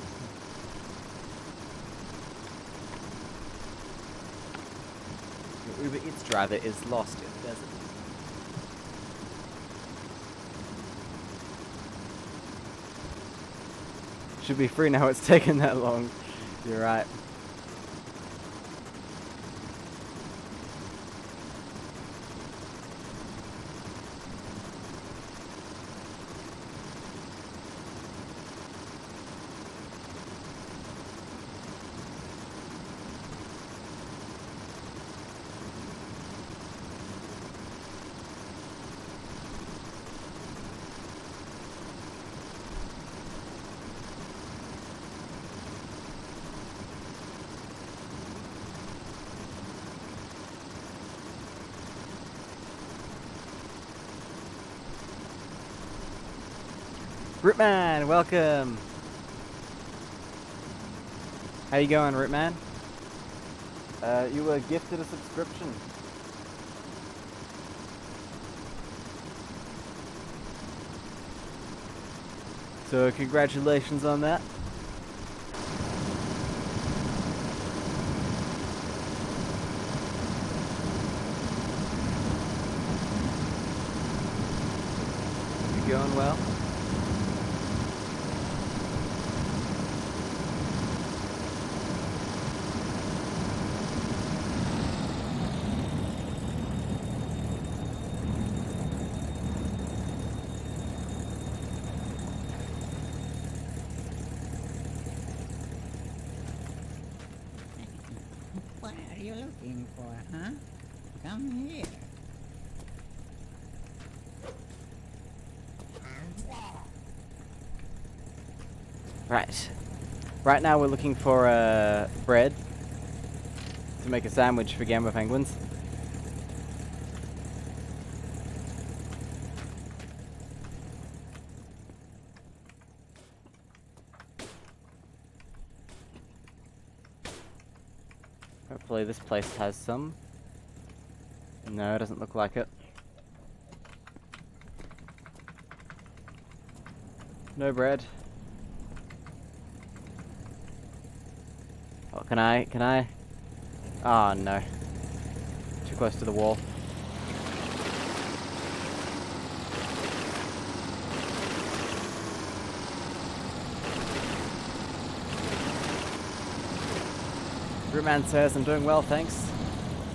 Your Uber Eats driver is lost in the desert. Should be free now, it's taken that long. You're right. Rootman, welcome. How you going, Rootman? You were gifted a subscription. So congratulations on that. You going well? What are you looking for, huh? Come here. Right. Right now we're looking for bread to make a sandwich for Gamma Penguins. Hopefully this place has some. No, it doesn't look like it. No bread. Oh, can I? Oh no. Too close to the wall. Rootman says, I'm doing well, thanks.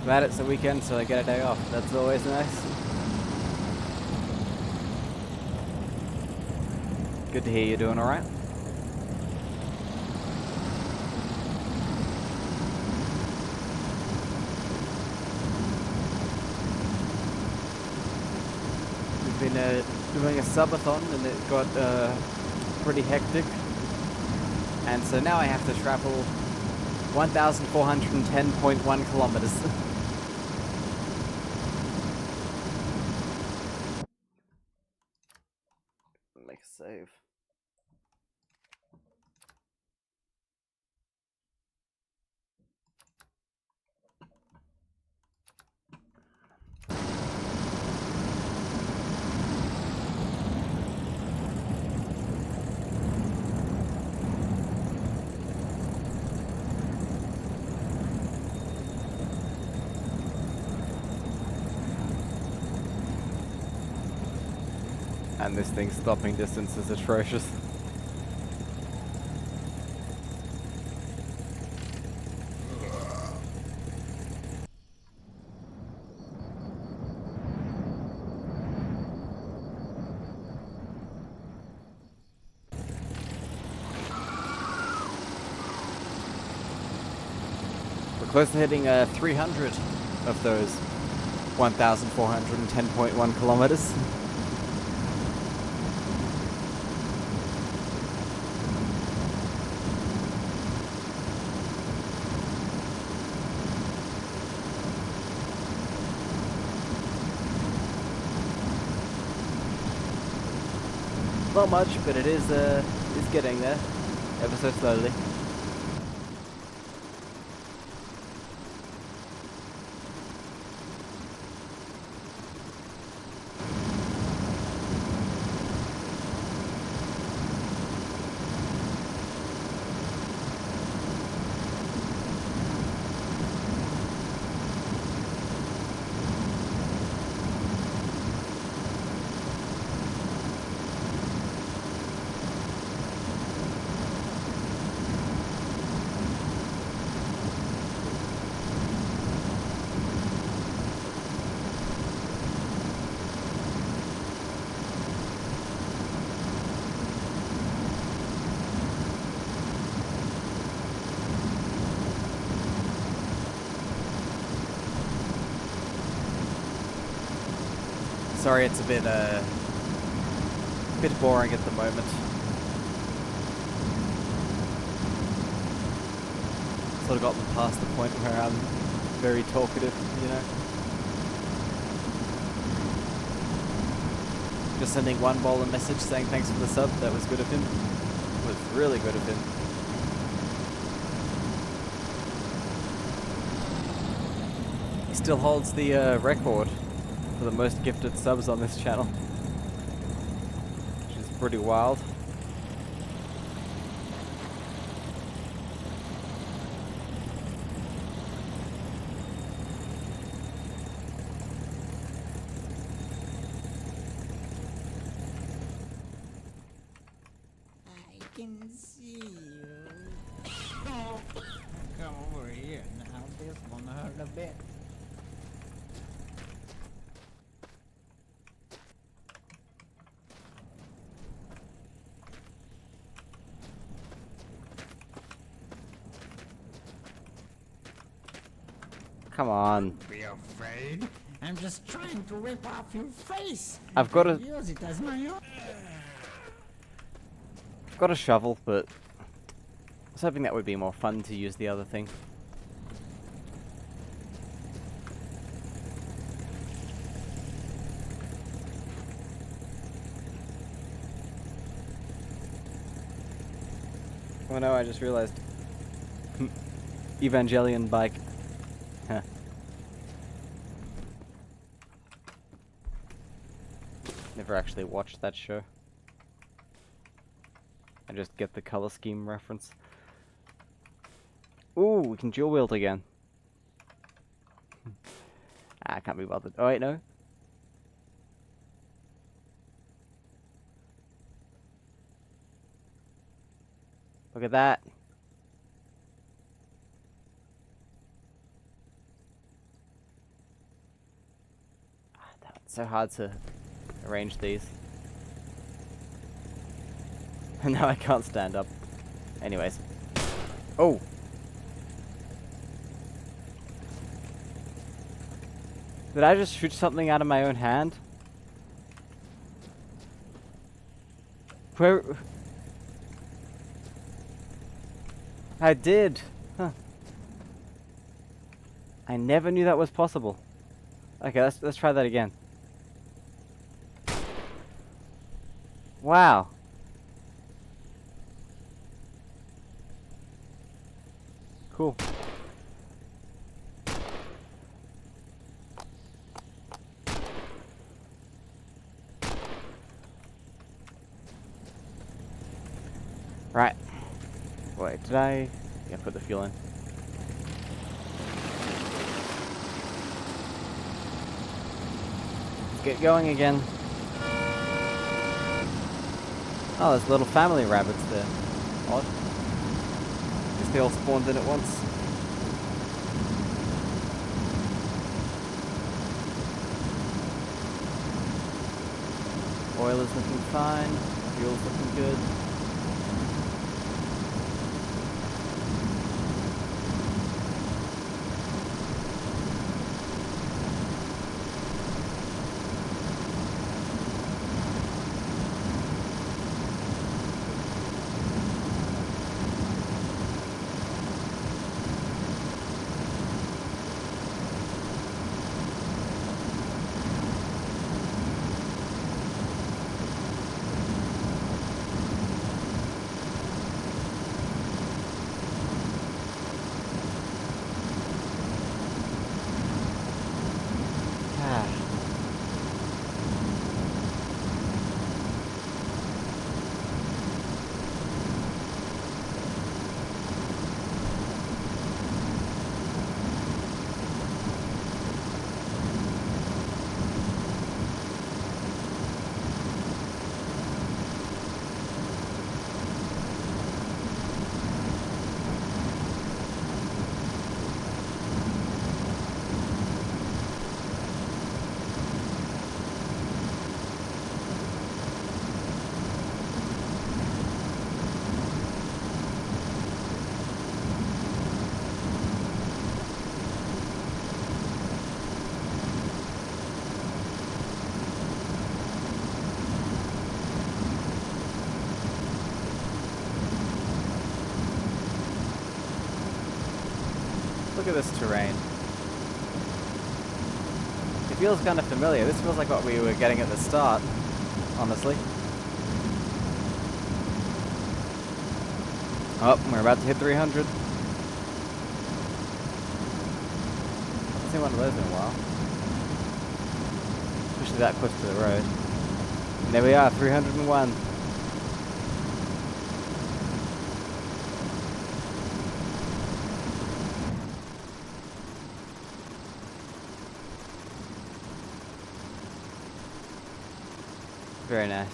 Glad it's a weekend so I get a day off. That's always nice. Good to hear you're doing alright. We've been doing a subathon and it got pretty hectic. And so now I have to travel 1,410.1 kilometers. Make a save. And this thing's stopping distance is atrocious. close to hitting 300 of those 1,410.1 kilometers. Not much, but it is getting there, ever so slowly. Sorry, it's a bit boring at the moment. Sort of gotten past the point where I'm very talkative, you know. Just sending one ball a message saying thanks for the sub. That was good of him. It was really good of him. He still holds the record for the most gifted subs on this channel, which is pretty wild. I can see you. Oh, come over here now. This one hurt a bit. Come on. Be afraid. I'm just trying to rip off your face. I've got a Use it as my own. got a shovel, but I was hoping that would be more fun to use the other thing. Oh no, I just realized. Evangelion bike. Huh. Never actually watched that show. I just get the color scheme reference. Ooh, we can dual wield again. I can't be bothered. Oh wait, no. Look at that. It's so hard to arrange these. And now I can't stand up. Anyways. Oh! Did I just shoot something out of my own hand? Where... I did! Huh. I never knew that was possible. Okay, let's try that again. Wow. Cool. Right. Wait, did I... Yeah, put the fuel in. Let's get going again. Oh, there's little family rabbits there. Odd. Guess they all spawned in at once. Oil is looking fine. Fuel's looking good. Look at this terrain. It feels kind of familiar. This feels like what we were getting at the start, honestly. Oh, we're about to hit 300. Haven't seen one of those in a while. Especially that close to the road. And there we are, 301. Very nice.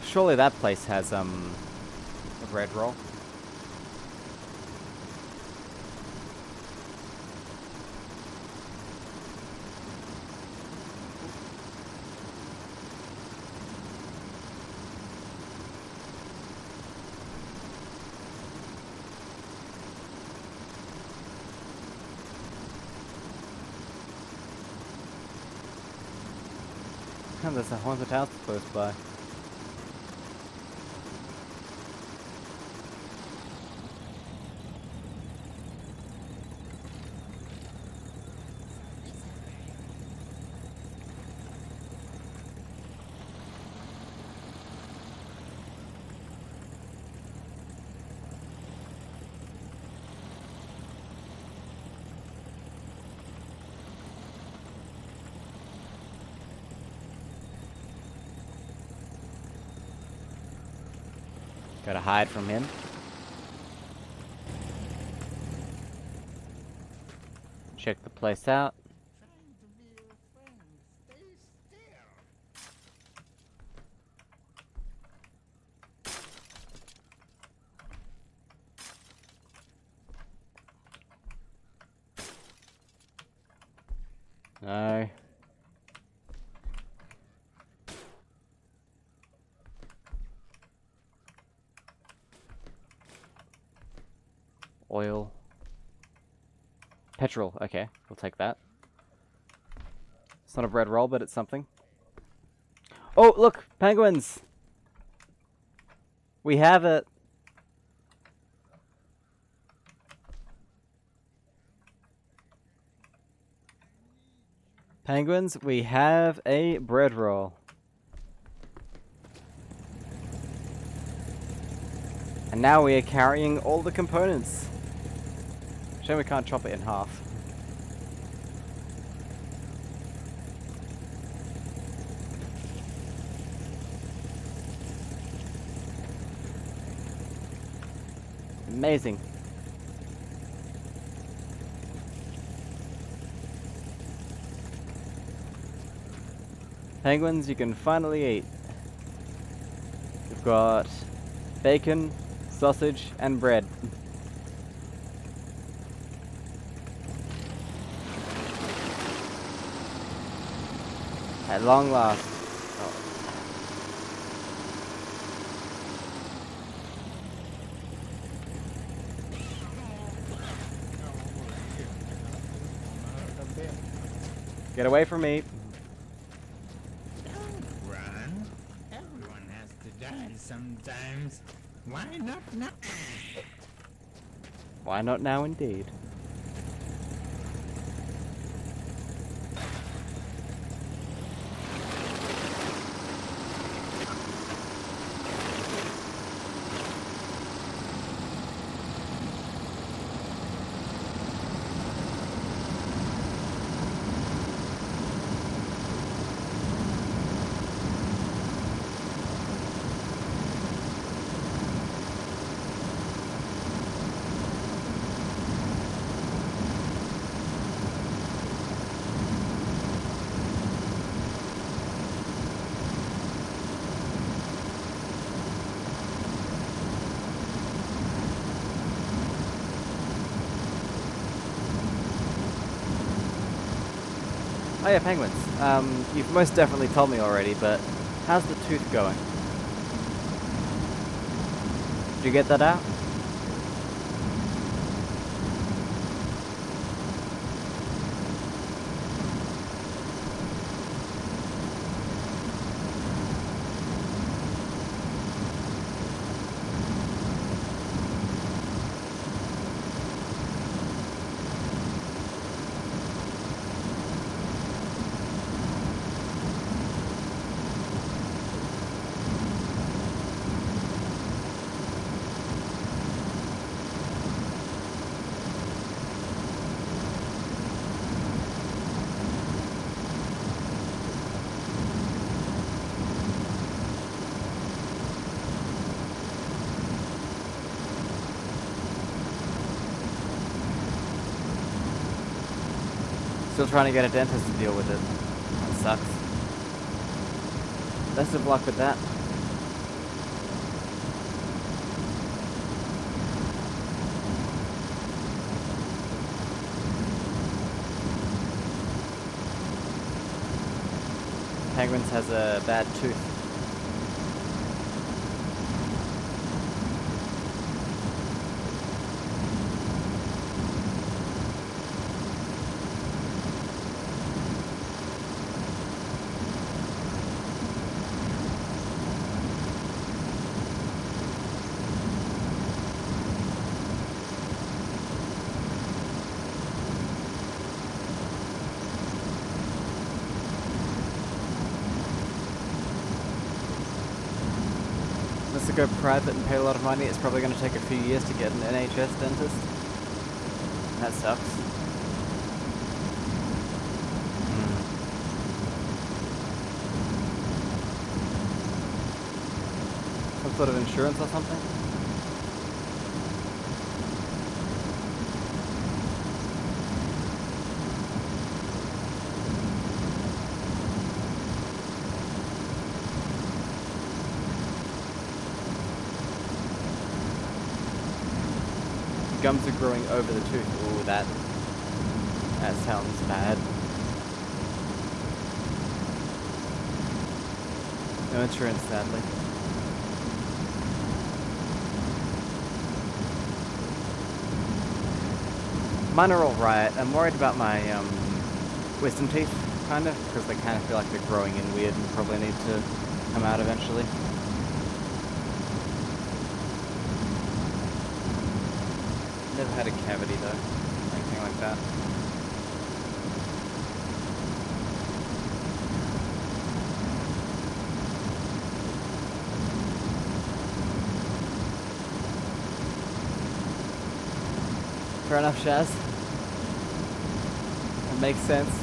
Surely that place has a bread roll. And there's a haunted house close by. Gotta hide from him. Check the place out. Trying to be your friend. Stay still. No. Oil. Petrol. Okay, we'll take that. It's not a bread roll, but it's something. Oh, look! Penguins! We have it! Penguins, we have a bread roll. And now we are carrying all the components. Shame we can't chop it in half. Amazing. Penguins you can finally eat. We've got bacon, sausage, and bread. At long last. Oh. Get away from me. Don't run. Everyone has to die sometimes. Why not now? Why not now indeed? Oh yeah, penguins. You've most definitely told me already, but how's the tooth going? Did you get that out? Still trying to get a dentist to deal with it. That sucks. Best of luck with that. Penguins has a bad tooth. Unless they go private and pay a lot of money, it's probably going to take a few years to get an NHS dentist. That sucks. Some sort of insurance or something? Gums are growing over the tooth. Ooh, that sounds bad. No insurance, sadly. Mine are alright. I'm worried about my wisdom teeth, kind of, because they kind of feel like they're growing in weird and probably need to come out eventually. Never had a cavity though, anything like that. Fair enough, Shaz. That makes sense.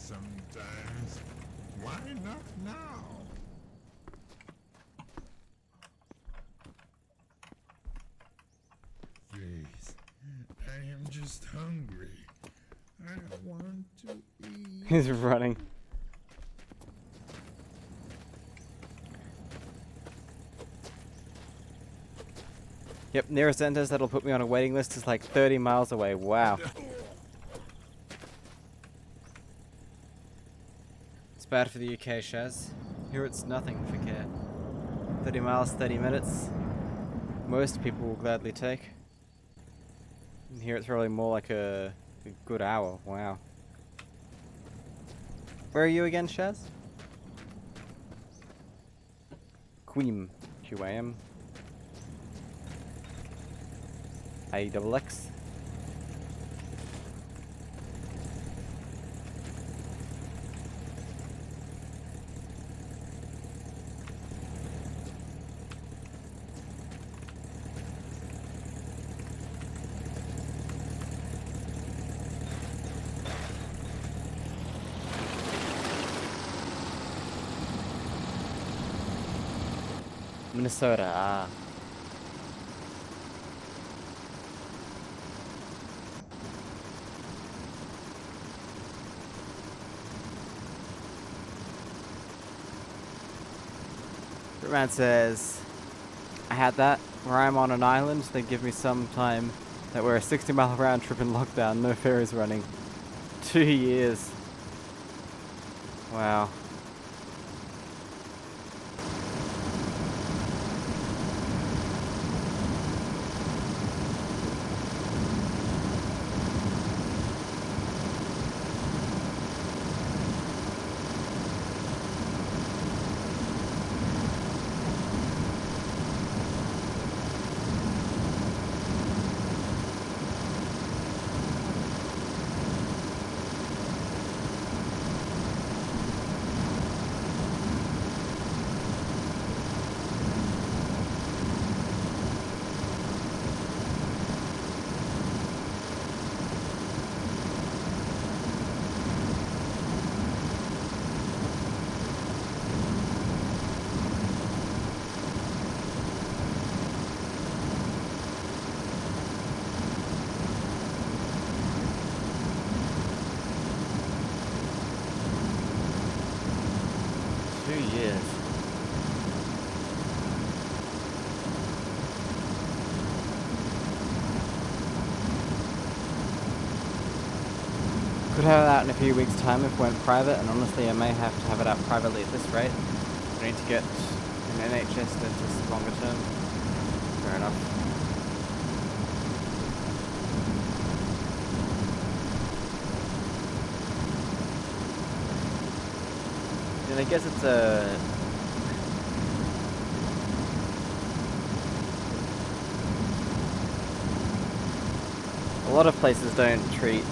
Sometimes. Why not now? Please, I am just hungry. I want to eat. He's running. Yep, nearest dentist that'll put me on a waiting list is like 30 miles away. Wow. It's bad for the UK, Shaz. Here it's nothing for care. 30 miles, 30 minutes. Most people will gladly take. In here it's probably more like a good hour. Wow. Where are you again, Shaz? Queem. QAM. AXX. Minnesota, ah. Bitman says, I had that where I'm on an island. They give me some time that we're a 60-mile round trip in lockdown, no ferries running. 2 years. Wow. Years. Could have it out in a few weeks' time if it went private, and honestly I may have to have it out privately at this rate. I need to get an NHS dentist longer term. Fair enough. And I guess it's a lot of places don't treat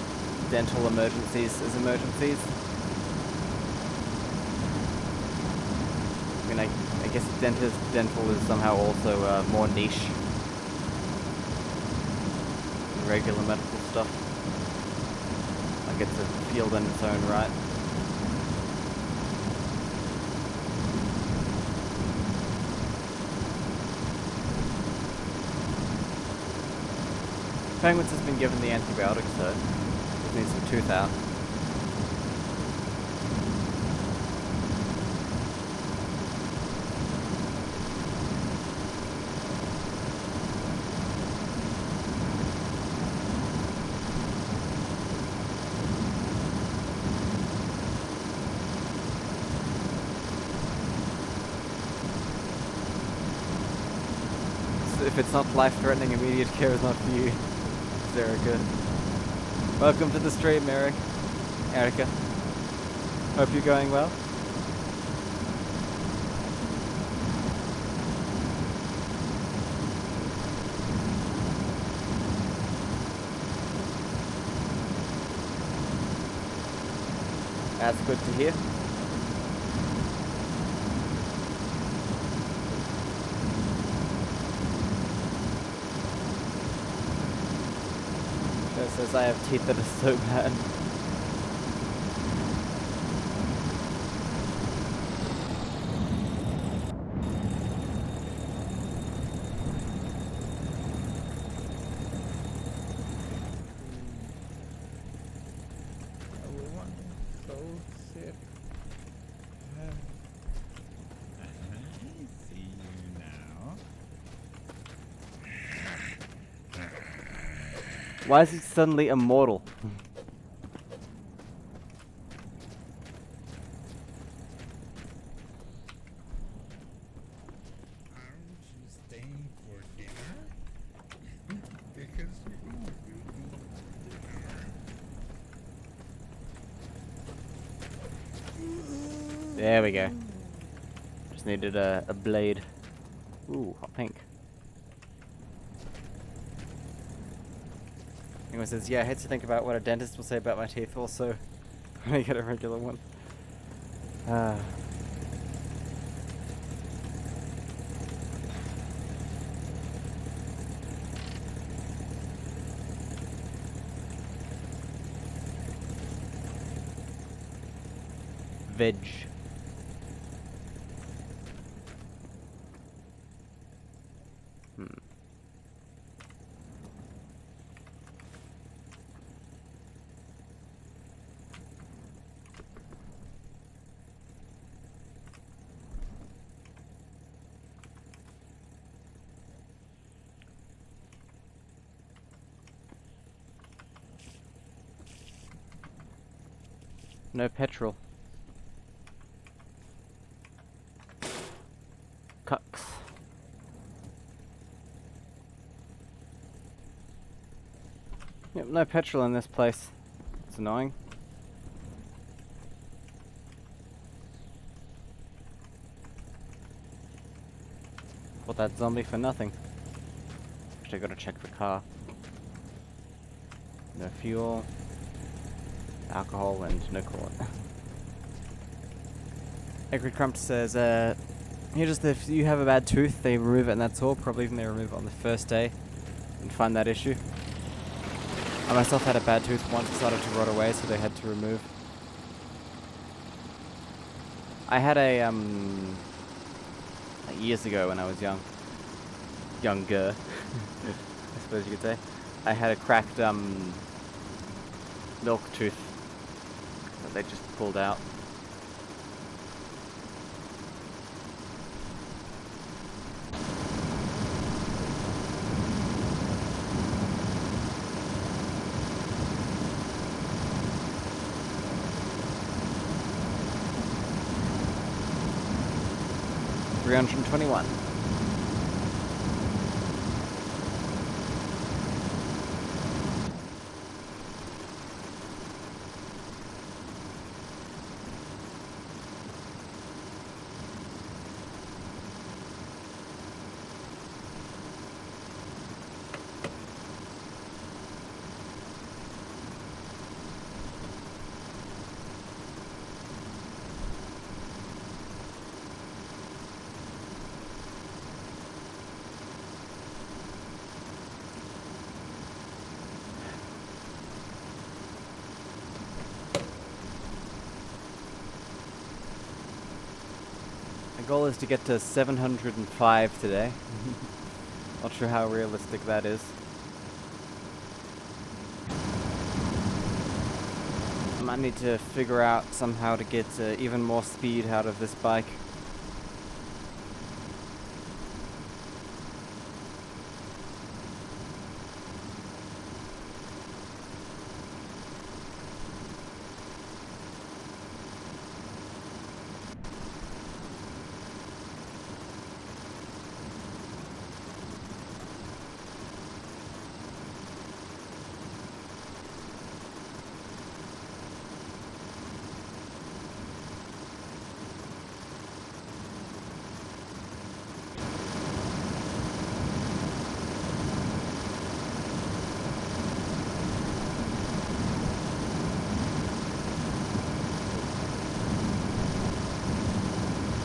dental emergencies as emergencies. I mean, I guess dental is somehow also more niche than regular medical stuff. Like it's a field in its own right. Penguins has been given the antibiotics though. Just needs some tooth out. So if it's not life-threatening, immediate care is not for you. Erica. Welcome to the stream, Erica. Hope you're going well. That's good to hear. Says I have teeth that are so bad. Everyone so sick. I see you now. Why is he suddenly immortal? Aren't you staying for dinner? Because you're hungry. There we go. Just needed a blade. Ooh, hot pink. Anyone says, yeah, I hate to think about what a dentist will say about my teeth also when I get a regular one. Veg. No petrol. Cucks. Yep, no petrol in this place. It's annoying. Fought that zombie for nothing. Actually, I gotta check the car. No fuel, alcohol, and no coolant. Angry Crump says, here just if you have a bad tooth, they remove it and that's all. Probably even they remove it on the first day and find that issue. I myself had a bad tooth once, it started to rot away, so they had to remove. I had a, like years ago when I was younger, I suppose you could say, I had a cracked, milk tooth that they just pulled out. $321. The goal is to get to 705 today. Not sure how realistic that is. I might need to figure out somehow to get even more speed out of this bike.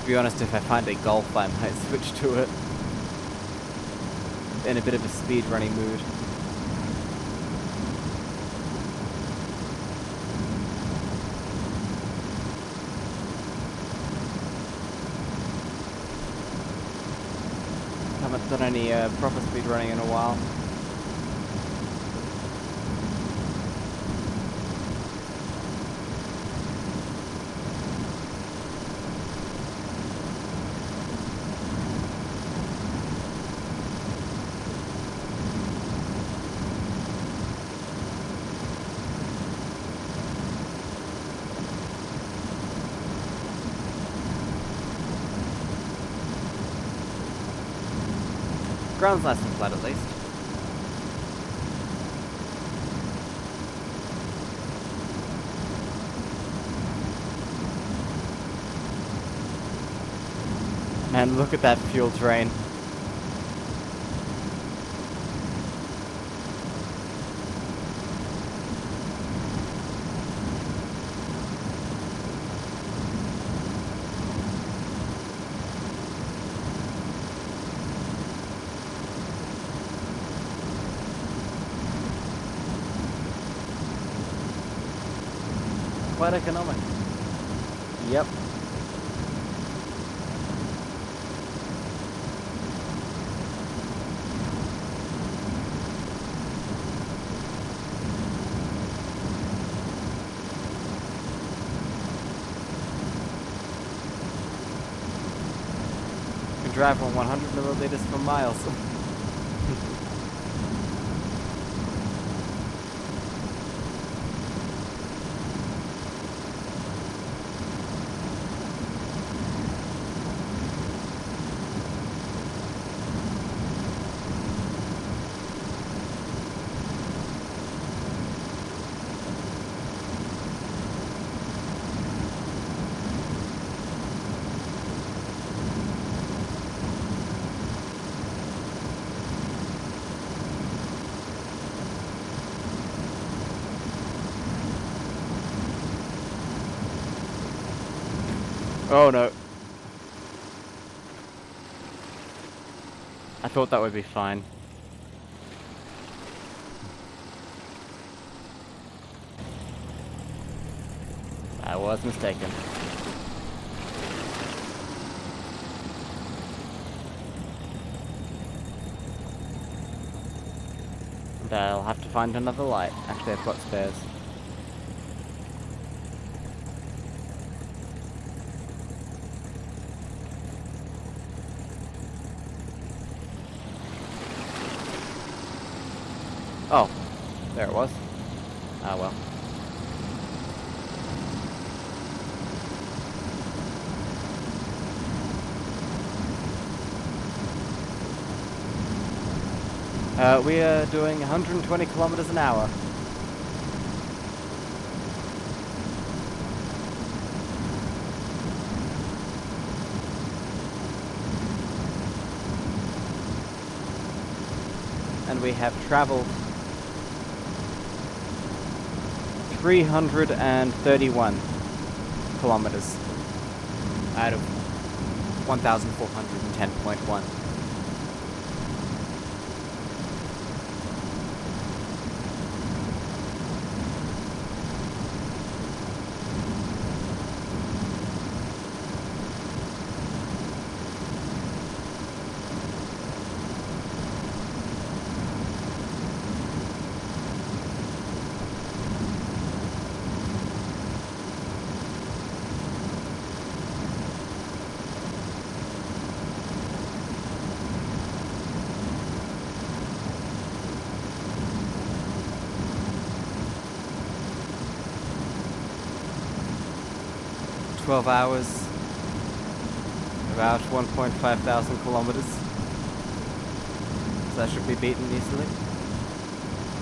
To be honest, if I find a Golf, I might switch to it. In a bit of a speed running mood. Haven't done any proper speed running in a while. Ground's nice and flat at least. man, look at that fuel drain. Quite economic. Yep. You can drive on 100 milliliters for miles. Oh no. I thought that would be fine. I was mistaken. And I'll have to find another light. Actually, I've got spares. Oh, there it was. Ah well. We are doing 120 kilometers an hour. And we have traveled 331 kilometers out of 1,410.1. Hours, about 1.5 thousand kilometers. So that should be beaten easily.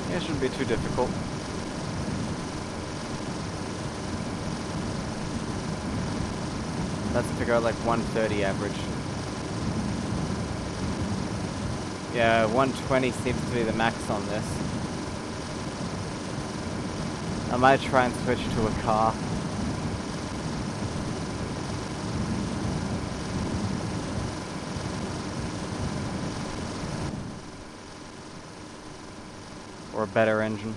Yeah, it shouldn't be too difficult. Let's figure out like 130 average. Yeah, 120 seems to be the max on this. I might try and switch to a car. Or a better engine.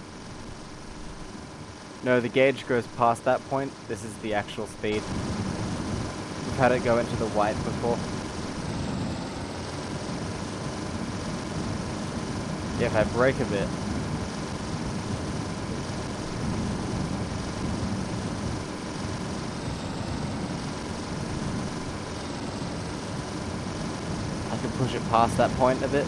No, the gauge goes past that point. This is the actual speed. We've had it go into the white before. Yeah, if I brake a bit. I can push it past that point a bit.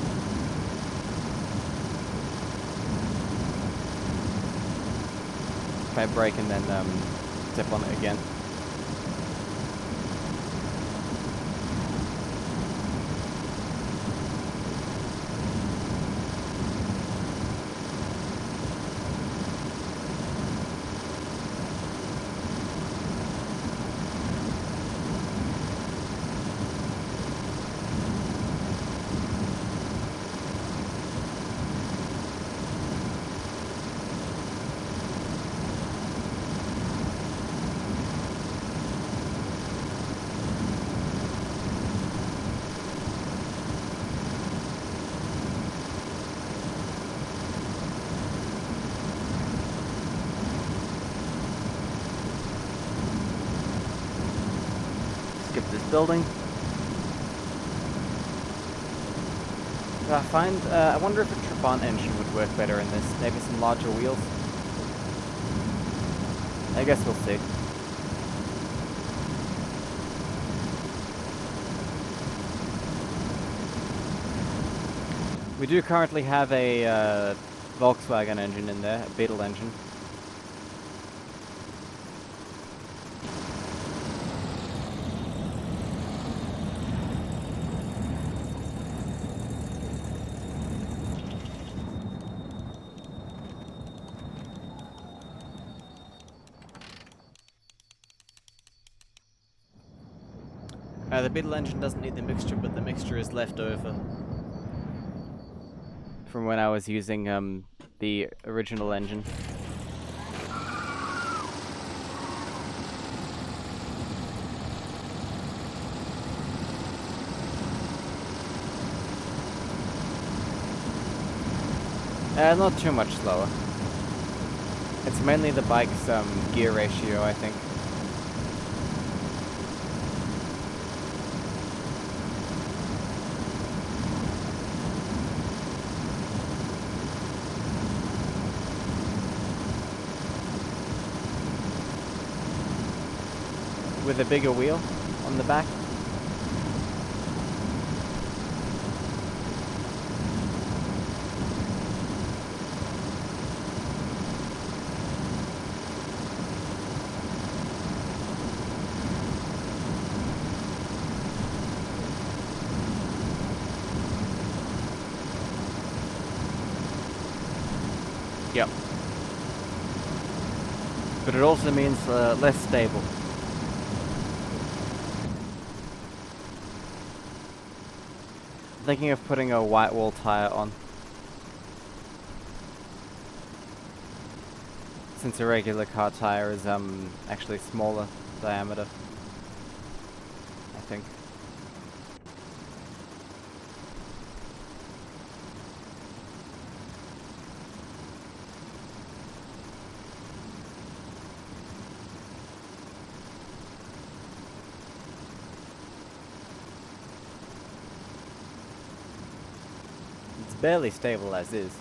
If I brake and then step on it again. building. I wonder if a Trabant engine would work better in this. Maybe some larger wheels. I guess we'll see. We do currently have a Volkswagen engine in there, a Beetle engine. The Beetle engine doesn't need the mixture, but the mixture is left over from when I was using the original engine. Not too much slower. It's mainly the bike's gear ratio, I think. With a bigger wheel on the back. Yep. But it also means less stable. Thinking of putting a white wall tire on, since a regular car tire is actually smaller diameter, I think. It's barely stable as is.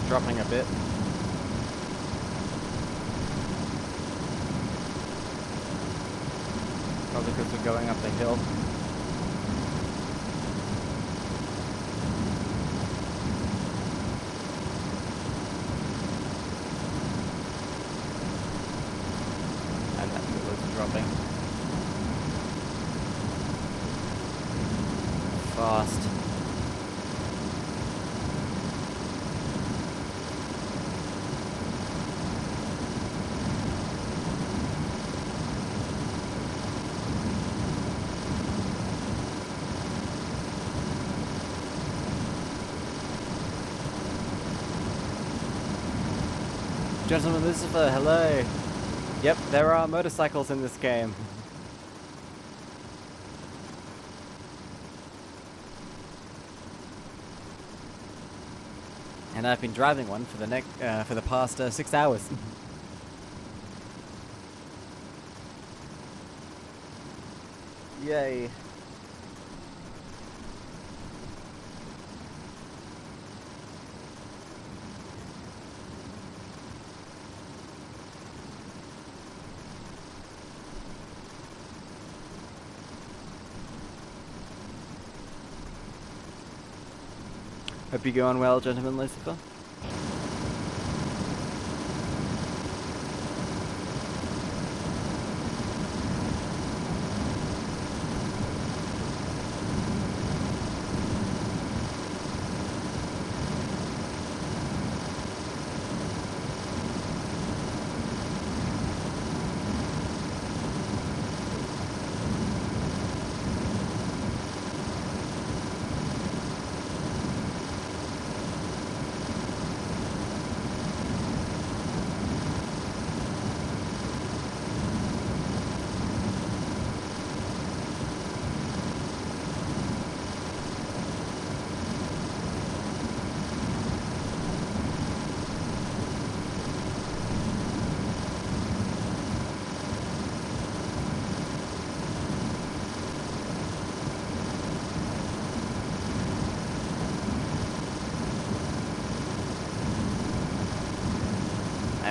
Dropping a bit. Probably because we're going up the hill. And that wheel is dropping. Fast. Gentleman Lucifer, hello! Yep, there are motorcycles in this game. And I've been driving one for the past 6 hours. Yay. Hope you're going well, Gentleman Lucifer.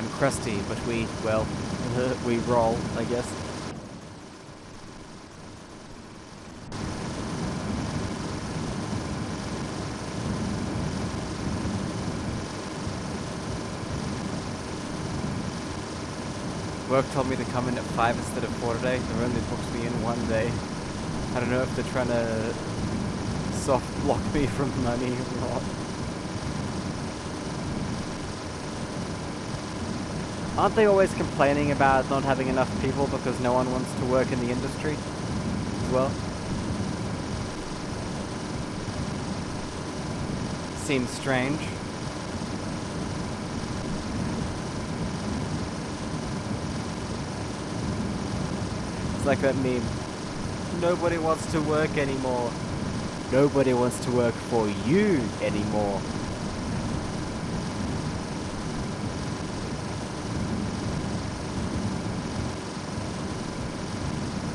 I'm crusty, but well, we roll, I guess. Work told me to come in at 5 instead of 4 today. They've only booked me in 1 day. I don't know if they're trying to soft block me from money or not. Aren't they always complaining about not having enough people because no one wants to work in the industry as well? Seems strange. It's like that meme. Nobody wants to work anymore. Nobody wants to work for you anymore.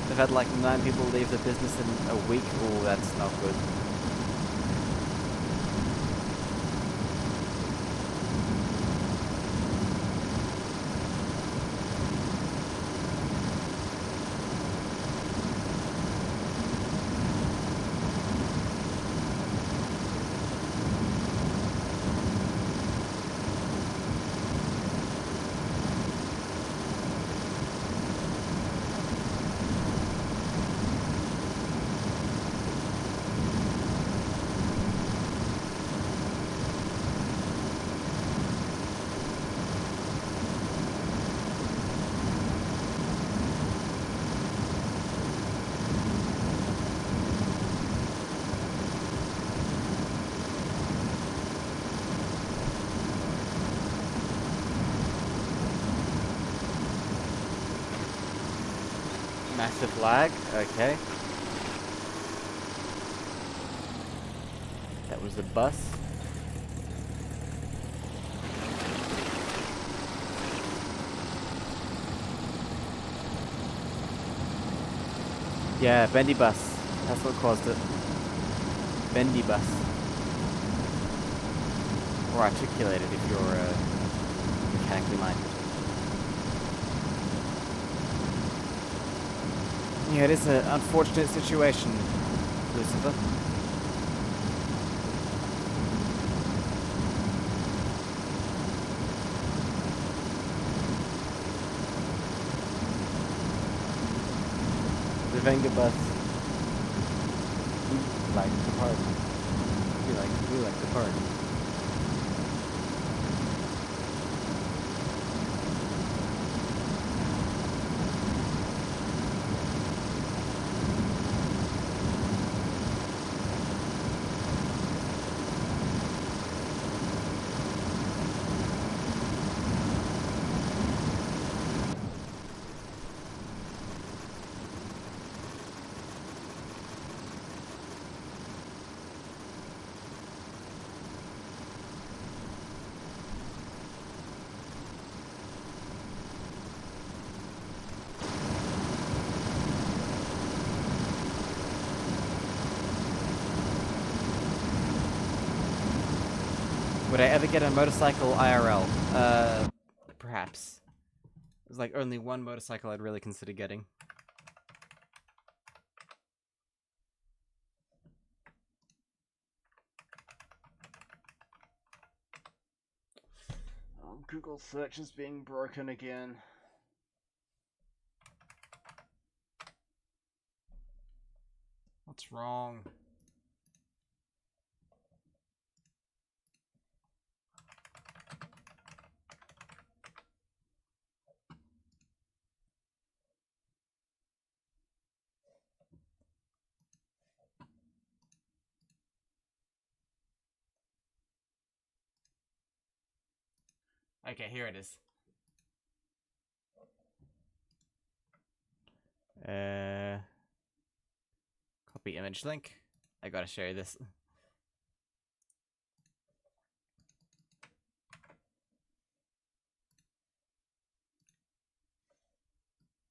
They've had like 9 people leave the business in a week. Oh, that's not good. Massive lag, okay. That was the bus. Yeah, bendy bus. That's what caused it. Bendy bus. Or articulated if you're mechanically minded. Yeah, it is an unfortunate situation, Lucifer. The Venga bus. We like the party. We like the party. Would I ever get a motorcycle IRL? Perhaps. There's like only one motorcycle I'd really consider getting. Oh, Google search is being broken again. What's wrong? Okay, here it is. Copy image link. I gotta share this.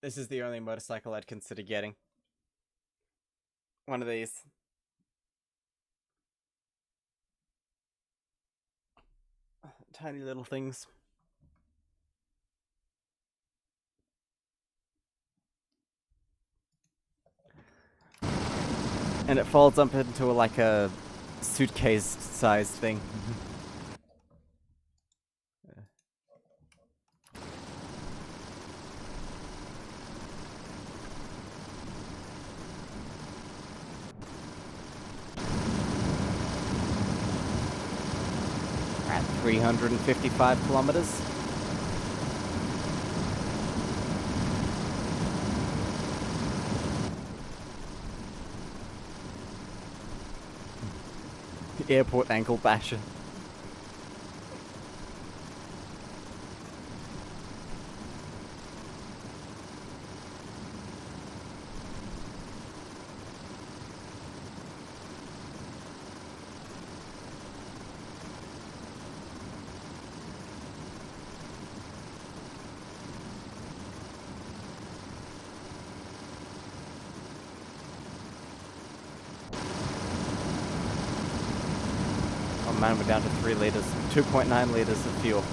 This is the only motorcycle I'd consider getting. One of these. Tiny little things. And it folds up into like a suitcase-sized thing. At 355 kilometers. Airport ankle basher. Oh man, we're down to 3 liters. 2.9 liters of fuel.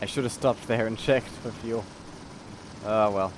I should have stopped there and checked for fuel. Oh well.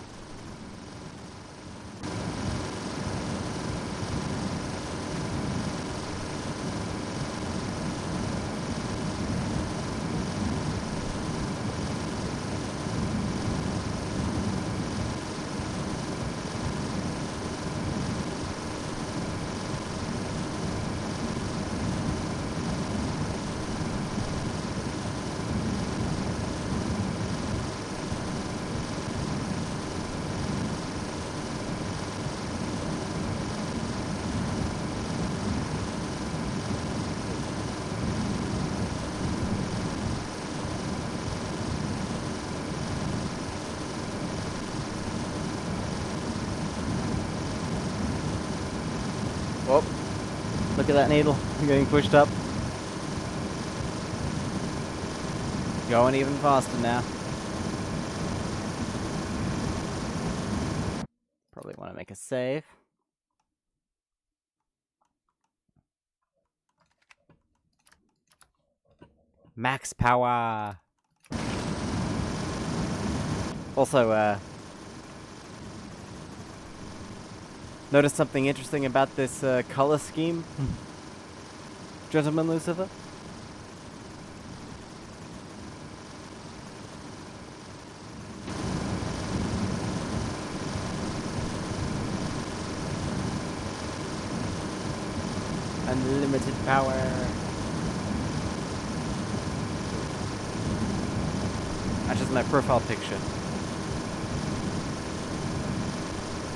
Whoop. Look at that needle. I'm getting pushed up. Going even faster now. Probably want to make a save. Max power. Also, notice something interesting about this color scheme, Gentleman Lucifer? Unlimited power. That's just my profile picture.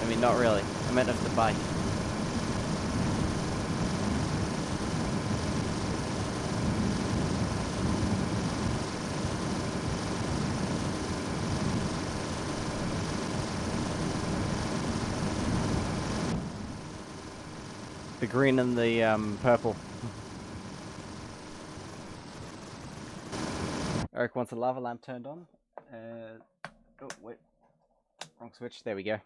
I mean, not really. I meant of the bike. The green and the purple. Eric wants a lava lamp turned on. Oh, wait. Wrong switch. There we go.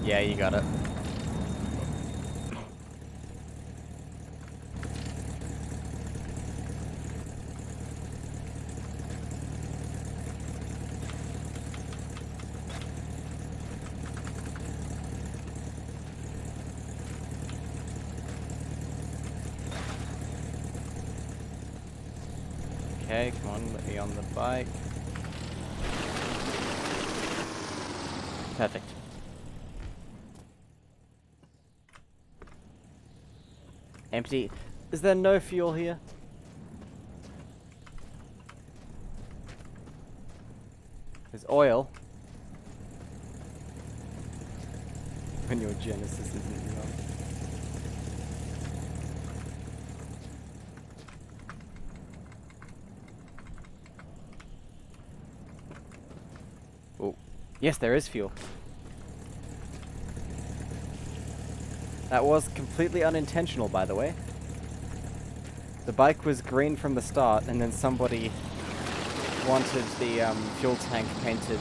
Yeah, you got it. Okay, come on, let me on the bike. Perfect. Empty. Is there no fuel here? There's oil. When your Genesis isn't wrong. Yes, there is fuel. That was completely unintentional, by the way. The bike was green from the start, and then somebody wanted the fuel tank painted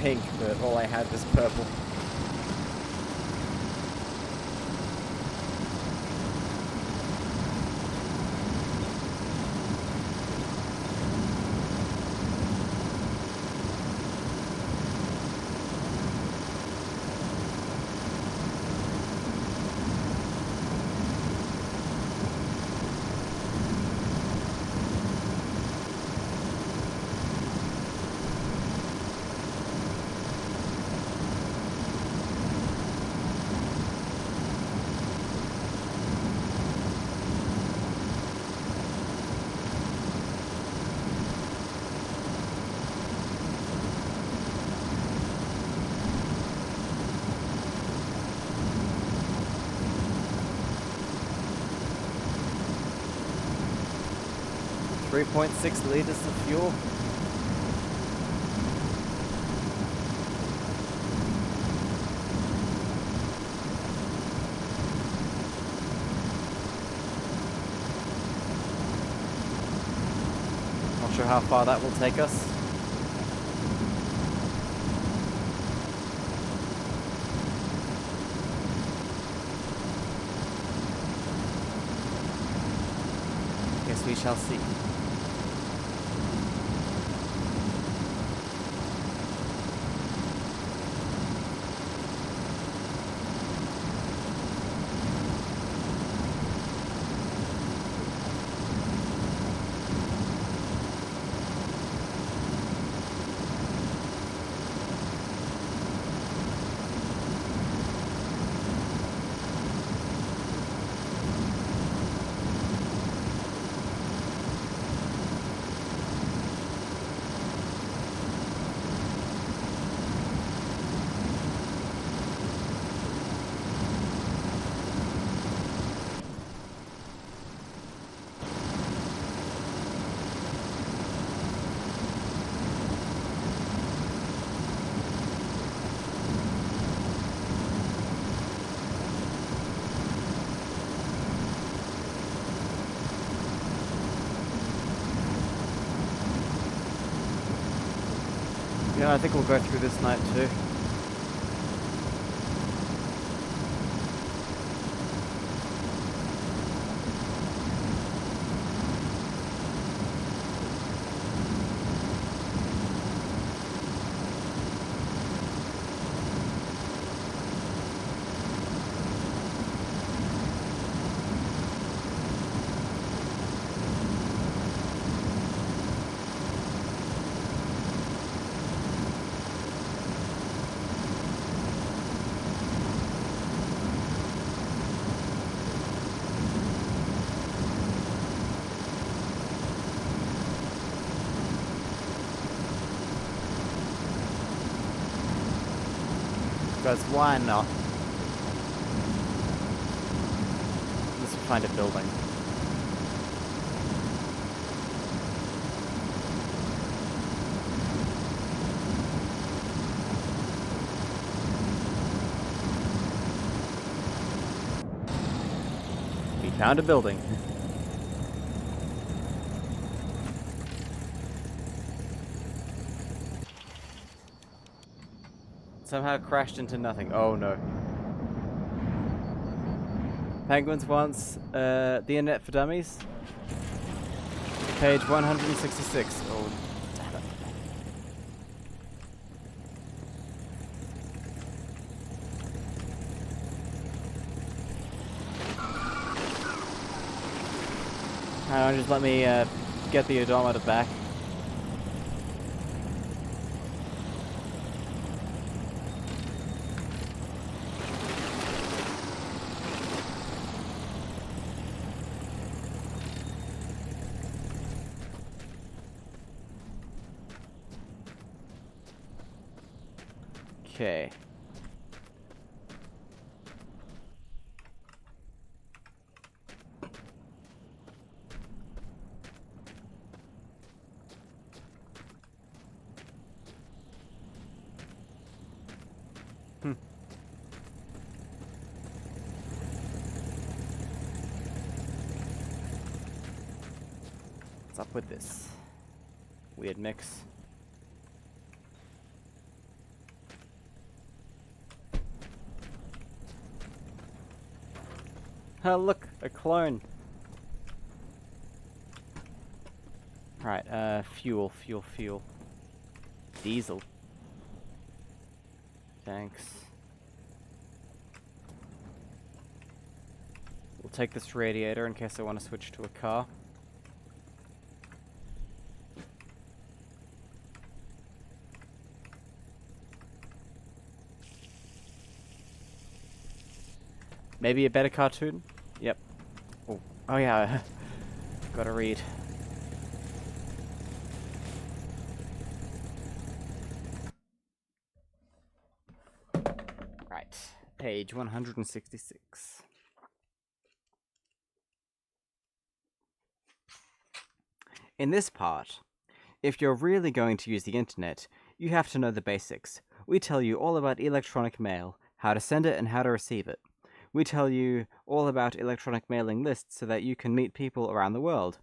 pink, but all I had was purple. .6 liters of fuel. Not sure how far that will take us. Guess we shall see. Yeah, I think we'll go through this night too. Because why not? Let's find a building. We found a building. Somehow crashed into nothing. Oh no. Penguins wants the Internet for Dummies. Page 166. Oh, damn it. Hang on, just let me get the odometer back. Okay. What's up with this? Weird mix. Oh, look, a clone. Right, fuel. Diesel. Thanks. We'll take this radiator in case I want to switch to a car. Maybe a better cartoon? Yep. Oh yeah, gotta read. Right, page 166. In this part, if you're really going to use the internet, you have to know the basics. We tell you all about electronic mail, how to send it and how to receive it. We tell you all about electronic mailing lists so that you can meet people around the world.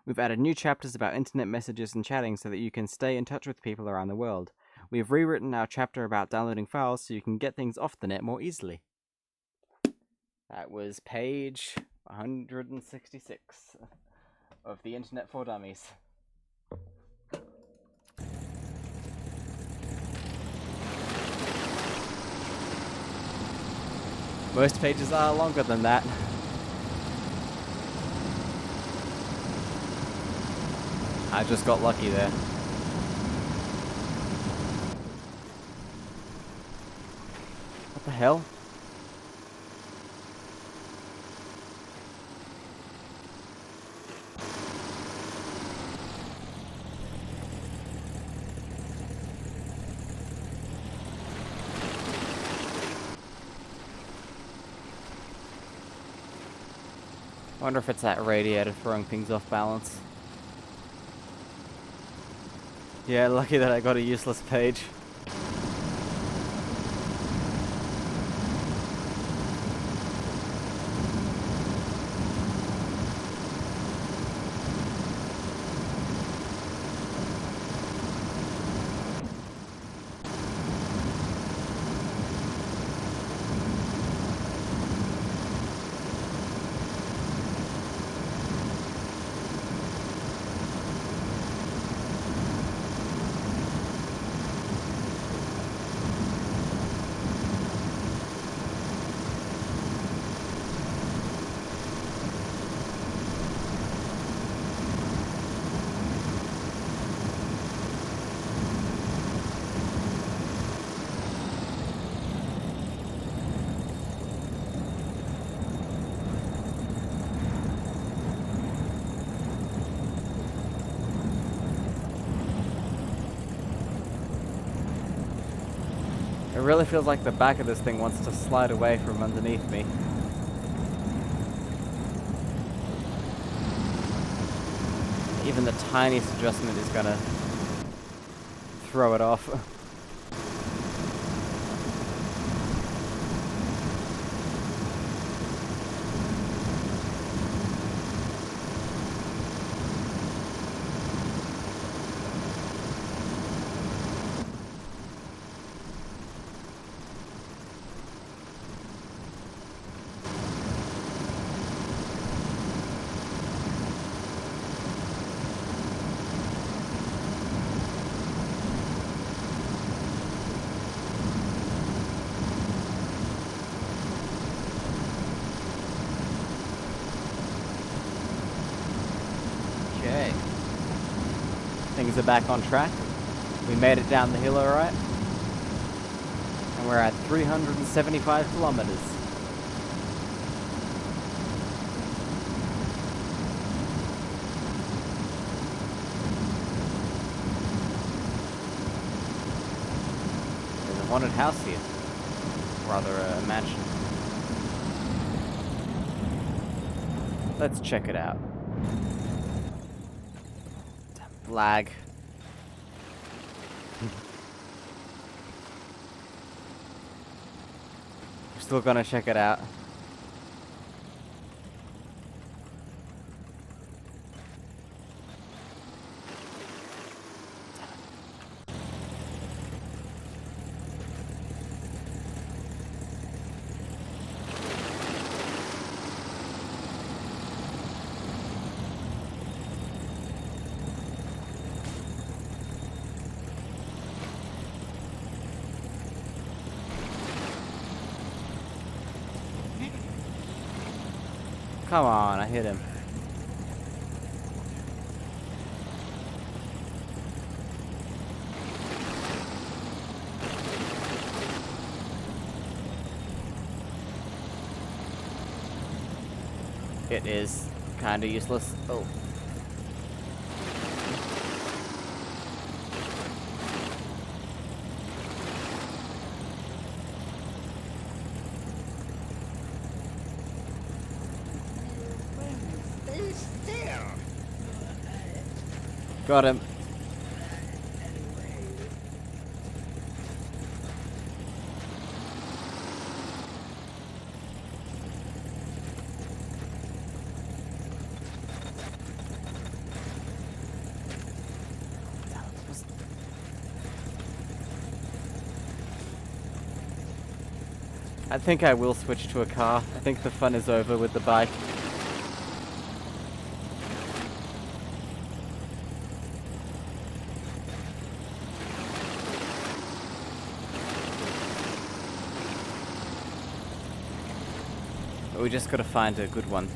We've added new chapters about internet messages and chatting so that you can stay in touch with people around the world. We've rewritten our chapter about downloading files so you can get things off the net more easily. That was page 166 of the Internet for Dummies. Most pages are longer than that. I just got lucky there. What the hell? I wonder if it's that radiator throwing things off balance. Yeah, lucky that I got a useless page. It really feels like the back of this thing wants to slide away from underneath me. Even the tiniest adjustment is gonna throw it off. Okay. Things are back on track. We made it down the hill alright. And we're at 375 kilometers. There's a haunted house here. Rather, a mansion. Let's check it out. Lag. We're still gonna check it out. Come on, I hit him. It is kinda useless. Oh. Stay still. Got him. I think I will switch to a car. I think the fun is over with the bike. But we just gotta find a good one.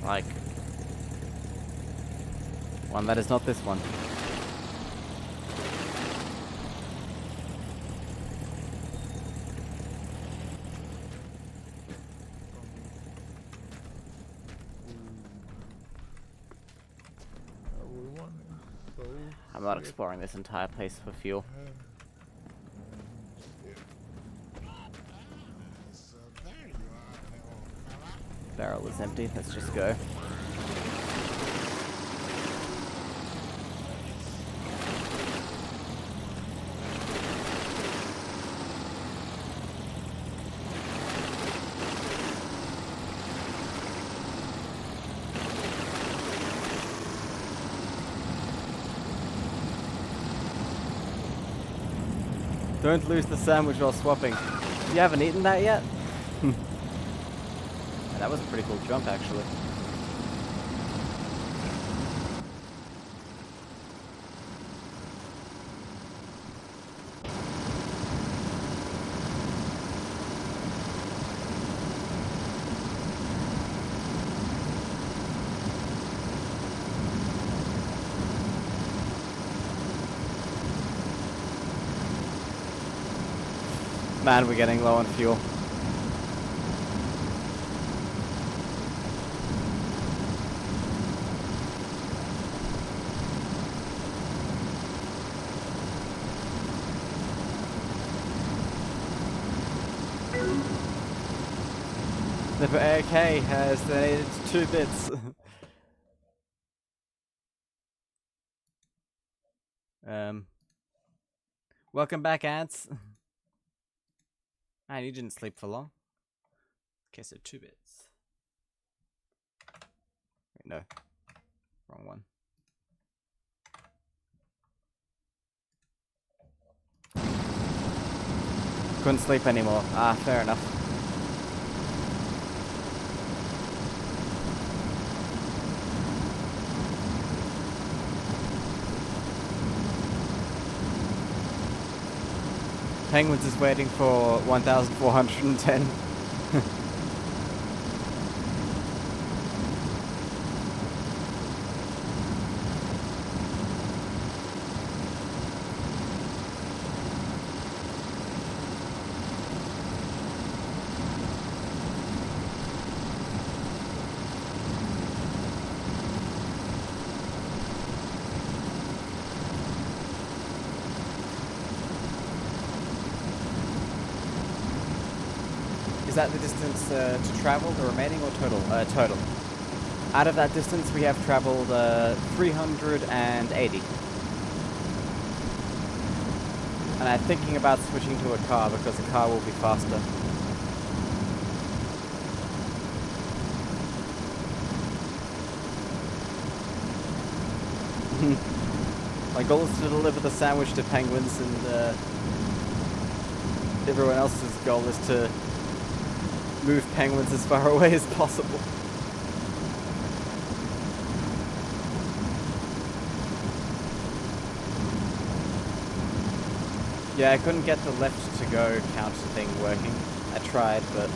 Like, one that is not this one. I'm not exploring this entire place for fuel. So there you are, little fella. Barrel is empty. Let's just go. Don't lose the sandwich while swapping. You haven't eaten that yet? That was a pretty cool jump, actually. Man, we're getting low on fuel. The AK has donated 2 bits. Welcome back, ants. Man, you didn't sleep for long. Okay, so 2 bits. Wait, no. Wrong one. Couldn't sleep anymore. Ah, fair enough. Penguins is waiting for 1,410. Is that the distance to travel, the remaining, or total? Total. Out of that distance, we have traveled 380. And I'm thinking about switching to a car because a car will be faster. My goal is to deliver the sandwich to penguins, and everyone else's goal is to move penguins as far away as possible. Yeah, I couldn't get the left to go counter thing working. I tried, but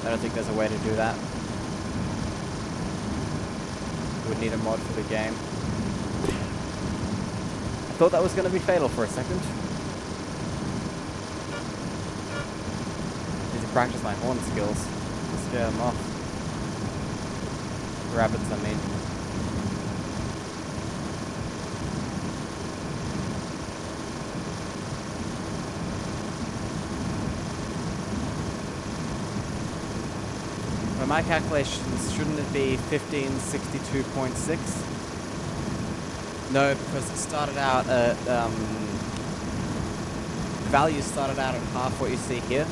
I don't think there's a way to do that. Would need a mod for the game. I thought that was going to be fatal for a second. Need to practice my horn skills. Scare them off. Rabbits, I mean. By my calculations, shouldn't it be 1562.6? No, because it started out at, values started out at half what you see here.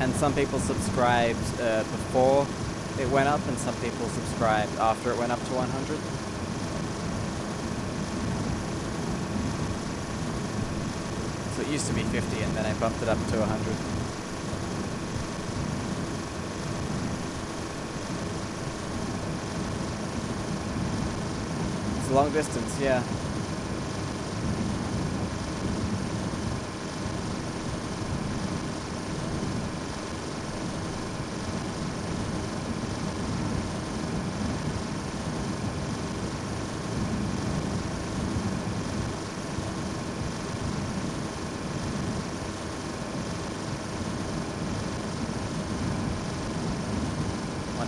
And some people subscribed before it went up, and some people subscribed after it went up to 100. So it used to be 50, and then I bumped it up to 100. It's a long distance, yeah.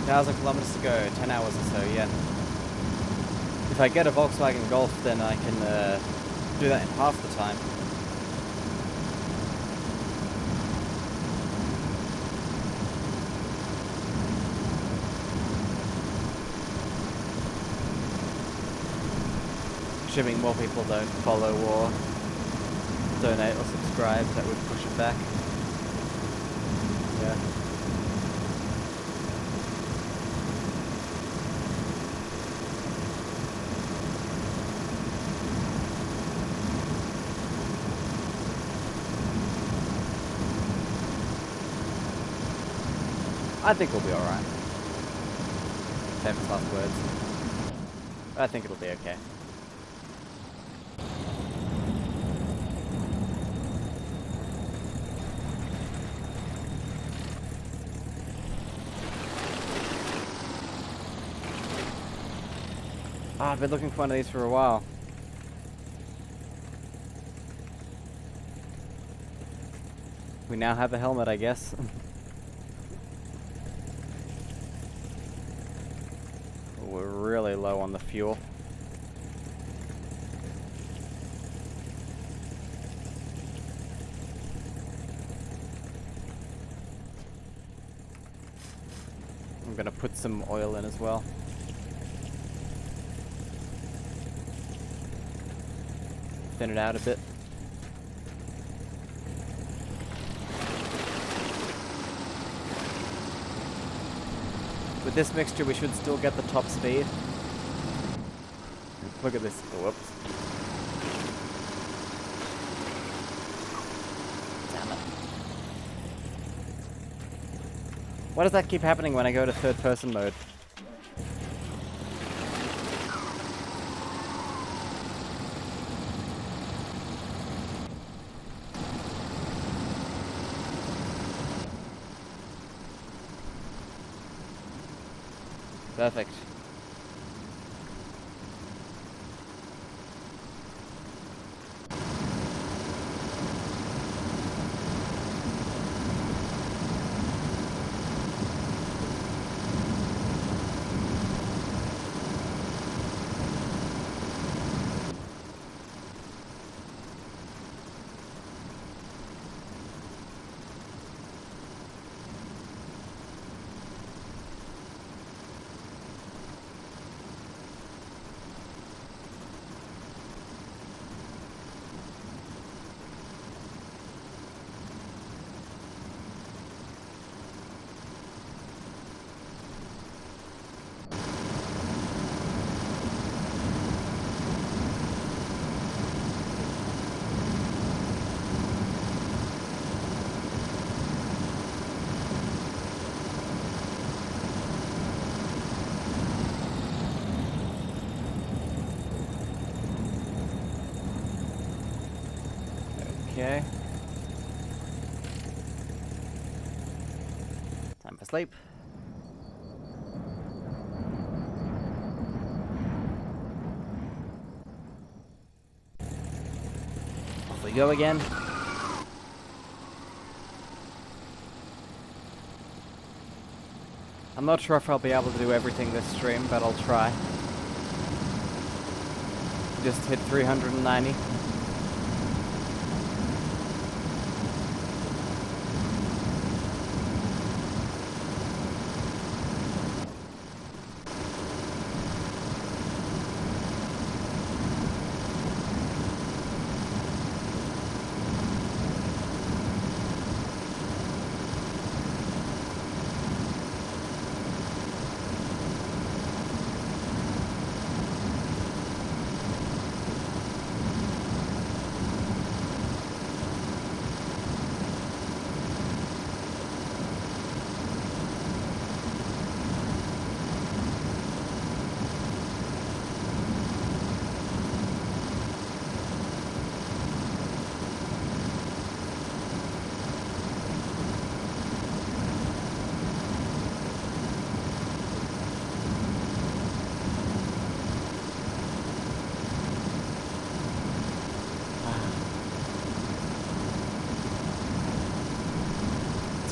Thousand kilometers to go, 10 hours or so, yeah. If I get a Volkswagen Golf, then I can do that in half the time. Assuming more people don't follow or donate or subscribe, that would push it back. Yeah. I think we'll be alright. Famous last words. I think it'll be okay. I've been looking for one of these for a while. We now have a helmet, I guess. We're really low on the fuel. I'm gonna put some oil in as well. Thin it out a bit. With this mixture, we should still get the top speed. Look at this. Whoops. Damn it. Why does that keep happening when I go to third person mode? Perfect. Okay. Time for sleep. Off we go again. I'm not sure if I'll be able to do everything this stream, but I'll try. Just hit 390.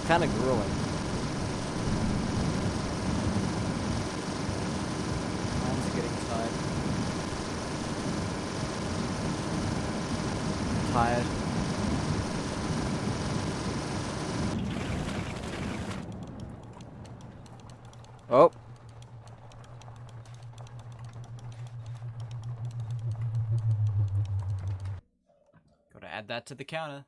Kind of grueling. Arms are getting tired. Tired. Oh. Gotta add that to the counter.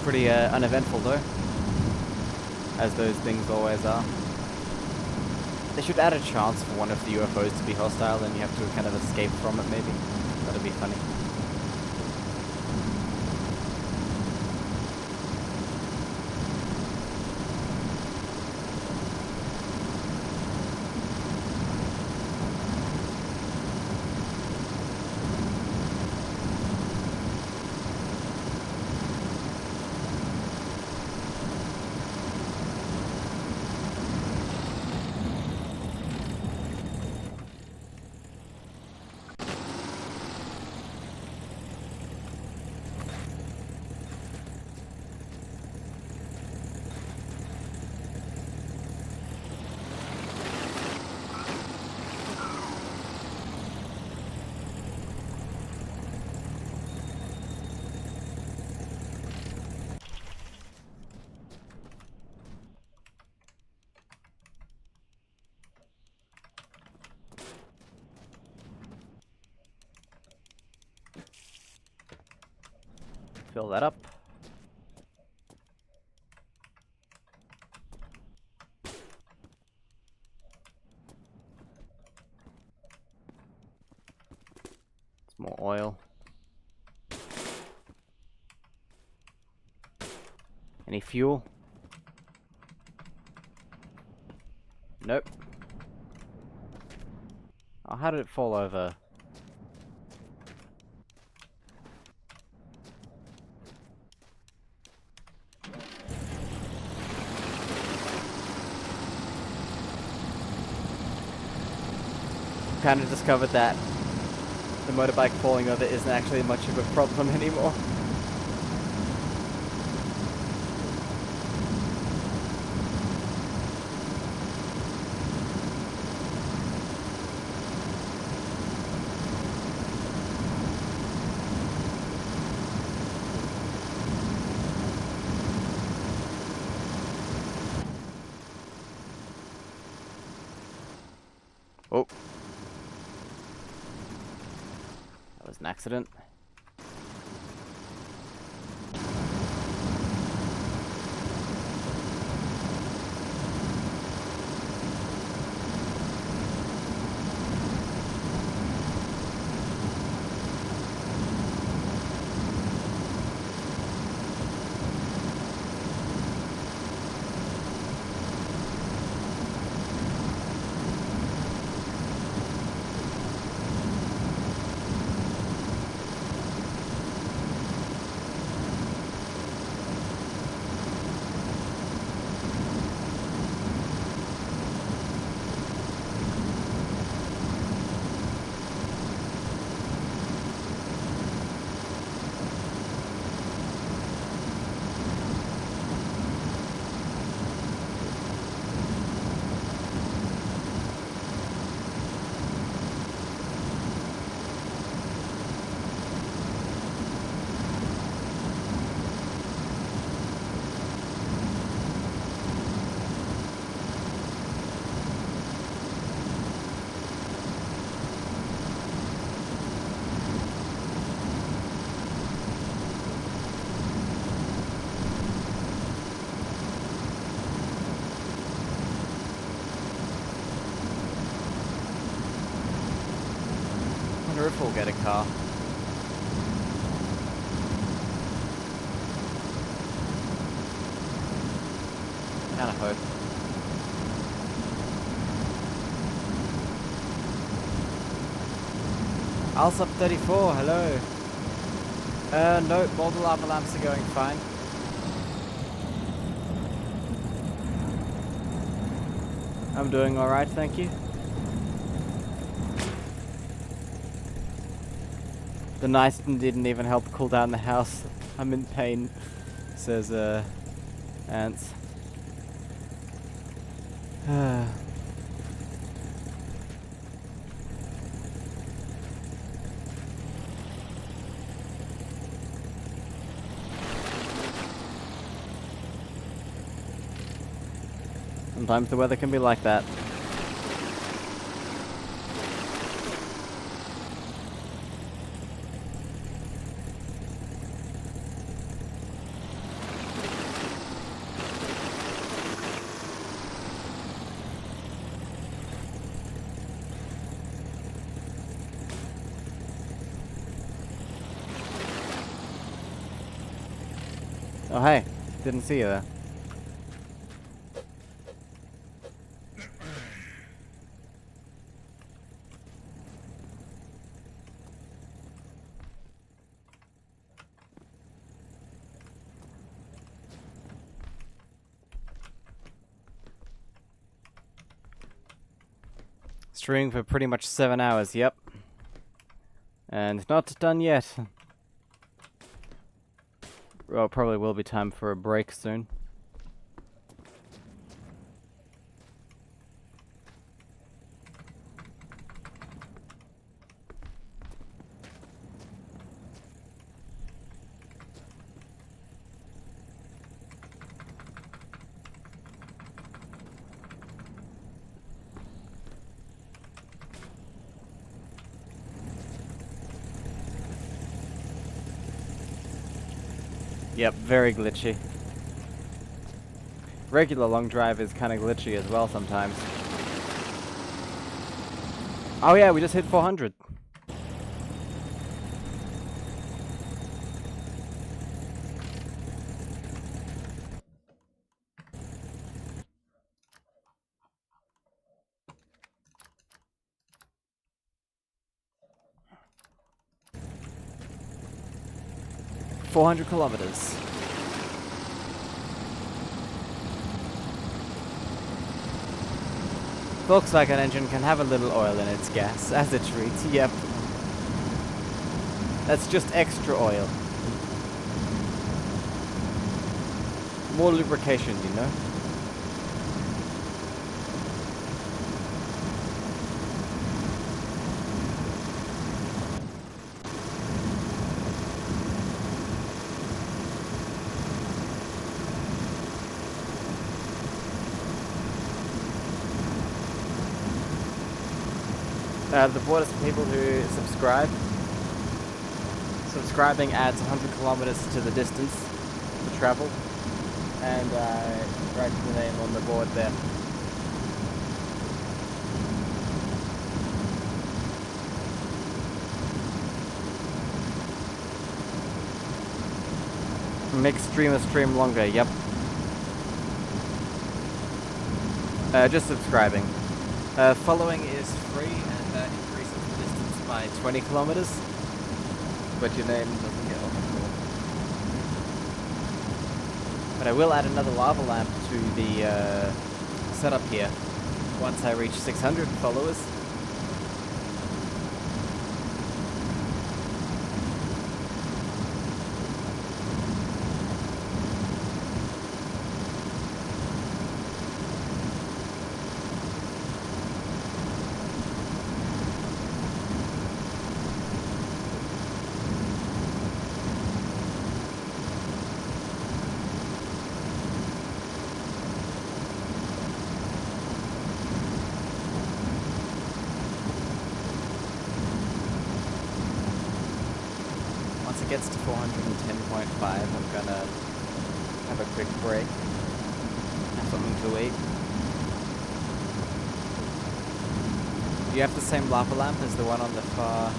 Pretty uneventful though, as those things always are. They should add a chance for one of the UFOs to be hostile and you have to kind of escape from it maybe. That'd be funny. Fill that up. It's more oil. Any fuel? Nope. Oh, how did it fall over? Kind of discovered that the motorbike falling over isn't actually much of a problem anymore. Oh. That was an accident. wonder if we'll get a car. Kinda hope. Alsop 34, hello. No, all the lava lamps are going fine. I'm doing alright, thank you. The nitrogen didn't even help cool down the house. I'm in pain, says Ants. Sometimes the weather can be like that. Oh hey, didn't see you there. Streaming for pretty much 7 hours, yep. And not done yet. Well, probably will be time for a break soon. Yep, very glitchy. Regular long drive is kind of glitchy as well sometimes. Oh yeah, we just hit 400. Kilometers. Volkswagen engine can have a little oil in its gas as a treat. Yep. That's just extra oil. More lubrication, you know? The borders for people who subscribe. Subscribing adds 100 kilometers to the distance to travel. And write the name on the board there. Make stream longer, yep. Just subscribing. Following is free and increases the distance by 20 kilometers. But your name doesn't get on the board. But I will add another lava lamp to the setup here once I reach 600 followers. Gets to 410.5, I'm gonna have a quick break, have something to eat. Do you have the same lava lamp as the one on the far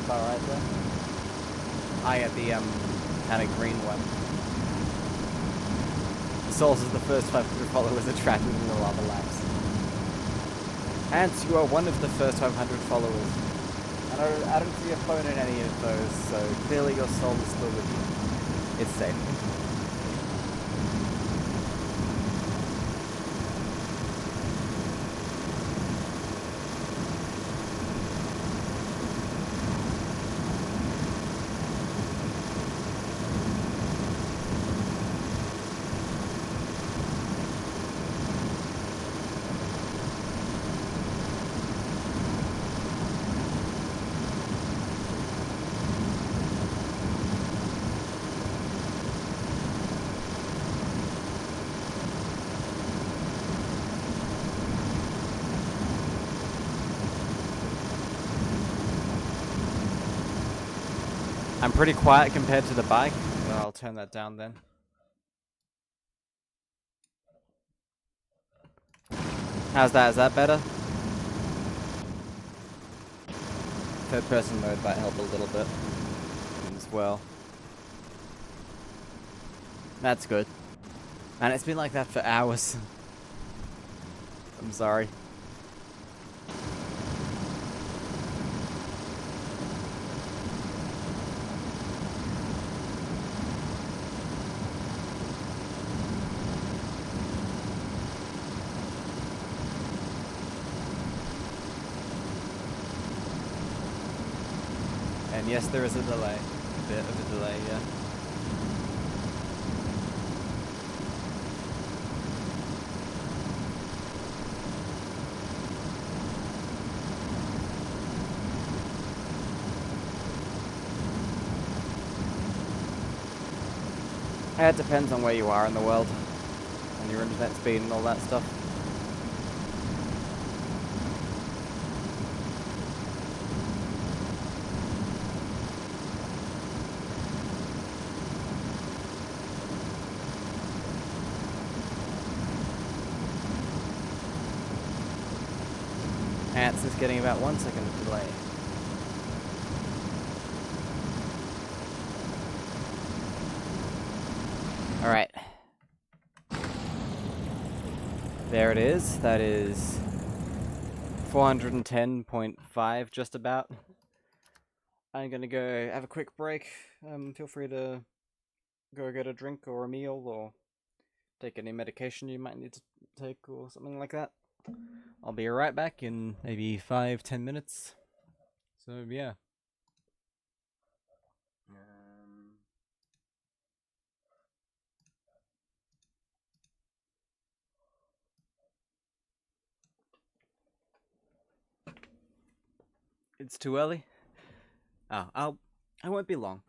far right there. I get the kind of green one. The Souls is the first 500 followers attracted in the lava laps. And you are one of the first 500 followers. And I don't see a phone in any of those, so clearly your soul is still with you. It's safe. I'm pretty quiet compared to the bike. I'll turn that down then. How's that? Is that better? Third person mode might help a little bit as well. That's good. And it's been like that for hours. I'm sorry. And yes, there is a delay. A bit of a delay, yeah. It depends on where you are in the world. And your internet speed and all that stuff. Ants is getting about 1 second of delay. Alright. There it is. That is 410.5 just about. I'm gonna go have a quick break. Feel free to go get a drink or a meal or take any medication you might need to take or something like that. I'll be right back in maybe 5-10 minutes. So yeah. It's too early? Oh, I won't be long.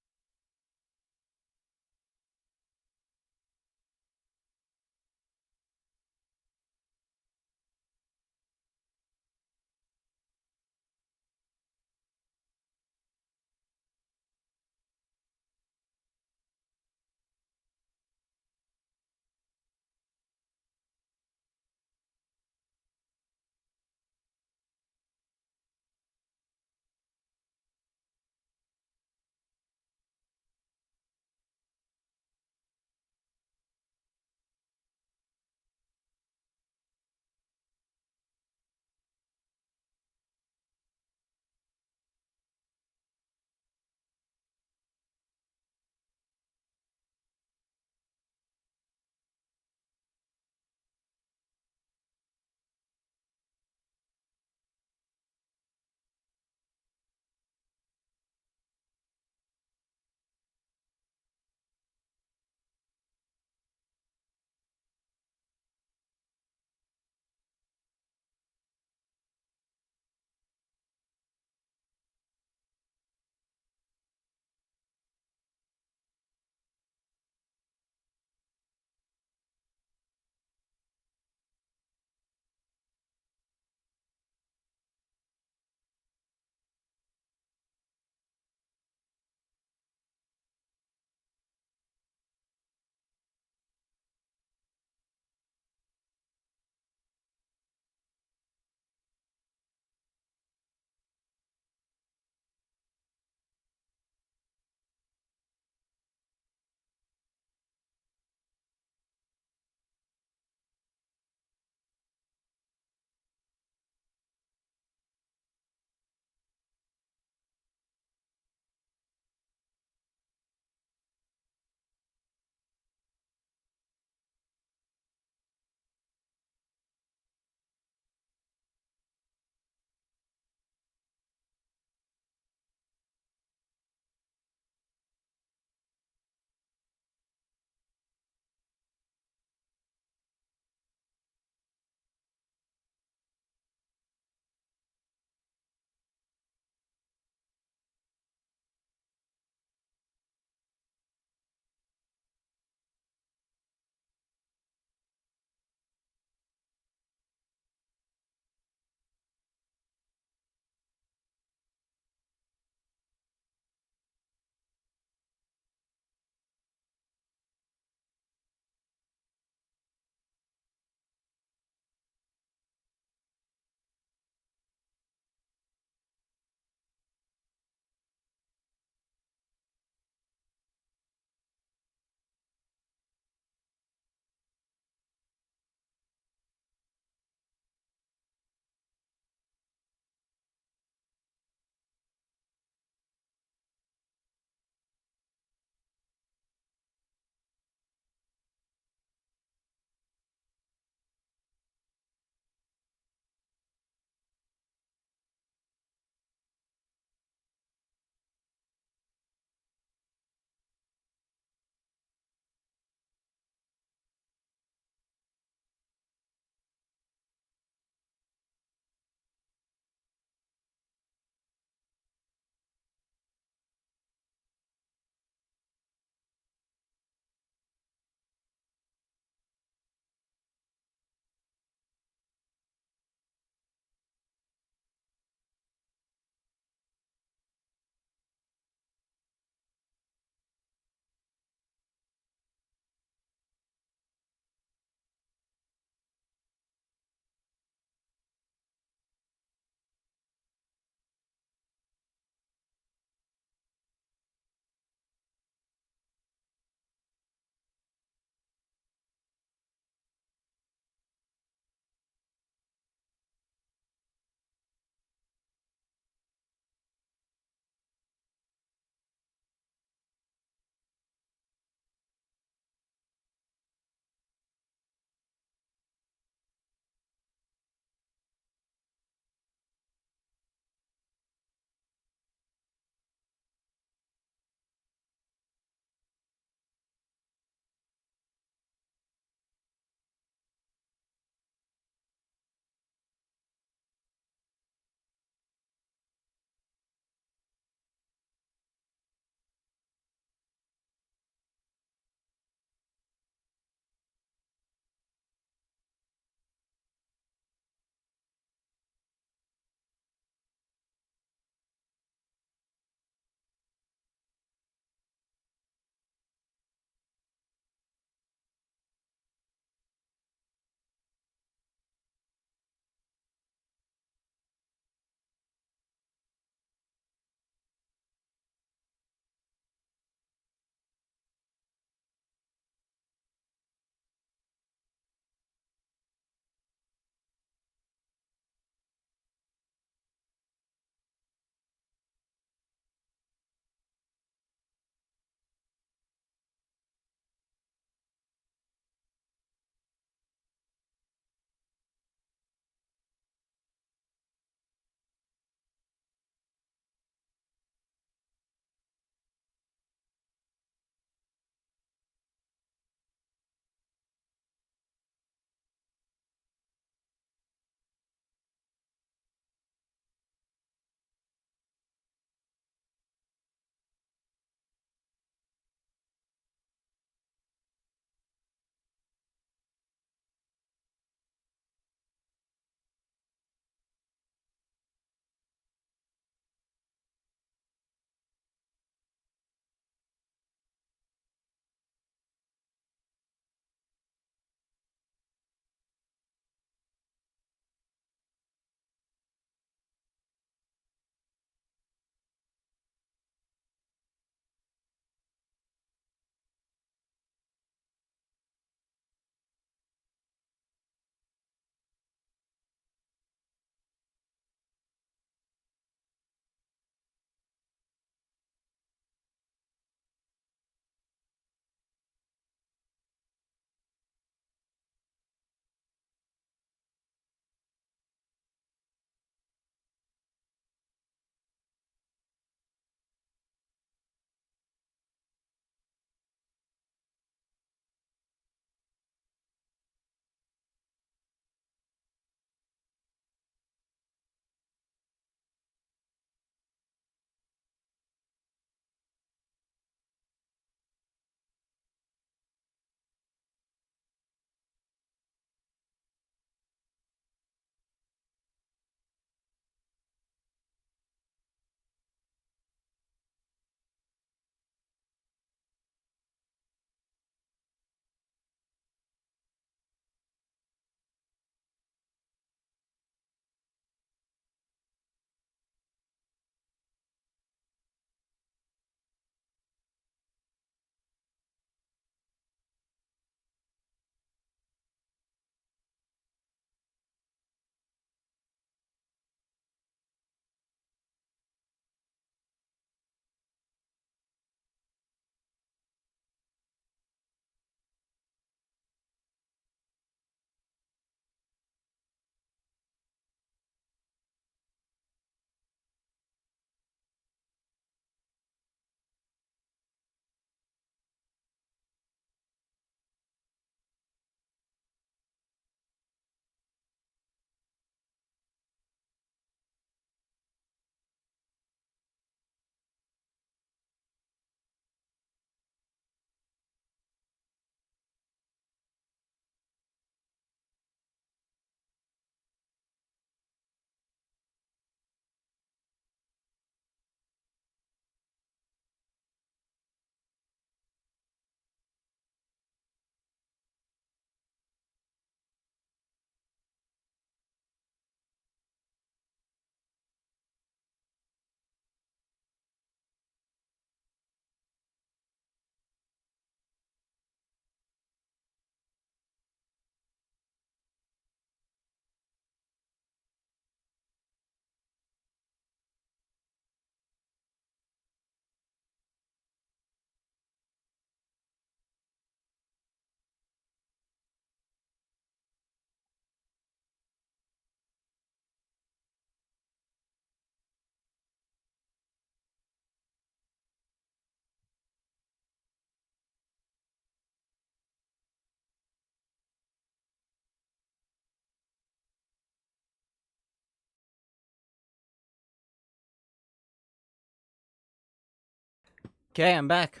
Okay, I'm back.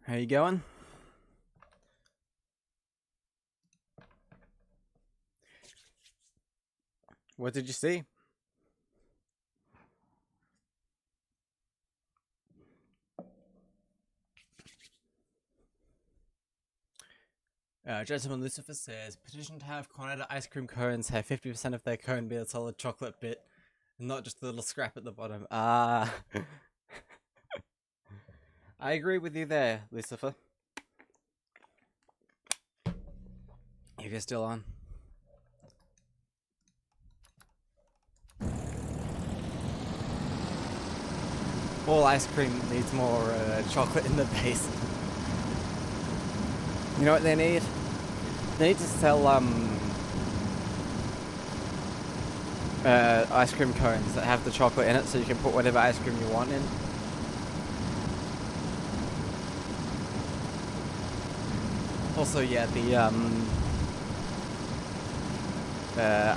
How you going? What did you see? Gentleman Lucifer says, petition to have Cornetto ice cream cones have 50% of their cone be a solid chocolate bit, and not just a little scrap at the bottom. Ah. I agree with you there, Lucifer. If you're still on. All ice cream needs more chocolate in the base. You know what they need? They need to sell ice cream cones that have the chocolate in it, so you can put whatever ice cream you want in. Also, yeah, the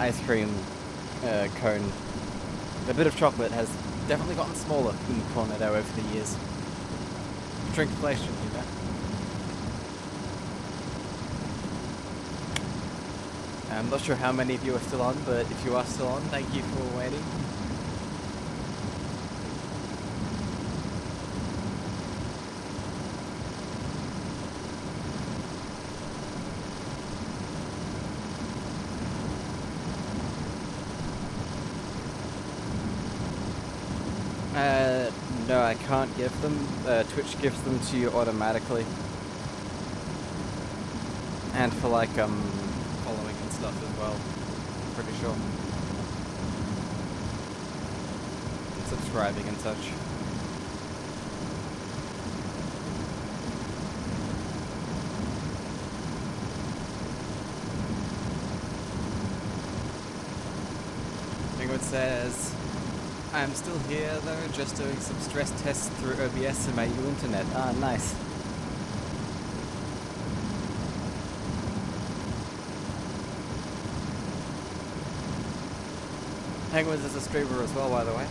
ice cream cone, the bit of chocolate has definitely gotten smaller in Cornetto over the years. Shrinkflation, you know. I'm not sure how many of you are still on, but if you are still on, thank you for waiting. No, I can't give them. Twitch gives them to you automatically. And for like, following and stuff as well. Pretty sure. And subscribing and such. Penguin says, I'm still here though, just doing some stress tests through OBS and my new internet. Ah, nice. Penguins is a streamer as well, by the way.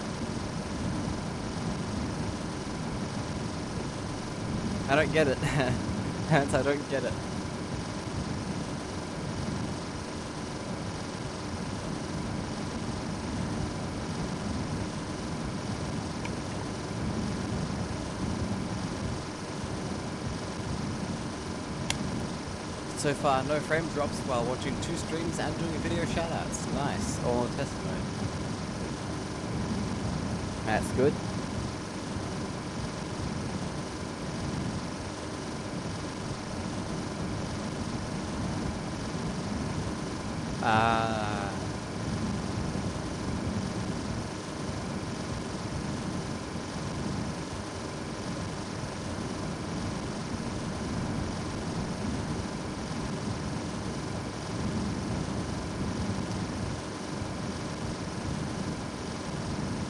I don't get it. I don't get it. So far, no frame drops while watching 2 streams and doing video shoutouts. Nice, all on test mode. That's good.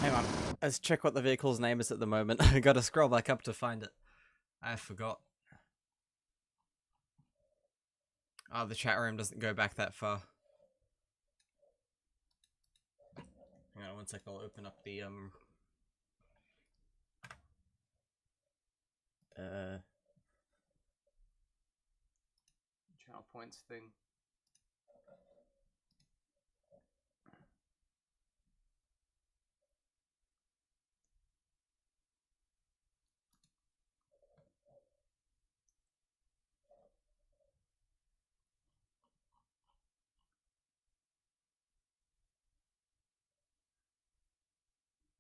Hang on. Let's check what the vehicle's name is at the moment. I gotta scroll back up to find it. I forgot. Oh, the chat room doesn't go back that far. Hang on 1 sec, I'll open up the channel points thing.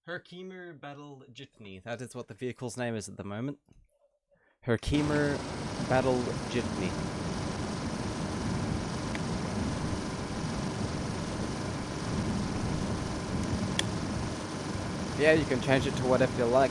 Herkimer Battle Jitney. That is what the vehicle's name is at the moment. Herkimer Battle Jitney. Yeah, you can change it to whatever you like.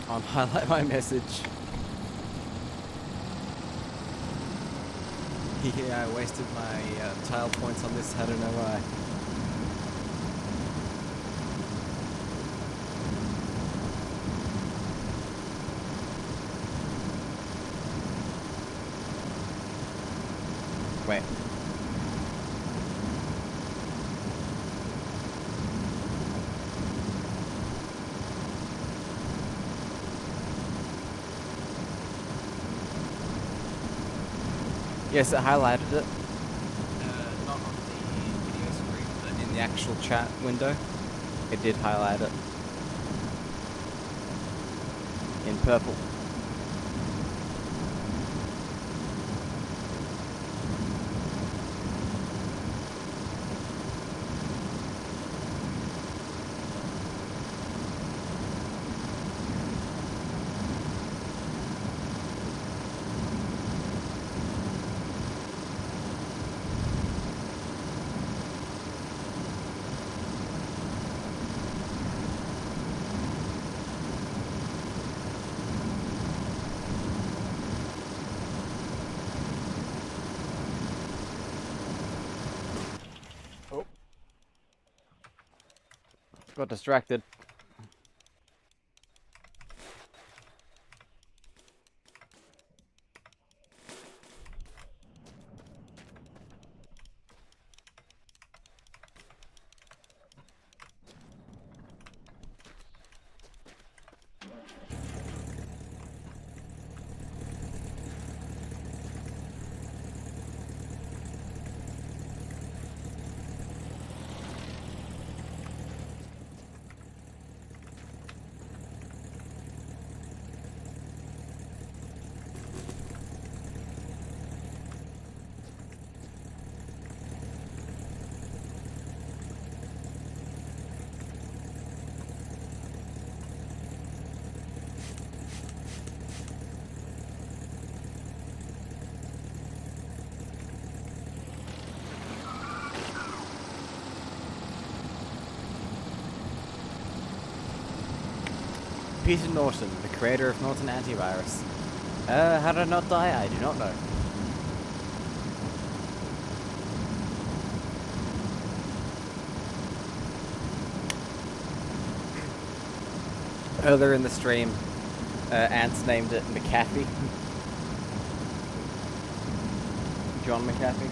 on highlight my message. Yeah, I wasted my tile points on this, I don't know why. Wait. Yes, it highlighted it. Not on the video screen, but in the actual chat window, it did highlight it. In purple. Got distracted. Peter Norton, the creator of Norton Antivirus. How did I not die? I do not know. Earlier in the stream, Ants named it McAfee. John McAfee.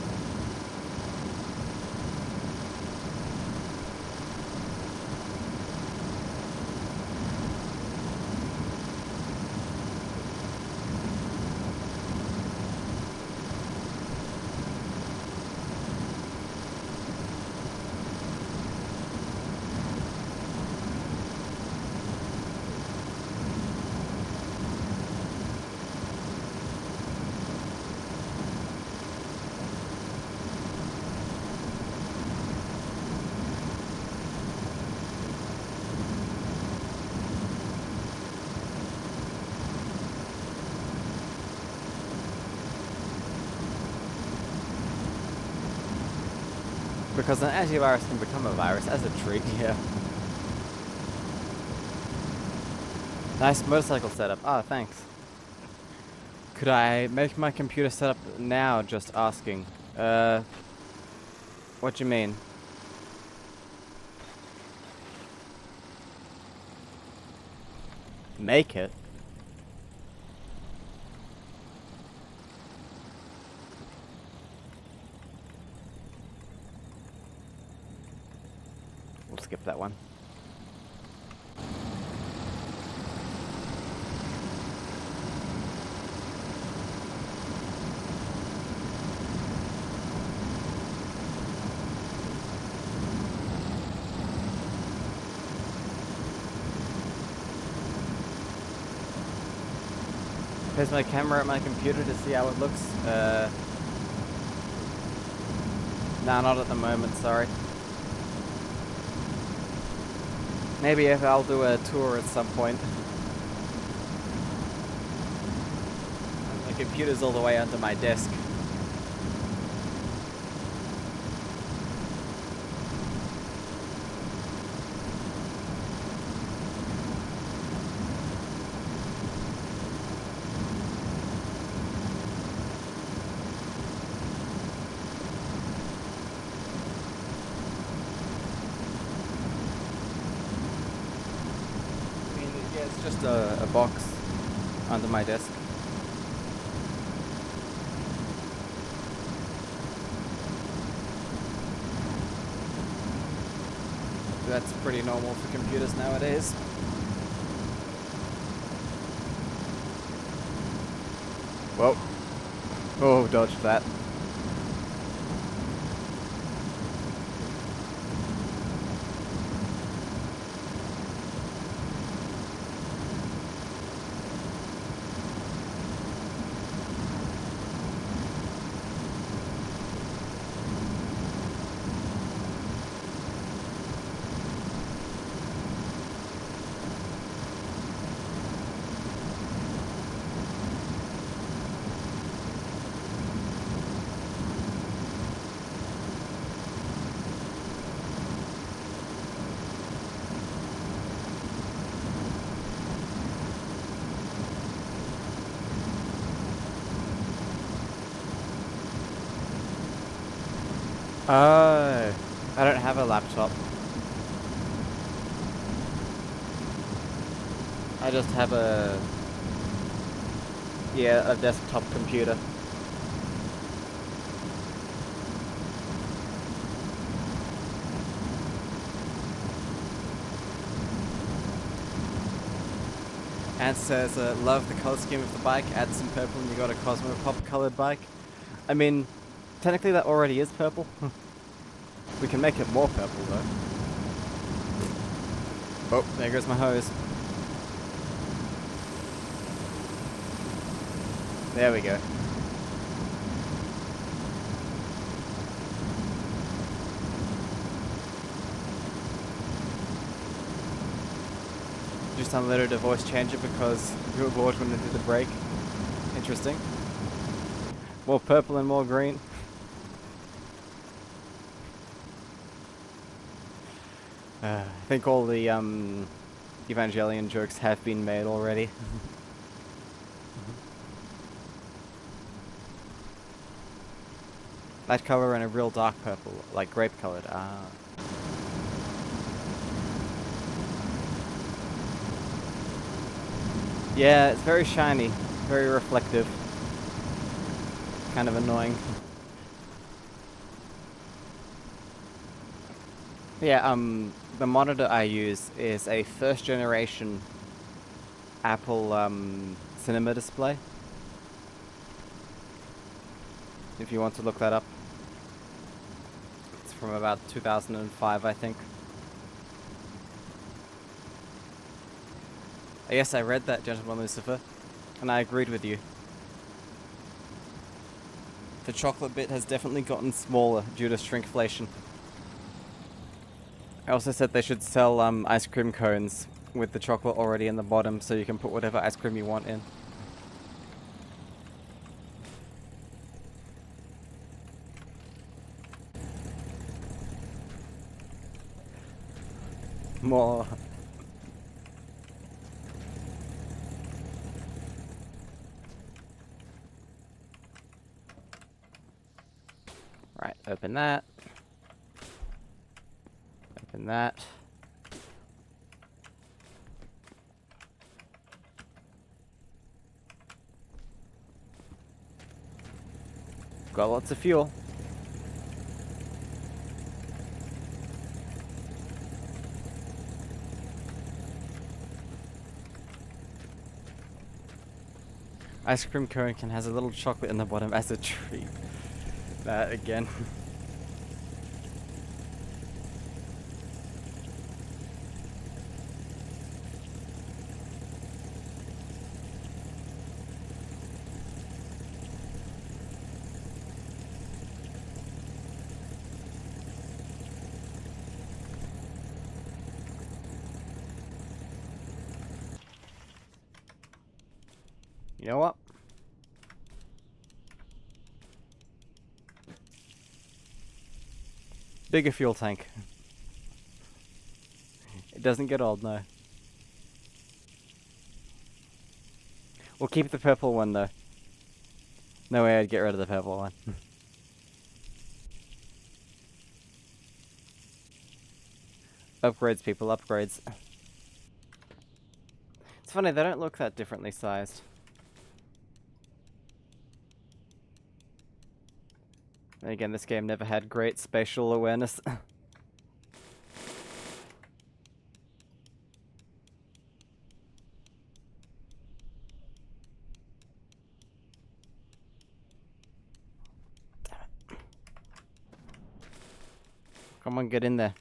Because an antivirus can become a virus as a treat, yeah. Nice motorcycle setup. Ah, thanks. Could I make my computer setup now? Just asking. What do you mean? Make it? We'll skip that one. Here's my camera at my computer to see how it looks. Nah, not at the moment, sorry. Maybe if I'll do a tour at some point. My computer's all the way under my desk. it's just a box under my desk. That's pretty normal for computers nowadays. Whoa. Oh, dodged that. Oh, I don't have a laptop. I just have a desktop computer. And says, love the color scheme of the bike, add some purple and you got a Cosmo Pop colored bike. I mean, technically that already is purple. We can make it more purple though. Oh, there goes my hose. There we go. Just unloaded a voice changer because you were bored when I did the brake. Interesting. More purple and more green. I think all the Evangelion jokes have been made already. Light color and a real dark purple, like grape colored. Ah. Yeah, it's very shiny, very reflective. Kind of annoying. Yeah, the monitor I use is a first generation Apple cinema display. If you want to look that up. It's from about 2005, I think. Yes, I read that, Gentleman Lucifer, and I agreed with you. The chocolate bit has definitely gotten smaller due to shrinkflation. I also said they should sell ice cream cones with the chocolate already in the bottom so you can put whatever ice cream you want in. More. Right, open that. Open that. Got lots of fuel. Ice cream cone has a little chocolate in the bottom as a treat. That again. You know what? Bigger fuel tank. It doesn't get old, no. We'll keep the purple one though. No way I'd get rid of the purple one. Upgrades, people, upgrades. It's funny, they don't look that differently sized. And again, this game never had great spatial awareness. Come on, get in there.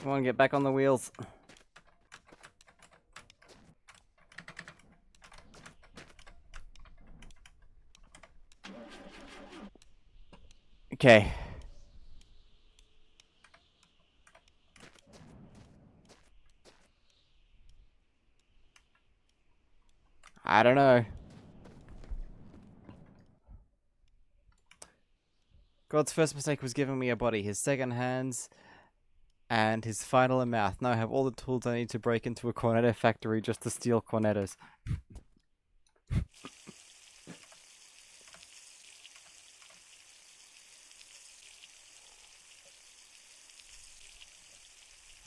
Come on, get back on the wheels. Okay. I don't know. God's first mistake was giving me a body. His second hands and his final a mouth. Now I have all the tools I need to break into a cornetto factory just to steal cornettos. I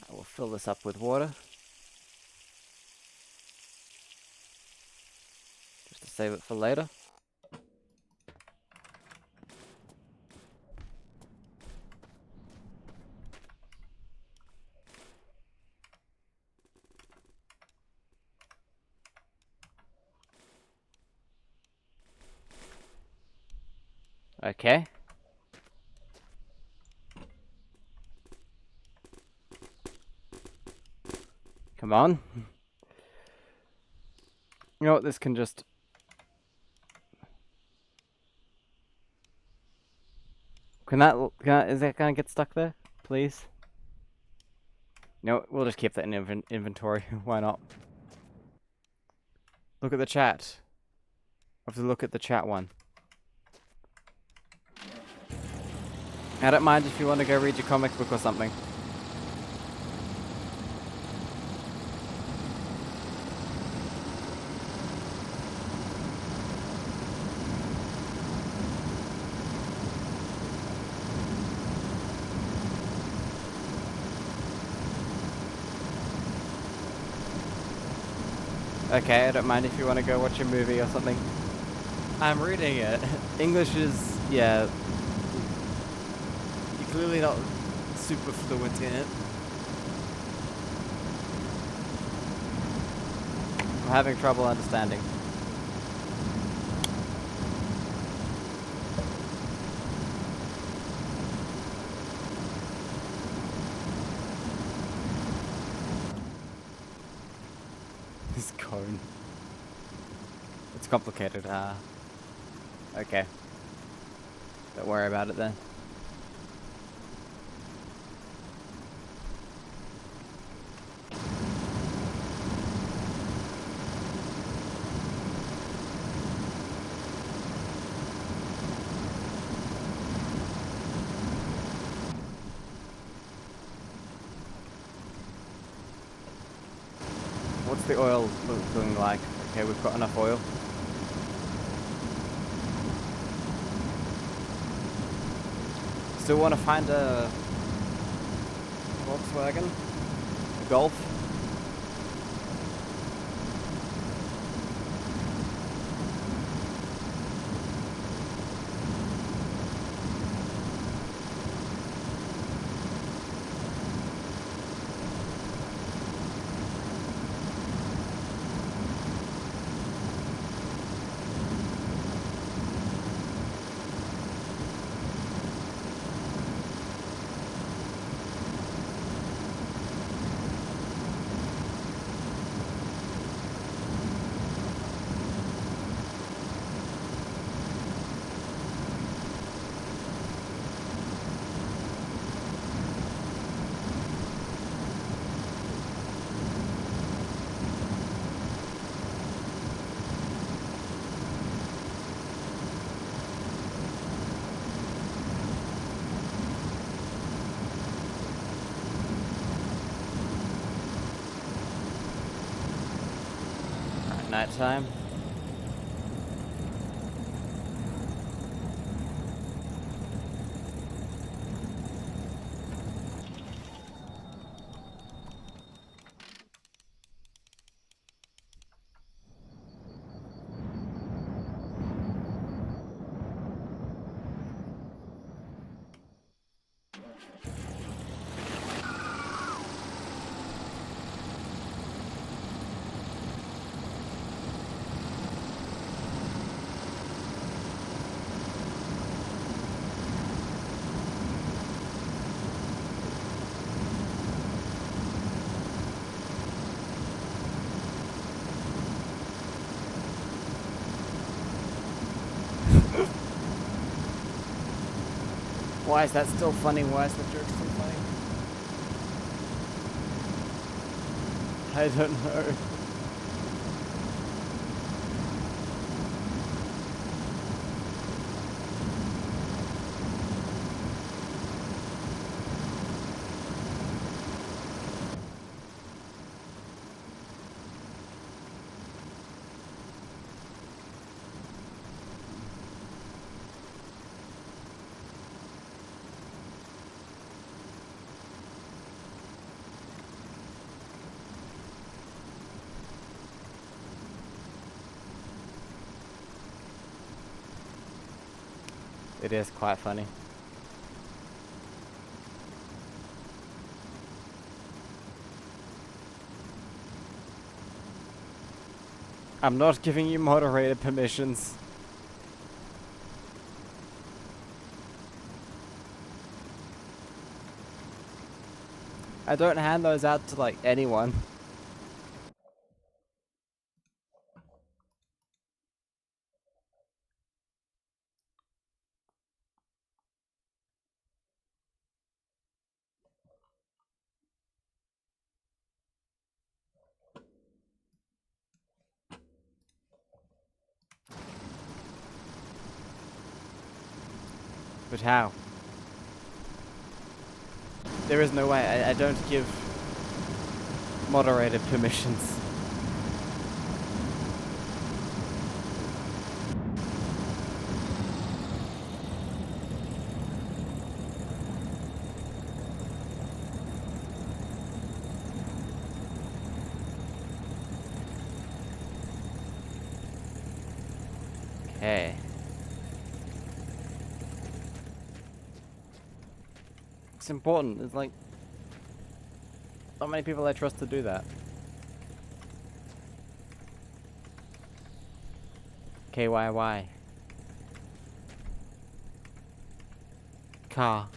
will fill this up with water. Just to save it for later. Okay. Come on. You know what, this can just... is that gonna get stuck there? Please? No, we'll just keep that in inventory. Why not? Look at the chat. I have to look at the chat one. I don't mind if you want to go read your comic book or something. Okay, I don't mind if you want to go watch a movie or something. I'm reading it. English is, yeah. You're clearly not super fluent in it. I'm having trouble understanding. This cone. It's complicated, okay. Don't worry about it then. What's the oil looking like? Okay, we've got enough oil. Still want to find a Volkswagen? A Golf? nighttime. Why is that still funny? Why is the joke still funny? I don't know. It is quite funny. I'm not giving you moderator permissions. I don't hand those out to, like, anyone. But how? There is no way. I don't give moderator permissions. Okay. It's important. It's like not many people I trust to do that. KYY. Car.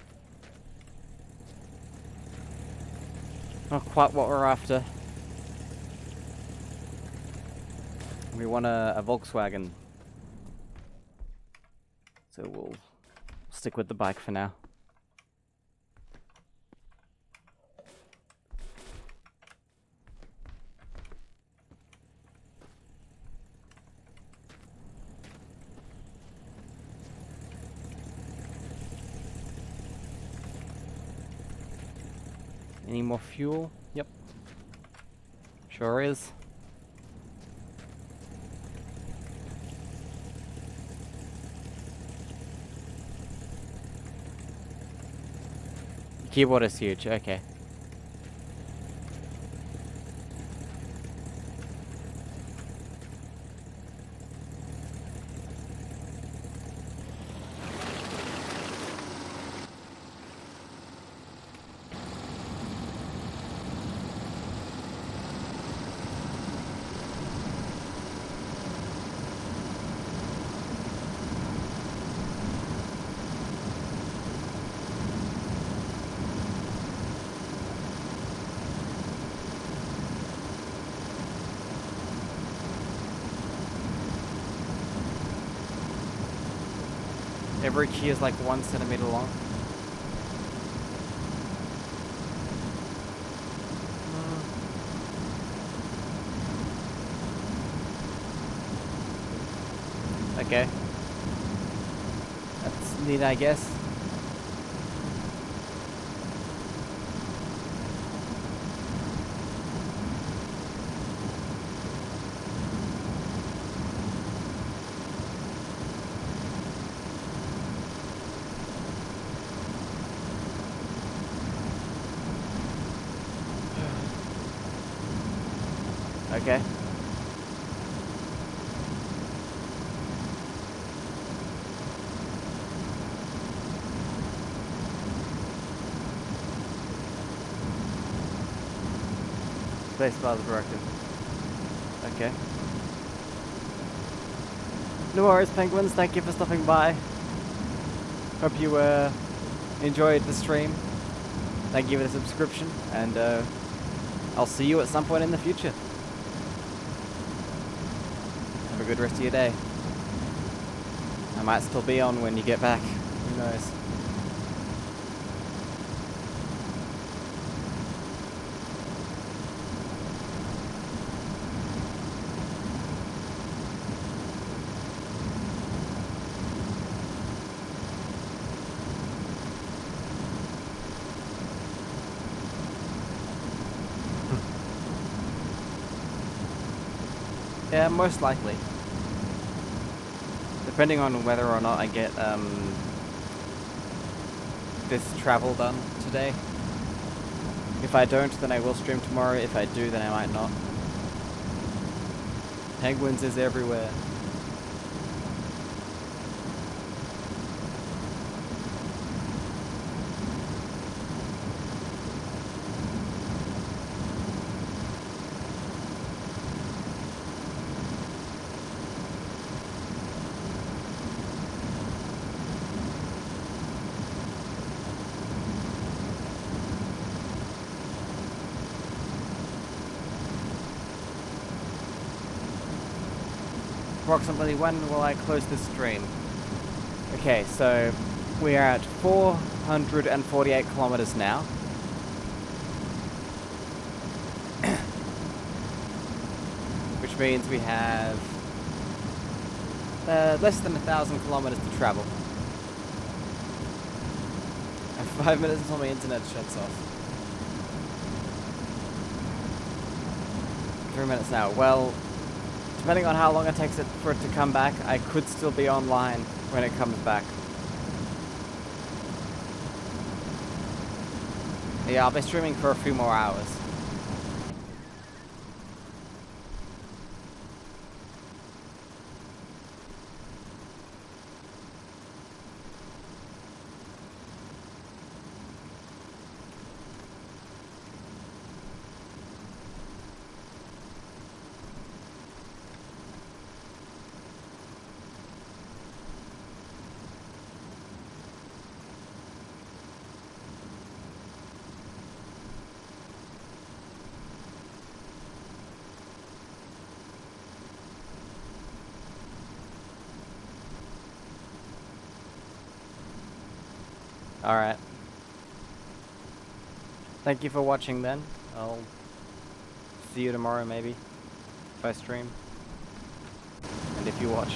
Not quite what we're after. We want a Volkswagen. So we'll stick with the bike for now. Any more fuel? Yep. Sure is. Keyboard is huge, okay. Every key is like 1 centimeter long. Okay. That's neat, I guess. Okay. Spacebar's broken. Okay. No worries, penguins. Thank you for stopping by. Hope you enjoyed the stream. Thank you for the subscription, and I'll see you at some point in the future. Have a good rest of your day. I might still be on when you get back. Who knows? Yeah, most likely. Depending on whether or not I get this travel done today. If I don't, then I will stream tomorrow. If I do, then I might not. Penguins is everywhere. Approximately when will I close this stream? Okay, so we are at 448 kilometers now. Which means we have less than 1,000 kilometers to travel. And 5 minutes until my internet shuts off. 3 minutes now. Well, depending on how long it takes for it to come back, I could still be online when it comes back. Yeah, I'll be streaming for a few more hours. Alright. Thank you for watching then. I'll see you tomorrow maybe, if I stream. And if you watch.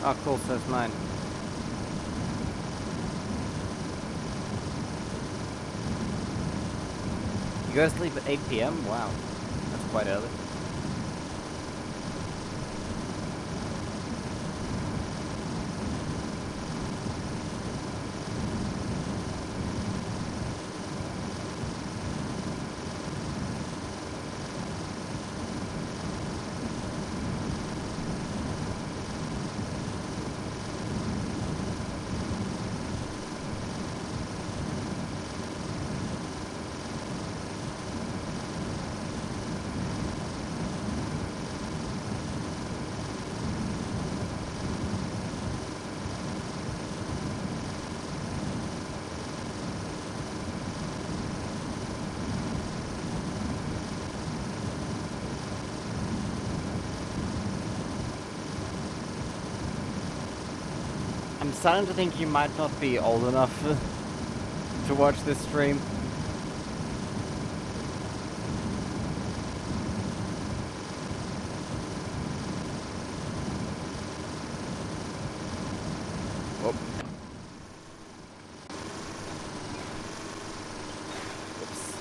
Oh, cool, so it's mine. You go to sleep at 8 PM? Wow. That's quite early. I'm starting to think you might not be old enough to watch this stream. Oh. Oops.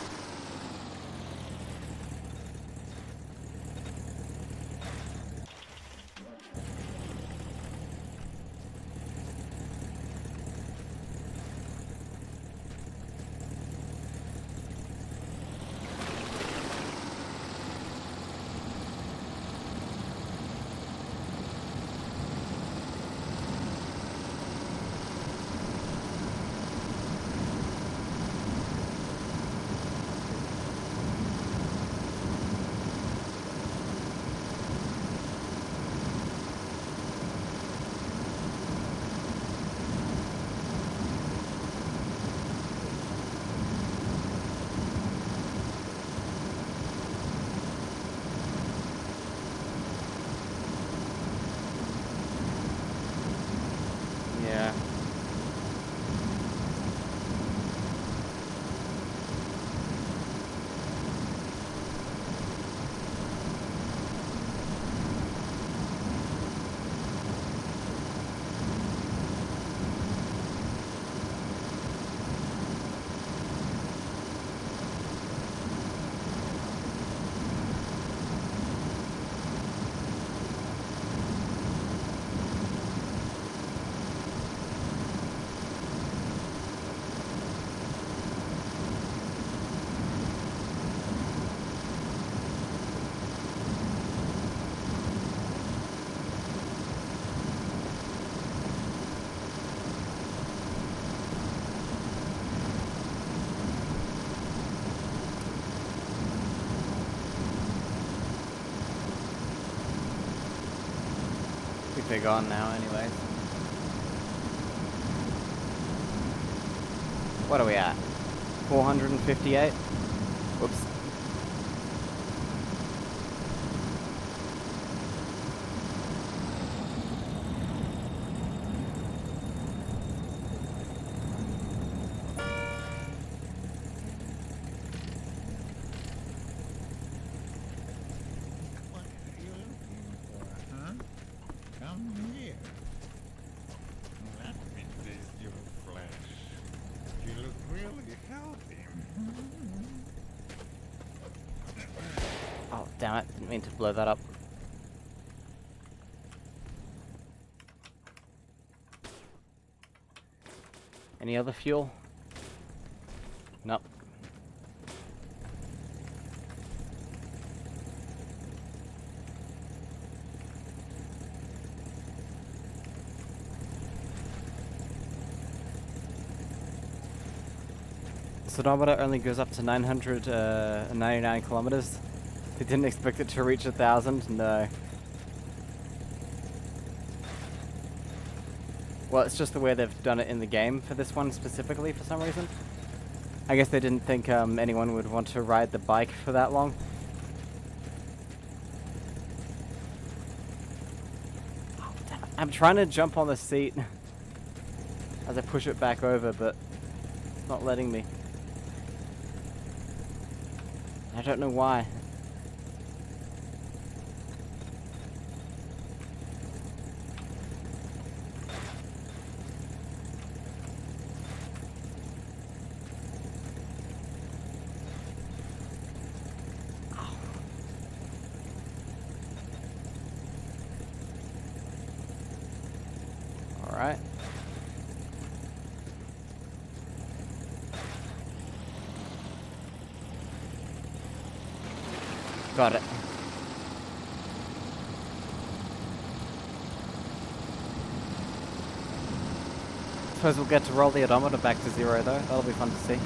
Yeah. I think they're gone now anyways. What are we at? 458? Whoops. What are you looking for, huh? Come here. Let me taste your flesh. You look really healthy. Oh, damn it. Didn't mean to blow that up. Any other fuel? Nope. The speedometer only goes up to 999 kilometers. They didn't expect it to reach 1,000? No. Well, it's just the way they've done it in the game for this one specifically for some reason. I guess they didn't think anyone would want to ride the bike for that long. Oh, damn it. I'm trying to jump on the seat as I push it back over, but it's not letting me. I don't know why. Alright. Got it. Suppose we'll get to roll the odometer back to 0 though. That'll be fun to see.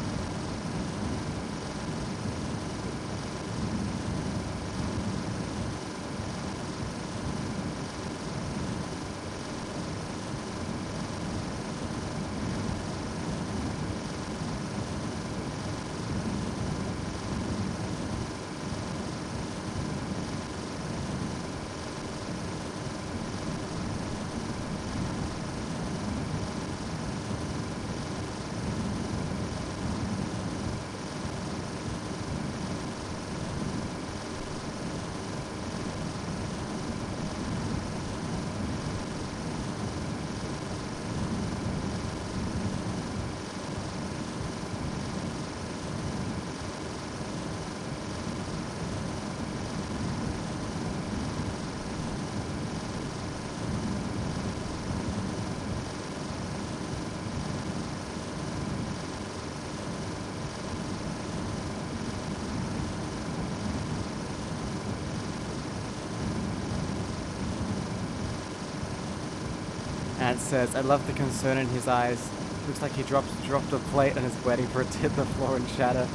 And says, I love the concern in his eyes. Looks like he dropped a plate and is waiting for it to hit the floor and shatter.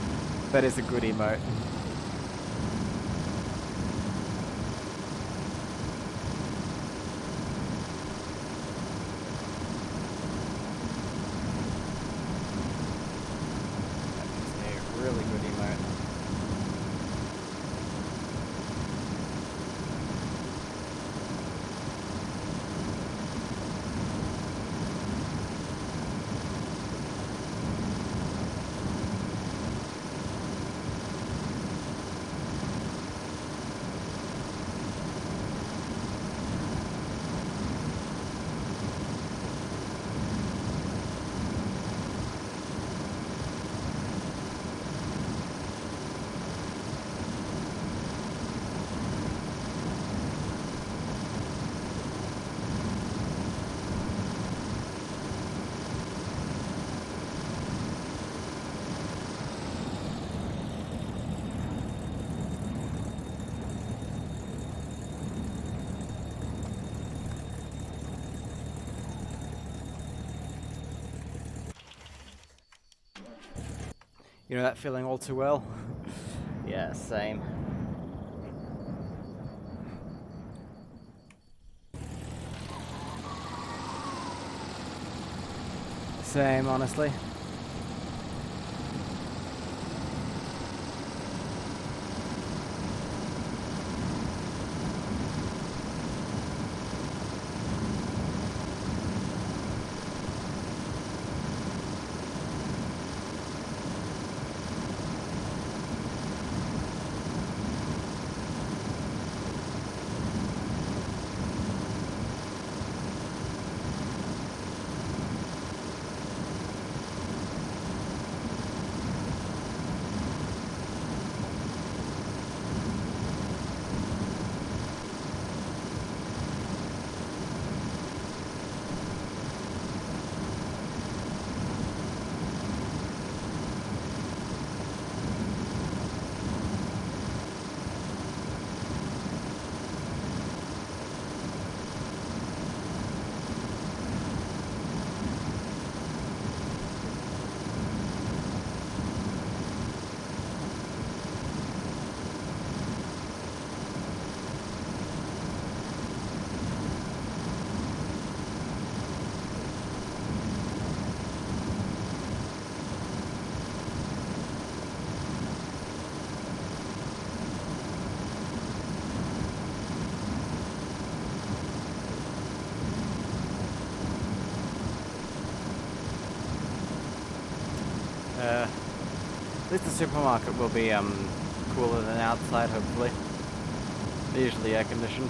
That is a good emote. That is a really good emote. You know that feeling all too well? Yeah, same. Same, honestly. At least the supermarket will be cooler than outside, hopefully. They're usually air conditioned.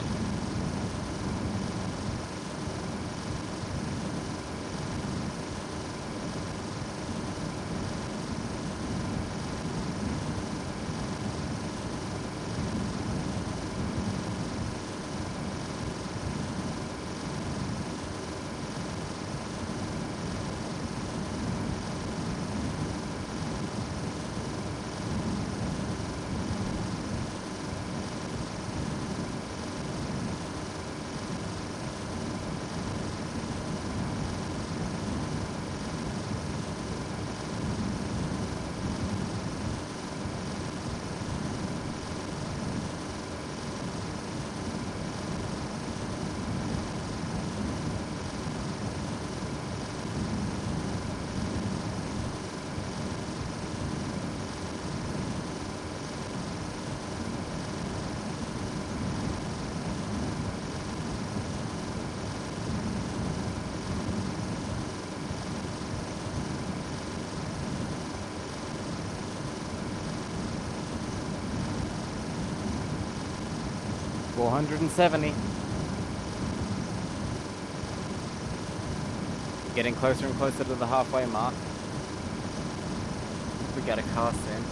$470. Getting closer and closer to the halfway mark. We get a car soon.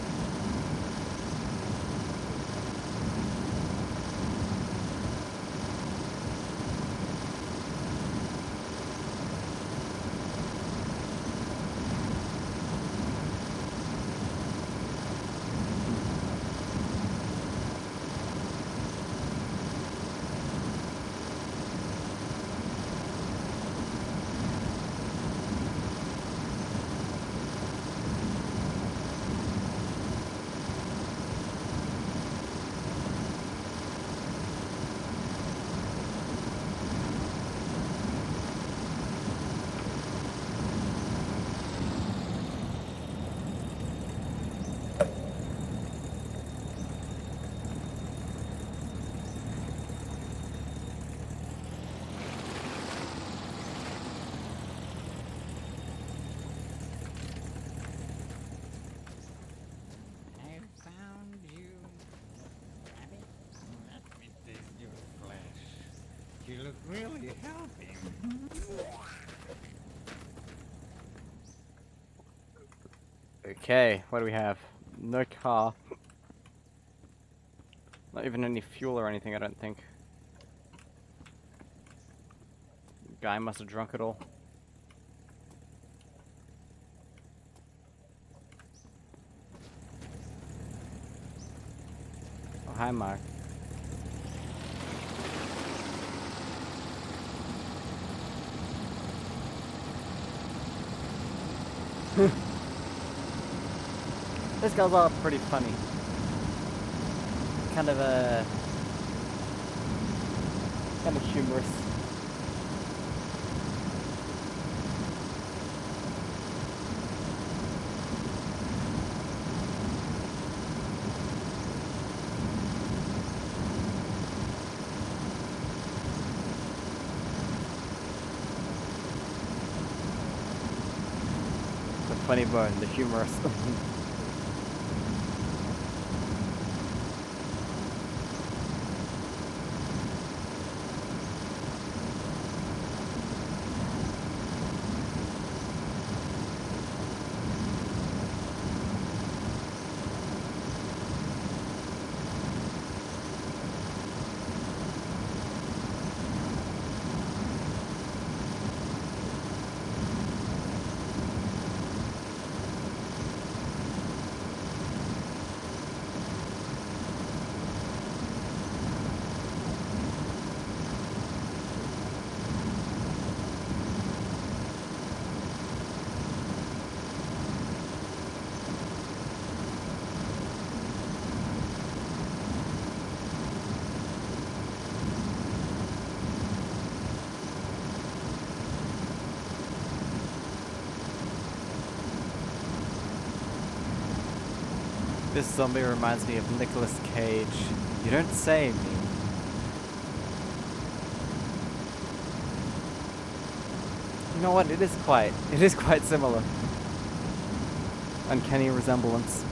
look really healthy. Okay, what do we have? No car. Not even any fuel or anything, I don't think. Guy must have drunk it all. Oh, hi, Mark. These guys are pretty funny. Kind of humorous. The funny bone, the humorous. This zombie reminds me of Nicolas Cage. You don't say, me. You know what? It is quite similar. Uncanny resemblance.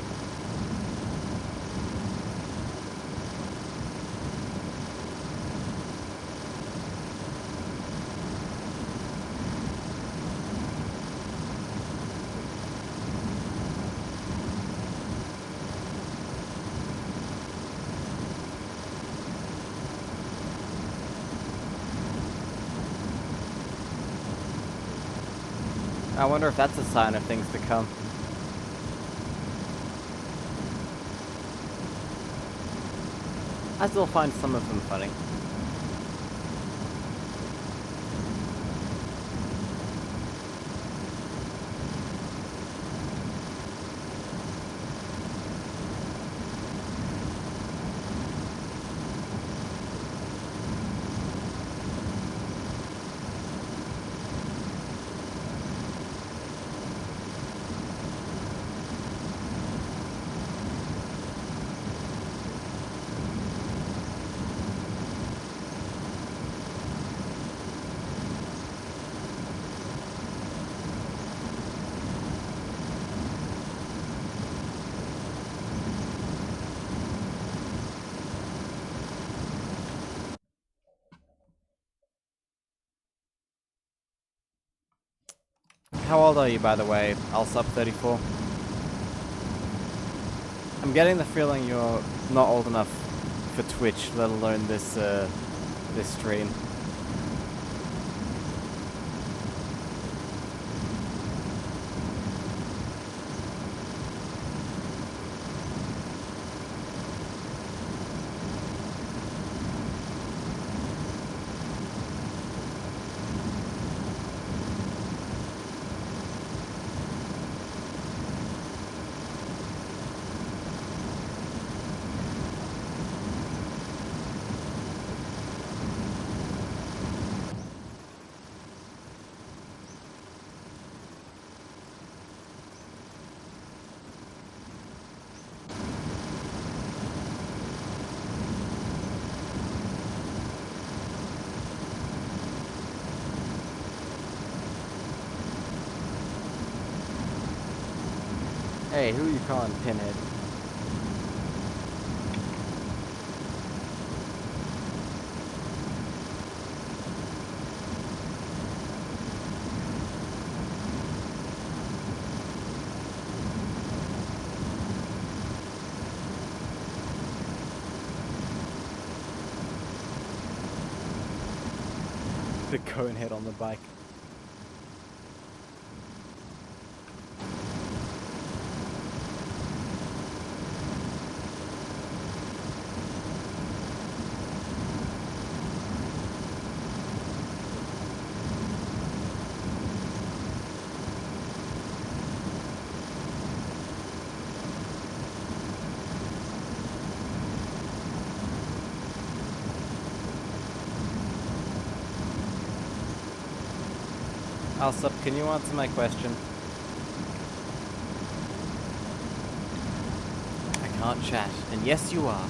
I wonder if that's a sign of things to come. I still find some of them funny. How old are you, by the way? I'll sub 34. I'm getting the feeling you're not old enough for Twitch, let alone this this stream. Hey, who are you calling Pinhead? the cone head on the bike. Alsop, can you answer my question? I can't chat. And yes, you are.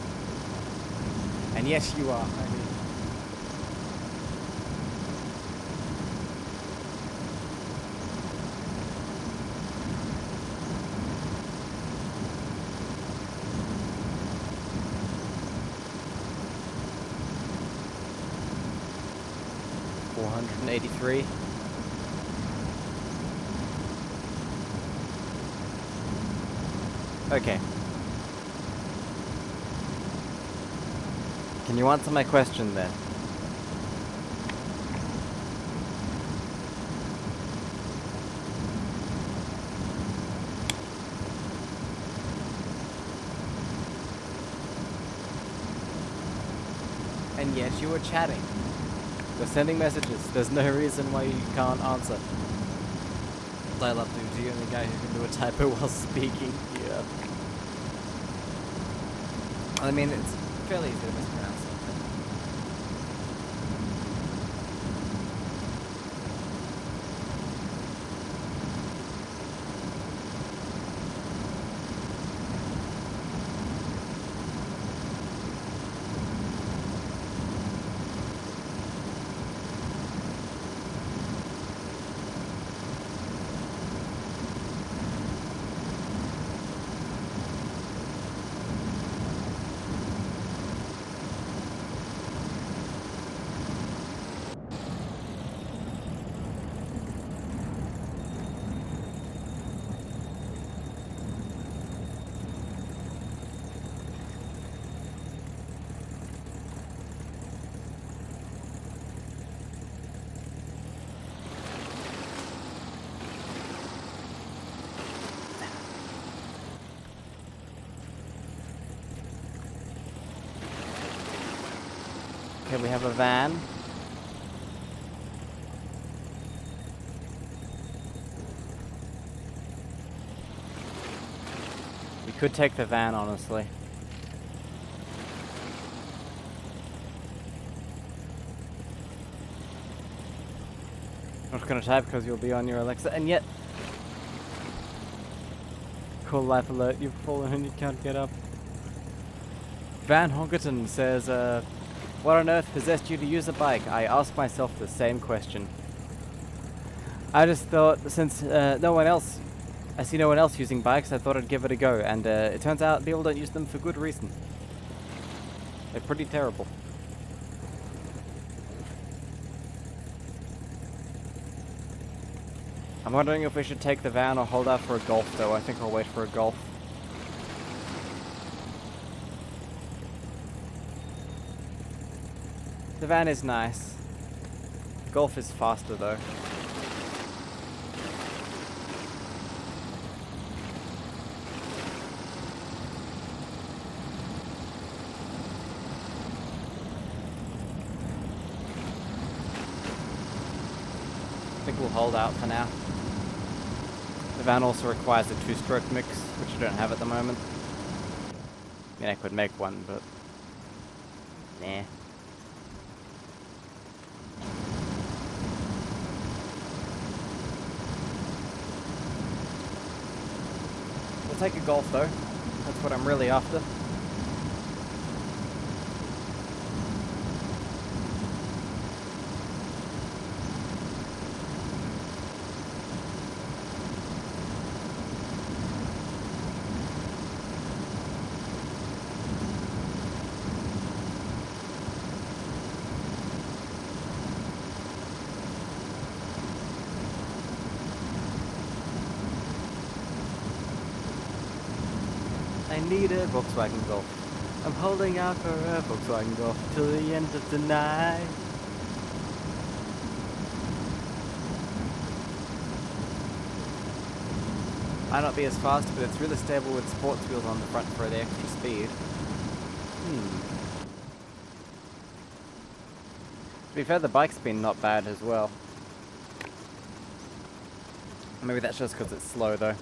And yes, you are. I mean... $483. Okay. Can you answer my question then? And yes, you were chatting. You're sending messages. There's no reason why you can't answer. Dial up to the only guy who can do a typo while speaking. Yeah. I mean, it's fairly easy to mispronounce something. Okay, we have a van. We could take the van, honestly. I'm not gonna type because you'll be on your Alexa, and yet... Cool life alert, you've fallen and you can't get up. Van Honkerton says, what on earth possessed you to use a bike? I ask myself the same question. I just thought, since I see no one else using bikes, I thought I'd give it a go, and it turns out people don't use them for good reason. They're pretty terrible. I'm wondering if we should take the van or hold out for a Golf, though. I think I'll wait for a Golf. The van is nice. Golf is faster, though. I think we'll hold out for now. The van also requires a 2-stroke mix, which I don't have at the moment. I mean, I could make one, but... nah. We'll take a Golf, though. That's what I'm really after. I need a Volkswagen Golf. I'm holding out for a Volkswagen Golf till the end of the night. Might not be as fast, but it's really stable with sports wheels on the front for the extra speed. To be fair, the bike's been not bad as well. Maybe that's just because it's slow though.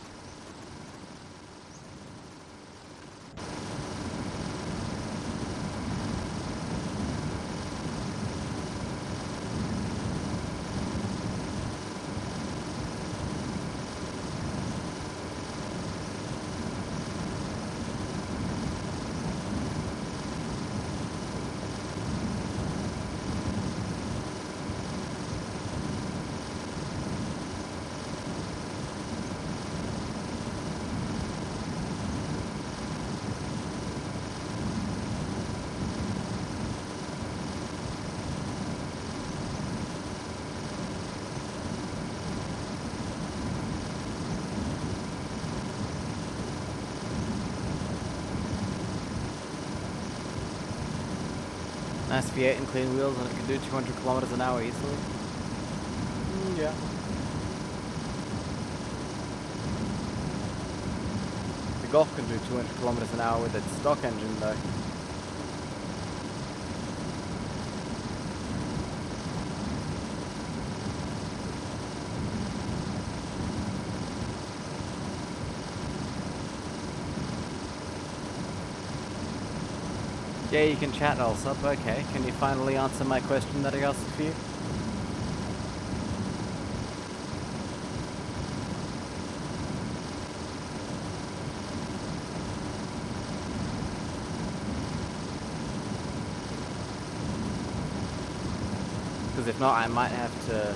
Nice V8 and clean wheels, and it can do 200 kilometers an hour easily. Yeah. The Golf can do 200 kilometers an hour with its stock engine though. Yeah, you can chat also. Okay, can you finally answer my question that I asked for you? Because if not, I might have to...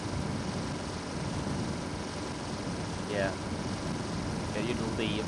Yeah. Get you to leave.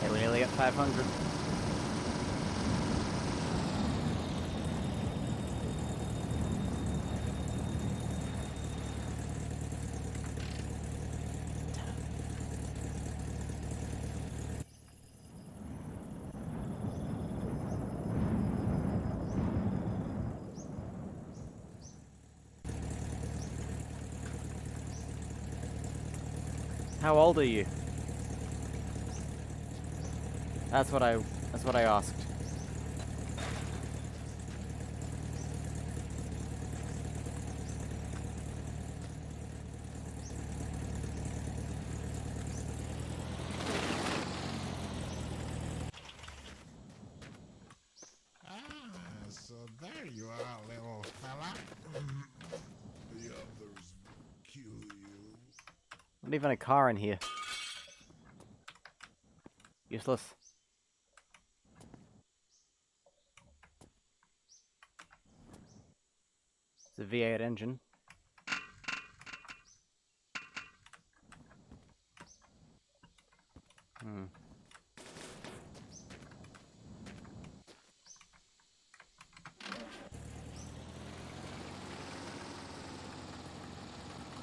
Okay, we're nearly at 500. How old are you? That's what I asked. Ah, so there you are, little fella. The others will kill you. Not even a car in here. Useless. It's a V8 engine.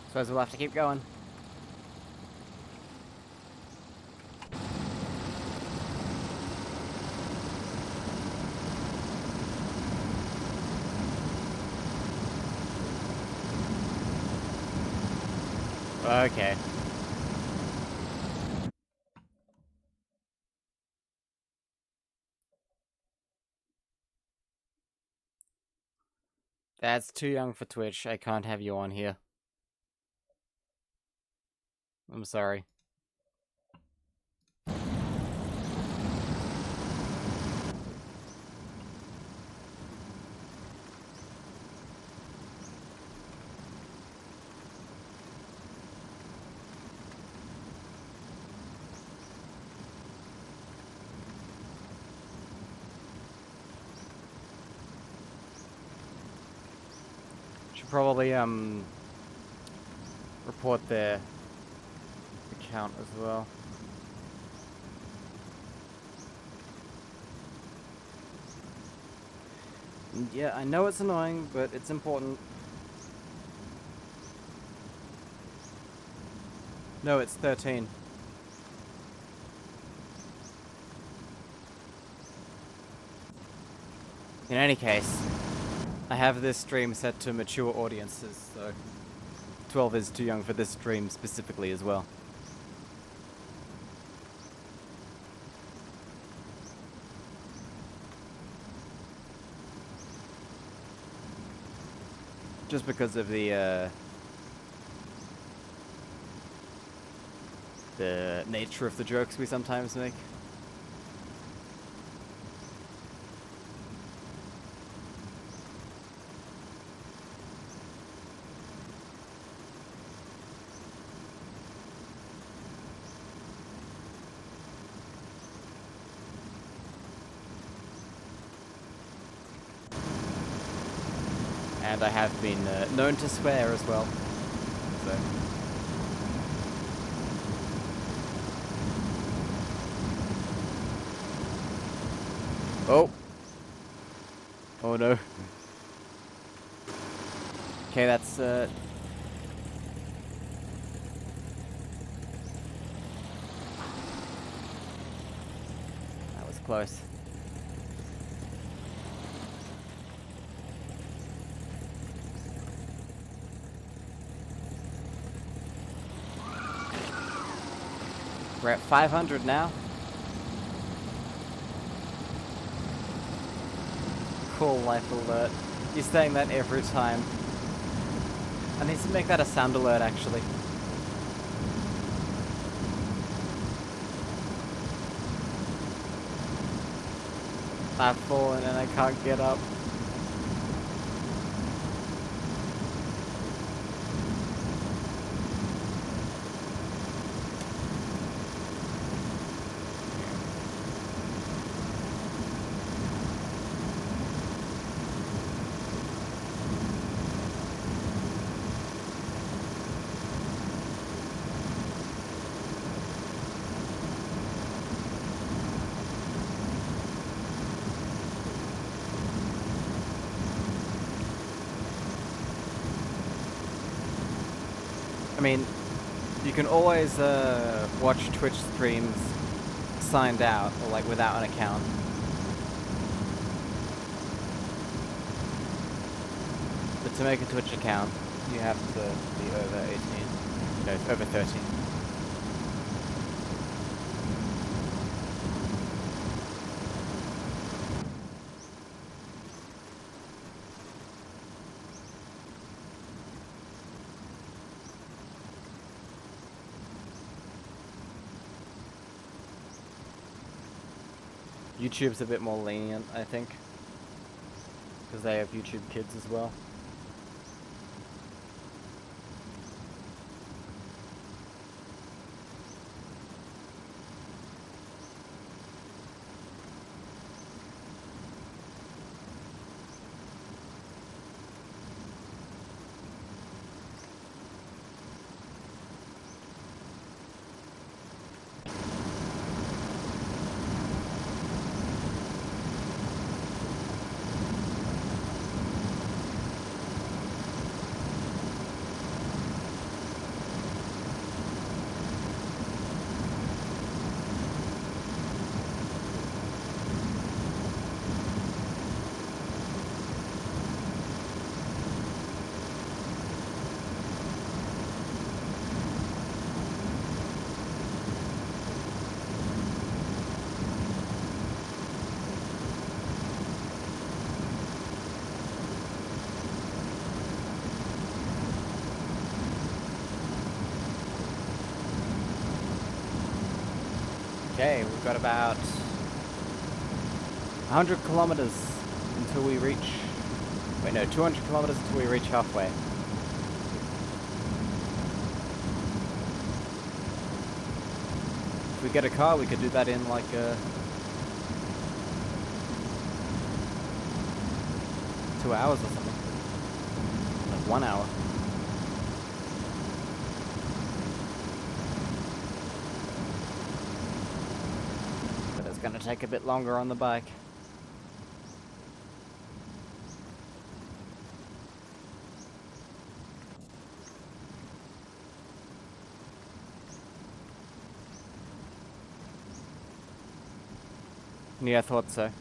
Suppose we'll have to keep going. Okay. That's too young for Twitch. I can't have you on here. I'm sorry. Should probably report their account as well. And yeah, I know it's annoying, but it's important. No, it's 13. In any case, I have this stream set to mature audiences, so 12 is too young for this stream specifically as well. Just because of the nature of the jokes we sometimes make. And I have been known to swear as well, so. Oh. Oh no. Okay, that's that was close. We're at 500 now. Cool life alert. You're saying that every time. I need to make that a sound alert, actually. I've fallen and I can't get up. I mean, you can always watch Twitch streams signed out, or like without an account. But to make a Twitch account, you have to be over 18. No, over 13. YouTube's a bit more lenient, I think, because they have YouTube Kids as well. Okay, we've got about 100 kilometers until we reach... Wait, no, 200 kilometers until we reach halfway. If we get a car, we could do that in like 2 hours or something. Like 1 hour. But it's gonna take a bit longer on the bike. Yeah, I thought so.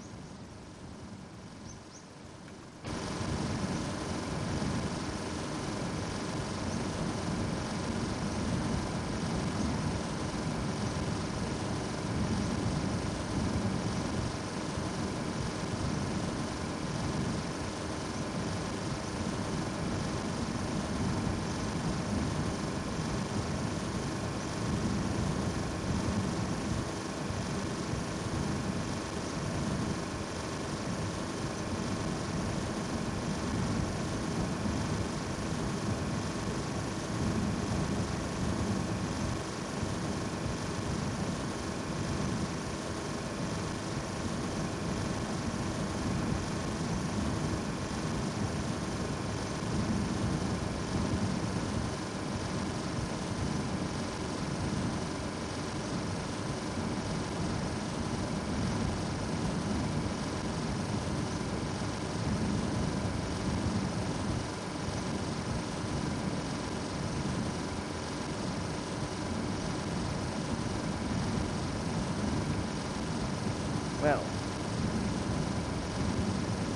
Well,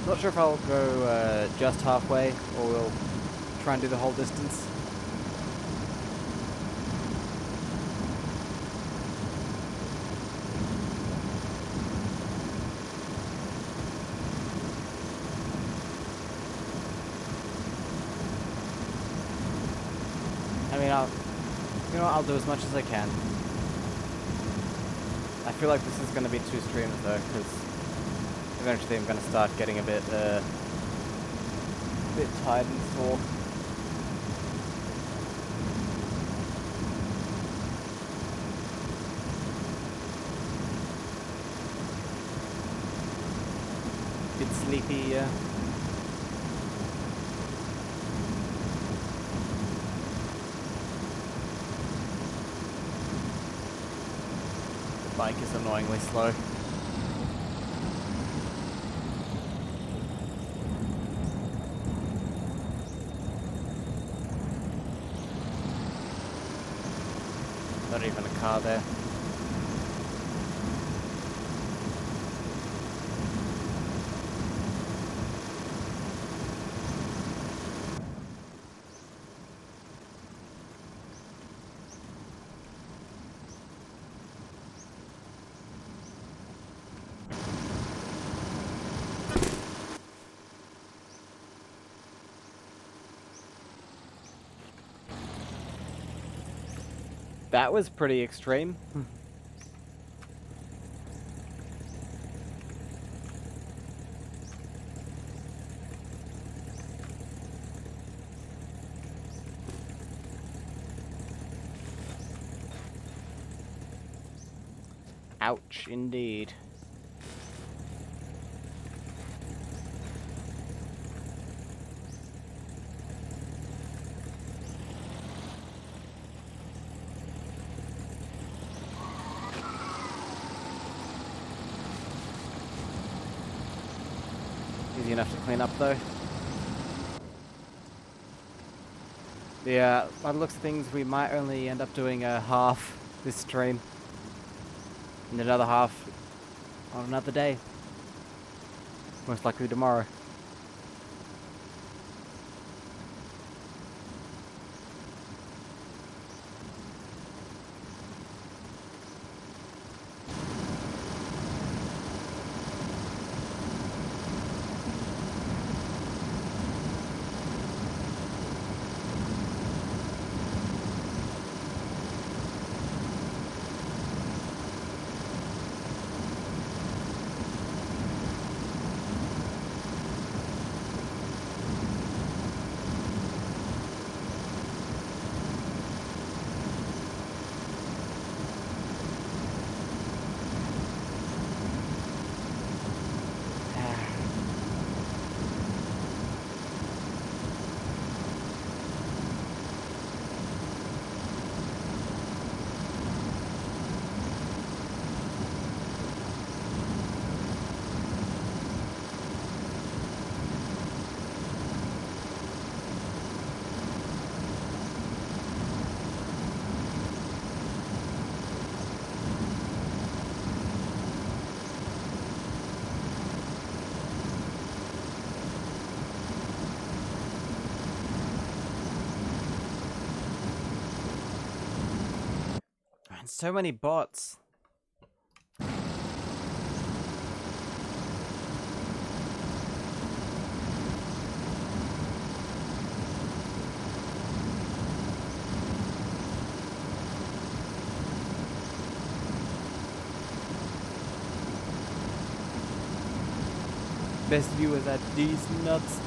not sure if I'll go just halfway or we'll try and do the whole distance. I mean, I'll do as much as I can. I feel like this is going to be 2 streams though, because eventually I'm going to start getting a bit tired and sore. Bit sleepy, yeah. The bike is annoyingly slow. Not even a car there. That was pretty extreme. Ouch, indeed. Easy enough to clean up though. Yeah, by the looks of things, we might only end up doing half this stream. And another half on another day. Most likely tomorrow. So many bots. Best viewers at these nuts.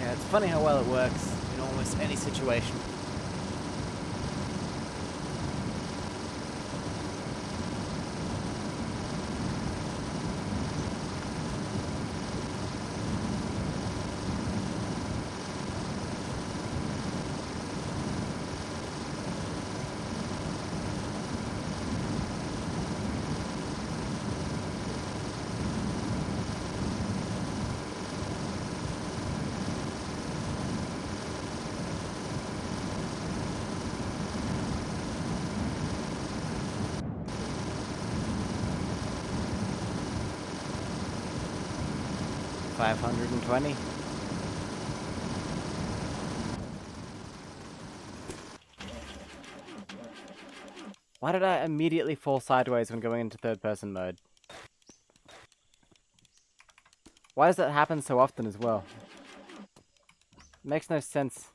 Yeah, it's funny how well it works in almost any situation. $520. Why did I immediately fall sideways when going into third-person mode? Why does that happen so often as well? It makes no sense.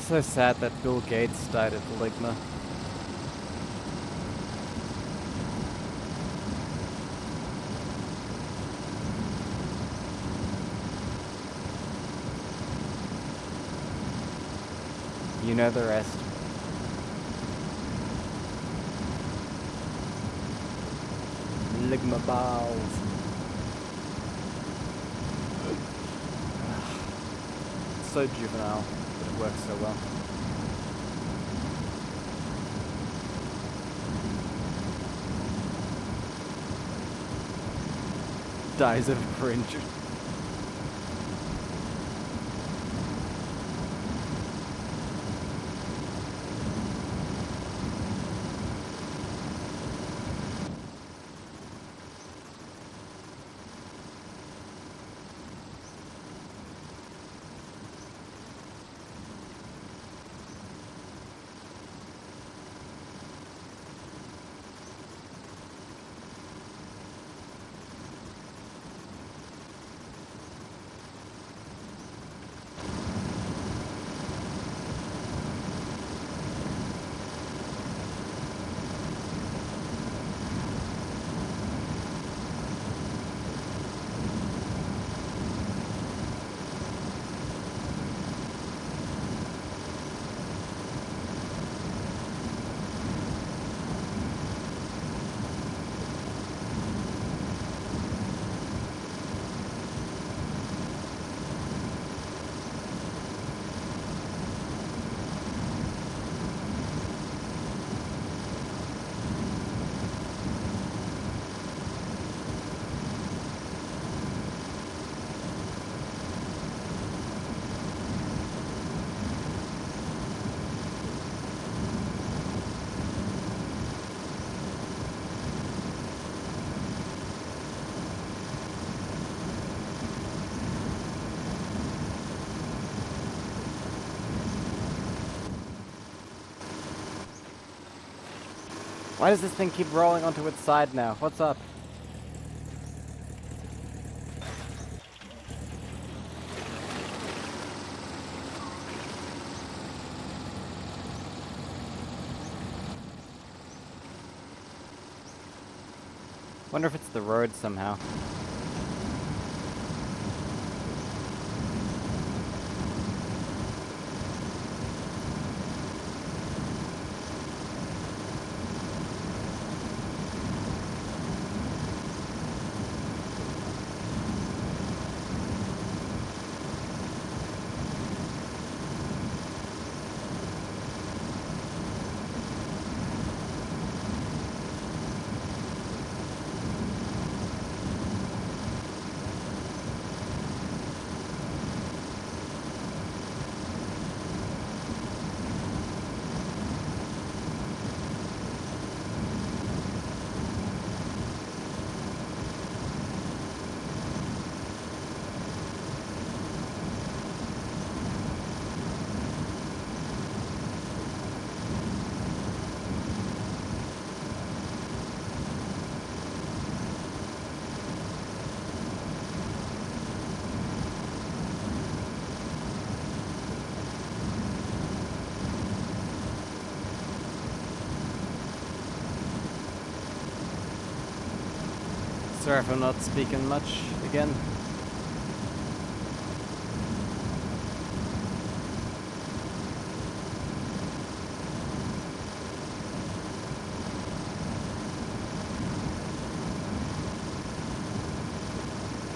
So sad that Bill Gates died of Ligma. You know the rest. Ligma balls. So juvenile, but it works so well. Dies of cringe. Why does this thing keep rolling onto its side now? What's up? Wonder if it's the road somehow. Sorry if I'm not speaking much again.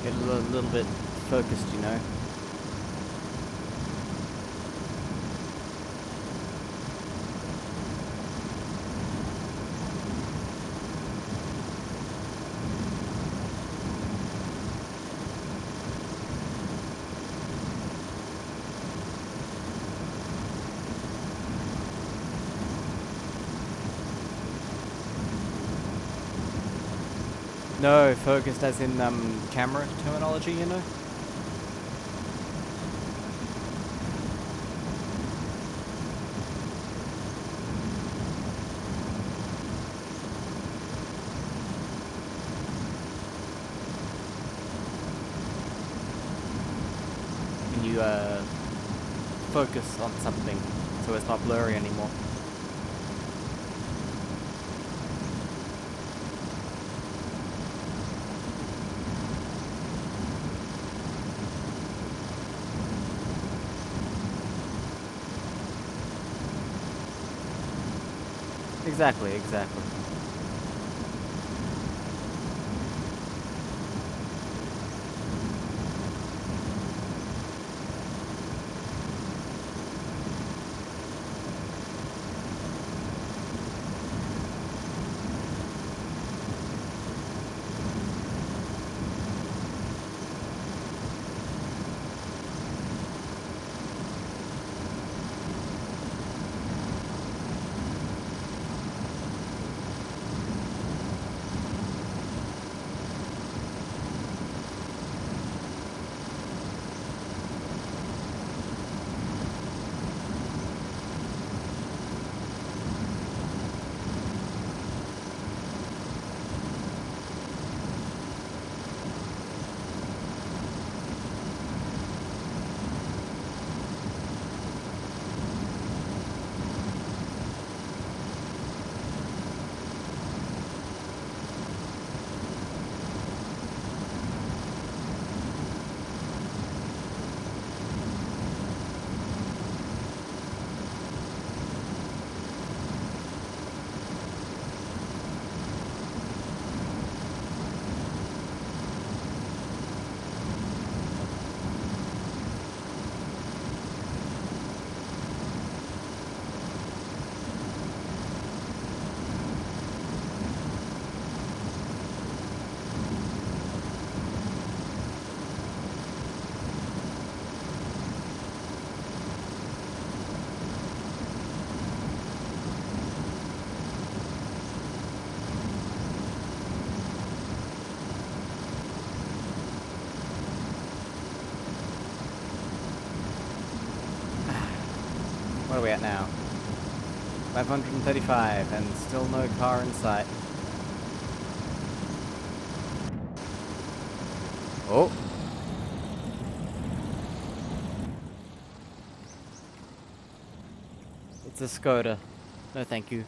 Get a little bit focused, you know. No, focused as in camera terminology, you know? When you focus on something so it's not blurry anymore. Exactly, exactly. What are we at now? 535 and still no car in sight. Oh! It's a Skoda. No thank you.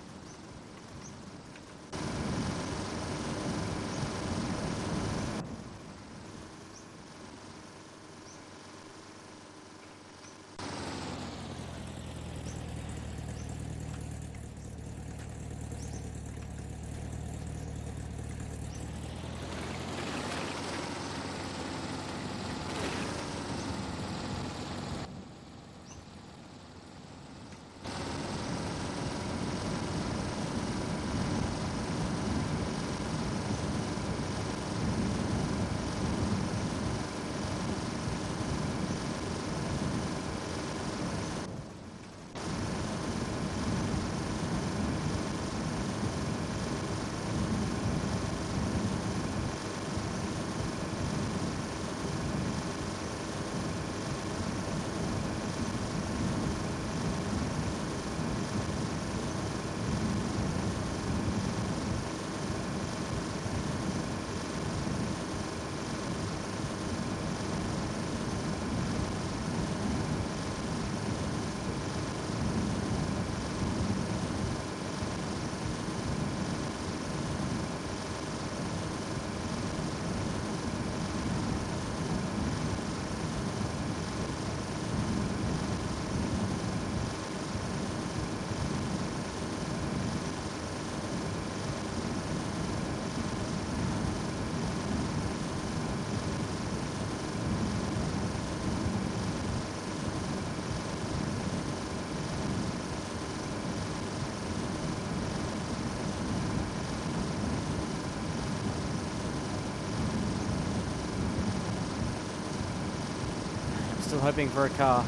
still hoping for a car.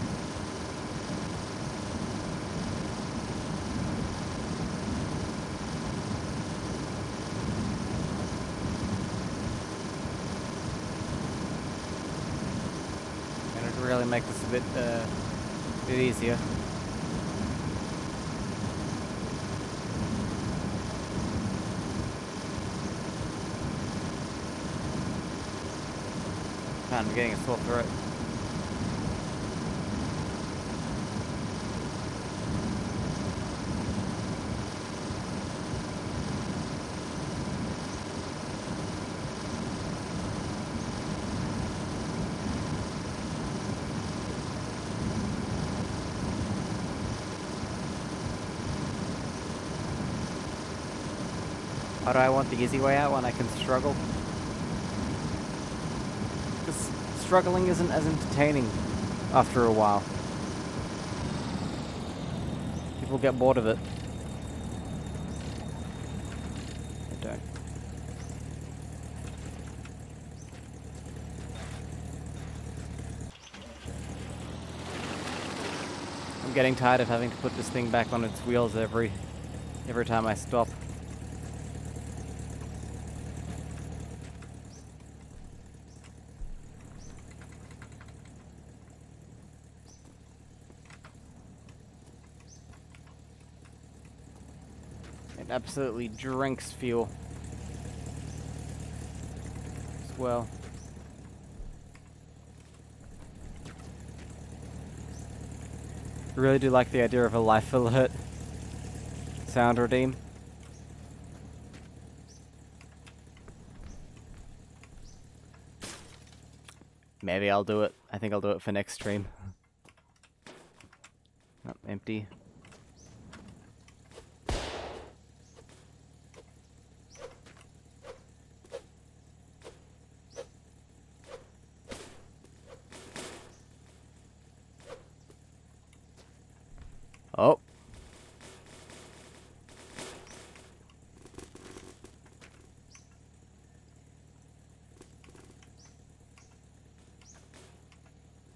And it'd really make this a bit easier. Man, I'm getting a sore throat. Why do I want the easy way out when I can struggle? Because struggling isn't as entertaining after a while. People get bored of it. I don't. I'm getting tired of having to put this thing back on its wheels every time I stop. It absolutely drinks fuel as well. I really do like the idea of a life alert sound redeem. Maybe I'll do it. I think I'll do it for next stream. Oh, empty. Oh.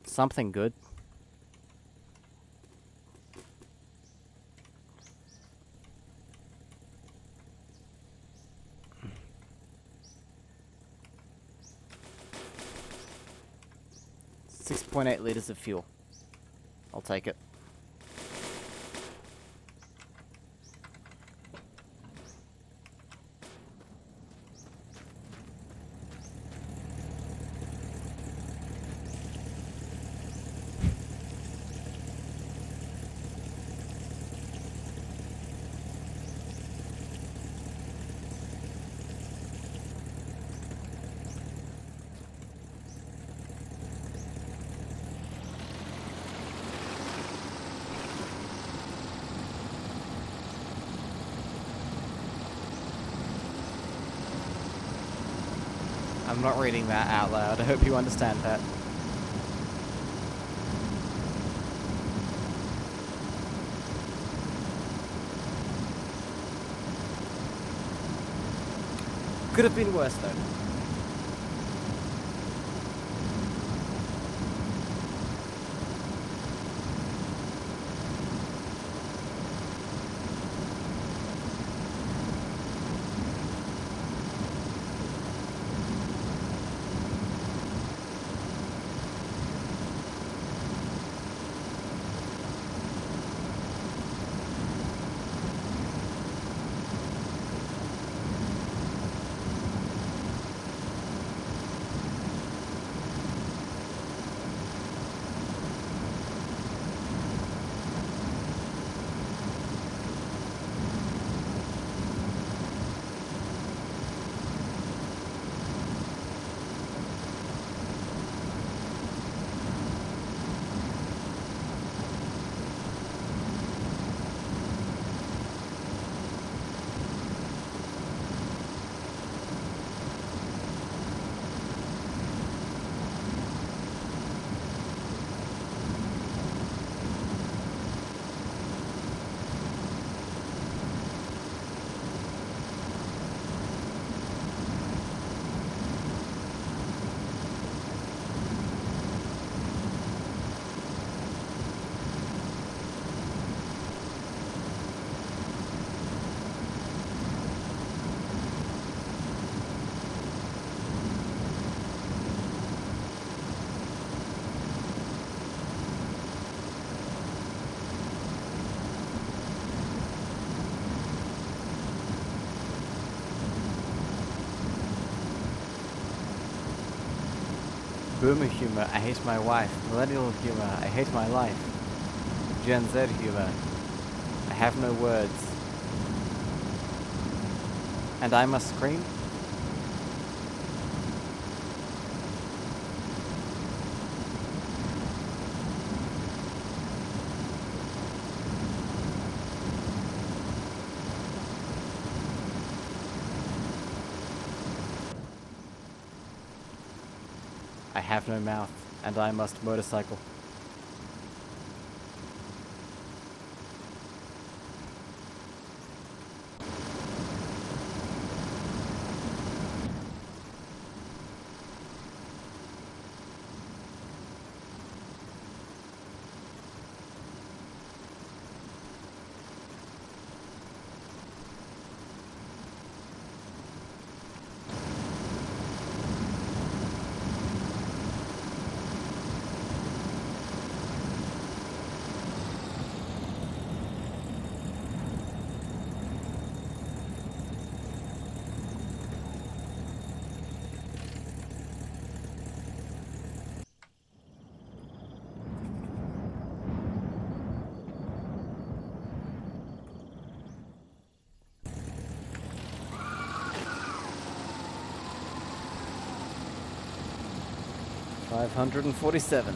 Something good. .8 liters of fuel. I'll take it. I'm not reading that out loud. I hope you understand that. Could have been worse though. Boomer humor, I hate my wife. Millennial humor, I hate my life. Gen Z humor, I have no words. And I must scream? I have no mouth, and I must motorcycle. $547.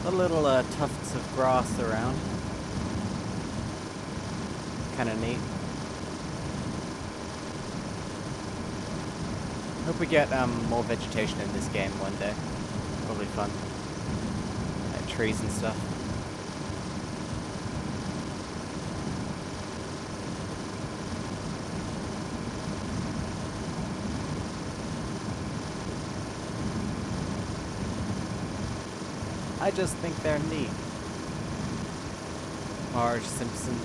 The little tufts of grass around. Kind of neat. Hope we get more vegetation in this game one day. Probably fun. Like trees and stuff. I just think they're neat. Marge Simpson.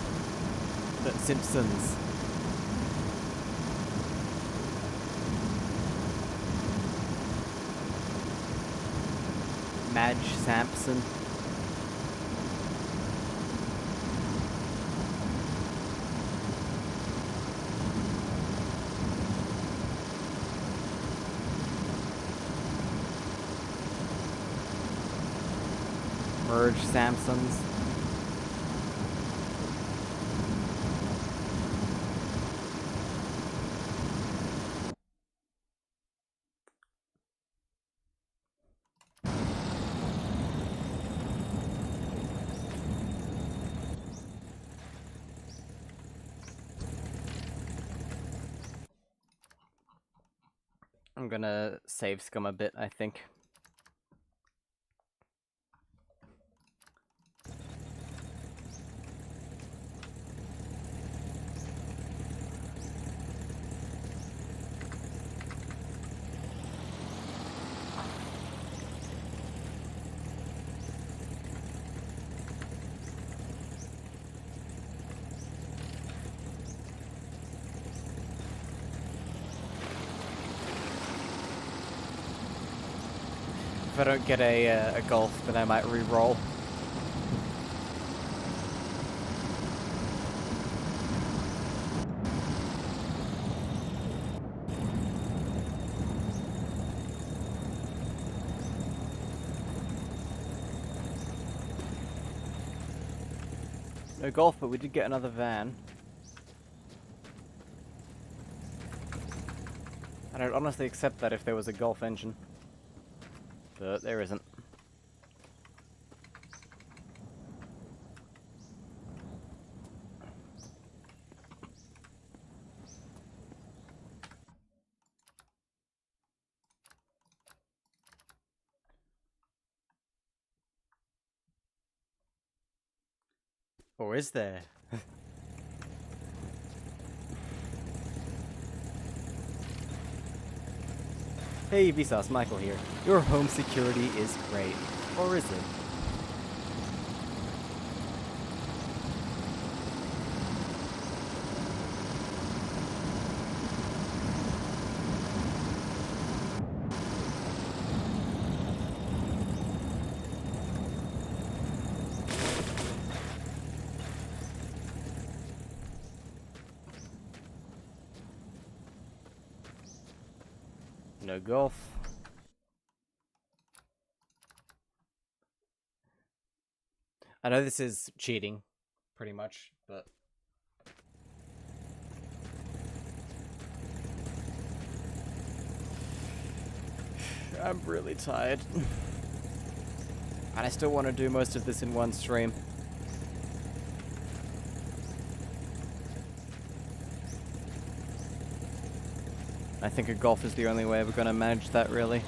The Simpsons. Madge Sampson. Merge Sampsons. I'm gonna save scum a bit, I think. I don't get a golf, then I might re-roll. No golf, but we did get another van. And I'd honestly accept that if there was a golf engine. But there isn't. Or is there? Hey Vsauce, Michael here. Your home security is great. Or is it? No golf. I know this is cheating, pretty much, but... I'm really tired. And I still want to do most of this in one stream. I think a golf is the only way we're going to manage that, really.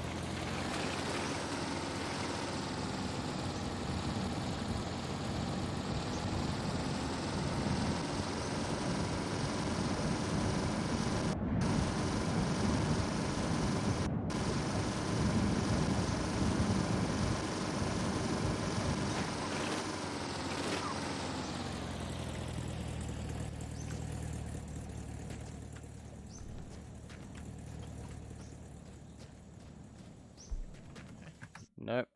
Nope.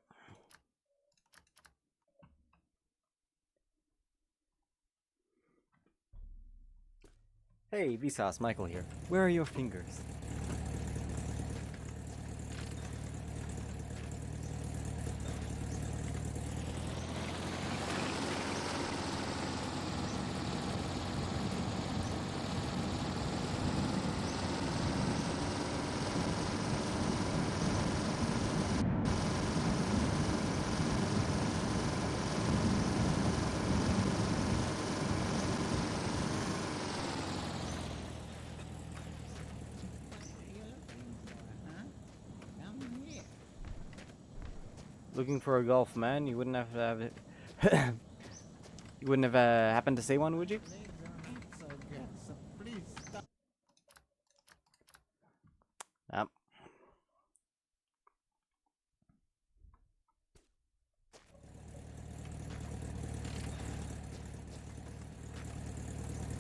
Hey, Vsauce, Michael here. Where are your fingers? Looking for a golf, man? You wouldn't have to have it. You wouldn't have happened to see one, would you? Yep.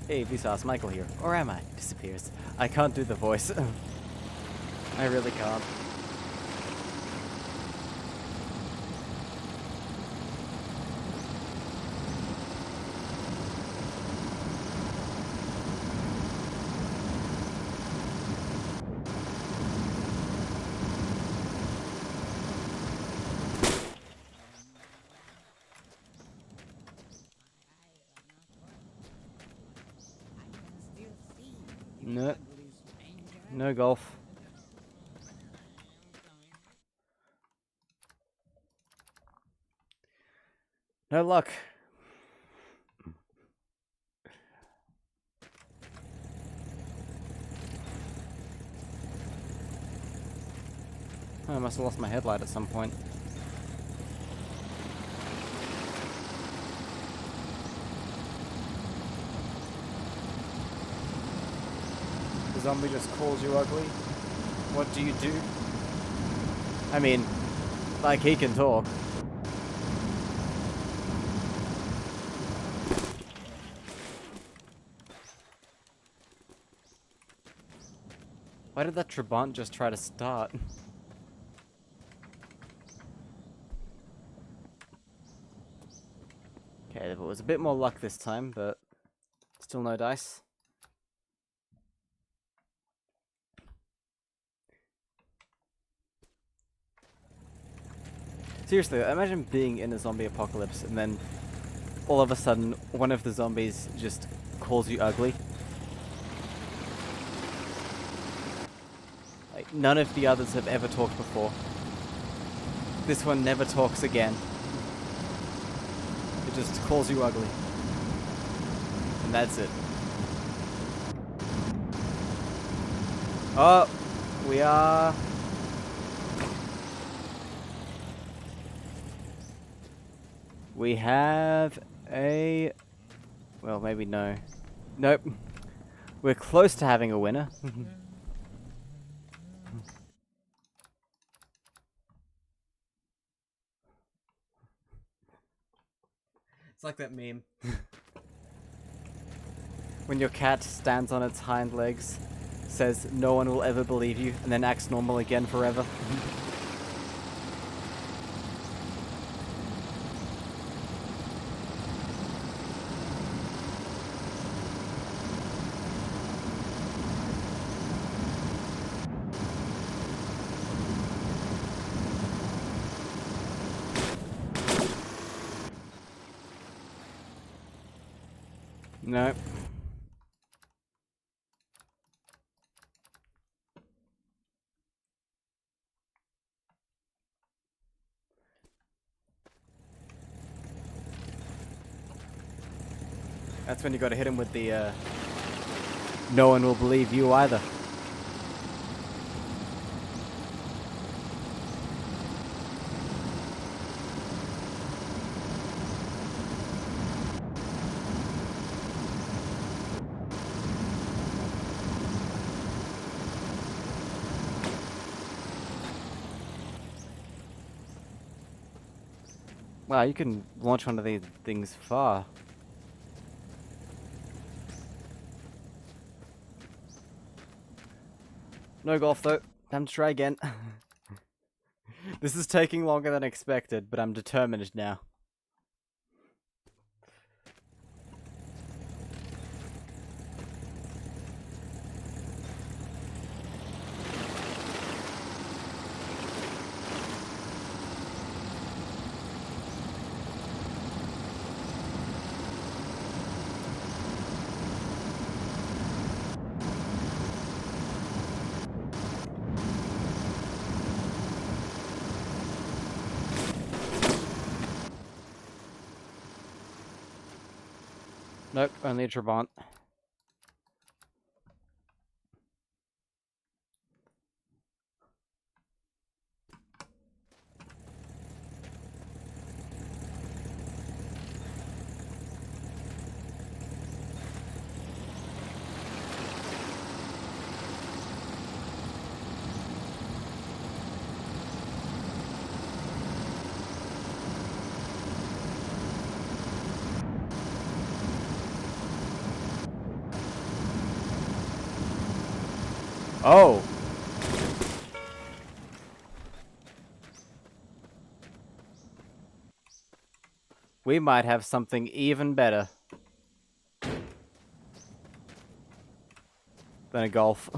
Hey, Vsauce, Michael here. Or am I? Disappears. I can't do the voice. I really can't. No. No golf. No luck. I must have lost my headlight at some point. The zombie just calls you ugly. What do you do? I mean, like he can talk. Why did that Trabant just try to start? was a bit more luck this time, but still no dice. Seriously, imagine being in a zombie apocalypse and then all of a sudden one of the zombies just calls you ugly. Like, none of the others have ever talked before. This one never talks again. It just calls you ugly. And that's it. Oh, we are... We have a... Well, maybe no. Nope. We're close to having a winner. It's like that meme. When your cat stands on its hind legs, says no one will ever believe you, and then acts normal again forever. No. That's when you gotta hit him with the, no one will believe you either. Wow, you can launch one of these things far. No golf though. Time to try again. This is taking longer than expected, but I'm determined now. Nope, only a Trabant. Oh! We might have something even better than a golf.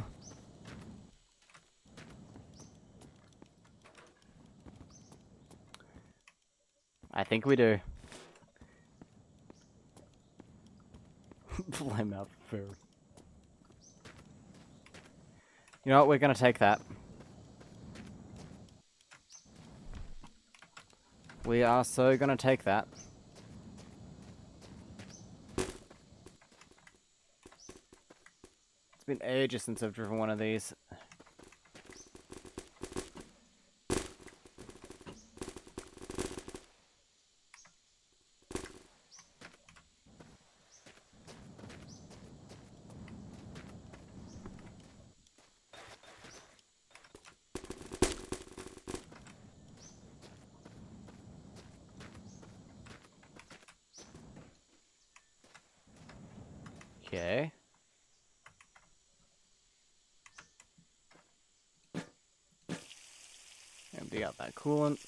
I think we do. Flame out food. You know what? We're gonna take that. We are so gonna take that. It's been ages since I've driven one of these. Okay. Empty out that coolant.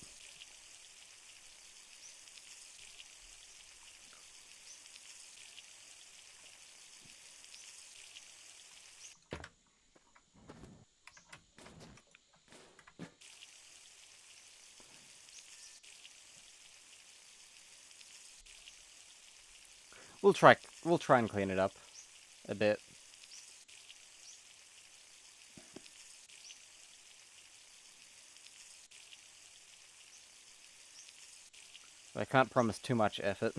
We'll try and clean it up a bit. But I can't promise too much effort.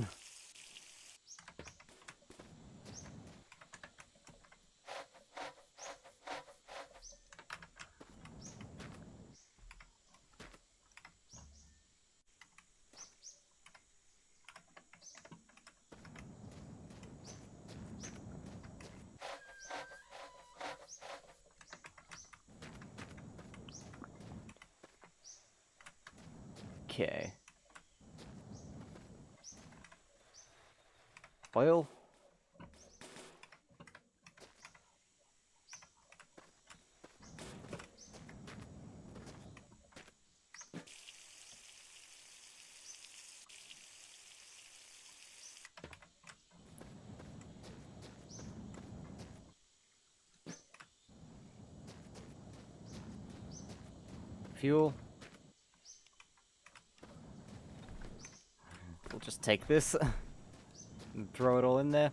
Okay. Oil. Fuel. We'll just take this and throw it all in there.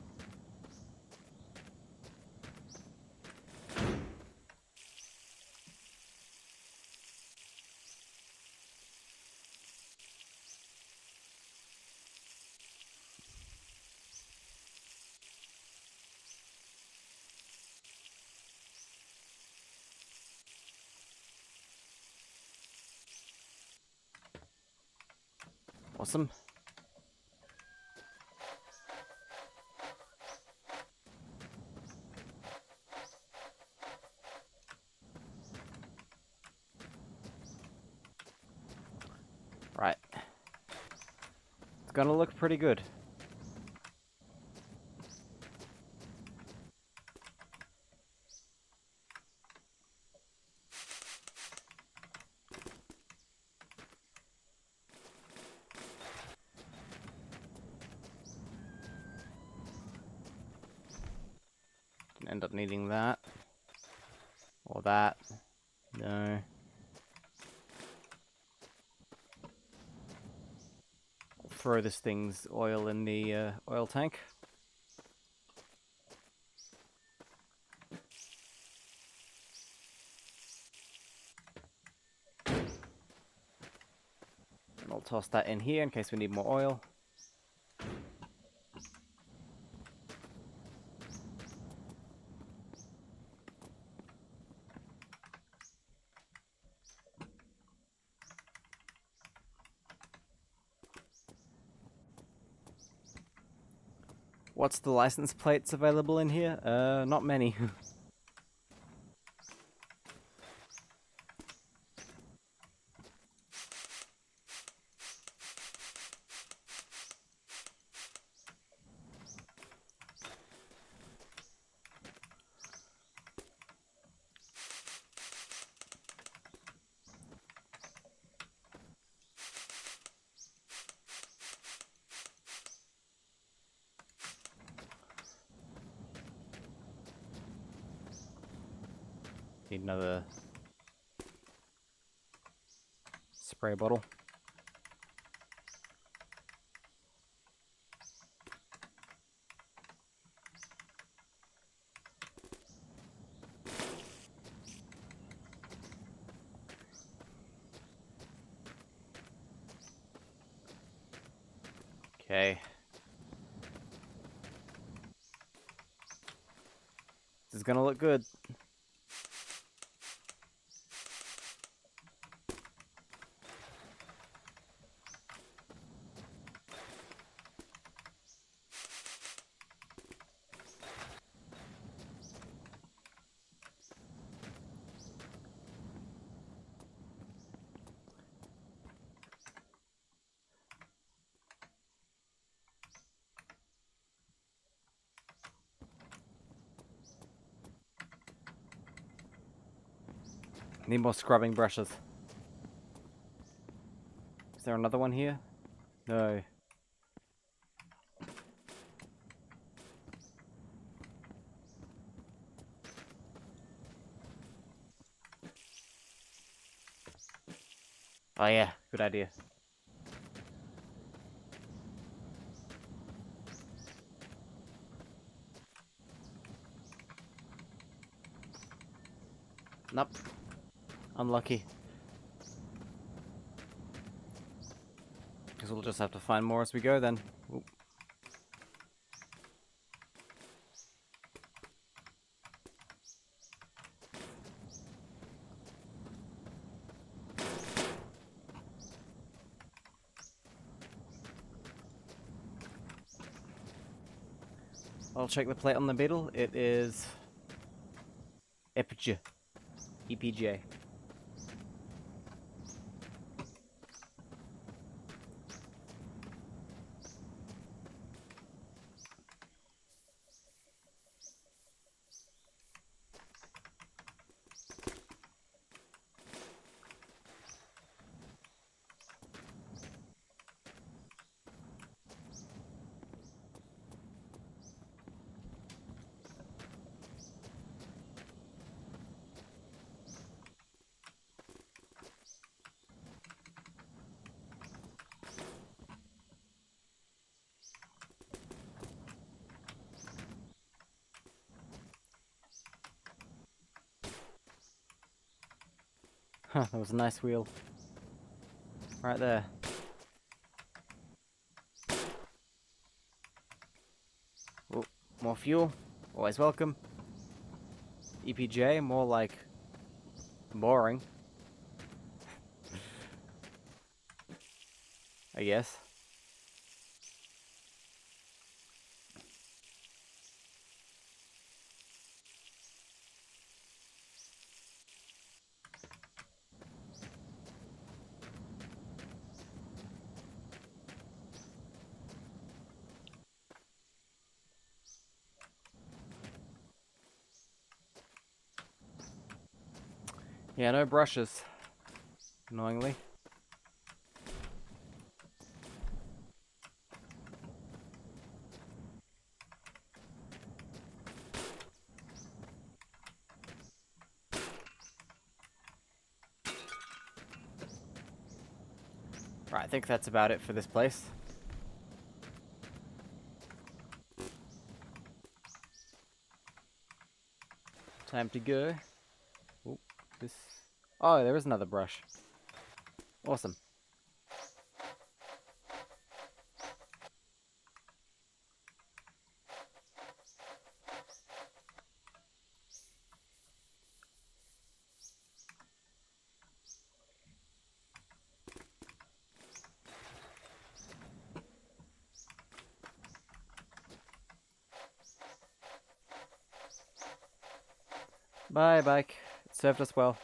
Awesome. Right. It's gonna look pretty good. Didn't end up needing that. Or that. No. I'll throw this thing's oil in the oil tank. And I'll toss that in here in case we need more oil. What's the license plates available in here? Not many. Need another spray bottle. Okay. This is gonna look good. Need more scrubbing brushes. Is there another one here? No. Oh yeah, good idea. Nope. Unlucky. Because we'll just have to find more as we go then. Oop. I'll check the plate on the beetle. It is EPJ. EPJ. Huh, that was a nice wheel. Right there. Oh, more fuel. Always welcome. EPJ, more like boring. I guess. Yeah, no brushes. Annoyingly. Right, I think that's about it for this place. Time to go. Oop, this. Oh, there is another brush. Awesome. Bye, bike. It served us well.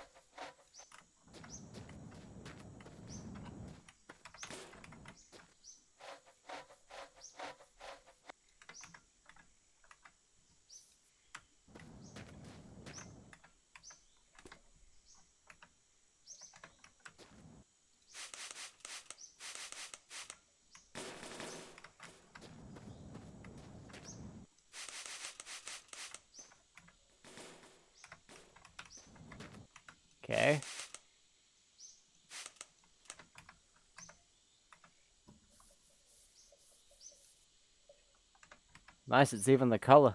Okay. Nice, it's even the color.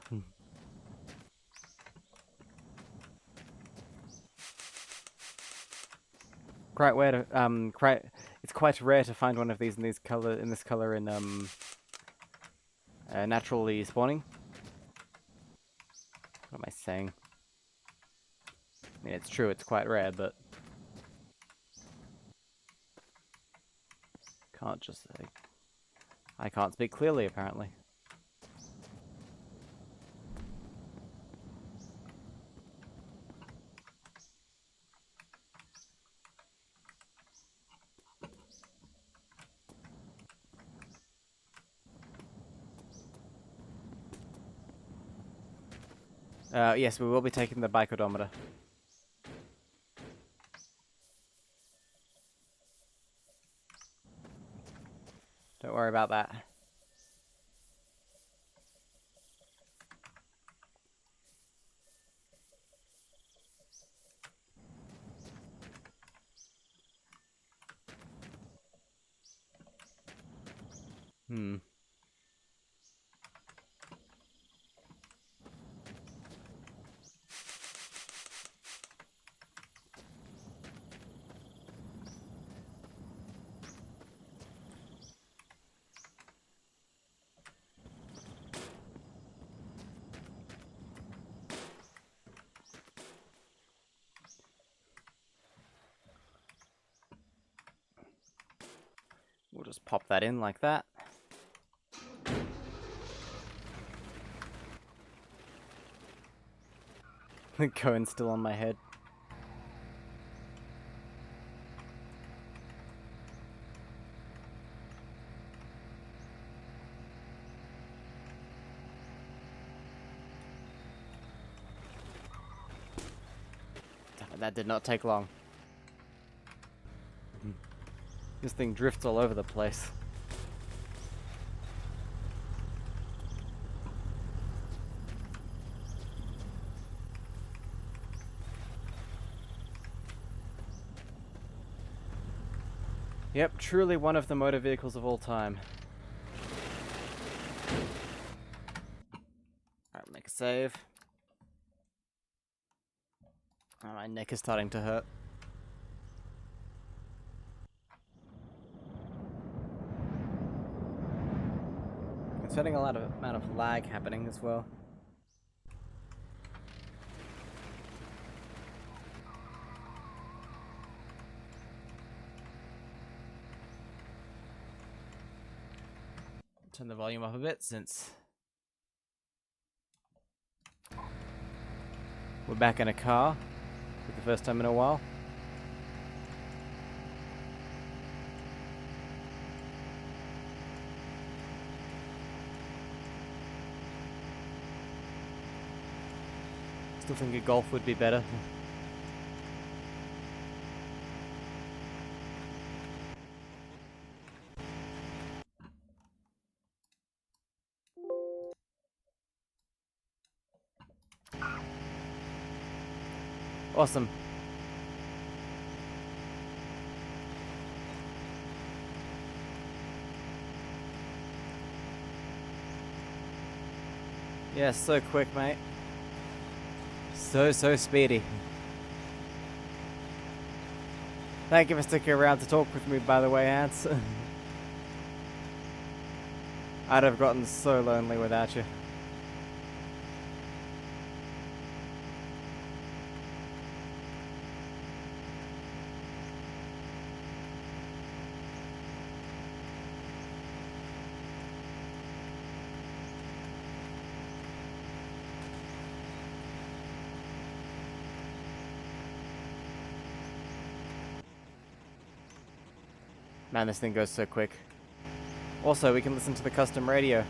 Quite rare to it's quite rare to find one of these in this color in naturally spawning. What am I saying? I mean, it's true, it's quite rare, but can't just I can't speak clearly apparently. Yes, we will be taking the bike odometer. Don't worry about that. Hmm. We'll just pop that in like that. The cone's still on my head. Damn it, that did not take long. This thing drifts all over the place. Yep, truly one of the motor vehicles of all time. Alright, make a save. Oh, my neck is starting to hurt. It's getting a lot of amount of lag happening as well. Turn the volume up a bit since we're back in a car for the first time in a while. Still think a Golf would be better. Awesome. Yeah, so quick, mate. So speedy. Thank you for sticking around to talk with me, by the way, Ants. I'd have gotten so lonely without you. Man, this thing goes so quick. Also, we can listen to the custom radio.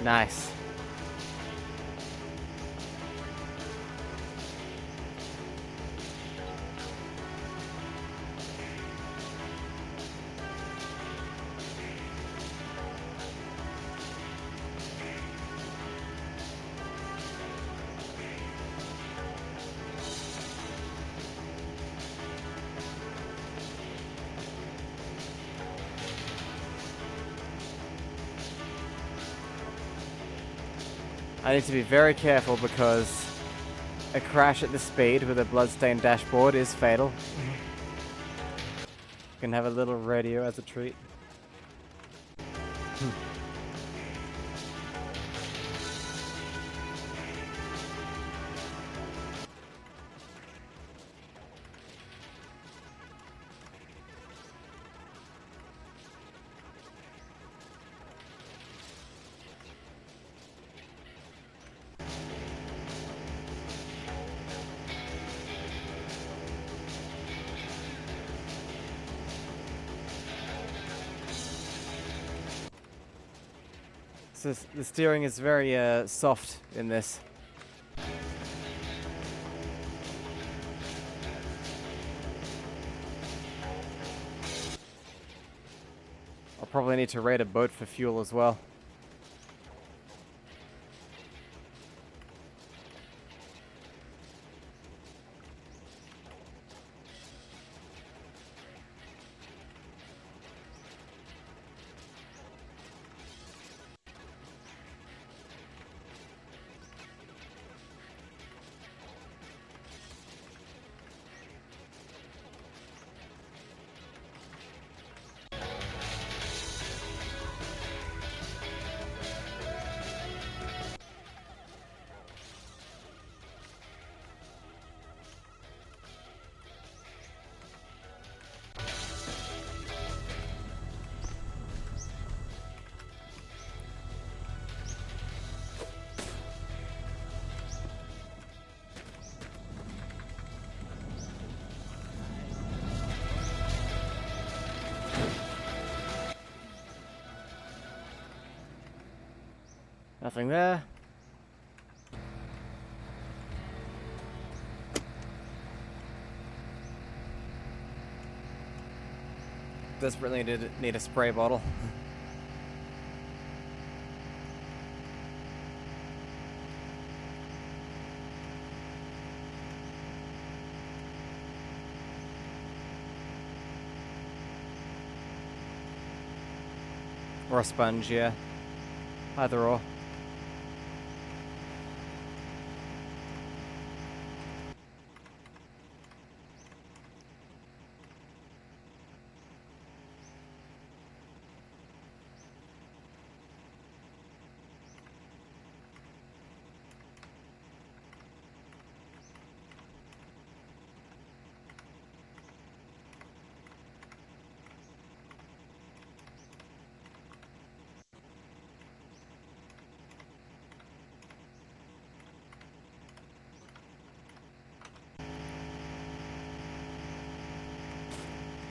Nice. I need to be very careful because a crash at this speed with a bloodstained dashboard is fatal. You can have a little radio as a treat. So the steering is very soft in this. I'll probably need to raid a boat for fuel as well. Nothing there. Desperately need a spray bottle. Or a sponge, yeah. Either or.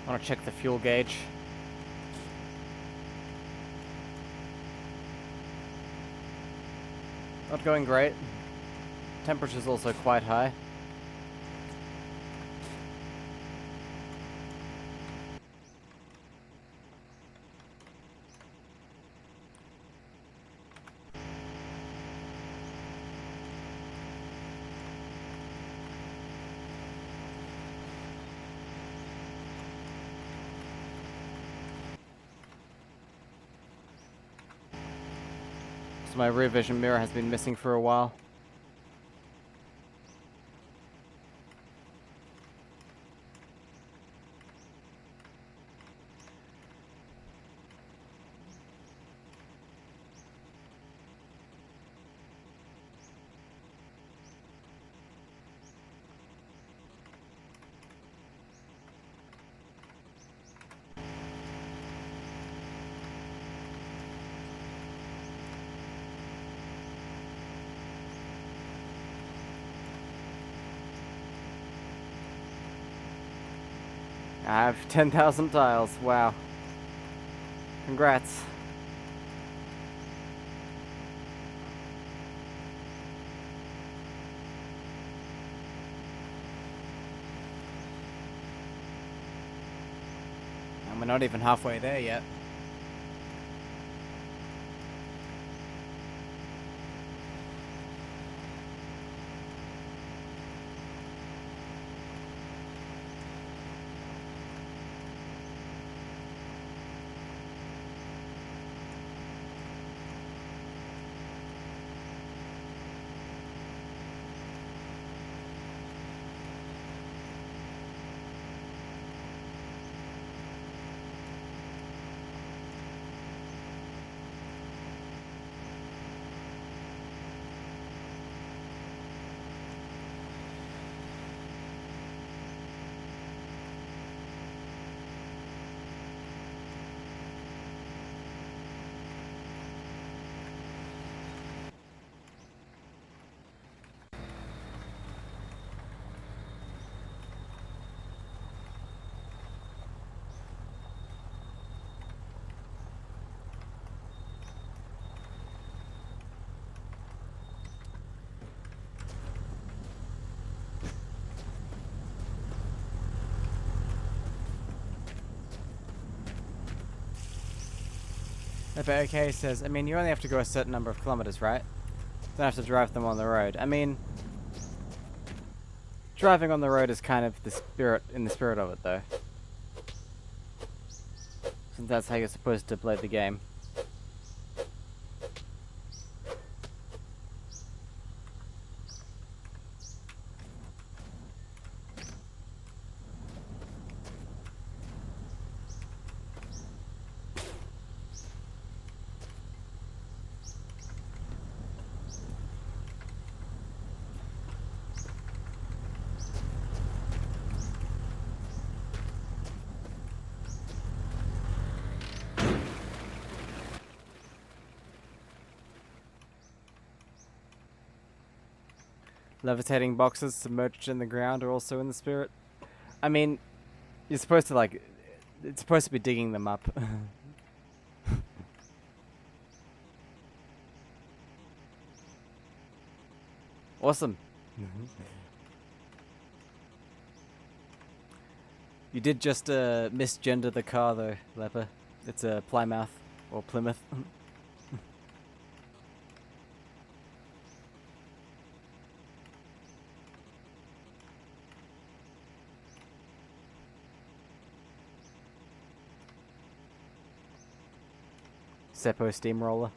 I want to check the fuel gauge. Not going great. Temperature's also quite high. So my rear vision mirror has been missing for a while. I have 10,000 tiles. Wow. Congrats. And we're not even halfway there yet. But okay, says, I mean, you only have to go a certain number of kilometers, right? Don't have to drive them on the road. I mean, driving on the road is kind of the spirit, in the spirit of it, though. Since that's how you're supposed to play the game. Levitating boxes submerged in the ground are also in the spirit. I mean, you're supposed to, like, it's supposed to be digging them up. Awesome. You did just misgender the car though, Leper. It's a Plymouth or Plymouth. Seppo Steamroller.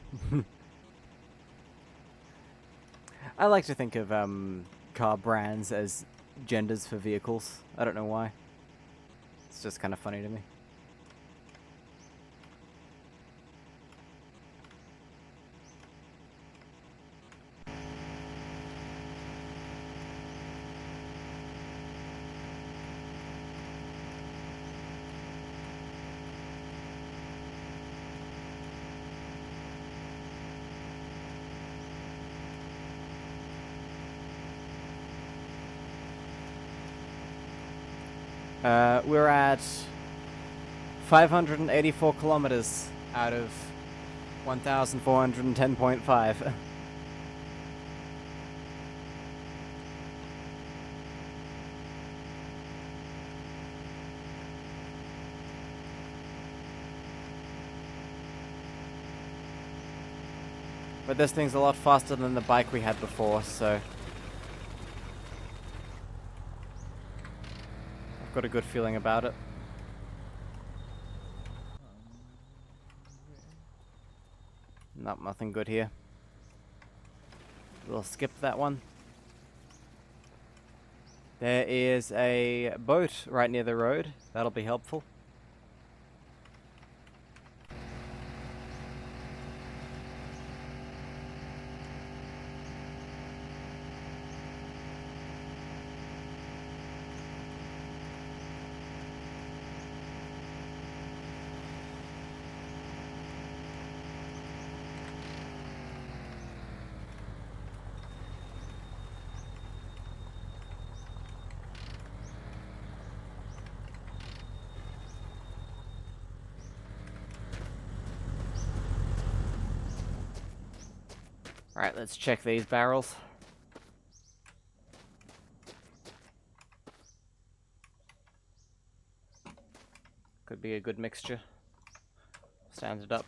I like to think of car brands as genders for vehicles. I don't know why. It's just kind of funny to me. We're at 584 kilometers out of 1,410.5. But this thing's a lot faster than the bike we had before, so I've got a good feeling about it. Nothing good here. We'll skip that one. There is a boat right near the road. That'll be helpful. Alright, let's check these barrels. Could be a good mixture. Stand it up.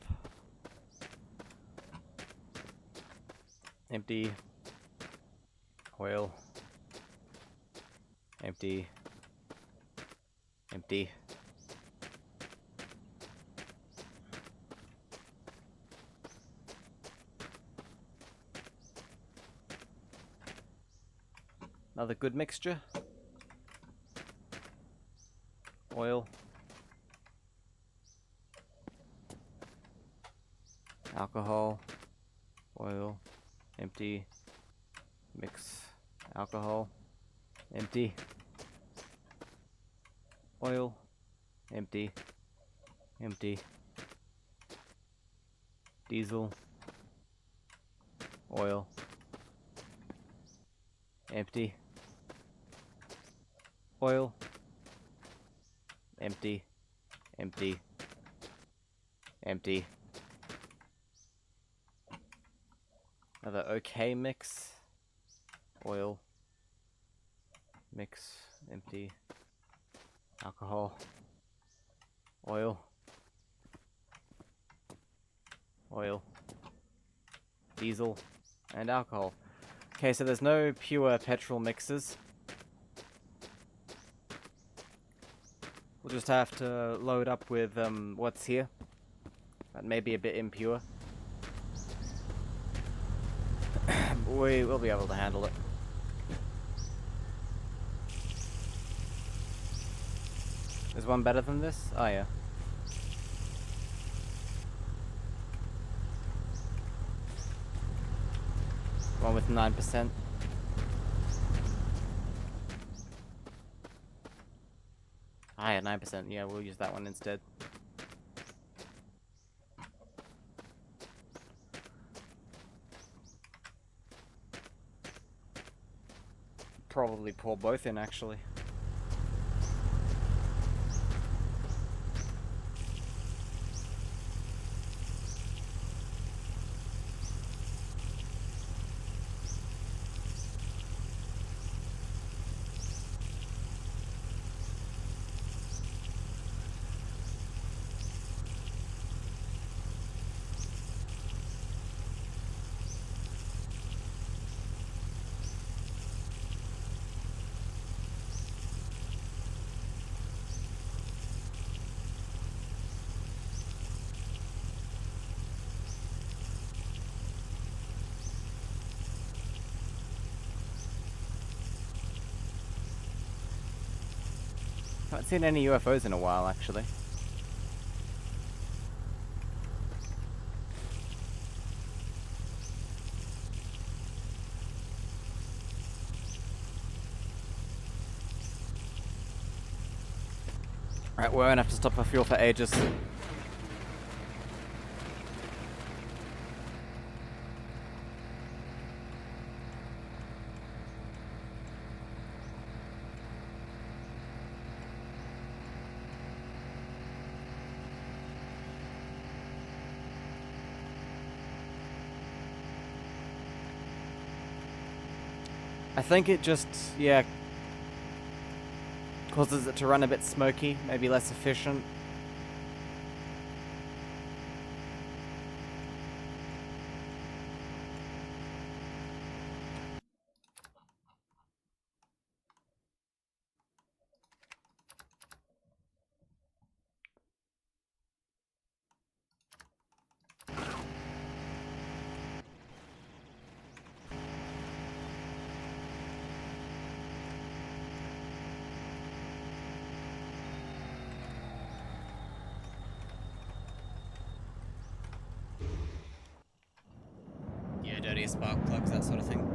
Empty. Oil. Empty. Empty. Another good mixture. Oil. Alcohol. Oil. Empty. Mix. Alcohol. Empty. Oil. Empty. Empty. Diesel. Oil. Empty. Oil. Empty. Empty. Empty. Another okay mix. Oil. Mix. Empty. Alcohol. Oil. Oil. Diesel. And alcohol. Okay, so there's no pure petrol mixes. We'll just have to load up with what's here. That may be a bit impure. We will be able to handle it. Is one better than this? Oh yeah. One with 9%. Ah, yeah, 9%. Yeah, we'll use that one instead. Probably pour both in, actually. Haven't seen any UFOs in a while, actually. Right, we won't have to stop for fuel for ages. I think it just, yeah, causes it to run a bit smoky, maybe less efficient. Yeah, dirty spark plugs, that sort of thing.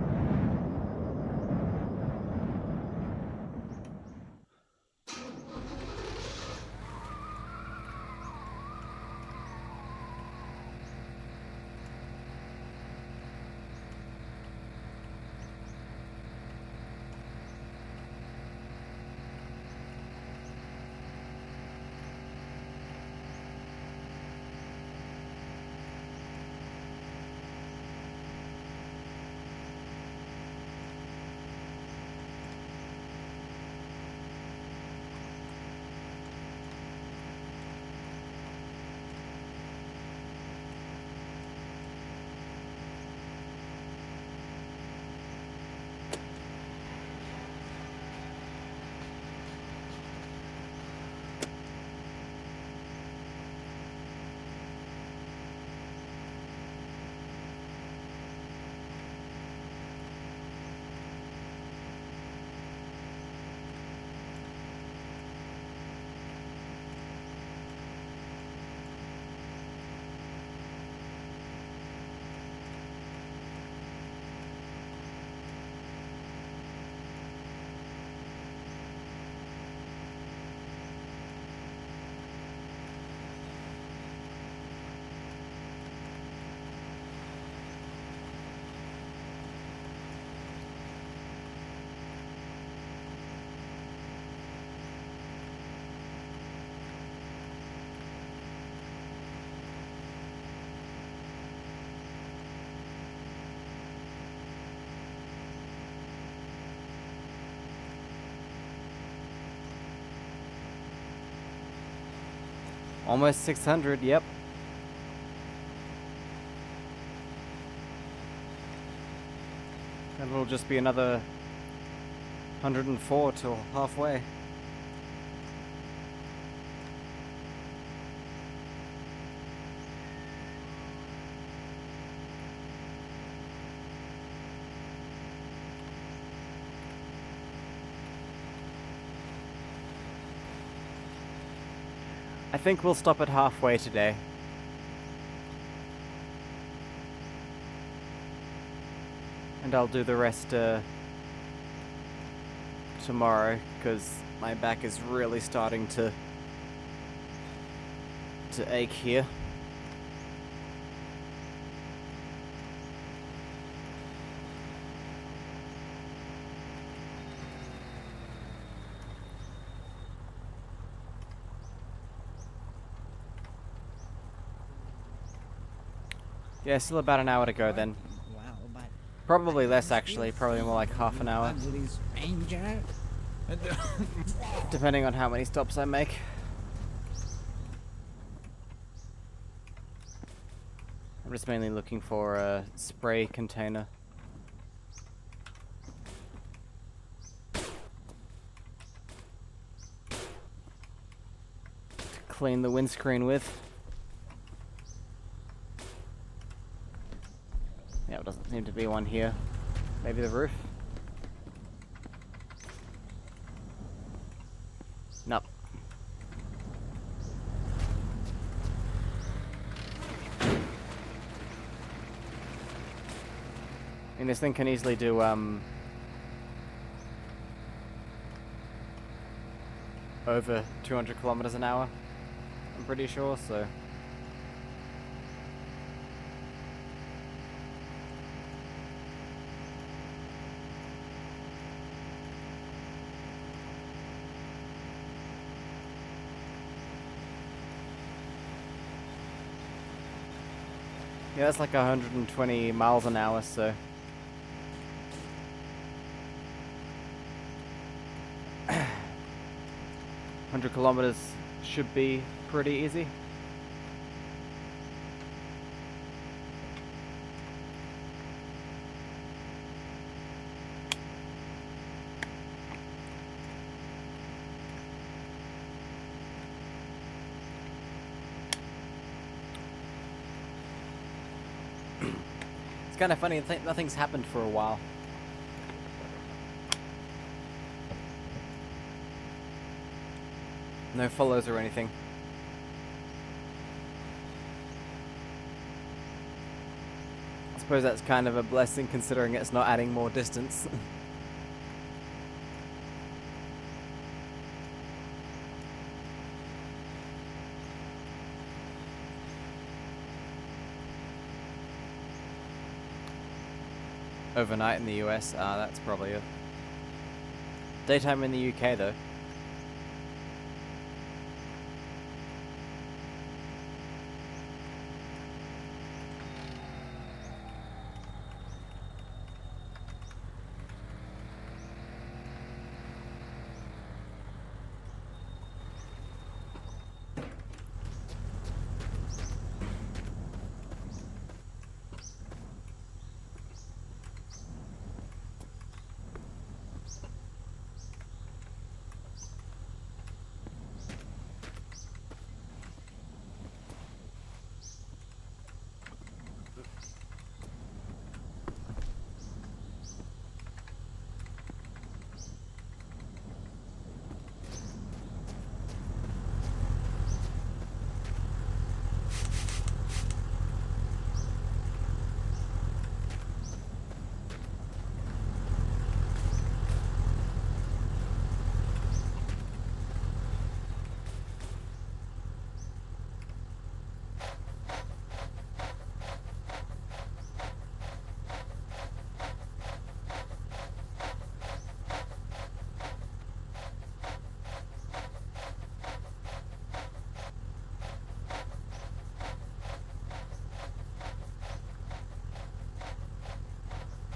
Almost 600, yep. And it'll just be another 104 till halfway. I think we'll stop at halfway today. And I'll do the rest tomorrow, because my back is really starting to ache here. Yeah, still about an hour to go then. Well, but Probably less actually, probably more like half an hour. Ugly stranger. Depending on how many stops I make. I'm just mainly looking for a spray container. To clean the windscreen with. Yeah, it doesn't seem to be one here. Maybe the roof? Nope. I mean, this thing can easily do, over 200 kilometers an hour, I'm pretty sure, so... Yeah, that's like 120 miles an hour, so... 100 kilometers should be pretty easy. It's kind of funny, nothing's happened for a while. No follows or anything. I suppose that's kind of a blessing considering it's not adding more distance. Overnight in the US, that's probably it. Daytime in the UK though.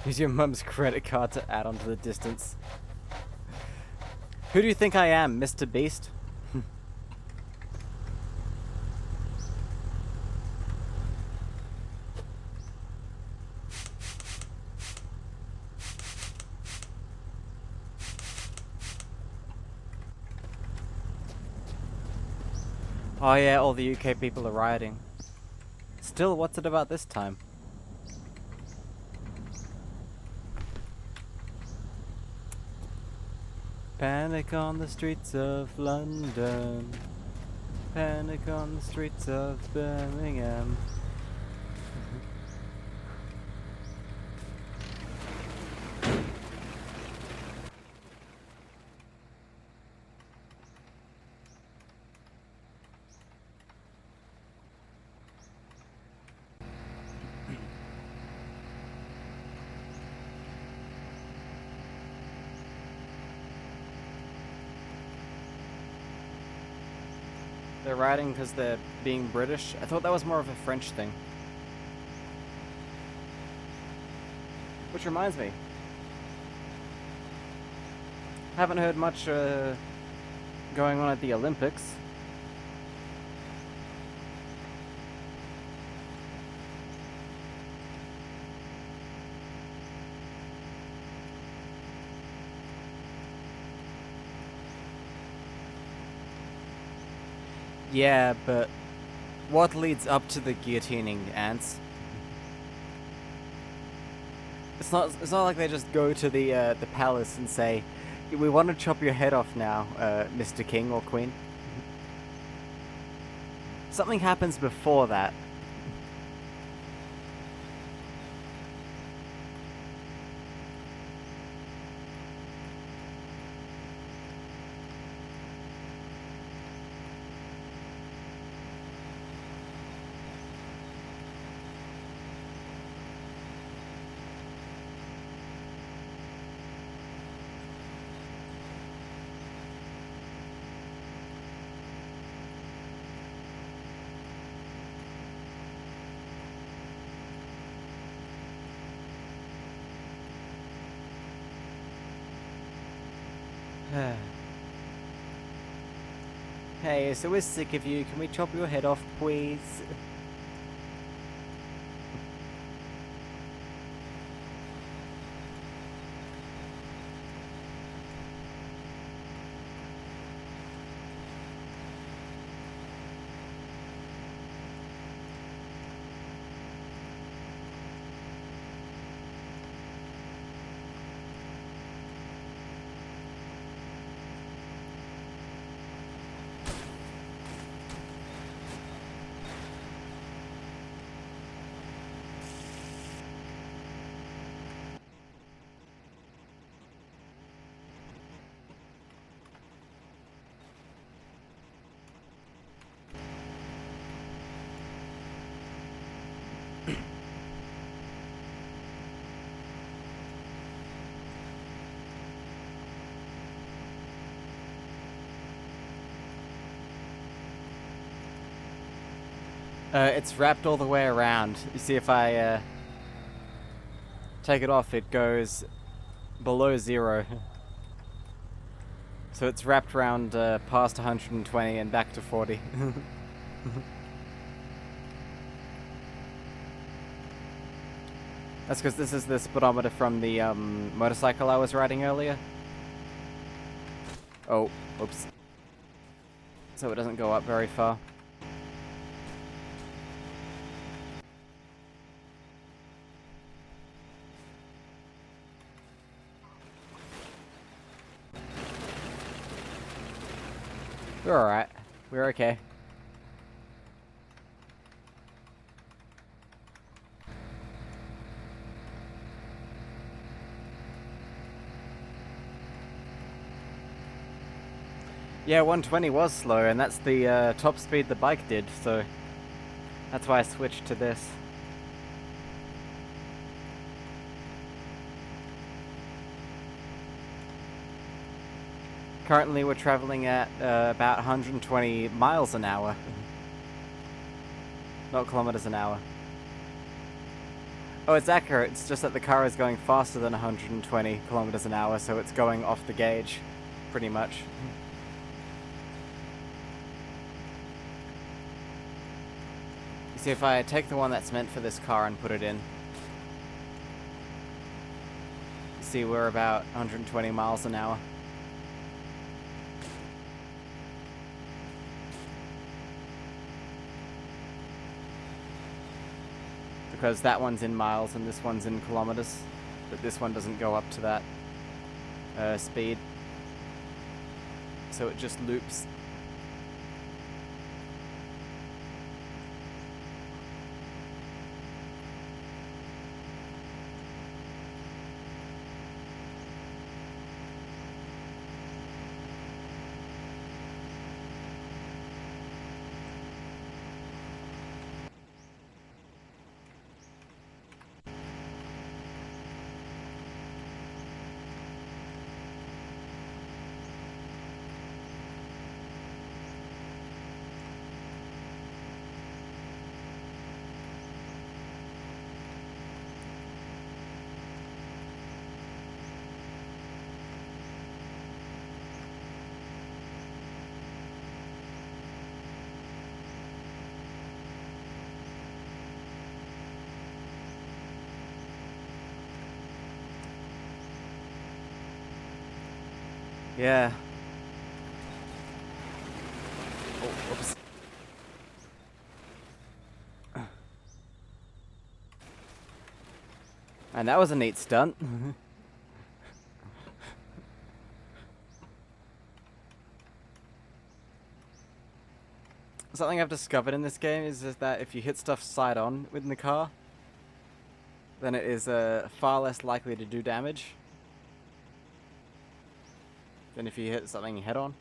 Use your mum's credit card to add onto the distance. Who do you think I am, Mr. Beast? Oh yeah, all the UK people are rioting. Still, what's it about this time? Panic on the streets of London. Panic on the streets of Birmingham. They're rioting because they're being British? I thought that was more of a French thing. Which reminds me. Haven't heard much going on at the Olympics. Yeah, but what leads up to the guillotining, ants? It's not like they just go to the palace and say, We want to chop your head off now, Mr. King or Queen. Something happens before that. Hey, so we're sick of you. Can we chop your head off, please? It's wrapped all the way around. You see, if I take it off, it goes below 0. So it's wrapped around past 120 and back to 40. That's because this is the speedometer from the motorcycle I was riding earlier. Oh, oops. So it doesn't go up very far. We're alright. We're okay. Yeah, 120 was slow, and that's the top speed the bike did, so that's why I switched to this. Currently we're traveling at about 120 miles an hour. Not kilometers an hour. Oh, it's accurate. It's just that the car is going faster than 120 kilometers an hour, so it's going off the gauge, pretty much. You see, if I take the one that's meant for this car and put it in, you see we're about 120 miles an hour. Because that one's in miles and this one's in kilometers, but this one doesn't go up to that speed, so it just loops. Yeah. Oh, whoops. And that was a neat stunt. Something I've discovered in this game is that if you hit stuff side on within the car, then it is far less likely to do damage than if you hit something head on.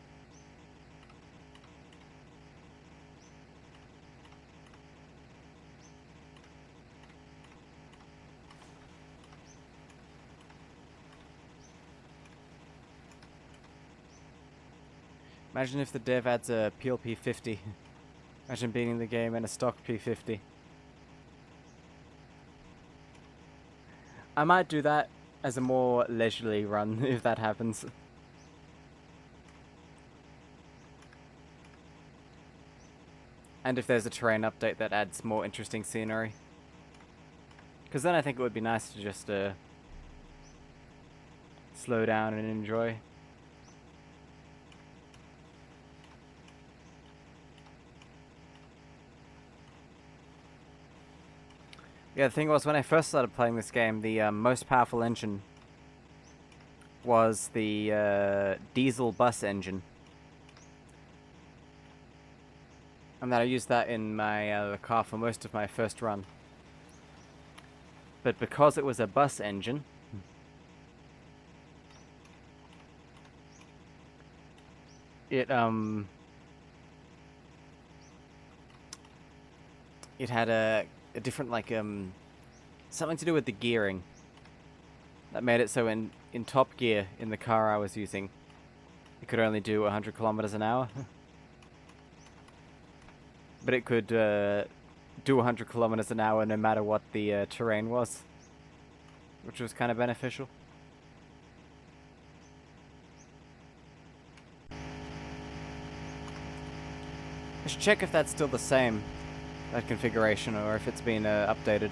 Imagine if the dev adds a peel P50. Imagine beating the game in a stock P50. I might do that as a more leisurely run if that happens. And if there's a terrain update that adds more interesting scenery. Because then I think it would be nice to just slow down and enjoy. Yeah, the thing was, when I first started playing this game, the most powerful engine was the diesel bus engine. And that I used that in my car for most of my first run. But because it was a bus engine, it had a different, like, something to do with the gearing that made it so in top gear in the car I was using, it could only do 100 kilometers an hour. But it could do 100 kilometers an hour no matter what the terrain was, which was kind of beneficial. I should check if that's still the same, that configuration, or if it's been updated.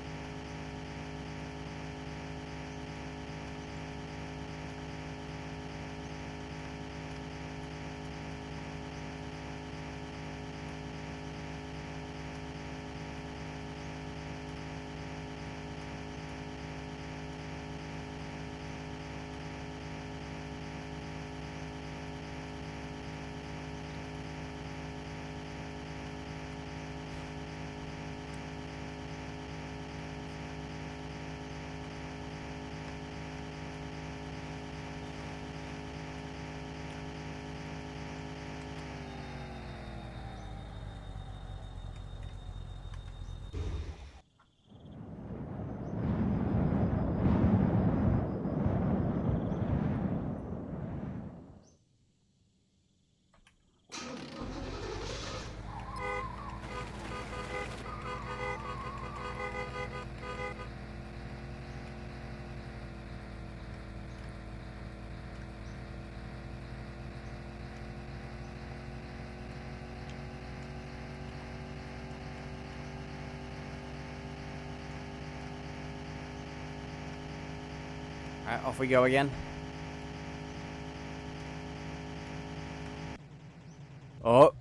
Alright, off we go again. Oh,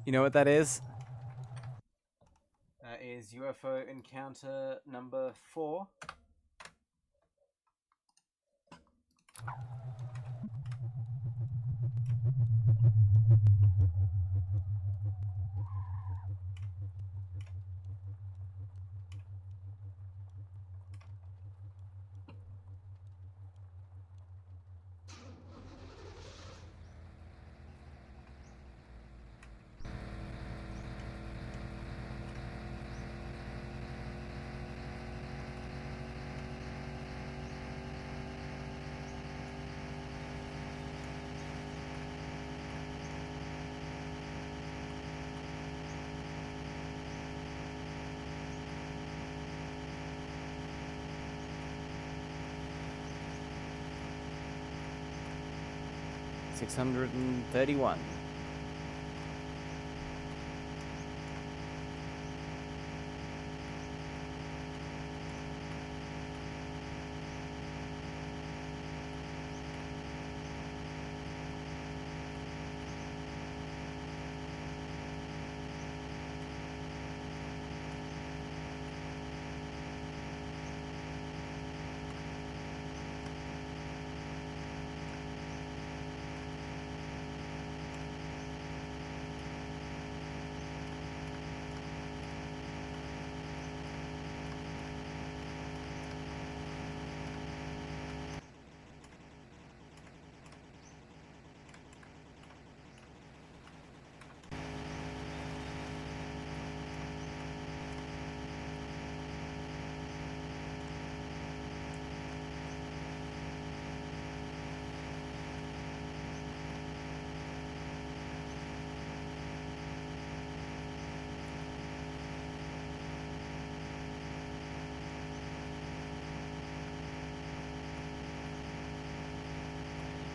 you know what that is? That is UFO encounter number 4. $631.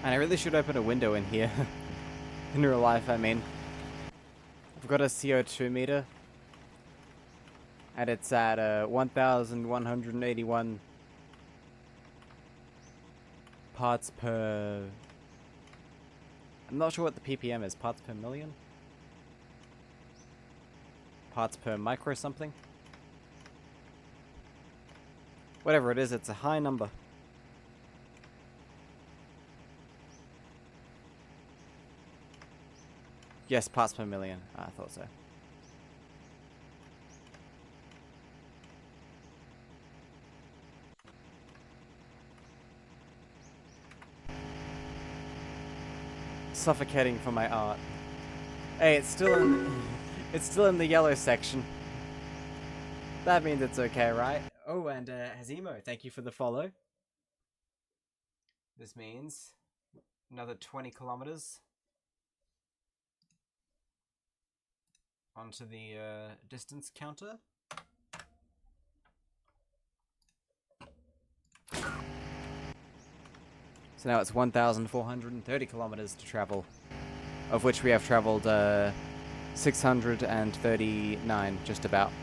And I really should open a window in here. In real life, I mean. I've got a CO2 meter. And it's at 1,181 parts per... I'm not sure what the ppm is. Parts per million? Parts per micro something? Whatever it is, it's a high number. Yes, parts per million. I thought so. Suffocating for my art. Hey, it's still in it's still in the yellow section. That means it's okay, right? Oh, and Hazimo, thank you for the follow. This means another 20 kilometers onto the distance counter. So now it's 1,430 kilometers to travel, of which we have traveled 639, just about.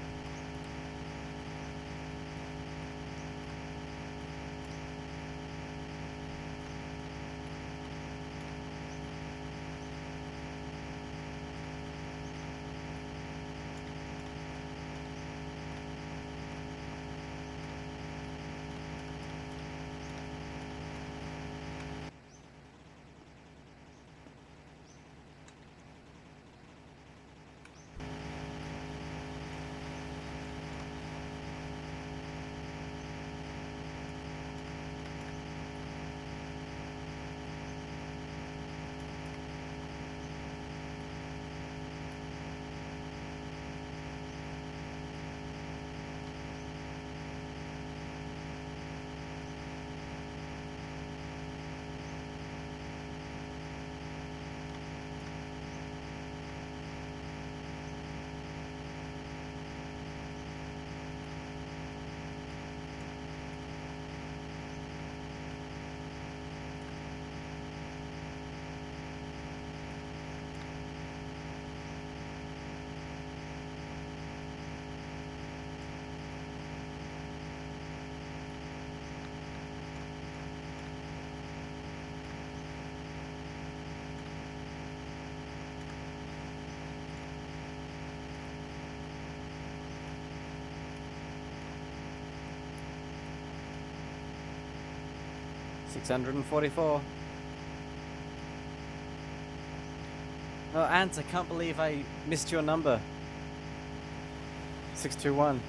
$644. Oh, Ant, I can't believe I missed your number. 621.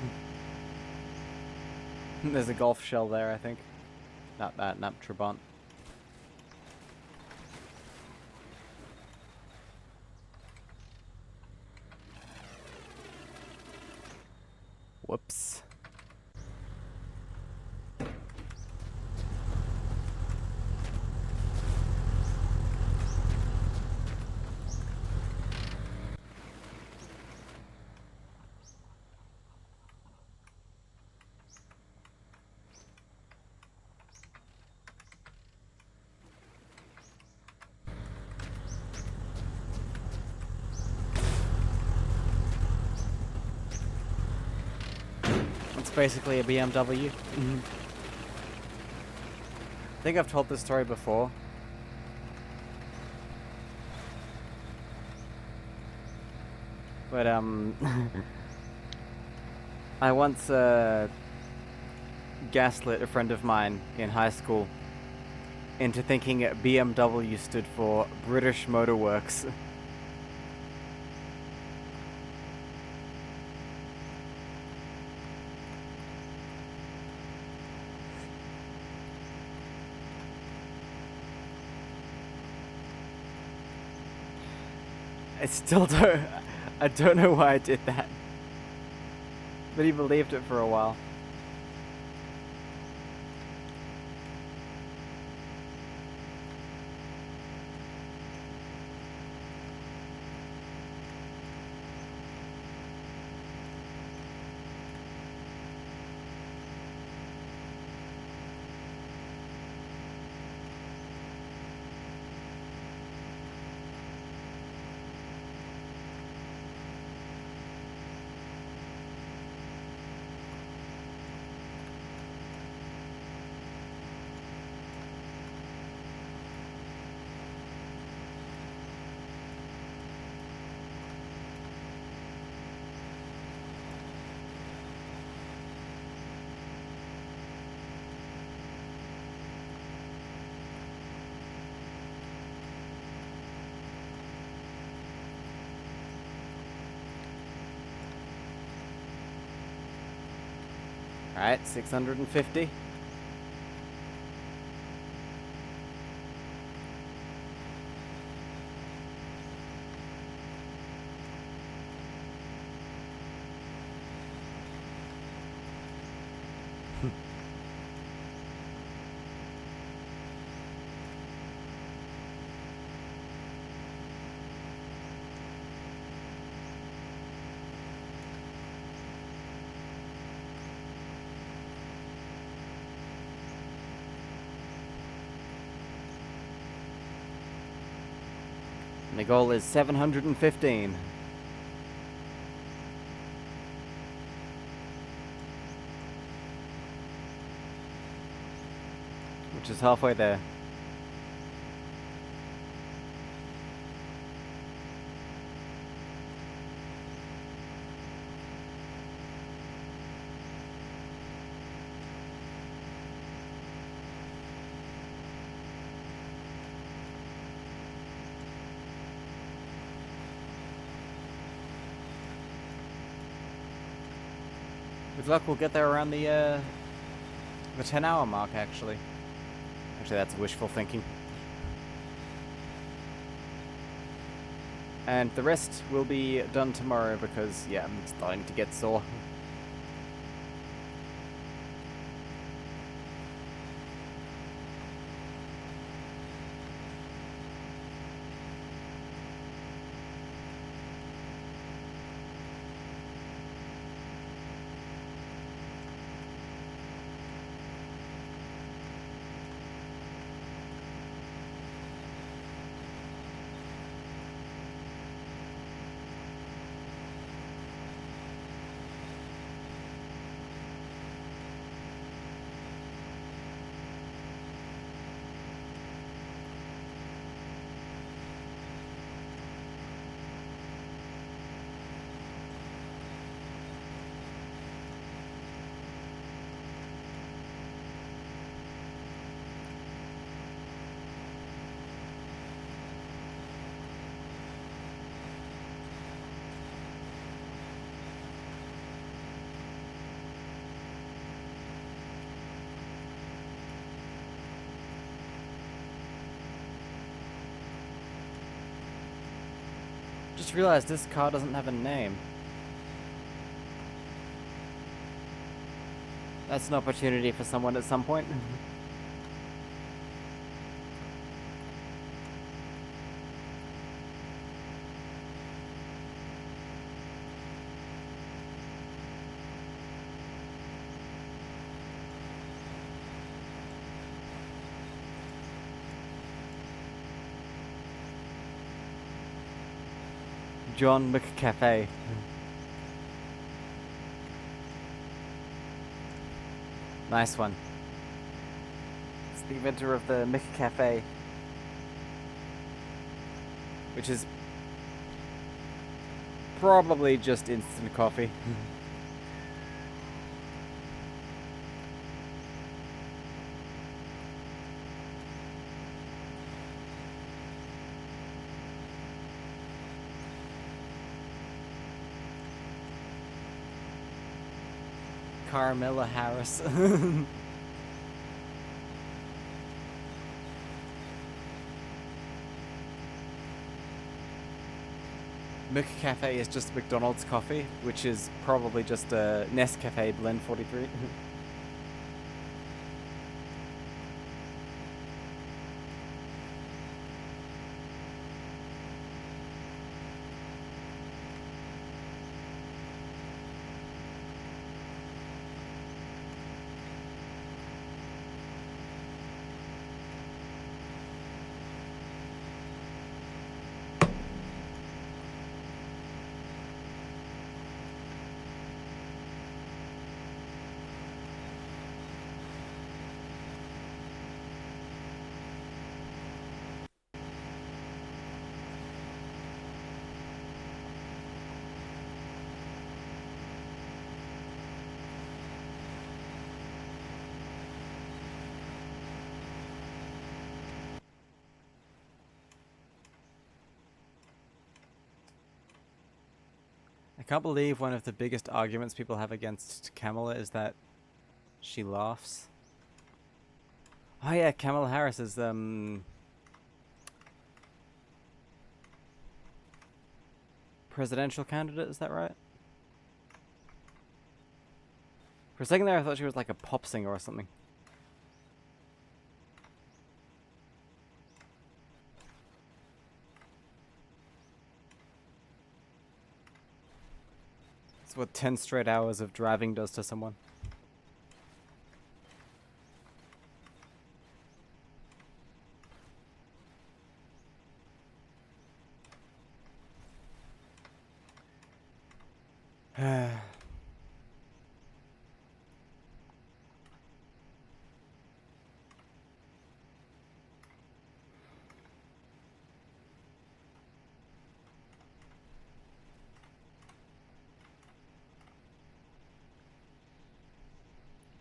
There's a golf shell there, I think. Not that, not Trabant. Whoops. It's basically a BMW. I think I've told this story before. But, I once, gaslit a friend of mine in high school into thinking BMW stood for British Motor Works. I don't know why I did that. But he believed it for a while. Alright, 650. And the goal is 715. Which is halfway there. With luck, we'll get there around the 10-hour mark, actually. Actually, that's wishful thinking. And the rest will be done tomorrow because, yeah, I'm starting to get sore. Just realized this car doesn't have a name. That's an opportunity for someone at some point. John McCafe. Nice one. It's the inventor of the McCafe, which is probably just instant coffee. Carmela Harris. McCafe is just McDonald's coffee, which is probably just a Nescafe Blend 43. I can't believe one of the biggest arguments people have against Kamala is that She laughs. Oh yeah, Kamala Harris is presidential candidate, is that right? For a second there I thought she was like a pop singer or something. It's what 10 straight hours of driving does to someone.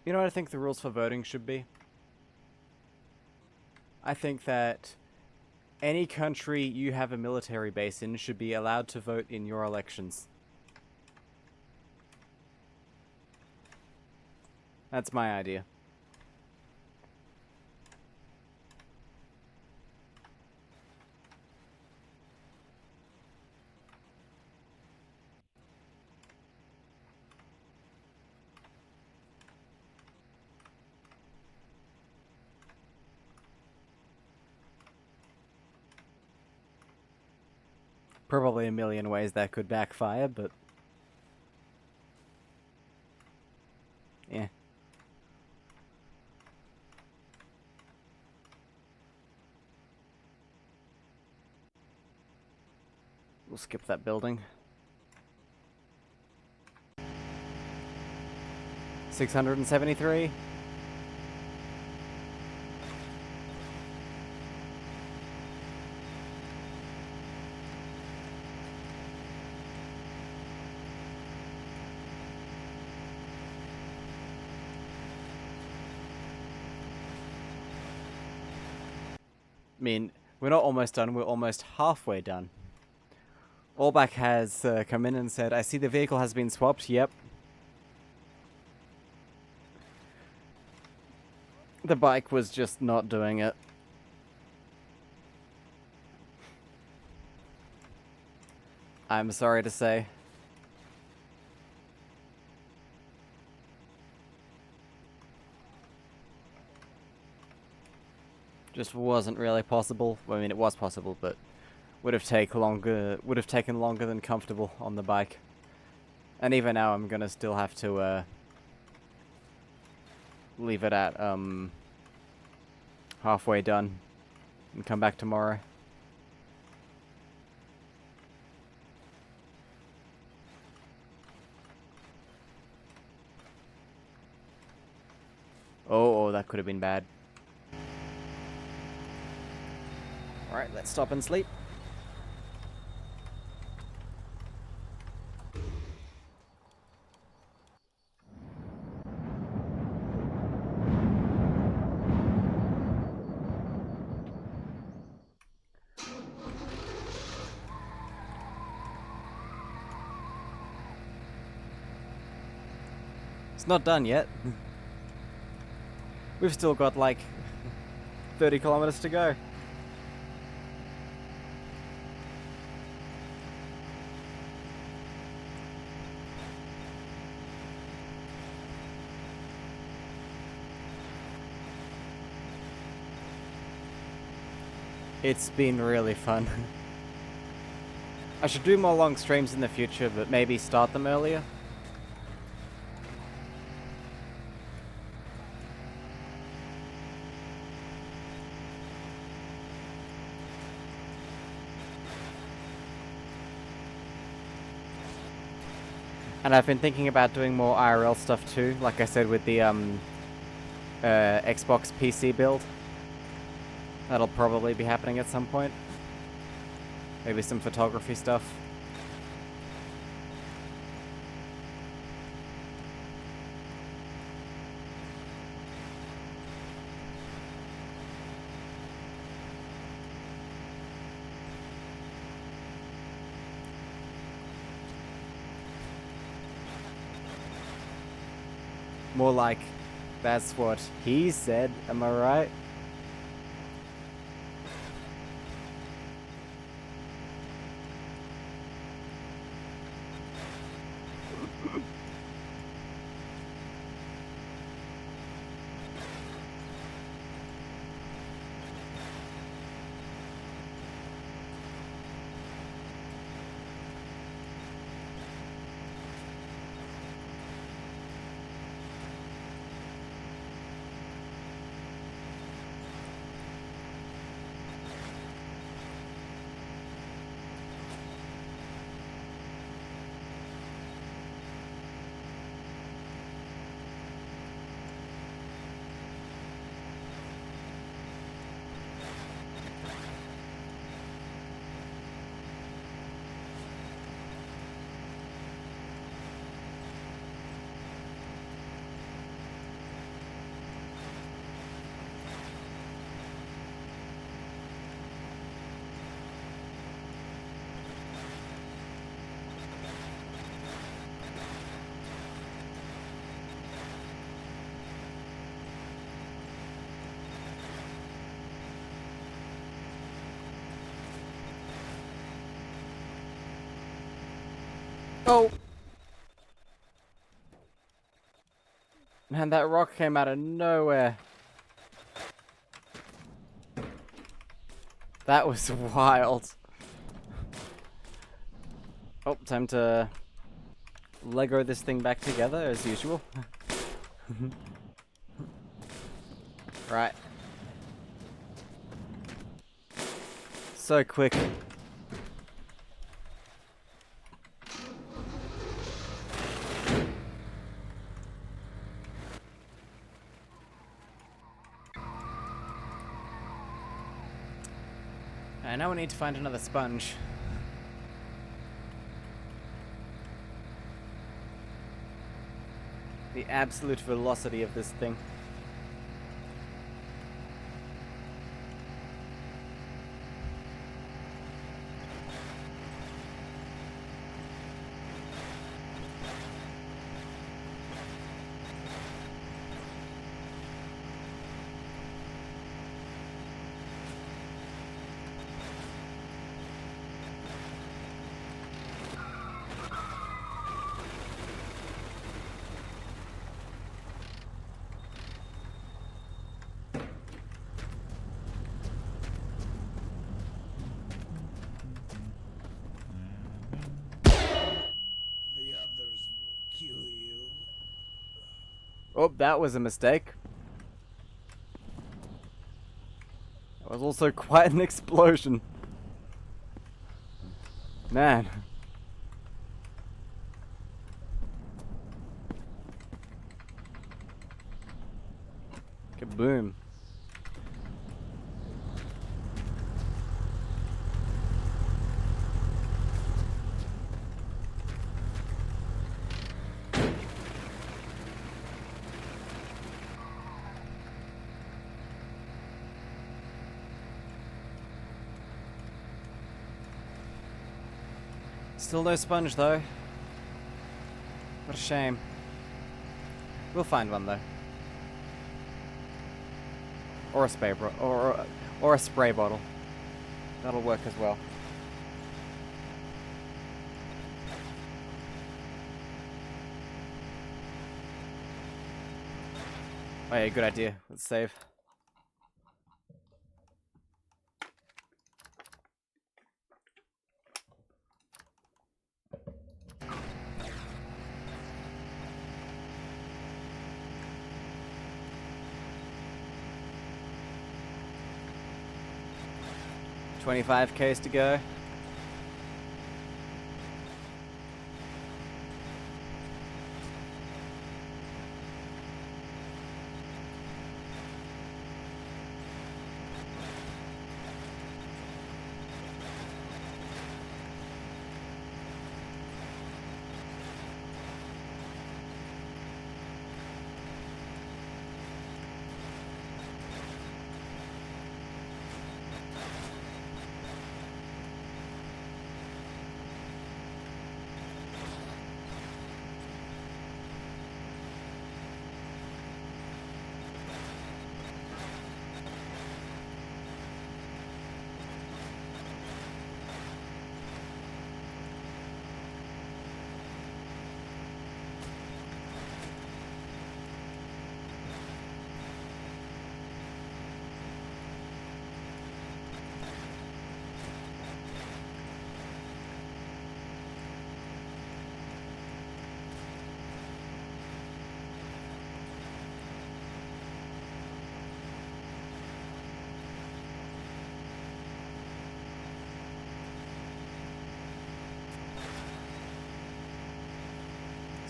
You know what I think the rules for voting should be? I think that any country you have a military base in should be allowed to vote in your elections. That's my idea. Probably a million ways that could backfire, but yeah. We'll skip that building. 673. I mean, we're not almost done, we're almost halfway done. Allback has come in and said, I see the vehicle has been swapped. Yep. The bike was just not doing it. I'm sorry to say. Just wasn't really possible. I mean, it was possible, but would have taken longer than comfortable on the bike. And even now, I'm gonna still have to leave it at halfway done and come back tomorrow. Oh, that could have been bad. Alright, let's stop and sleep. It's not done yet. We've still got like 30 kilometers to go. It's been really fun. I should do more long streams in the future, but maybe start them earlier. And I've been thinking about doing more IRL stuff too, like I said with the Xbox PC build. That'll probably be happening at some point. Maybe some photography stuff. More like That's what he said, am I right? Oh! Man, that rock came out of nowhere. That was wild. Oh, time to Lego this thing back together as usual. Right. So quick. I now we need to find another sponge. The absolute velocity of this thing. The others will kill you. Oh, that was a mistake. That was also quite an explosion. Man. Kaboom. Still no sponge though. What a shame. We'll find one though. Or a spray or a spray bottle. That'll work as well. Oh yeah, good idea. Let's save. $25Ks to go.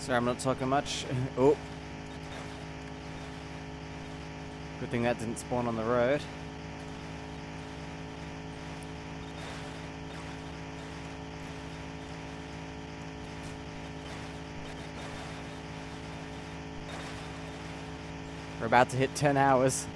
Sorry, I'm not talking much. Oh. Good thing that didn't spawn on the road. We're about to hit 10 hours.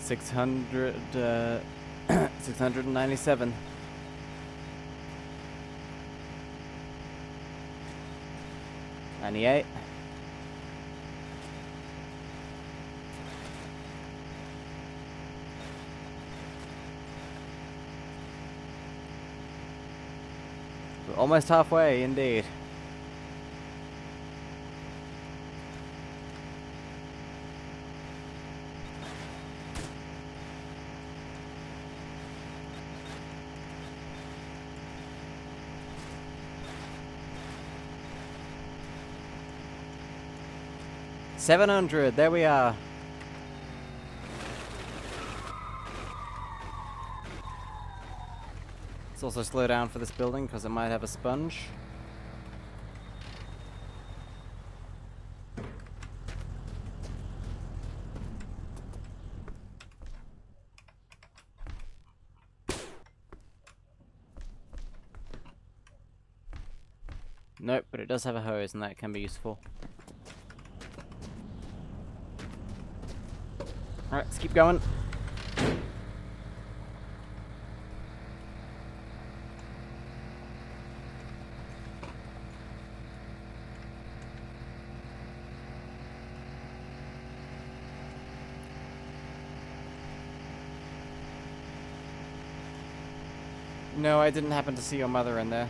$697. 98. We're almost halfway, indeed. $700. There we are. Let's also slow down for this building because it might have a sponge. Nope, but it does have a hose and that can be useful. Alright, let's keep going. No, I didn't happen to see your mother in there.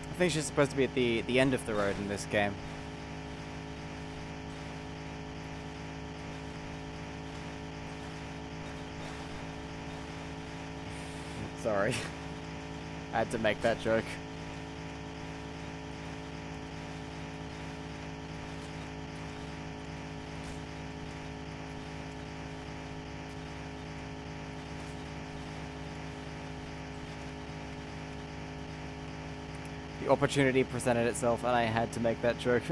I think she's supposed to be at the end of the road in this game. Sorry. I had to make that joke. The opportunity presented itself and I had to make that joke.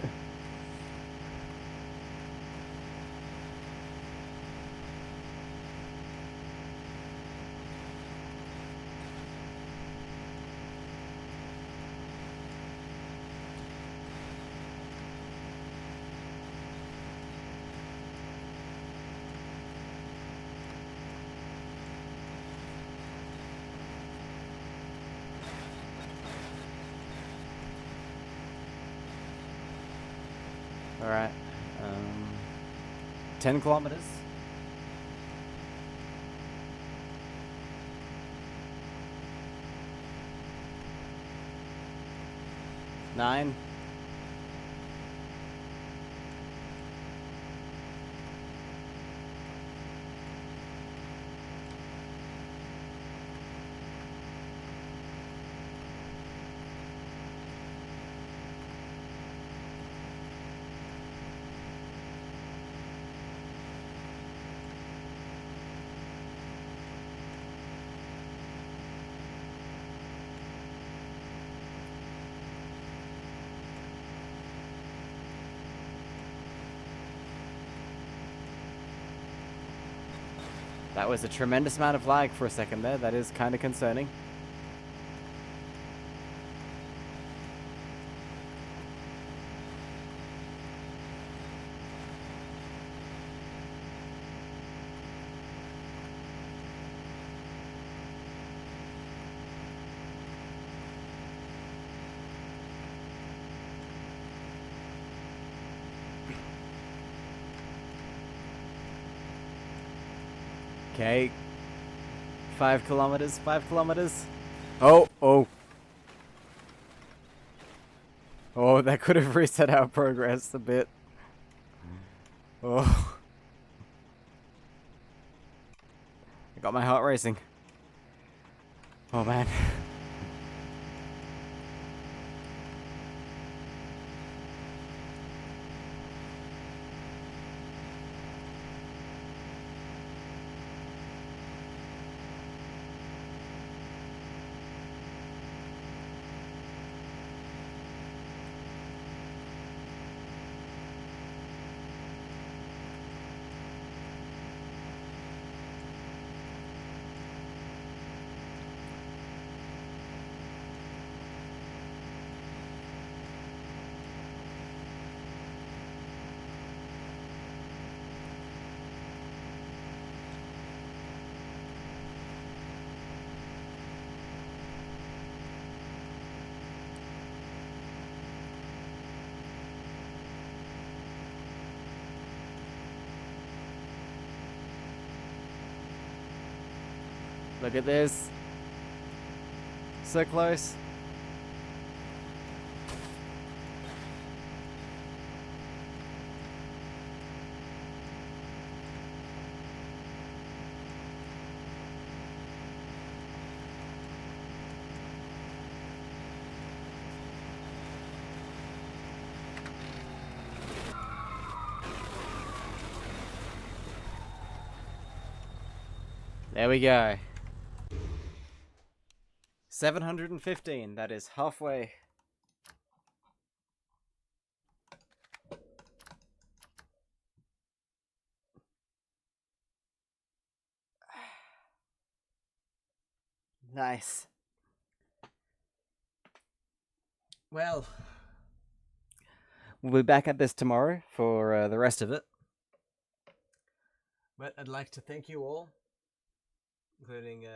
Alright. 10 kilometers. Nine. That was a tremendous amount of lag for a second there. That is kind of concerning. Okay. 5 kilometers, 5 kilometers. Oh, oh. Oh, that could have reset our progress a bit. Oh. I got my heart racing. Oh, man. Look at this. So close. There we go. 715. That is halfway. Nice. Well, we'll be back at this tomorrow for the rest of it. But I'd like to thank you all, including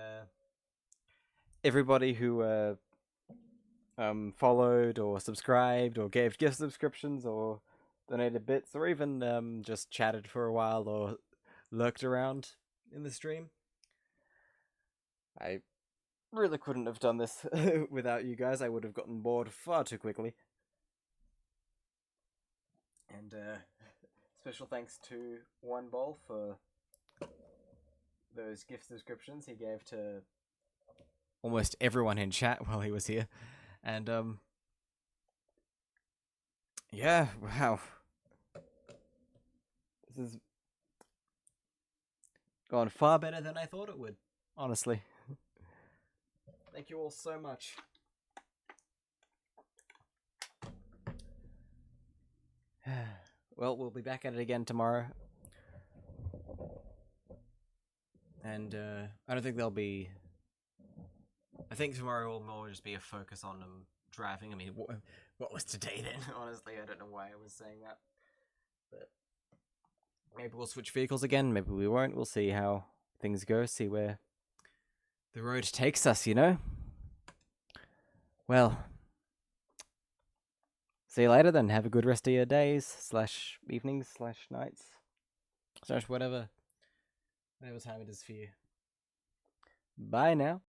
everybody who followed or subscribed or gave gift subscriptions or donated bits or even just chatted for a while or lurked around in the stream. I really couldn't have done this without you guys. I would have gotten bored far too quickly. And special thanks to One Ball for those gift subscriptions he gave to almost everyone in chat while he was here. And yeah, wow. This has gone far better than I thought it would, honestly. Thank you all so much. Well, we'll be back at it again tomorrow. And I don't think there'll be... I think tomorrow will more just be a focus on driving. I mean, what was today then? Honestly, I don't know why I was saying that. But maybe we'll switch vehicles again. Maybe we won't. We'll see how things go. See where the road takes us, you know? Well, see you later then. Have a good rest of your days, / evenings, / nights, / whatever time it is for you. Bye now.